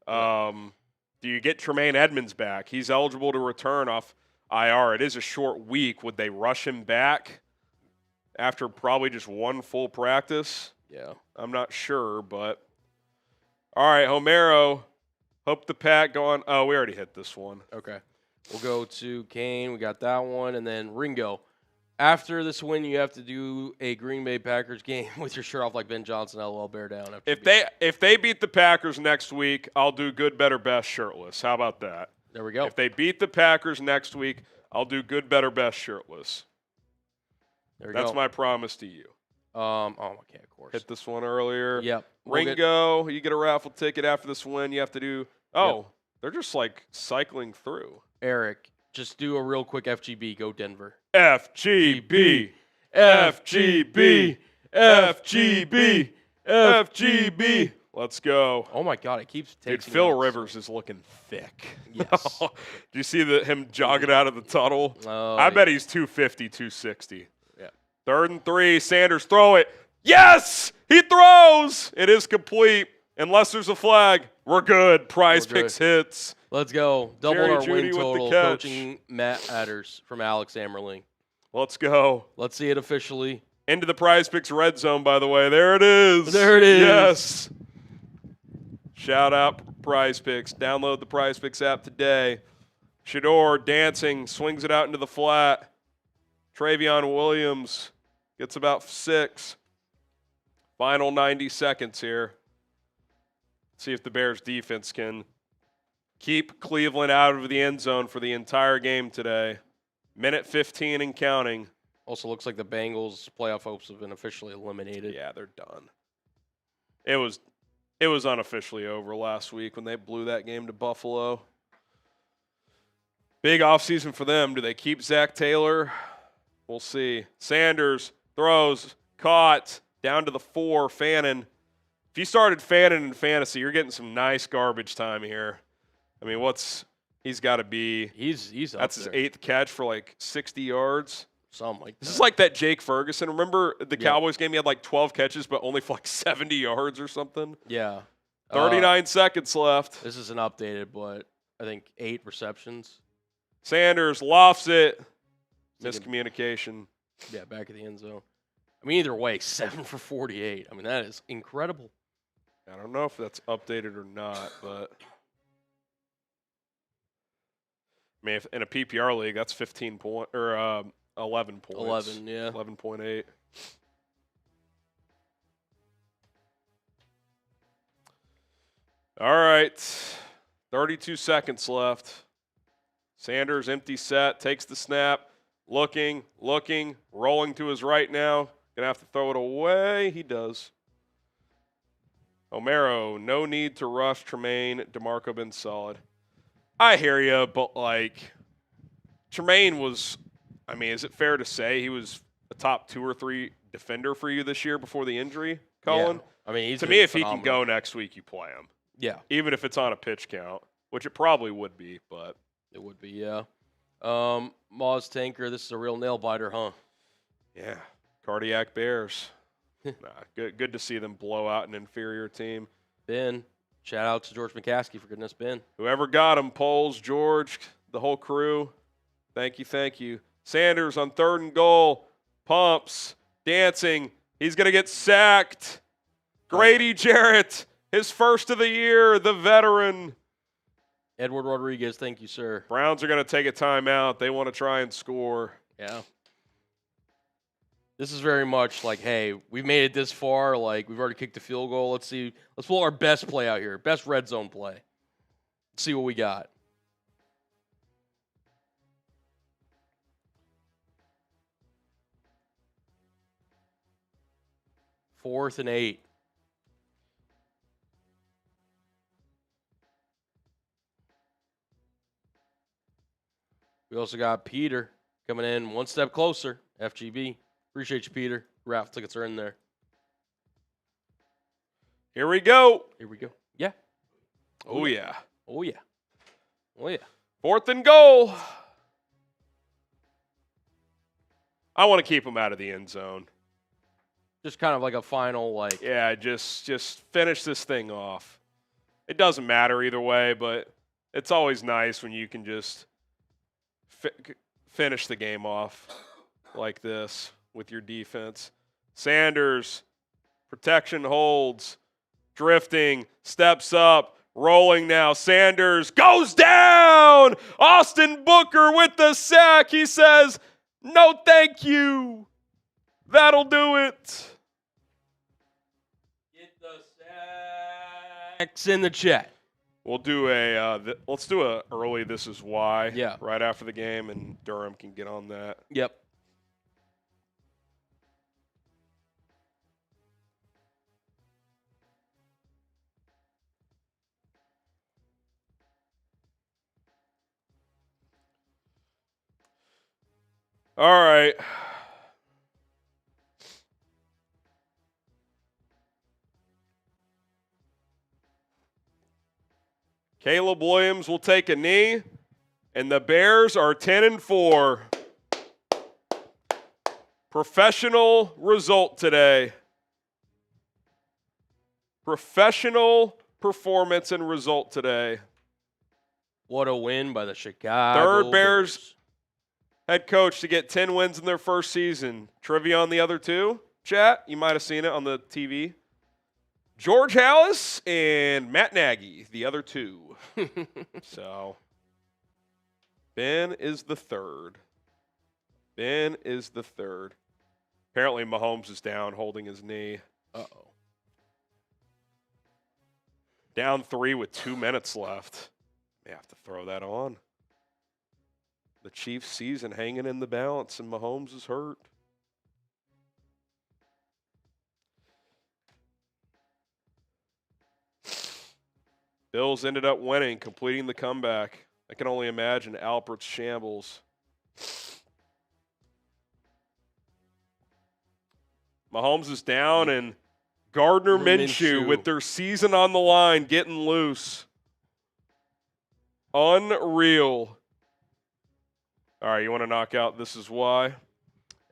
Do you get Tremaine Edmonds back? He's eligible to return off IR. It is a short week. Would they rush him back after probably just one full practice? Yeah. I'm not sure, but all right, Homero. Hope the pack go on. Oh, we already hit this one. Okay. We'll go to Kane. We got that one. And then Ringo. After this win, you have to do a Green Bay Packers game with your shirt off like Ben Johnson. LOL, bear down. If they beat the Packers next week, I'll do good, better, best shirtless. How about that? There we go. If they beat the Packers next week, I'll do good, better, best shirtless. That's my promise to you. Okay, of course. Hit this one earlier. Yep. Ringo, you get a raffle ticket after this win. You have to do. They're just like cycling through. Eric, just do a real quick FGB. Go Denver. FGB, FGB, FGB, FGB. Let's go. Oh my God, it keeps taking. Dude, Phil Rivers is looking thick. Yes. Do you see him jogging out of the tunnel? Oh, I bet he's 250, 260. Yeah. 3rd and 3. Sanders throw it. Yes, he throws. It is complete. Unless there's a flag, we're good. PrizePicks hits. Let's go. Double Jerry our Jeudy win with the total. catch. Coaching Matt Adders from Alex Ammerling. Let's go. Let's see it officially. Into the PrizePicks red zone, by the way. There it is. There it is. Yes. Shout out PrizePicks. Download the PrizePicks app today. Shedeur dancing, swings it out into the flat. Travion Williams gets about 6. Final 90 seconds here. See if the Bears defense can keep Cleveland out of the end zone for the entire game today. Minute 15 and counting. Also looks like the Bengals' playoff hopes have been officially eliminated. Yeah, they're done. It was unofficially over last week when they blew that game to Buffalo. Big offseason for them. Do they keep Zach Taylor? We'll see. Sanders throws, caught, down to the 4, Fannin. If you started Fannin in fantasy, you're getting some nice garbage time here. I mean, he's got to be. He's that's his 8th catch for like 60 yards. Something like that. This is like that Jake Ferguson. Remember the Cowboys game? He had like 12 catches, but only for like 70 yards or something. Yeah. 39 seconds left. This isn't updated, but I think 8 receptions. Sanders lofts it. Miscommunication. Yeah, back of the end zone. I mean, either way, 7 for 48. I mean, that is incredible. I don't know if that's updated or not, but I mean, if in a PPR league, that's 15 point or 11 points. 11, yeah. 11.8. All right. 32 seconds left. Sanders, empty set, takes the snap, looking, rolling to his right now. Gonna have to throw it away. He does. Homero, no need to rush Tremaine. DeMarco been solid. I hear you, but like Tremaine was, I mean, is it fair to say he was a top 2 or 3 defender for you this year before the injury, Colin? Yeah. I mean, to me, if he can go next week, you play him. Yeah. Even if it's on a pitch count, which it probably would be, but. It would be, yeah. Moz Tanker, this is a real nail biter, huh? Yeah. Cardiac Bears. Good to see them blow out an inferior team. Ben, shout out to George McCaskey, for goodness, Ben. Whoever got him, Poles, George, the whole crew, thank you. Sanders on 3rd and goal, pumps, dancing. He's going to get sacked. Grady Jarrett, his first of the year, the veteran. Edward Rodriguez, thank you, sir. Browns are going to take a timeout. They want to try and score. Yeah. This is very much like, hey, we've made it this far. Like, we've already kicked the field goal. Let's pull our best play out here. Best red zone play. Let's see what we got. Fourth and 8. We also got Peter coming in one step closer. FGB. Appreciate you, Peter. Raffle tickets are in there. Here we go. Here we go. Yeah. Oh, yeah. Oh, yeah. Oh, yeah. 4th and goal. I want to keep him out of the end zone. Just kind of like a final, like. Yeah, just finish this thing off. It doesn't matter either way, but it's always nice when you can just finish the game off like this with your defense. Sanders, protection holds, drifting, steps up, rolling now. Sanders goes down. Austin Booker with the sack. He says, "No, thank you. That'll do it." Get the sacks in the chat. We'll do let's do a early "This Is Why" right after the game, and Durham can get on that. Yep. All right. Caleb Williams will take a knee, and the Bears are 10-4. Professional result today. Professional performance and result today. What a win by the Chicago Third Bears head coach to get 10 wins in their first season. Trivia on the other two, chat. You might have seen it on the TV. George Hallis and Matt Nagy, the other two. So, Ben is the third. Ben is the third. Apparently, Mahomes is down holding his knee. Uh-oh. Down 3 with 2 minutes left. They have to throw that on. The Chiefs' season hanging in the balance, and Mahomes is hurt. Bills ended up winning, completing the comeback. I can only imagine Albert's shambles. Mahomes is down, and Gardner Minshew with their season on the line getting loose. Unreal. All right, you want to knock out "This Is Why"?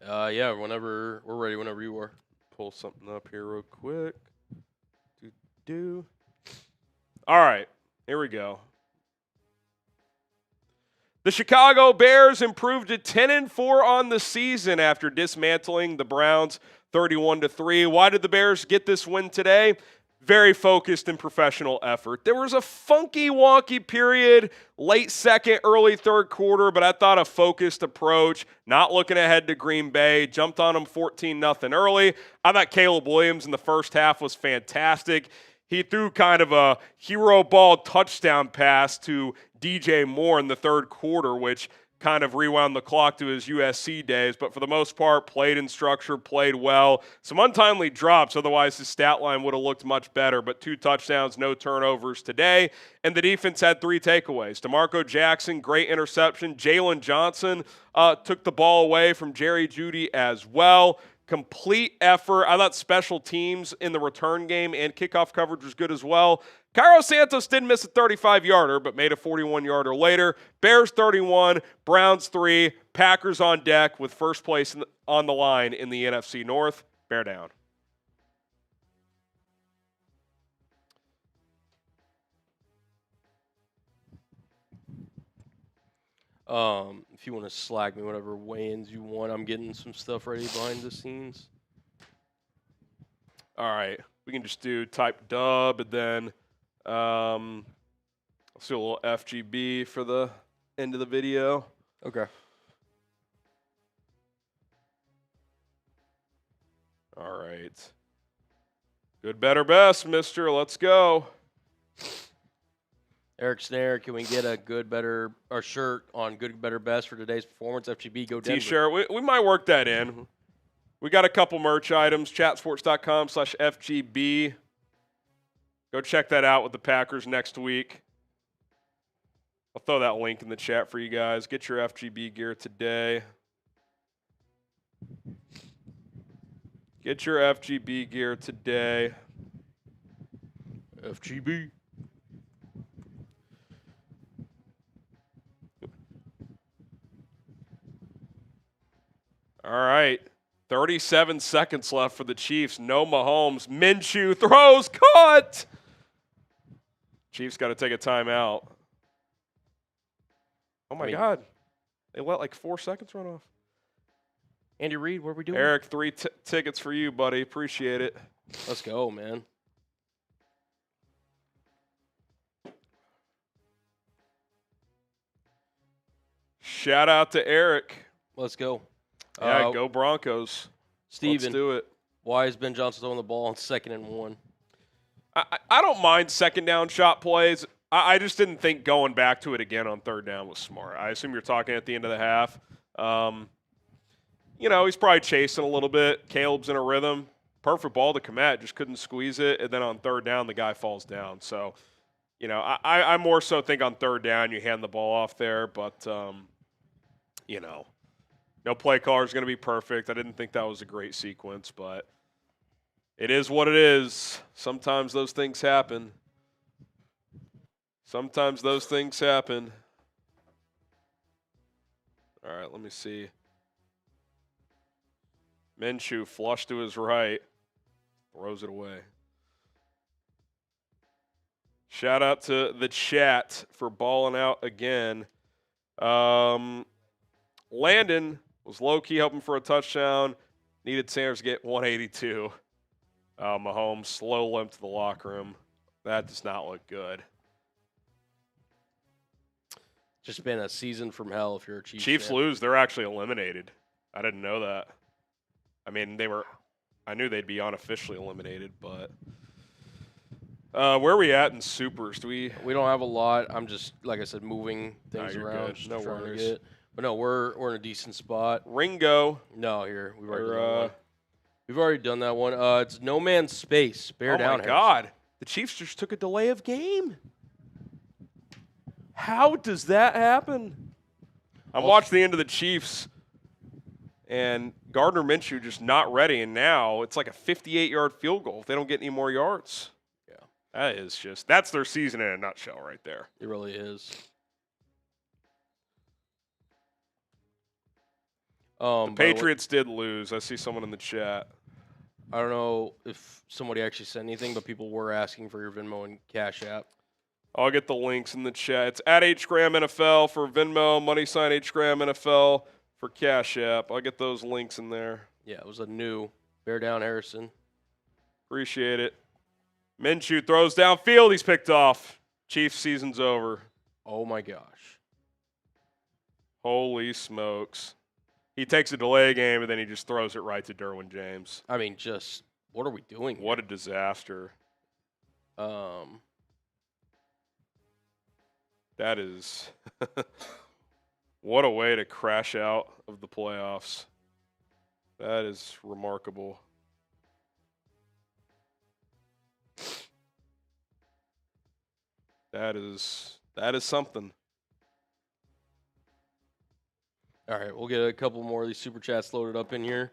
Yeah, whenever we're ready, whenever you are. Pull something up here real quick. All right, here we go. The Chicago Bears improved to 10-4 on the season after dismantling the Browns 31-3. Why did the Bears get this win today? Very focused and professional effort. There was a funky, wonky period, late second, early third quarter, but I thought a focused approach, not looking ahead to Green Bay, jumped on them 14-0 early. I thought Caleb Williams in the first half was fantastic. He threw kind of a hero ball touchdown pass to DJ Moore in the third quarter, which kind of rewound the clock to his USC days, but for the most part, played in structure, played well. Some untimely drops, otherwise his stat line would have looked much better, but 2 touchdowns, no turnovers today, and the defense had 3 takeaways. DeMarco Jackson, great interception. Jaylon Johnson took the ball away from Jerry Jeudy as well. Complete effort. I thought special teams in the return game and kickoff coverage was good as well. Cairo Santos didn't miss a 35-yarder, but made a 41-yarder later. Bears 31, Browns 3, Packers on deck with first place on the line in the NFC North. Bear down. If you want to slack me whatever weigh-ins you want, I'm getting some stuff ready behind the scenes. All right. We can just do type dub, and then I'll see a little FGB for the end of the video. Okay. All right. Good, better, best, mister. Let's go. Eric Snare, can we get a good, better, or shirt on good, better, best for today's performance? FGB, go Denver. T-shirt. We might work that in. We got a couple merch items, chatsports.com/FGB. Go check that out with the Packers next week. I'll throw that link in the chat for you guys. Get your FGB gear today. Get your FGB gear today. FGB. All right. 37 seconds left for the Chiefs. No Mahomes. Minshew throws. Caught. Chiefs got to take a timeout. Oh, my God. They let like 4 seconds run off. Andy Reid, what are we doing? Eric, 3 tickets for you, buddy. Appreciate it. Let's go, man. Shout out to Eric. Let's go. Yeah, go Broncos. Steven, let's do it. Why is Ben Johnson throwing the ball on 2nd and 1? I don't mind second down shot plays. I just didn't think going back to it again on 3rd down was smart. I assume you're talking at the end of the half. He's probably chasing a little bit. Caleb's in a rhythm. Perfect ball to Kmet, just couldn't squeeze it. And then on 3rd down, the guy falls down. So, I more so think on 3rd down you hand the ball off there. But, no play caller is going to be perfect. I didn't think that was a great sequence, but it is what it is. Sometimes those things happen. All right, let me see. Minshew flush to his right. Throws it away. Shout out to the chat for balling out again. Landon was low-key hoping for a touchdown. Needed Sanders to get 182. Mahomes slow limp to the locker room. That does not look good. Just been a season from hell if you're a Chiefs Chiefs fan. lose, they're actually eliminated. I didn't know that. I mean, I knew they'd be unofficially eliminated, but where are we at in supers? We don't have a lot. I'm just, like I said, moving things around. Good. Just No trying to worries. get- But no, we're in a decent spot. Ringo. No, here we've already done that one. We've already done that one. It's No Man's Space. Bear down. Oh my God! The Chiefs just took a delay of game. How does that happen? I watched the end of the Chiefs, and Gardner Minshew just not ready, and now it's like a 58-yard field goal if they don't get any more yards. Yeah, that's their season in a nutshell right there. It really is. The Patriots did lose. I see someone in the chat. I don't know if somebody actually said anything, but people were asking for your Venmo and Cash App. I'll get the links in the chat. It's at HGramNFL for Venmo, money sign HGramNFL for Cash App. I'll get those links in there. Yeah, it was a new Bear down Harrison. Appreciate it. Minshew throws downfield. He's picked off. Chiefs season's over. Oh, my gosh. Holy smokes. He takes a delay game, and then he just throws it right to Derwin James. I mean, just what are we doing here? What a disaster. That is what a way to crash out of the playoffs. That is remarkable. That is something. All right, we'll get a couple more of these super chats loaded up in here.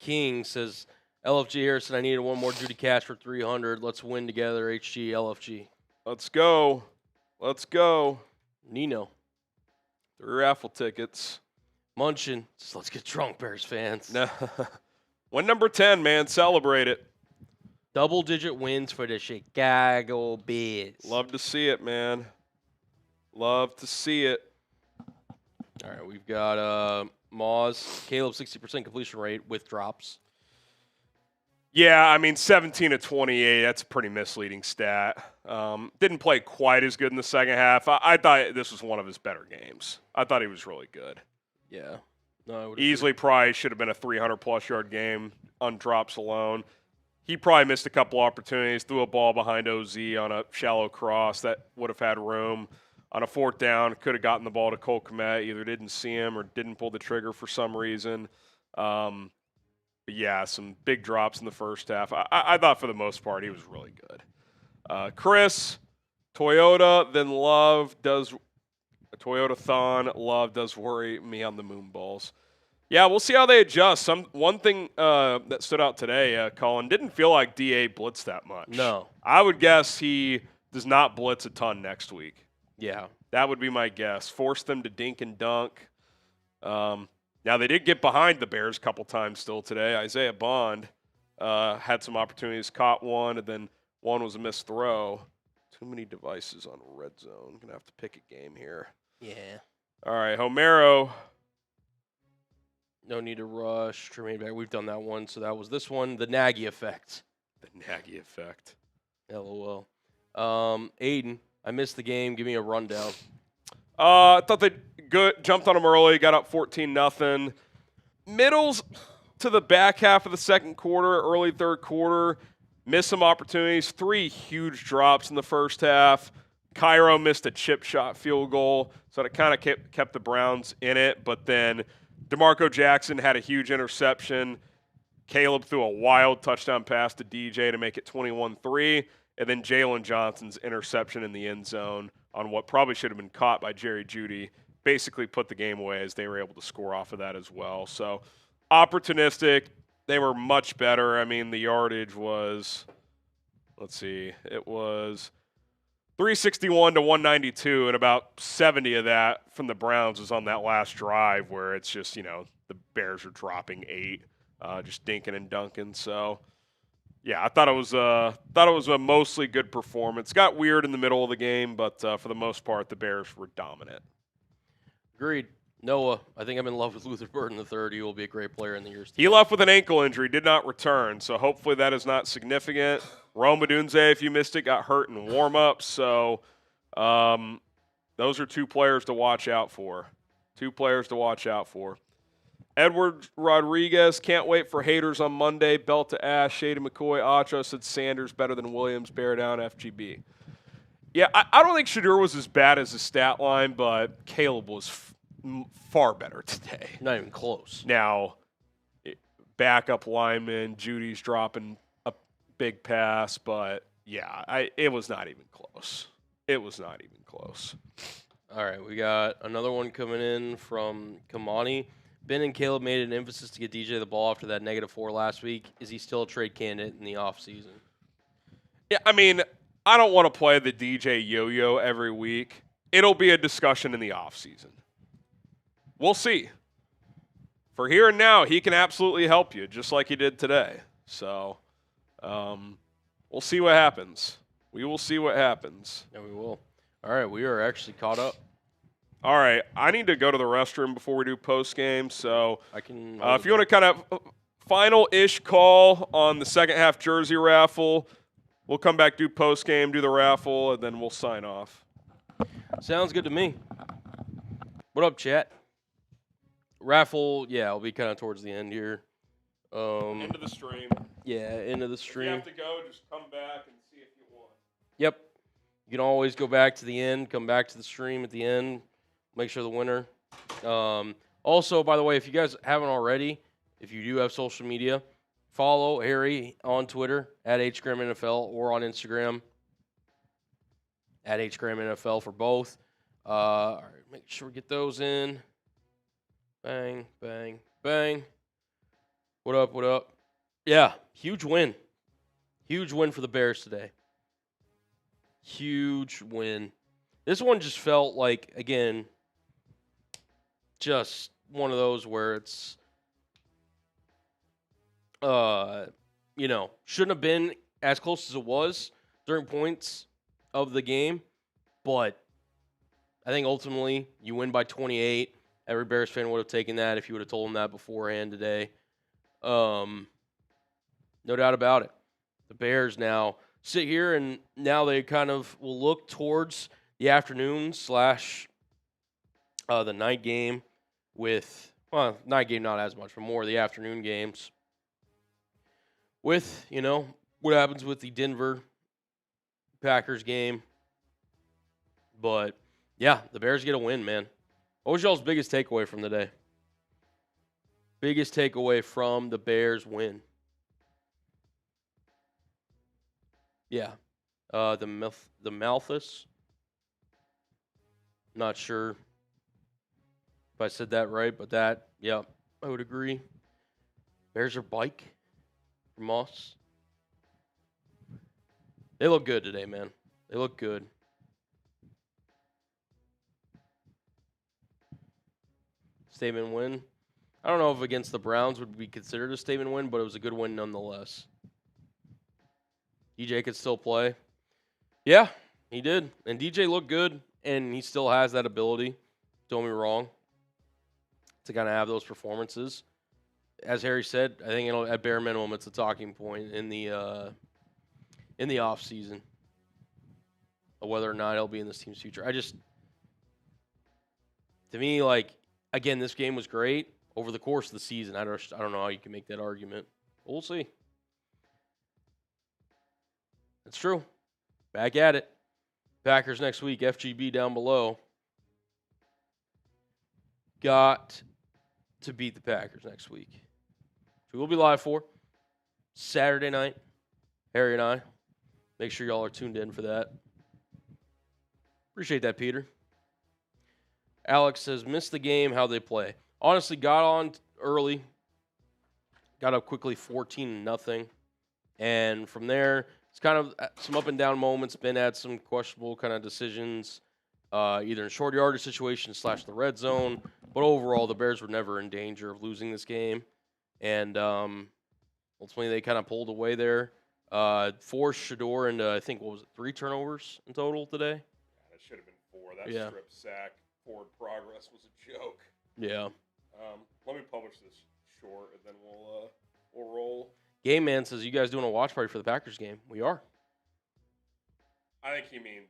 King says, LFG Harrison, I needed one more Judy Cash for 300. Let's win together, HG, LFG. Let's go. Nino. 3 raffle tickets. Munchin says, let's get drunk, Bears fans. No. Win number 10, man. Celebrate it. Double-digit wins for the Chicago Bears. Love to see it, man. Love to see it. All right, we've got Moz, Caleb, 60% completion rate with drops. Yeah, I mean, 17 to 28, that's a pretty misleading stat. Didn't play quite as good in the second half. I thought this was one of his better games. I thought he was really good. Yeah. No, I would Easily probably should have been a 300-plus yard game on drops alone. He probably missed a couple opportunities, threw a ball behind OZ on a shallow cross that would have had room. On a 4th down, could have gotten the ball to Cole Kmet, either didn't see him or didn't pull the trigger for some reason. But yeah, some big drops in the first half. I thought for the most part he was really good. Chris, Toyota, then Love does Toyota Thon. Love does worry me on the moon balls. Yeah, we'll see how they adjust. One thing that stood out today, Colin, didn't feel like DA blitzed that much. No. I would guess he does not blitz a ton next week. Yeah. That would be my guess. Force them to dink and dunk. Now, they did get behind the Bears a couple times still today. Isaiah Bond had some opportunities, caught one, and then one was a missed throw. Too many devices on red zone. Going to have to pick a game here. Yeah. All right, Homero. No need to rush. Tremaine back. We've done that one, so that was this one. The Nagy effect. The Nagy effect. LOL. Aiden, I missed the game. Give me a rundown. I thought they jumped on them early, got up 14-0. Middles to the back half of the second quarter, early third quarter, missed some opportunities. 3 huge drops in the first half. Cairo missed a chip shot field goal, so it kind of kept the Browns in it. But then DeMarco Jackson had a huge interception. Caleb threw a wild touchdown pass to DJ to make it 21-3. And then Jaylon Johnson's interception in the end zone on what probably should have been caught by Jerry Jeudy basically put the game away as they were able to score off of that as well. So opportunistic. They were much better. I mean, the yardage was, let's see, it was 361 to 192, and about 70 of that from the Browns was on that last drive where it's just, the Bears are dropping 8, just dinking and dunking. So, yeah, I thought it was a mostly good performance. Got weird in the middle of the game, but for the most part, the Bears were dominant. Agreed. Noah, I think I'm in love with Luther Burden III. He will be a great player in the years to come. He left with an ankle injury, did not return, so hopefully that is not significant. Rome Odunze, if you missed it, got hurt in warm-ups, so those are 2 players to watch out for. 2 players to watch out for. Edward Rodriguez, can't wait for haters on Monday. Belt to Ash, Shady McCoy, Acho said Sanders better than Williams, bear down, FGB. Yeah, I don't think Shedeur was as bad as his stat line, but Caleb was far better today. Not even close. Now, backup lineman, Judy's dropping a big pass, but yeah, it was not even close. It was not even close. All right, we got another one coming in from Kamani. Ben and Caleb made an emphasis to get DJ the ball after that -4 last week. Is he still a trade candidate in the offseason? Yeah, I mean, I don't want to play the DJ yo-yo every week. It'll be a discussion in the offseason. We'll see. For here and now, he can absolutely help you, just like he did today. So, we'll see what happens. We will see what happens. Yeah, we will. All right, we are actually caught up. All right, I need to go to the restroom before we do post-game, so I can. if you want to kind of final-ish call on the second half jersey raffle, we'll come back, do post-game, do the raffle, and then we'll sign off. Sounds good to me. What up, chat? Raffle, yeah, it'll be kind of towards the end here. Into the stream. Yeah, into the stream. If you have to go, just come back and see if you want. Yep. You can always go back to the end, come back to the stream at the end, make sure the winner. Also, by the way, if you guys haven't already, if you do have social media, follow Harry on Twitter at HGramNFL or on Instagram at HGramNFL for both. All right, make sure we get those in. Bang, bang, bang. What up, what up? Yeah, huge win. Huge win for the Bears today. Huge win. This one just felt like, again, just one of those where it's, shouldn't have been as close as it was during points of the game, but I think ultimately you win by 28. Every Bears fan would have taken that if you would have told them that beforehand today. No doubt about it. The Bears now sit here, and now they kind of will look towards the afternoon / the night game with, well, night game not as much, but more of the afternoon games with, what happens with the Denver Packers game. But, yeah, the Bears get a win, man. What was y'all's biggest takeaway from the day? Biggest takeaway from the Bears win. Yeah. The Malthus. Not sure if I said that right, but that, yeah, I would agree. Bears are bike for Moss. They look good today, man. They look good. Statement win. I don't know if against the Browns would be considered a statement win, but it was a good win nonetheless. DJ could still play. Yeah, he did. And DJ looked good, and he still has that ability. Don't get me wrong. To kind of have those performances. As Harry said, I think at bare minimum it's a talking point in the off season of whether or not he'll be in this team's future. To me, like, again, this game was great over the course of the season. I don't know how you can make that argument. But we'll see. That's true. Back at it. Packers next week. FGB down below. Got to beat the Packers next week. We will be live for Saturday night. Harry and I. Make sure y'all are tuned in for that. Appreciate that, Peter. Alex says, missed the game, how they play. Honestly, got on early. Got up quickly 14-0. And from there, it's kind of some up and down moments. Been at some questionable kind of decisions, either in short yardage situations / the red zone. But overall, the Bears were never in danger of losing this game. And ultimately, they kind of pulled away there. Forced Shedeur into, I think, 3 turnovers in total today? Yeah, it should have been 4. That strip sack forward progress was a joke. Yeah. Let me publish this short, and then we'll roll. Game Man says, you guys doing a watch party for the Packers game? We are. I think he means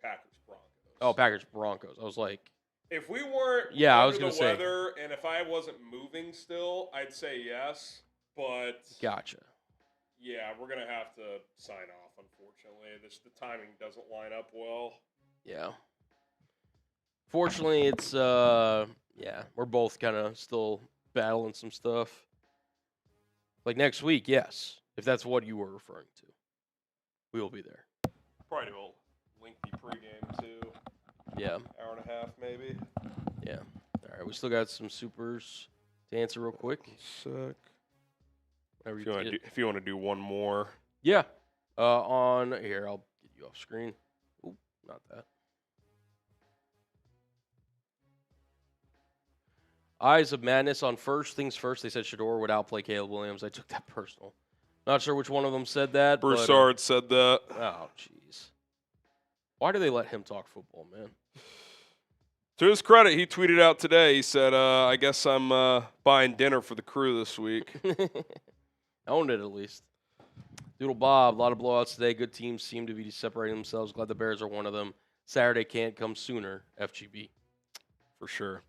Packers-Broncos. Oh, Packers-Broncos. I was like... If we weren't I was under gonna the weather, and if I wasn't moving still, I'd say yes. But gotcha. Yeah, we're gonna have to sign off. Unfortunately, the timing doesn't line up well. Yeah. Fortunately, it's we're both kind of still battling some stuff. Like next week, yes, if that's what you were referring to, we will be there. Probably do a lengthy pregame too. Yeah. Hour and a half, maybe. Yeah. All right. We still got some supers to answer real quick. Sick. If you want to do one more. Yeah. On here, I'll get you off screen. Ooh, not that. Eyes of Madness on First Things First. They said Shedeur would outplay Caleb Williams. I took that personal. Not sure which one of them said that. Broussard said that. Oh, jeez. Why do they let him talk football, man? To his credit, he tweeted out today. He said, I guess I'm buying dinner for the crew this week. Owned it, at least. Doodle Bob, a lot of blowouts today. Good teams seem to be separating themselves. Glad the Bears are one of them. Saturday can't come sooner, FGB. For sure.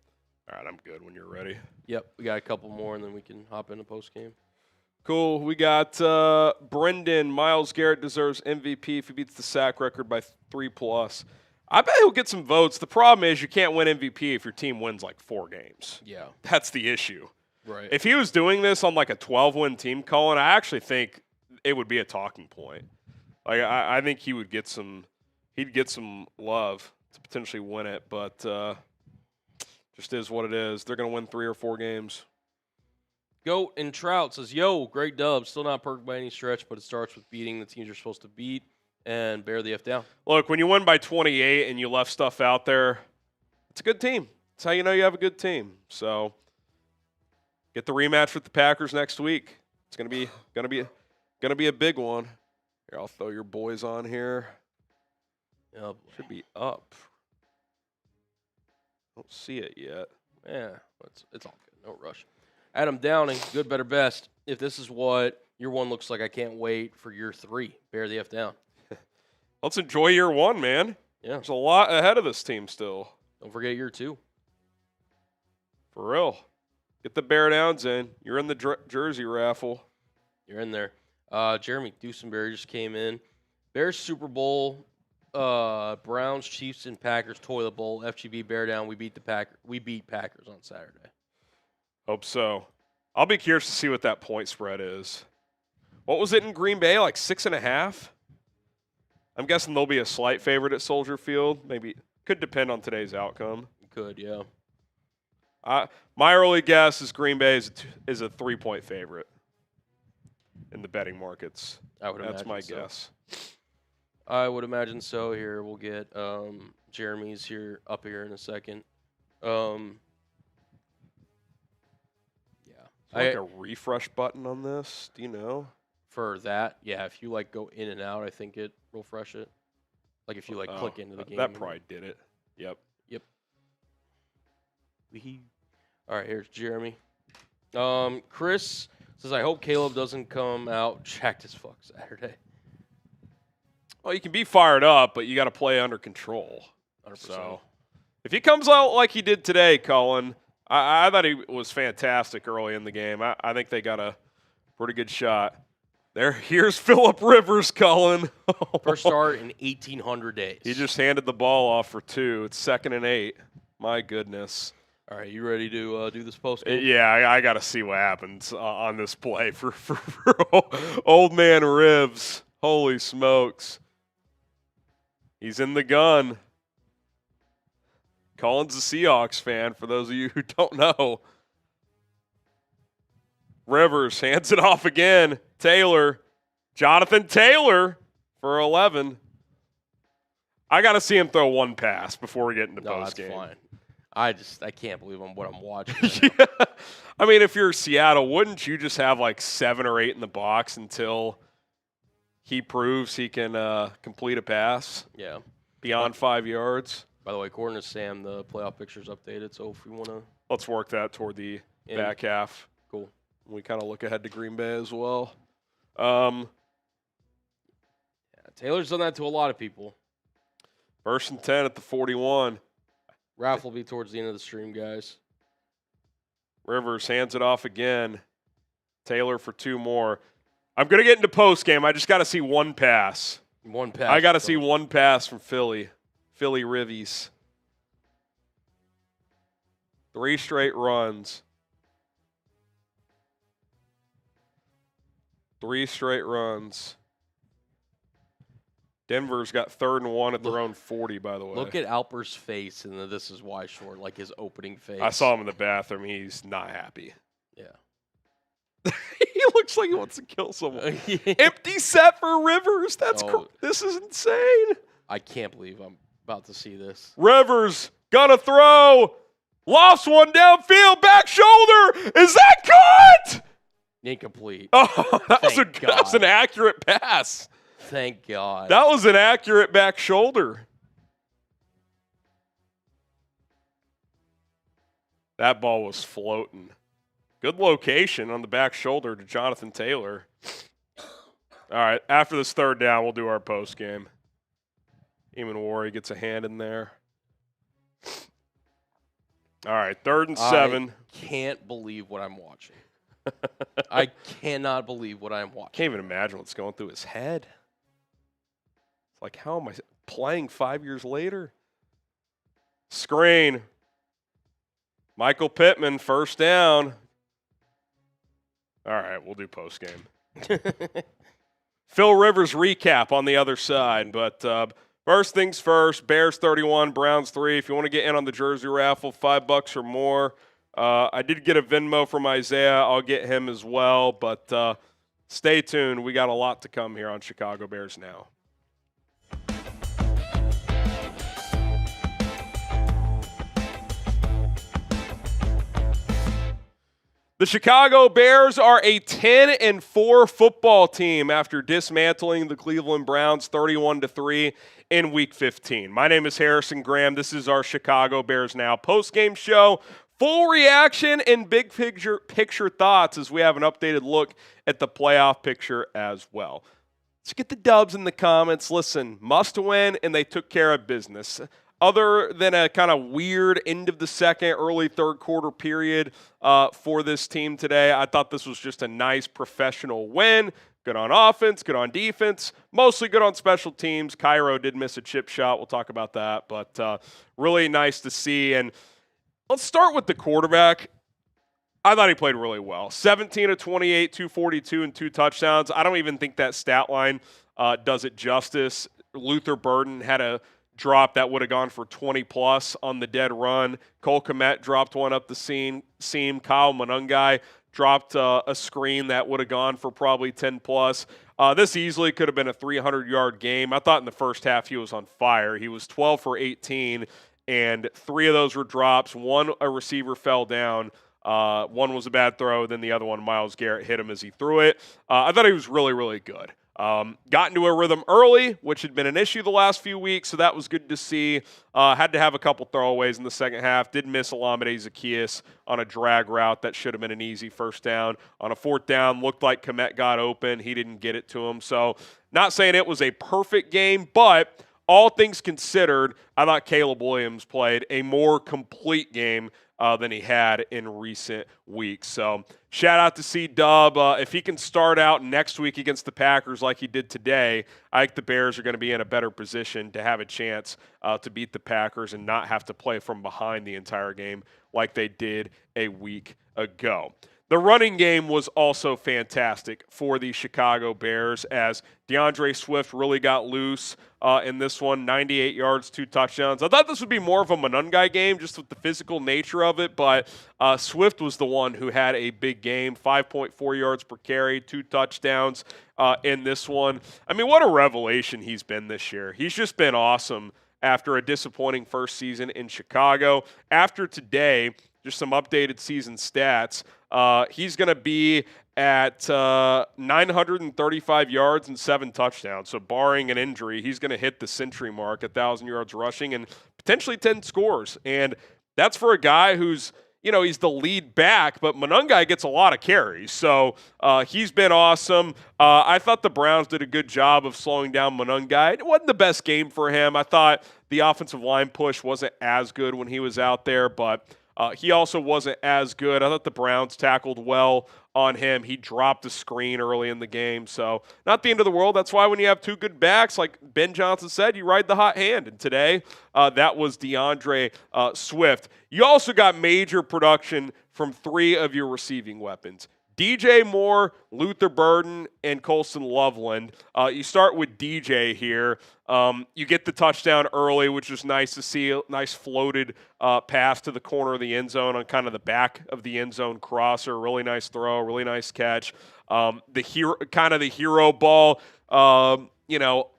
All right, I'm good when you're ready. Yep, we got a couple more, and then we can hop into postgame. Cool. We got Brendan. Myles Garrett deserves MVP if he beats the sack record by 3+. I bet he'll get some votes. The problem is you can't win MVP if your team wins like 4 games. Yeah. That's the issue. Right. If he was doing this on like a 12-win team, Colin, I actually think it would be a talking point. Like I think he'd get some love to potentially win it, but just is what it is. They're going to win 3 or 4 games. Goat and Trout says, yo, great dub. Still not perfect by any stretch, but it starts with beating the teams you're supposed to beat and bear the F down. Look, when you win by 28 and you left stuff out there, it's a good team. That's how you know you have a good team. So get the rematch with the Packers next week. It's gonna be a big one. Here, I'll throw your boys on here. Yep. Should be up. Don't see it yet. Yeah, it's all good. No rush. Adam Downing, good, better, best. If this is what year 1 looks like, I can't wait for year 3. Bear the F down. Let's enjoy year 1, man. Yeah. There's a lot ahead of this team still. Don't forget year 2. For real. Get the Bear Downs in. You're in the jersey raffle. You're in there. Jeremy Dusenberry just came in. Bears Super Bowl, Browns, Chiefs, and Packers Toilet Bowl. FGB Bear Down. We beat Packers on Saturday. Hope so. I'll be curious to see what that point spread is. What was it in Green Bay? Like 6.5? I'm guessing they'll be a slight favorite at Soldier Field. Maybe could depend on today's outcome. Could, yeah. My early guess is Green Bay is a 3-point favorite in the betting markets. I would imagine That's my so. guess. I would imagine so. Here, we'll get Jeremy's here up here in a second. Yeah. Is there like a refresh button on this? Do you know? For that, yeah, if you like go in and out, I think it will refresh it. Like if you like click into the game. That probably did it. Yep. All right, here's Jeremy. Chris says, I hope Caleb doesn't come out jacked as fuck Saturday. Well, you can be fired up, but you got to play under control. 100%. So if he comes out like he did today, Cullen, I thought he was fantastic early in the game. I think they got a pretty good shot. Here's Phillip Rivers, Cullen. First start in 1,800 days. He just handed the ball off for 2. It's 2nd and 8. My goodness. All right, you ready to do this post game? Yeah, I got to see what happens on this play for old man Rivs. Holy smokes. He's in the gun. Cullen's a Seahawks fan, for those of you who don't know. Rivers hands it off again. Taylor. Jonathan Taylor for 11. I got to see him throw one pass before we get into post game. Fine. I can't believe what I'm watching. Yeah. I mean, if you're Seattle, wouldn't you just have like 7 or 8 in the box until he proves he can complete a pass? Yeah. Beyond 5 yards? By the way, according to Sam, the playoff picture's updated, so if we want to... Let's work that toward the back half. Cool. We kind of look ahead to Green Bay as well. Yeah, Taylor's done that to a lot of people. 1st and 10 at the 41. Raffle will be towards the end of the stream, guys. Rivers hands it off again. Taylor for 2 more. I'm going to get into post game. I just got to see one pass. One pass. I got to see one pass from Philly. Philly Rivies. 3 straight runs. 3 straight runs. Denver's got 3rd and 1 at their own 40, by the way. Look at Alper's face in the This Is Why short, like his opening face. I saw him in the bathroom. He's not happy. Yeah. He looks like he wants to kill someone. Empty set for Rivers. This is insane. I can't believe I'm about to see this. Rivers gonna throw. Lost one downfield. Back shoulder. Is that caught? Incomplete. Oh, that was an accurate pass. Thank God. That was an accurate back shoulder. That ball was floating. Good location on the back shoulder to Jonathan Taylor. All right, after this 3rd down, we'll do our post game. Eamon Warry gets a hand in there. All right, 3rd and 7. I can't believe what I'm watching. I cannot believe what I'm watching. Can't even imagine what's going through his head. It's like, how am I playing 5 years later? Screen. Michael Pittman, 1st down. All right, we'll do post game. Phil Rivers recap on the other side. But first things first, Bears 31, Browns 3. If you want to get in on the jersey raffle, $5 or more. I did get a Venmo from Isaiah. I'll get him as well. But stay tuned. We got a lot to come here on Chicago Bears Now. The Chicago Bears are a 10-4 football team after dismantling the Cleveland Browns 31-3 in Week 15. My name is Harrison Graham. This is our Chicago Bears Now post-game show. Full reaction and big picture thoughts as we have an updated look at the playoff picture as well. Let's get the dubs in the comments. Listen, must win, and they took care of business. Other than a kind of weird end of the second, early 3rd quarter period for this team today, I thought this was just a nice professional win. Good on offense, good on defense, mostly good on special teams. Cairo did miss a chip shot. We'll talk about that, but really nice to see. And let's start with the quarterback. I thought he played really well. 17 of 28, 242, and 2 touchdowns. I don't even think that stat line does it justice. Luther Burden had a drop that would have gone for 20-plus on the dead run. Cole Kmet dropped one up the seam. Kyle Monangai dropped a screen that would have gone for probably 10-plus. This easily could have been a 300-yard game. I thought in the first half he was on fire. He was 12 for 18, and 3 of those were drops. One, a receiver fell down. One was a bad throw. Then the other one, Myles Garrett hit him as he threw it. I thought he was really, really good. Got into a rhythm early, which had been an issue the last few weeks, so that was good to see. Had to have a couple throwaways in the second half. Did miss Olamide Zaccheaus on a drag route that should have been an easy first down. On a fourth down, looked like Kmet got open. He didn't get it to him. So not saying it was a perfect game, but all things considered, I thought Caleb Williams played a more complete game than he had in recent weeks. So shout out to C-Dub. If he can start out next week against the Packers like he did today, I think the Bears are going to be in a better position to have a chance to beat the Packers and not have to play from behind the entire game like they did a week ago. The running game was also fantastic for the Chicago Bears as DeAndre Swift really got loose in this one, 98 yards, 2 touchdowns. I thought this would be more of a Monangai game just with the physical nature of it, but Swift was the one who had a big game, 5.4 yards per carry, 2 touchdowns in this one. I mean, what a revelation he's been this year. He's just been awesome after a disappointing first season in Chicago. After today, just some updated season stats. He's going to be at 935 yards and 7 touchdowns. So barring an injury, he's going to hit the century mark, 1,000 yards rushing, and potentially 10 scores. And that's for a guy who's, he's the lead back, but Monangai gets a lot of carries. So he's been awesome. I thought the Browns did a good job of slowing down Monangai. It wasn't the best game for him. I thought the offensive line push wasn't as good when he was out there, but he also wasn't as good. I thought the Browns tackled well on him. He dropped a screen early in the game, so not the end of the world. That's why when you have 2 good backs, like Ben Johnson said, you ride the hot hand. And today, that was DeAndre Swift. You also got major production from 3 of your receiving weapons. DJ Moore, Luther Burden, and Colston Loveland. You start with DJ here. You get the touchdown early, which was nice to see. A nice floated pass to the corner of the end zone on kind of the back of the end zone crosser. Really nice throw, really nice catch. The hero ball,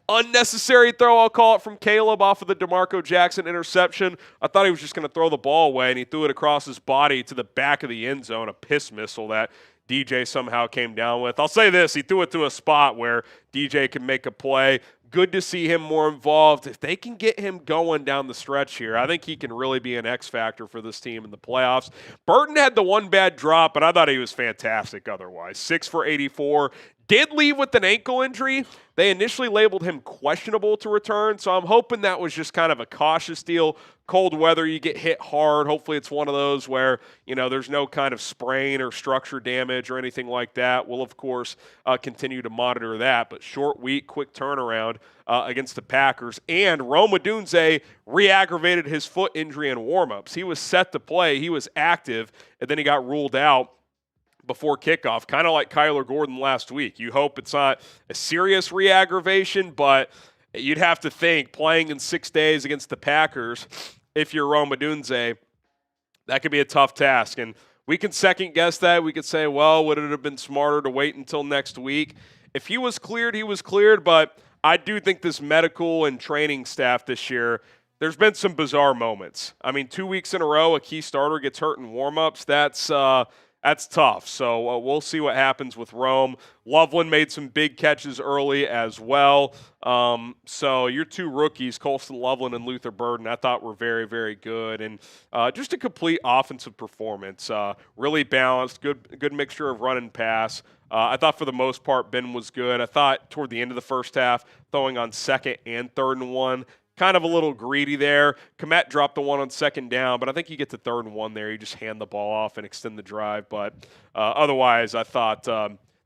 unnecessary throw, I'll call it, from Caleb off of the DeMarco Jackson interception. I thought he was just going to throw the ball away, and he threw it across his body to the back of the end zone, a piss missile that DJ somehow came down with. I'll say this, he threw it to a spot where DJ can make a play. Good to see him more involved. If they can get him going down the stretch here, I think he can really be an X factor for this team in the playoffs. Burton had the one bad drop, but I thought he was fantastic otherwise. 6 for 84. Did leave with an ankle injury. They initially labeled him questionable to return, so I'm hoping that was just kind of a cautious deal. Cold weather, you get hit hard. Hopefully it's one of those where, there's no kind of sprain or structure damage or anything like that. We'll, of course, continue to monitor that. But short week, quick turnaround against the Packers. And Rome Odunze re-aggravated his foot injury in warmups. He was set to play. He was active, and then he got ruled out before kickoff, kind of like Kyler Gordon last week. You hope it's not a serious re-aggravation, but you'd have to think playing in 6 days against the Packers, if you're Rome Odunze, that could be a tough task. And we can second guess that. We could say, well, would it have been smarter to wait until next week? If he was cleared, he was cleared, but I do think this medical and training staff this year, there's been some bizarre moments. I mean, 2 weeks in a row, a key starter gets hurt in warmups. That's tough. So we'll see what happens with Rome. Loveland made some big catches early as well. So your 2 rookies, Colston Loveland and Luther Burden, I thought were very, very good. And just a complete offensive performance. Really balanced, good mixture of run and pass. I thought for the most part Ben was good. I thought toward the end of the first half, throwing on 2nd and 3rd and 1, kind of a little greedy there. Kmet dropped the one on 2nd down, but I think you get to 3rd and 1 there. You just hand the ball off and extend the drive. But otherwise, I thought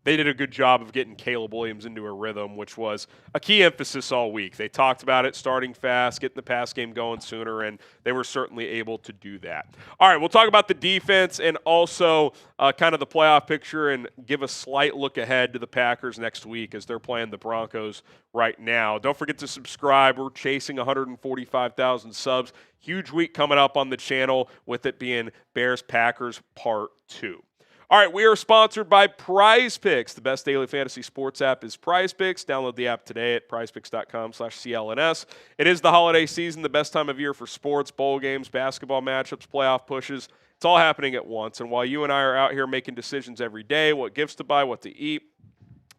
they did a good job of getting Caleb Williams into a rhythm, which was a key emphasis all week. They talked about it starting fast, getting the pass game going sooner, and they were certainly able to do that. All right, we'll talk about the defense and also kind of the playoff picture and give a slight look ahead to the Packers next week as they're playing the Broncos right now. Don't forget to subscribe. We're chasing 145,000 subs. Huge week coming up on the channel with it being Bears-Packers Part 2. All right, we are sponsored by PrizePicks. The best daily fantasy sports app is PrizePicks. Download the app today at prizepicks.com/CLNS. It is the holiday season, the best time of year for sports, bowl games, basketball matchups, playoff pushes. It's all happening at once. And while you and I are out here making decisions every day, what gifts to buy, what to eat,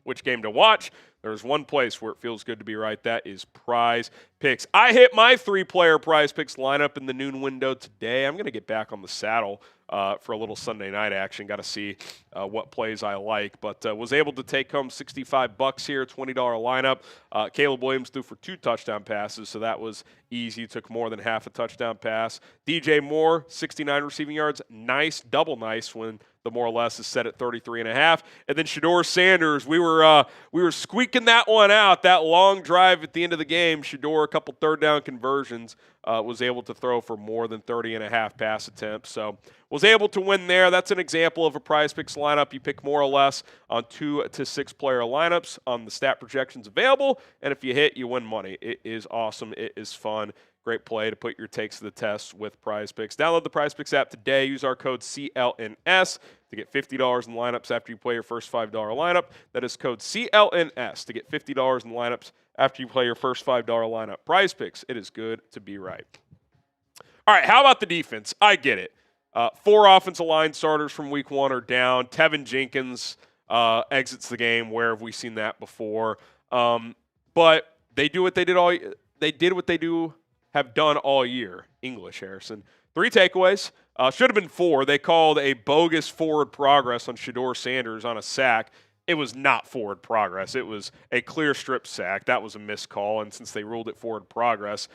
which game to watch, there's one place where it feels good to be right. That is PrizePicks. I hit my 3-player PrizePicks lineup in the noon window today. I'm going to get back on the saddle for a little Sunday night action. Got to see what plays I like, but was able to take home $65 here, $20 lineup. Caleb Williams threw for 2 touchdown passes, so that was easy. Took more than half a touchdown pass. DJ Moore, 69 receiving yards. Nice, double nice when the more or less is set at 33.5. And then Shedeur Sanders, we were squeaking that one out. That long drive at the end of the game, Shedeur, a couple third down conversions, was able to throw for more than 30.5 pass attempts. So was able to win there. That's an example of a PrizePicks lineup. You pick more or less on 2 to 6 player lineups on the stat projections available. And if you hit, you win money. It is awesome. It is fun. Great play to put your takes to the test with PrizePicks. Download the PrizePicks app today. Use our code CLNS to get $50 in lineups after you play your first $5 lineup. That is code CLNS to get $50 in lineups after you play your first $5 lineup. PrizePicks, it is good to be right. All right, how about the defense? I get it. 4 offensive line starters from week 1 are down. Tevin Jenkins exits the game. Where have we seen that before? But they do what they did all. They did what they have done all year. English, Harrison. 3 takeaways. Should have been 4. They called a bogus forward progress on Shedeur Sanders on a sack. It was not forward progress. It was a clear strip sack. That was a missed call, and since they ruled it forward progress,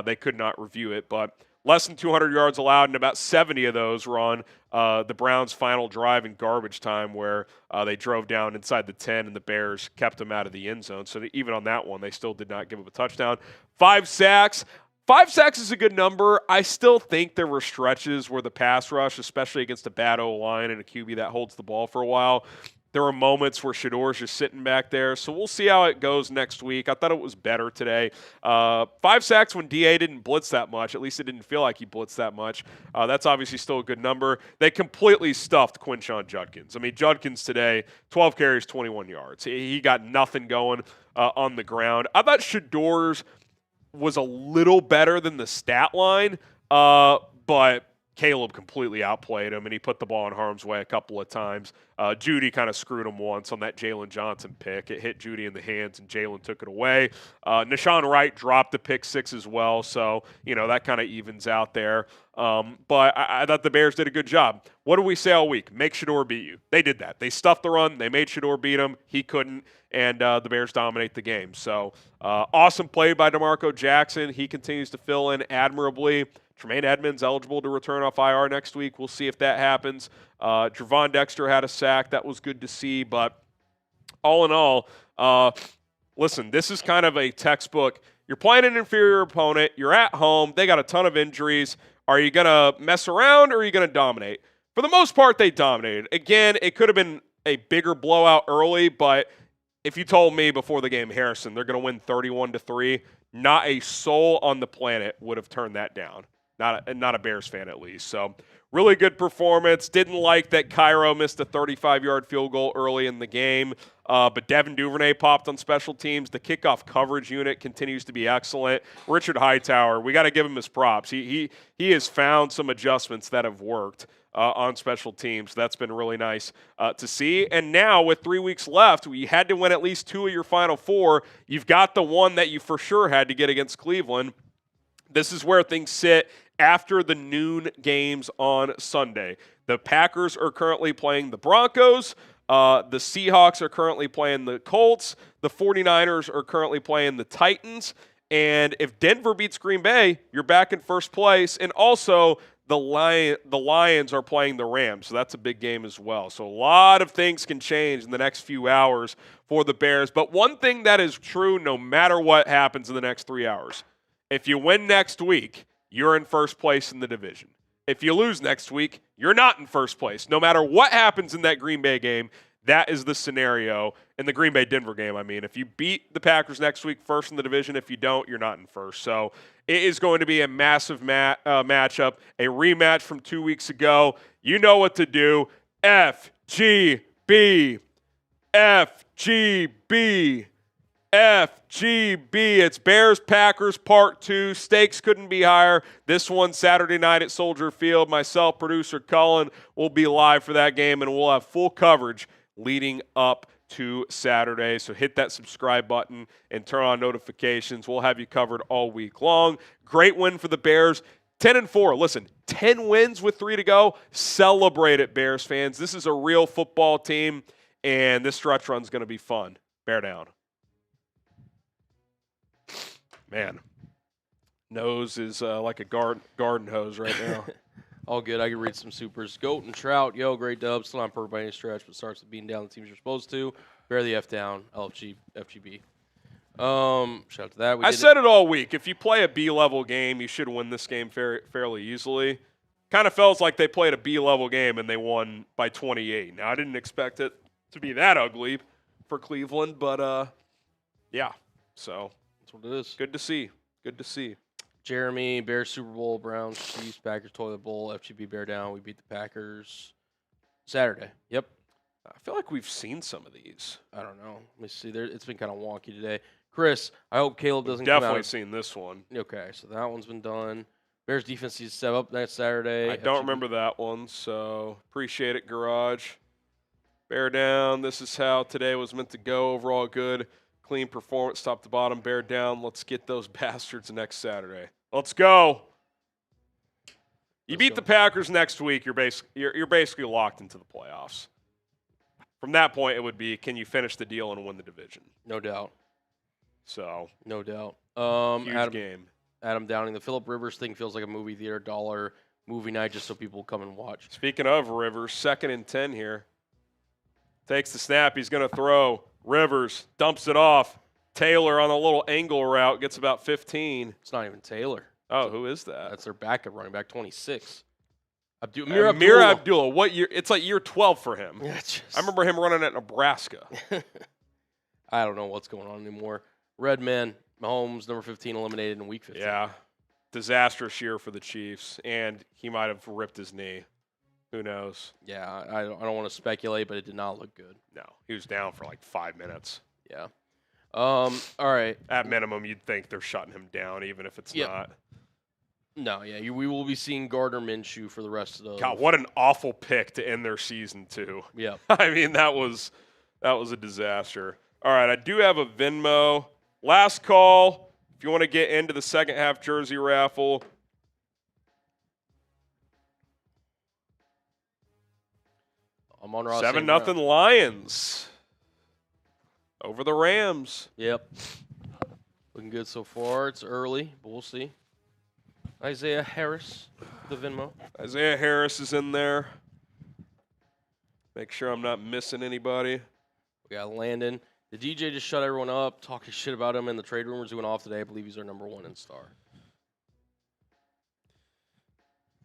they could not review it. But less than 200 yards allowed, and about 70 of those were on the Browns' final drive in garbage time where they drove down inside the 10 and the Bears kept them out of the end zone. So even on that one, they still did not give up a touchdown. 5 sacks. 5 sacks is a good number. I still think there were stretches where the pass rush, especially against a bad O-line and a QB that holds the ball for a while, there were moments where Shedeur's just sitting back there. So we'll see how it goes next week. I thought it was better today. 5 sacks when DA didn't blitz that much. At least it didn't feel like he blitzed that much. That's obviously still a good number. They completely stuffed Quinshon Judkins. I mean, Judkins today, 12 carries, 21 yards. He got nothing going on the ground. I thought Shedeur's was a little better than the stat line, but Caleb completely outplayed him, and he put the ball in harm's way a couple of times. Judy kind of screwed him once on that Jaylon Johnson pick. It hit Judy in the hands, and Jaylon took it away. Nashawn Wright dropped the pick 6 as well, so that kind of evens out there. But I thought the Bears did a good job. What do we say all week? Make Shedeur beat you. They did that. They stuffed the run. They made Shedeur beat him. He couldn't, and the Bears dominate the game. So awesome play by DeMarco Jackson. He continues to fill in admirably. Tremaine Edmonds eligible to return off IR next week. We'll see if that happens. Trevon Dexter had a sack. That was good to see. But all in all, listen, this is kind of a textbook. You're playing an inferior opponent. You're at home. They got a ton of injuries. Are you going to mess around or are you going to dominate? For the most part, they dominated. Again, it could have been a bigger blowout early, but if you told me before the game, Harrison, they're going to win 31-3, not a soul on the planet would have turned that down. Not a Bears fan, at least. So really good performance. Didn't like that Cairo missed a 35-yard field goal early in the game. But Devin Duvernay popped on special teams. The kickoff coverage unit continues to be excellent. Richard Hightower, we got to give him his props. He has found some adjustments that have worked on special teams. That's been really nice to see. And now with 3 weeks left, you had to win at least 2 of your final 4. You've got the one that you for sure had to get against Cleveland. This is where things sit after the noon games on Sunday. The Packers are currently playing the Broncos. The Seahawks are currently playing the Colts. The 49ers are currently playing the Titans. And if Denver beats Green Bay, you're back in first place. And also, the Lions are playing the Rams, so that's a big game as well. So a lot of things can change in the next few hours for the Bears. But one thing that is true no matter what happens in the next 3 hours, if you win next week, you're in first place in the division. If you lose next week, you're not in first place. No matter what happens in that Green Bay game, that is the scenario. In the Green Bay-Denver game, I mean, if you beat the Packers next week, first in the division. If you don't, you're not in first. So it is going to be a massive matchup, a rematch from 2 weeks ago. You know what to do. FGB. FGB. FGB. It's Bears-Packers Part 2. Stakes couldn't be higher. This one Saturday night at Soldier Field. Myself, producer Cullen, will be live for that game, and we'll have full coverage leading up to Saturday. So hit that subscribe button and turn on notifications. We'll have you covered all week long. Great win for the Bears. 10-4. Listen, 10 wins with 3 to go. Celebrate it, Bears fans. This is a real football team, and this stretch run's going to be fun. Bear down. Man, nose is like a garden hose right now. All good. I can read some supers. Goat and Trout. Yo, great dub. Still not perfect by any stretch, but starts with beating down the teams you're supposed to. Bear the F down. FGB. Shout out to that. I said it all week. If you play a B-level game, you should win this game fairly easily. Kind of felt like they played a B-level game and they won by 28. Now, I didn't expect it to be that ugly for Cleveland, but yeah. So that's what it is. Good to see. Good to see. Jeremy, Bears Super Bowl, Browns, Chiefs, Packers Toilet Bowl, FGB Bear down. We beat the Packers Saturday. Yep. I feel like we've seen some of these. I don't know. Let me see. It's been kind of wonky today. Chris, I hope Caleb doesn't come out. Definitely seen this one. Okay, so that one's been done. Bears defense needs to step up next Saturday. I don't remember that one, so appreciate it, Garage. Bear down. This is how today was meant to go. Overall good. Clean performance, top to bottom, bear down. Let's get those bastards next Saturday. Let's go. You beat the Packers next week, you're basically locked into the playoffs. From that point, it would be, can you finish the deal and win the division? No doubt. So, no doubt. Huge game. Adam Downing, the Phillip Rivers thing feels like a movie theater dollar movie night just so people come and watch. Speaking of Rivers, 2nd and 10 here. Takes the snap. He's going to throw. Rivers dumps it off. Taylor on a little angle route gets about 15. It's not even Taylor. Oh, who is that? That's their backup running back, 26. Amir Abdullah. What year? It's like year 12 for him. Yeah, I remember him running at Nebraska. I don't know what's going on anymore. Redman, Mahomes, number 15, eliminated in week 15. Yeah. Disastrous year for the Chiefs, and he might have ripped his knee. Who knows? Yeah, I don't want to speculate, but it did not look good. No, he was down for like 5 minutes. Yeah. All right. At minimum, you'd think they're shutting him down, even if it's not. No, yeah, we will be seeing Gardner Minshew for the rest of the. God, what an awful pick to end their season too. Yeah. I mean, that was a disaster. All right, I do have a Venmo. Last call. If you want to get into the second half jersey raffle. I'm on Ross. 7-0 Lions over the Rams. Yep. Looking good so far. It's early, but we'll see. Isaiah Harris, the Venmo. Isaiah Harris is in there. Make sure I'm not missing anybody. We got Landon. The DJ just shut everyone up, talking shit about him, and the trade rumors went off today. I believe he's our number 1 in star.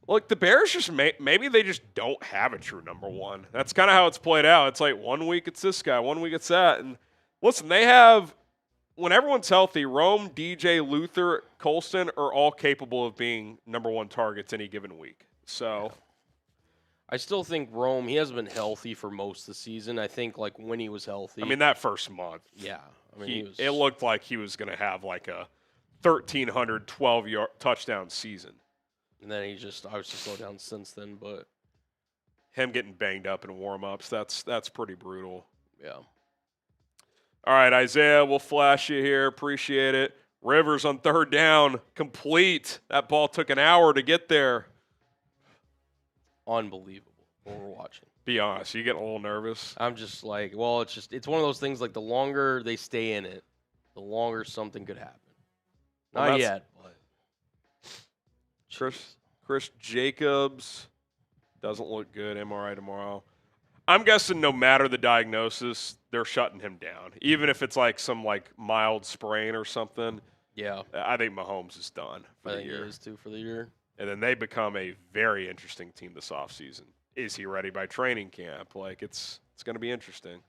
Look, the Bears just maybe they just don't have a true number 1. That's kind of how it's played out. It's like 1 week it's this guy, 1 week it's that. And listen, they have, when everyone's healthy, Rome, DJ, Luther, Colston are all capable of being number 1 targets any given week. So I still think Rome, he hasn't been healthy for most of the season. I think like when he was healthy. I mean, that first month. Yeah. I mean, it looked like he was going to have like a 1,300 12-yard touchdown season. And then he just obviously slowed down since then, but him getting banged up in warm-ups, that's pretty brutal. Yeah. All right, Isaiah, we'll flash you here. Appreciate it. Rivers on 3rd down, complete. That ball took an hour to get there. Unbelievable what we're watching. Be honest, you getting a little nervous? I'm just like, well, it's one of those things like the longer they stay in it, the longer something could happen. Well, Not yet, but Chris Jacobs doesn't look good. MRI tomorrow. I'm guessing no matter the diagnosis, they're shutting him down. Even if it's like some like mild sprain or something. Yeah. I think Mahomes is done for the year. He is too for the year. And then they become a very interesting team this offseason. Is he ready by training camp? Like it's going to be interesting.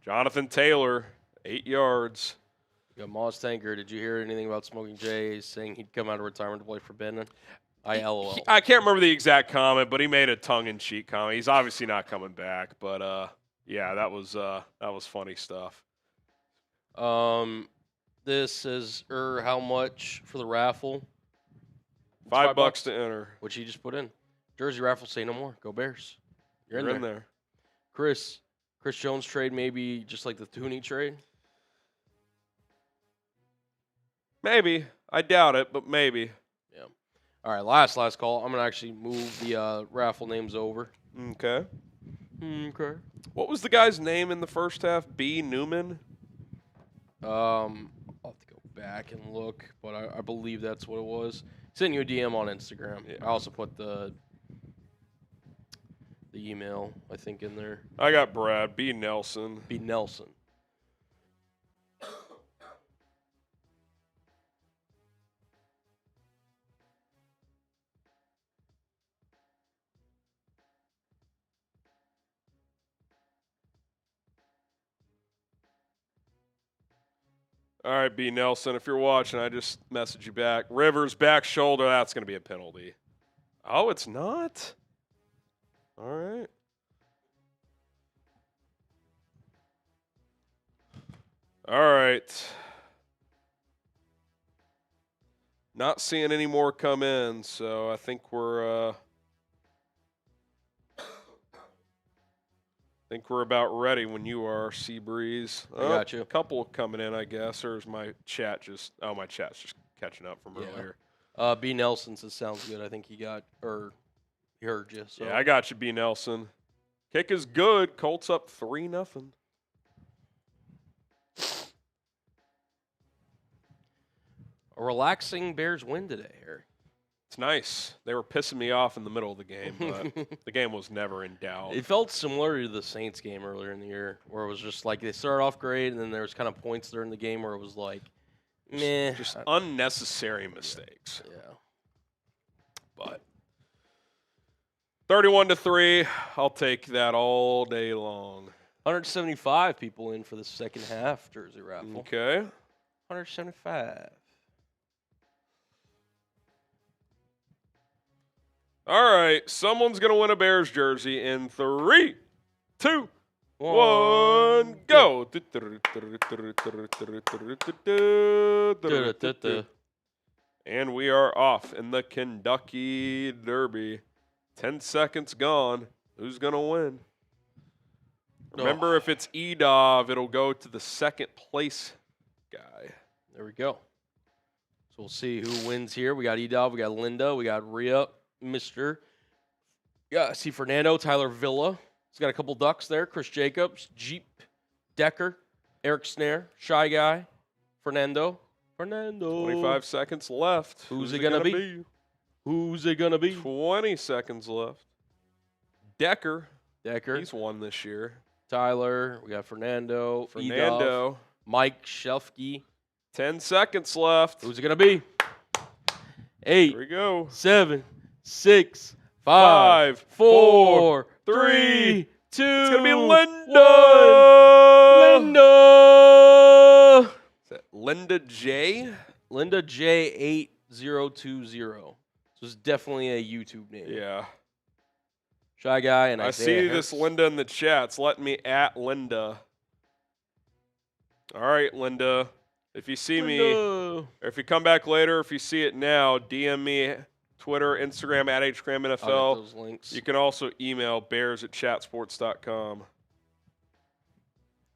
Jonathan Taylor, 8 yards. You got Moss Tanker. Did you hear anything about Smoking Jay saying he'd come out of retirement to play for Fannin? LOL. I can't remember the exact comment, but he made a tongue-in-cheek comment. He's obviously not coming back, but yeah, that was funny stuff. This is how much for the raffle? It's $5 to enter. Which he just put in. Jersey raffle, say no more. Go Bears. You're in there. Chris Jones trade, maybe just like the Tooney trade? Maybe. I doubt it, but maybe. Yeah. All right, last call. I'm going to actually move the raffle names over. Okay. Okay. What was the guy's name in the first half? B. Newman? I'll have to go back and look, but I believe that's what it was. Send you a DM on Instagram. Yeah. I also put the email, I think, in there. I got Brad. B. Nelson. B. Nelson. All right, B. Nelson, if you're watching, I just messaged you back. Rivers, back shoulder, that's going to be a penalty. Oh, it's not? All right. All right. Not seeing any more come in, so I think we're about ready when you are, Seabreeze. I got you. A couple coming in, I guess. Or is my chat just – my chat's just catching up from earlier. B. Nelson says sounds good. I think he got – or he heard you. So. Yeah, I got you, B. Nelson. Kick is good. Colts up 3-0. A relaxing Bears win today, Harry. It's nice. They were pissing me off in the middle of the game, but the game was never in doubt. It felt similar to the Saints game earlier in the year, where it was just like they started off great, and then there was kind of points during the game where it was like, meh. Just unnecessary mistakes. Yeah. But 31-3, I'll take that all day long. 175 people in for the second half jersey raffle. Okay. 175. All right, someone's going to win a Bears jersey in 3, 2, 1, go. And we are off in the Kentucky Derby. 10 seconds gone. Who's going to win? Remember, if it's Edov, it'll go to the second place guy. There we go. So we'll see who wins here. We got Edov, we got Linda, we got Rhea, Mr. Yeah, see Fernando, Tyler Villa. He's got a couple ducks there. Chris Jacobs, Jeep, Decker, Eric Snare, Shy Guy, Fernando. 25 seconds left. Who's it going to be? Who's it going to be? 20 seconds left. Decker. He's won this year. Tyler. We got Fernando. Edov, Mike Shelfke. 10 seconds left. Who's it going to be? 8. Here we go. 7, 6, 5, 4, 3, 2. It's going to be Linda. 1. Linda. Is that Linda J? Linda J8020. So it's definitely a YouTube name. Yeah. Shy Guy and I see this Linda in the chat. It's letting me at Linda. All right, Linda. If you see me, or if you come back later, if you see it now, DM me, Twitter, Instagram, at HCramNFL. Those links. You can also email bears@chatsports.com.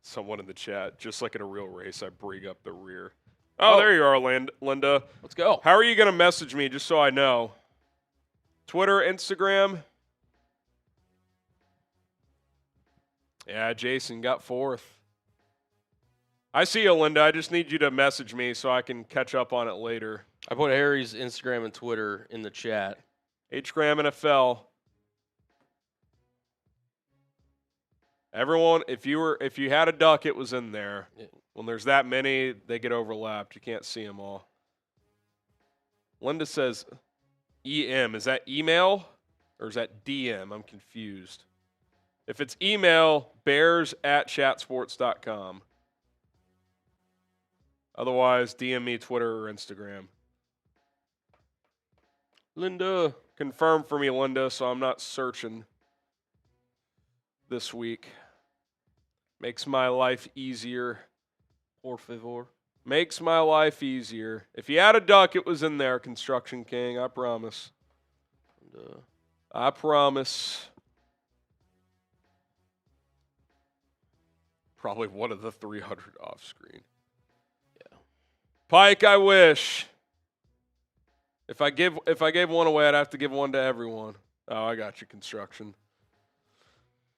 Someone in the chat, just like in a real race, I bring up the rear. Oh, there you are, Linda. Let's go. How are you going to message me, just so I know? Twitter, Instagram? Yeah, Jason got 4th. I see you, Linda. I just need you to message me so I can catch up on it later. I put Harry's Instagram and Twitter in the chat. H-Gram NFL. Everyone, if you had a duck, it was in there. Yeah. When there's that many, they get overlapped. You can't see them all. Linda says EM. Is that email or is that DM? I'm confused. If it's email, bears@chatsports.com. Otherwise, DM me Twitter or Instagram. Linda. Confirm for me, Linda, so I'm not searching this week. Makes my life easier. Por favor. Makes my life easier. If you had a duck, it was in there, Construction King. I promise. Linda. I promise. Probably one of the 300 off screen. Yeah. Pike, I wish. If I gave one away, I'd have to give one to everyone. Oh, I got you, Construction.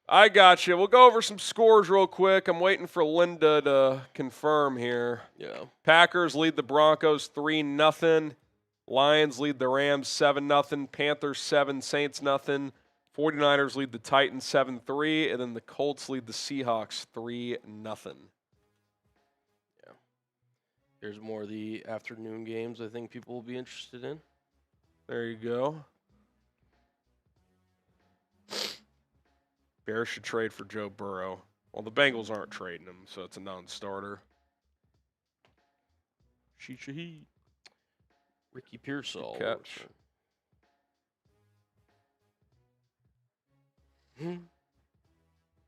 I got you. We'll go over some scores real quick. I'm waiting for Linda to confirm here. Yeah. Packers lead the Broncos 3-0. Lions lead the Rams 7-0. Panthers 7, Saints 0. 49ers lead the Titans 7-3. And then the Colts lead the Seahawks 3-0. Yeah. Here's more of the afternoon games I think people will be interested in. There you go. Bears should trade for Joe Burrow. Well, the Bengals aren't trading him, so it's a non-starter. Shaheed. Ricky Pearsall. Catch. All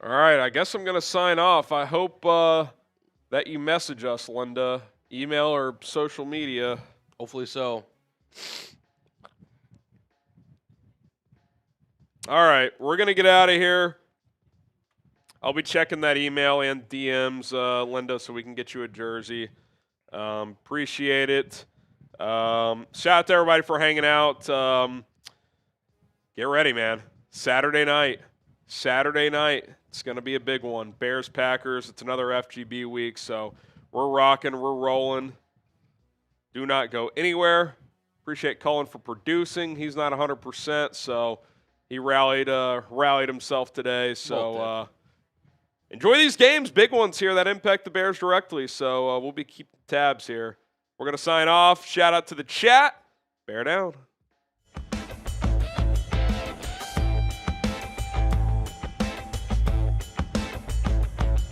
right, I guess I'm going to sign off. I hope that you message us, Linda. Email or social media. Hopefully so. All right, we're going to get out of here. I'll be checking that email and DMs, Linda, so we can get you a jersey. Appreciate it. Shout out to everybody for hanging out. Get ready, man. Saturday night. It's going to be a big one. Bears, Packers. It's another FGB week, so we're rocking. We're rolling. Do not go anywhere. Appreciate Cullen for producing. He's not 100%, so he rallied himself today. So enjoy these games, big ones here that impact the Bears directly. So we'll be keeping tabs here. We're going to sign off. Shout out to the chat. Bear down.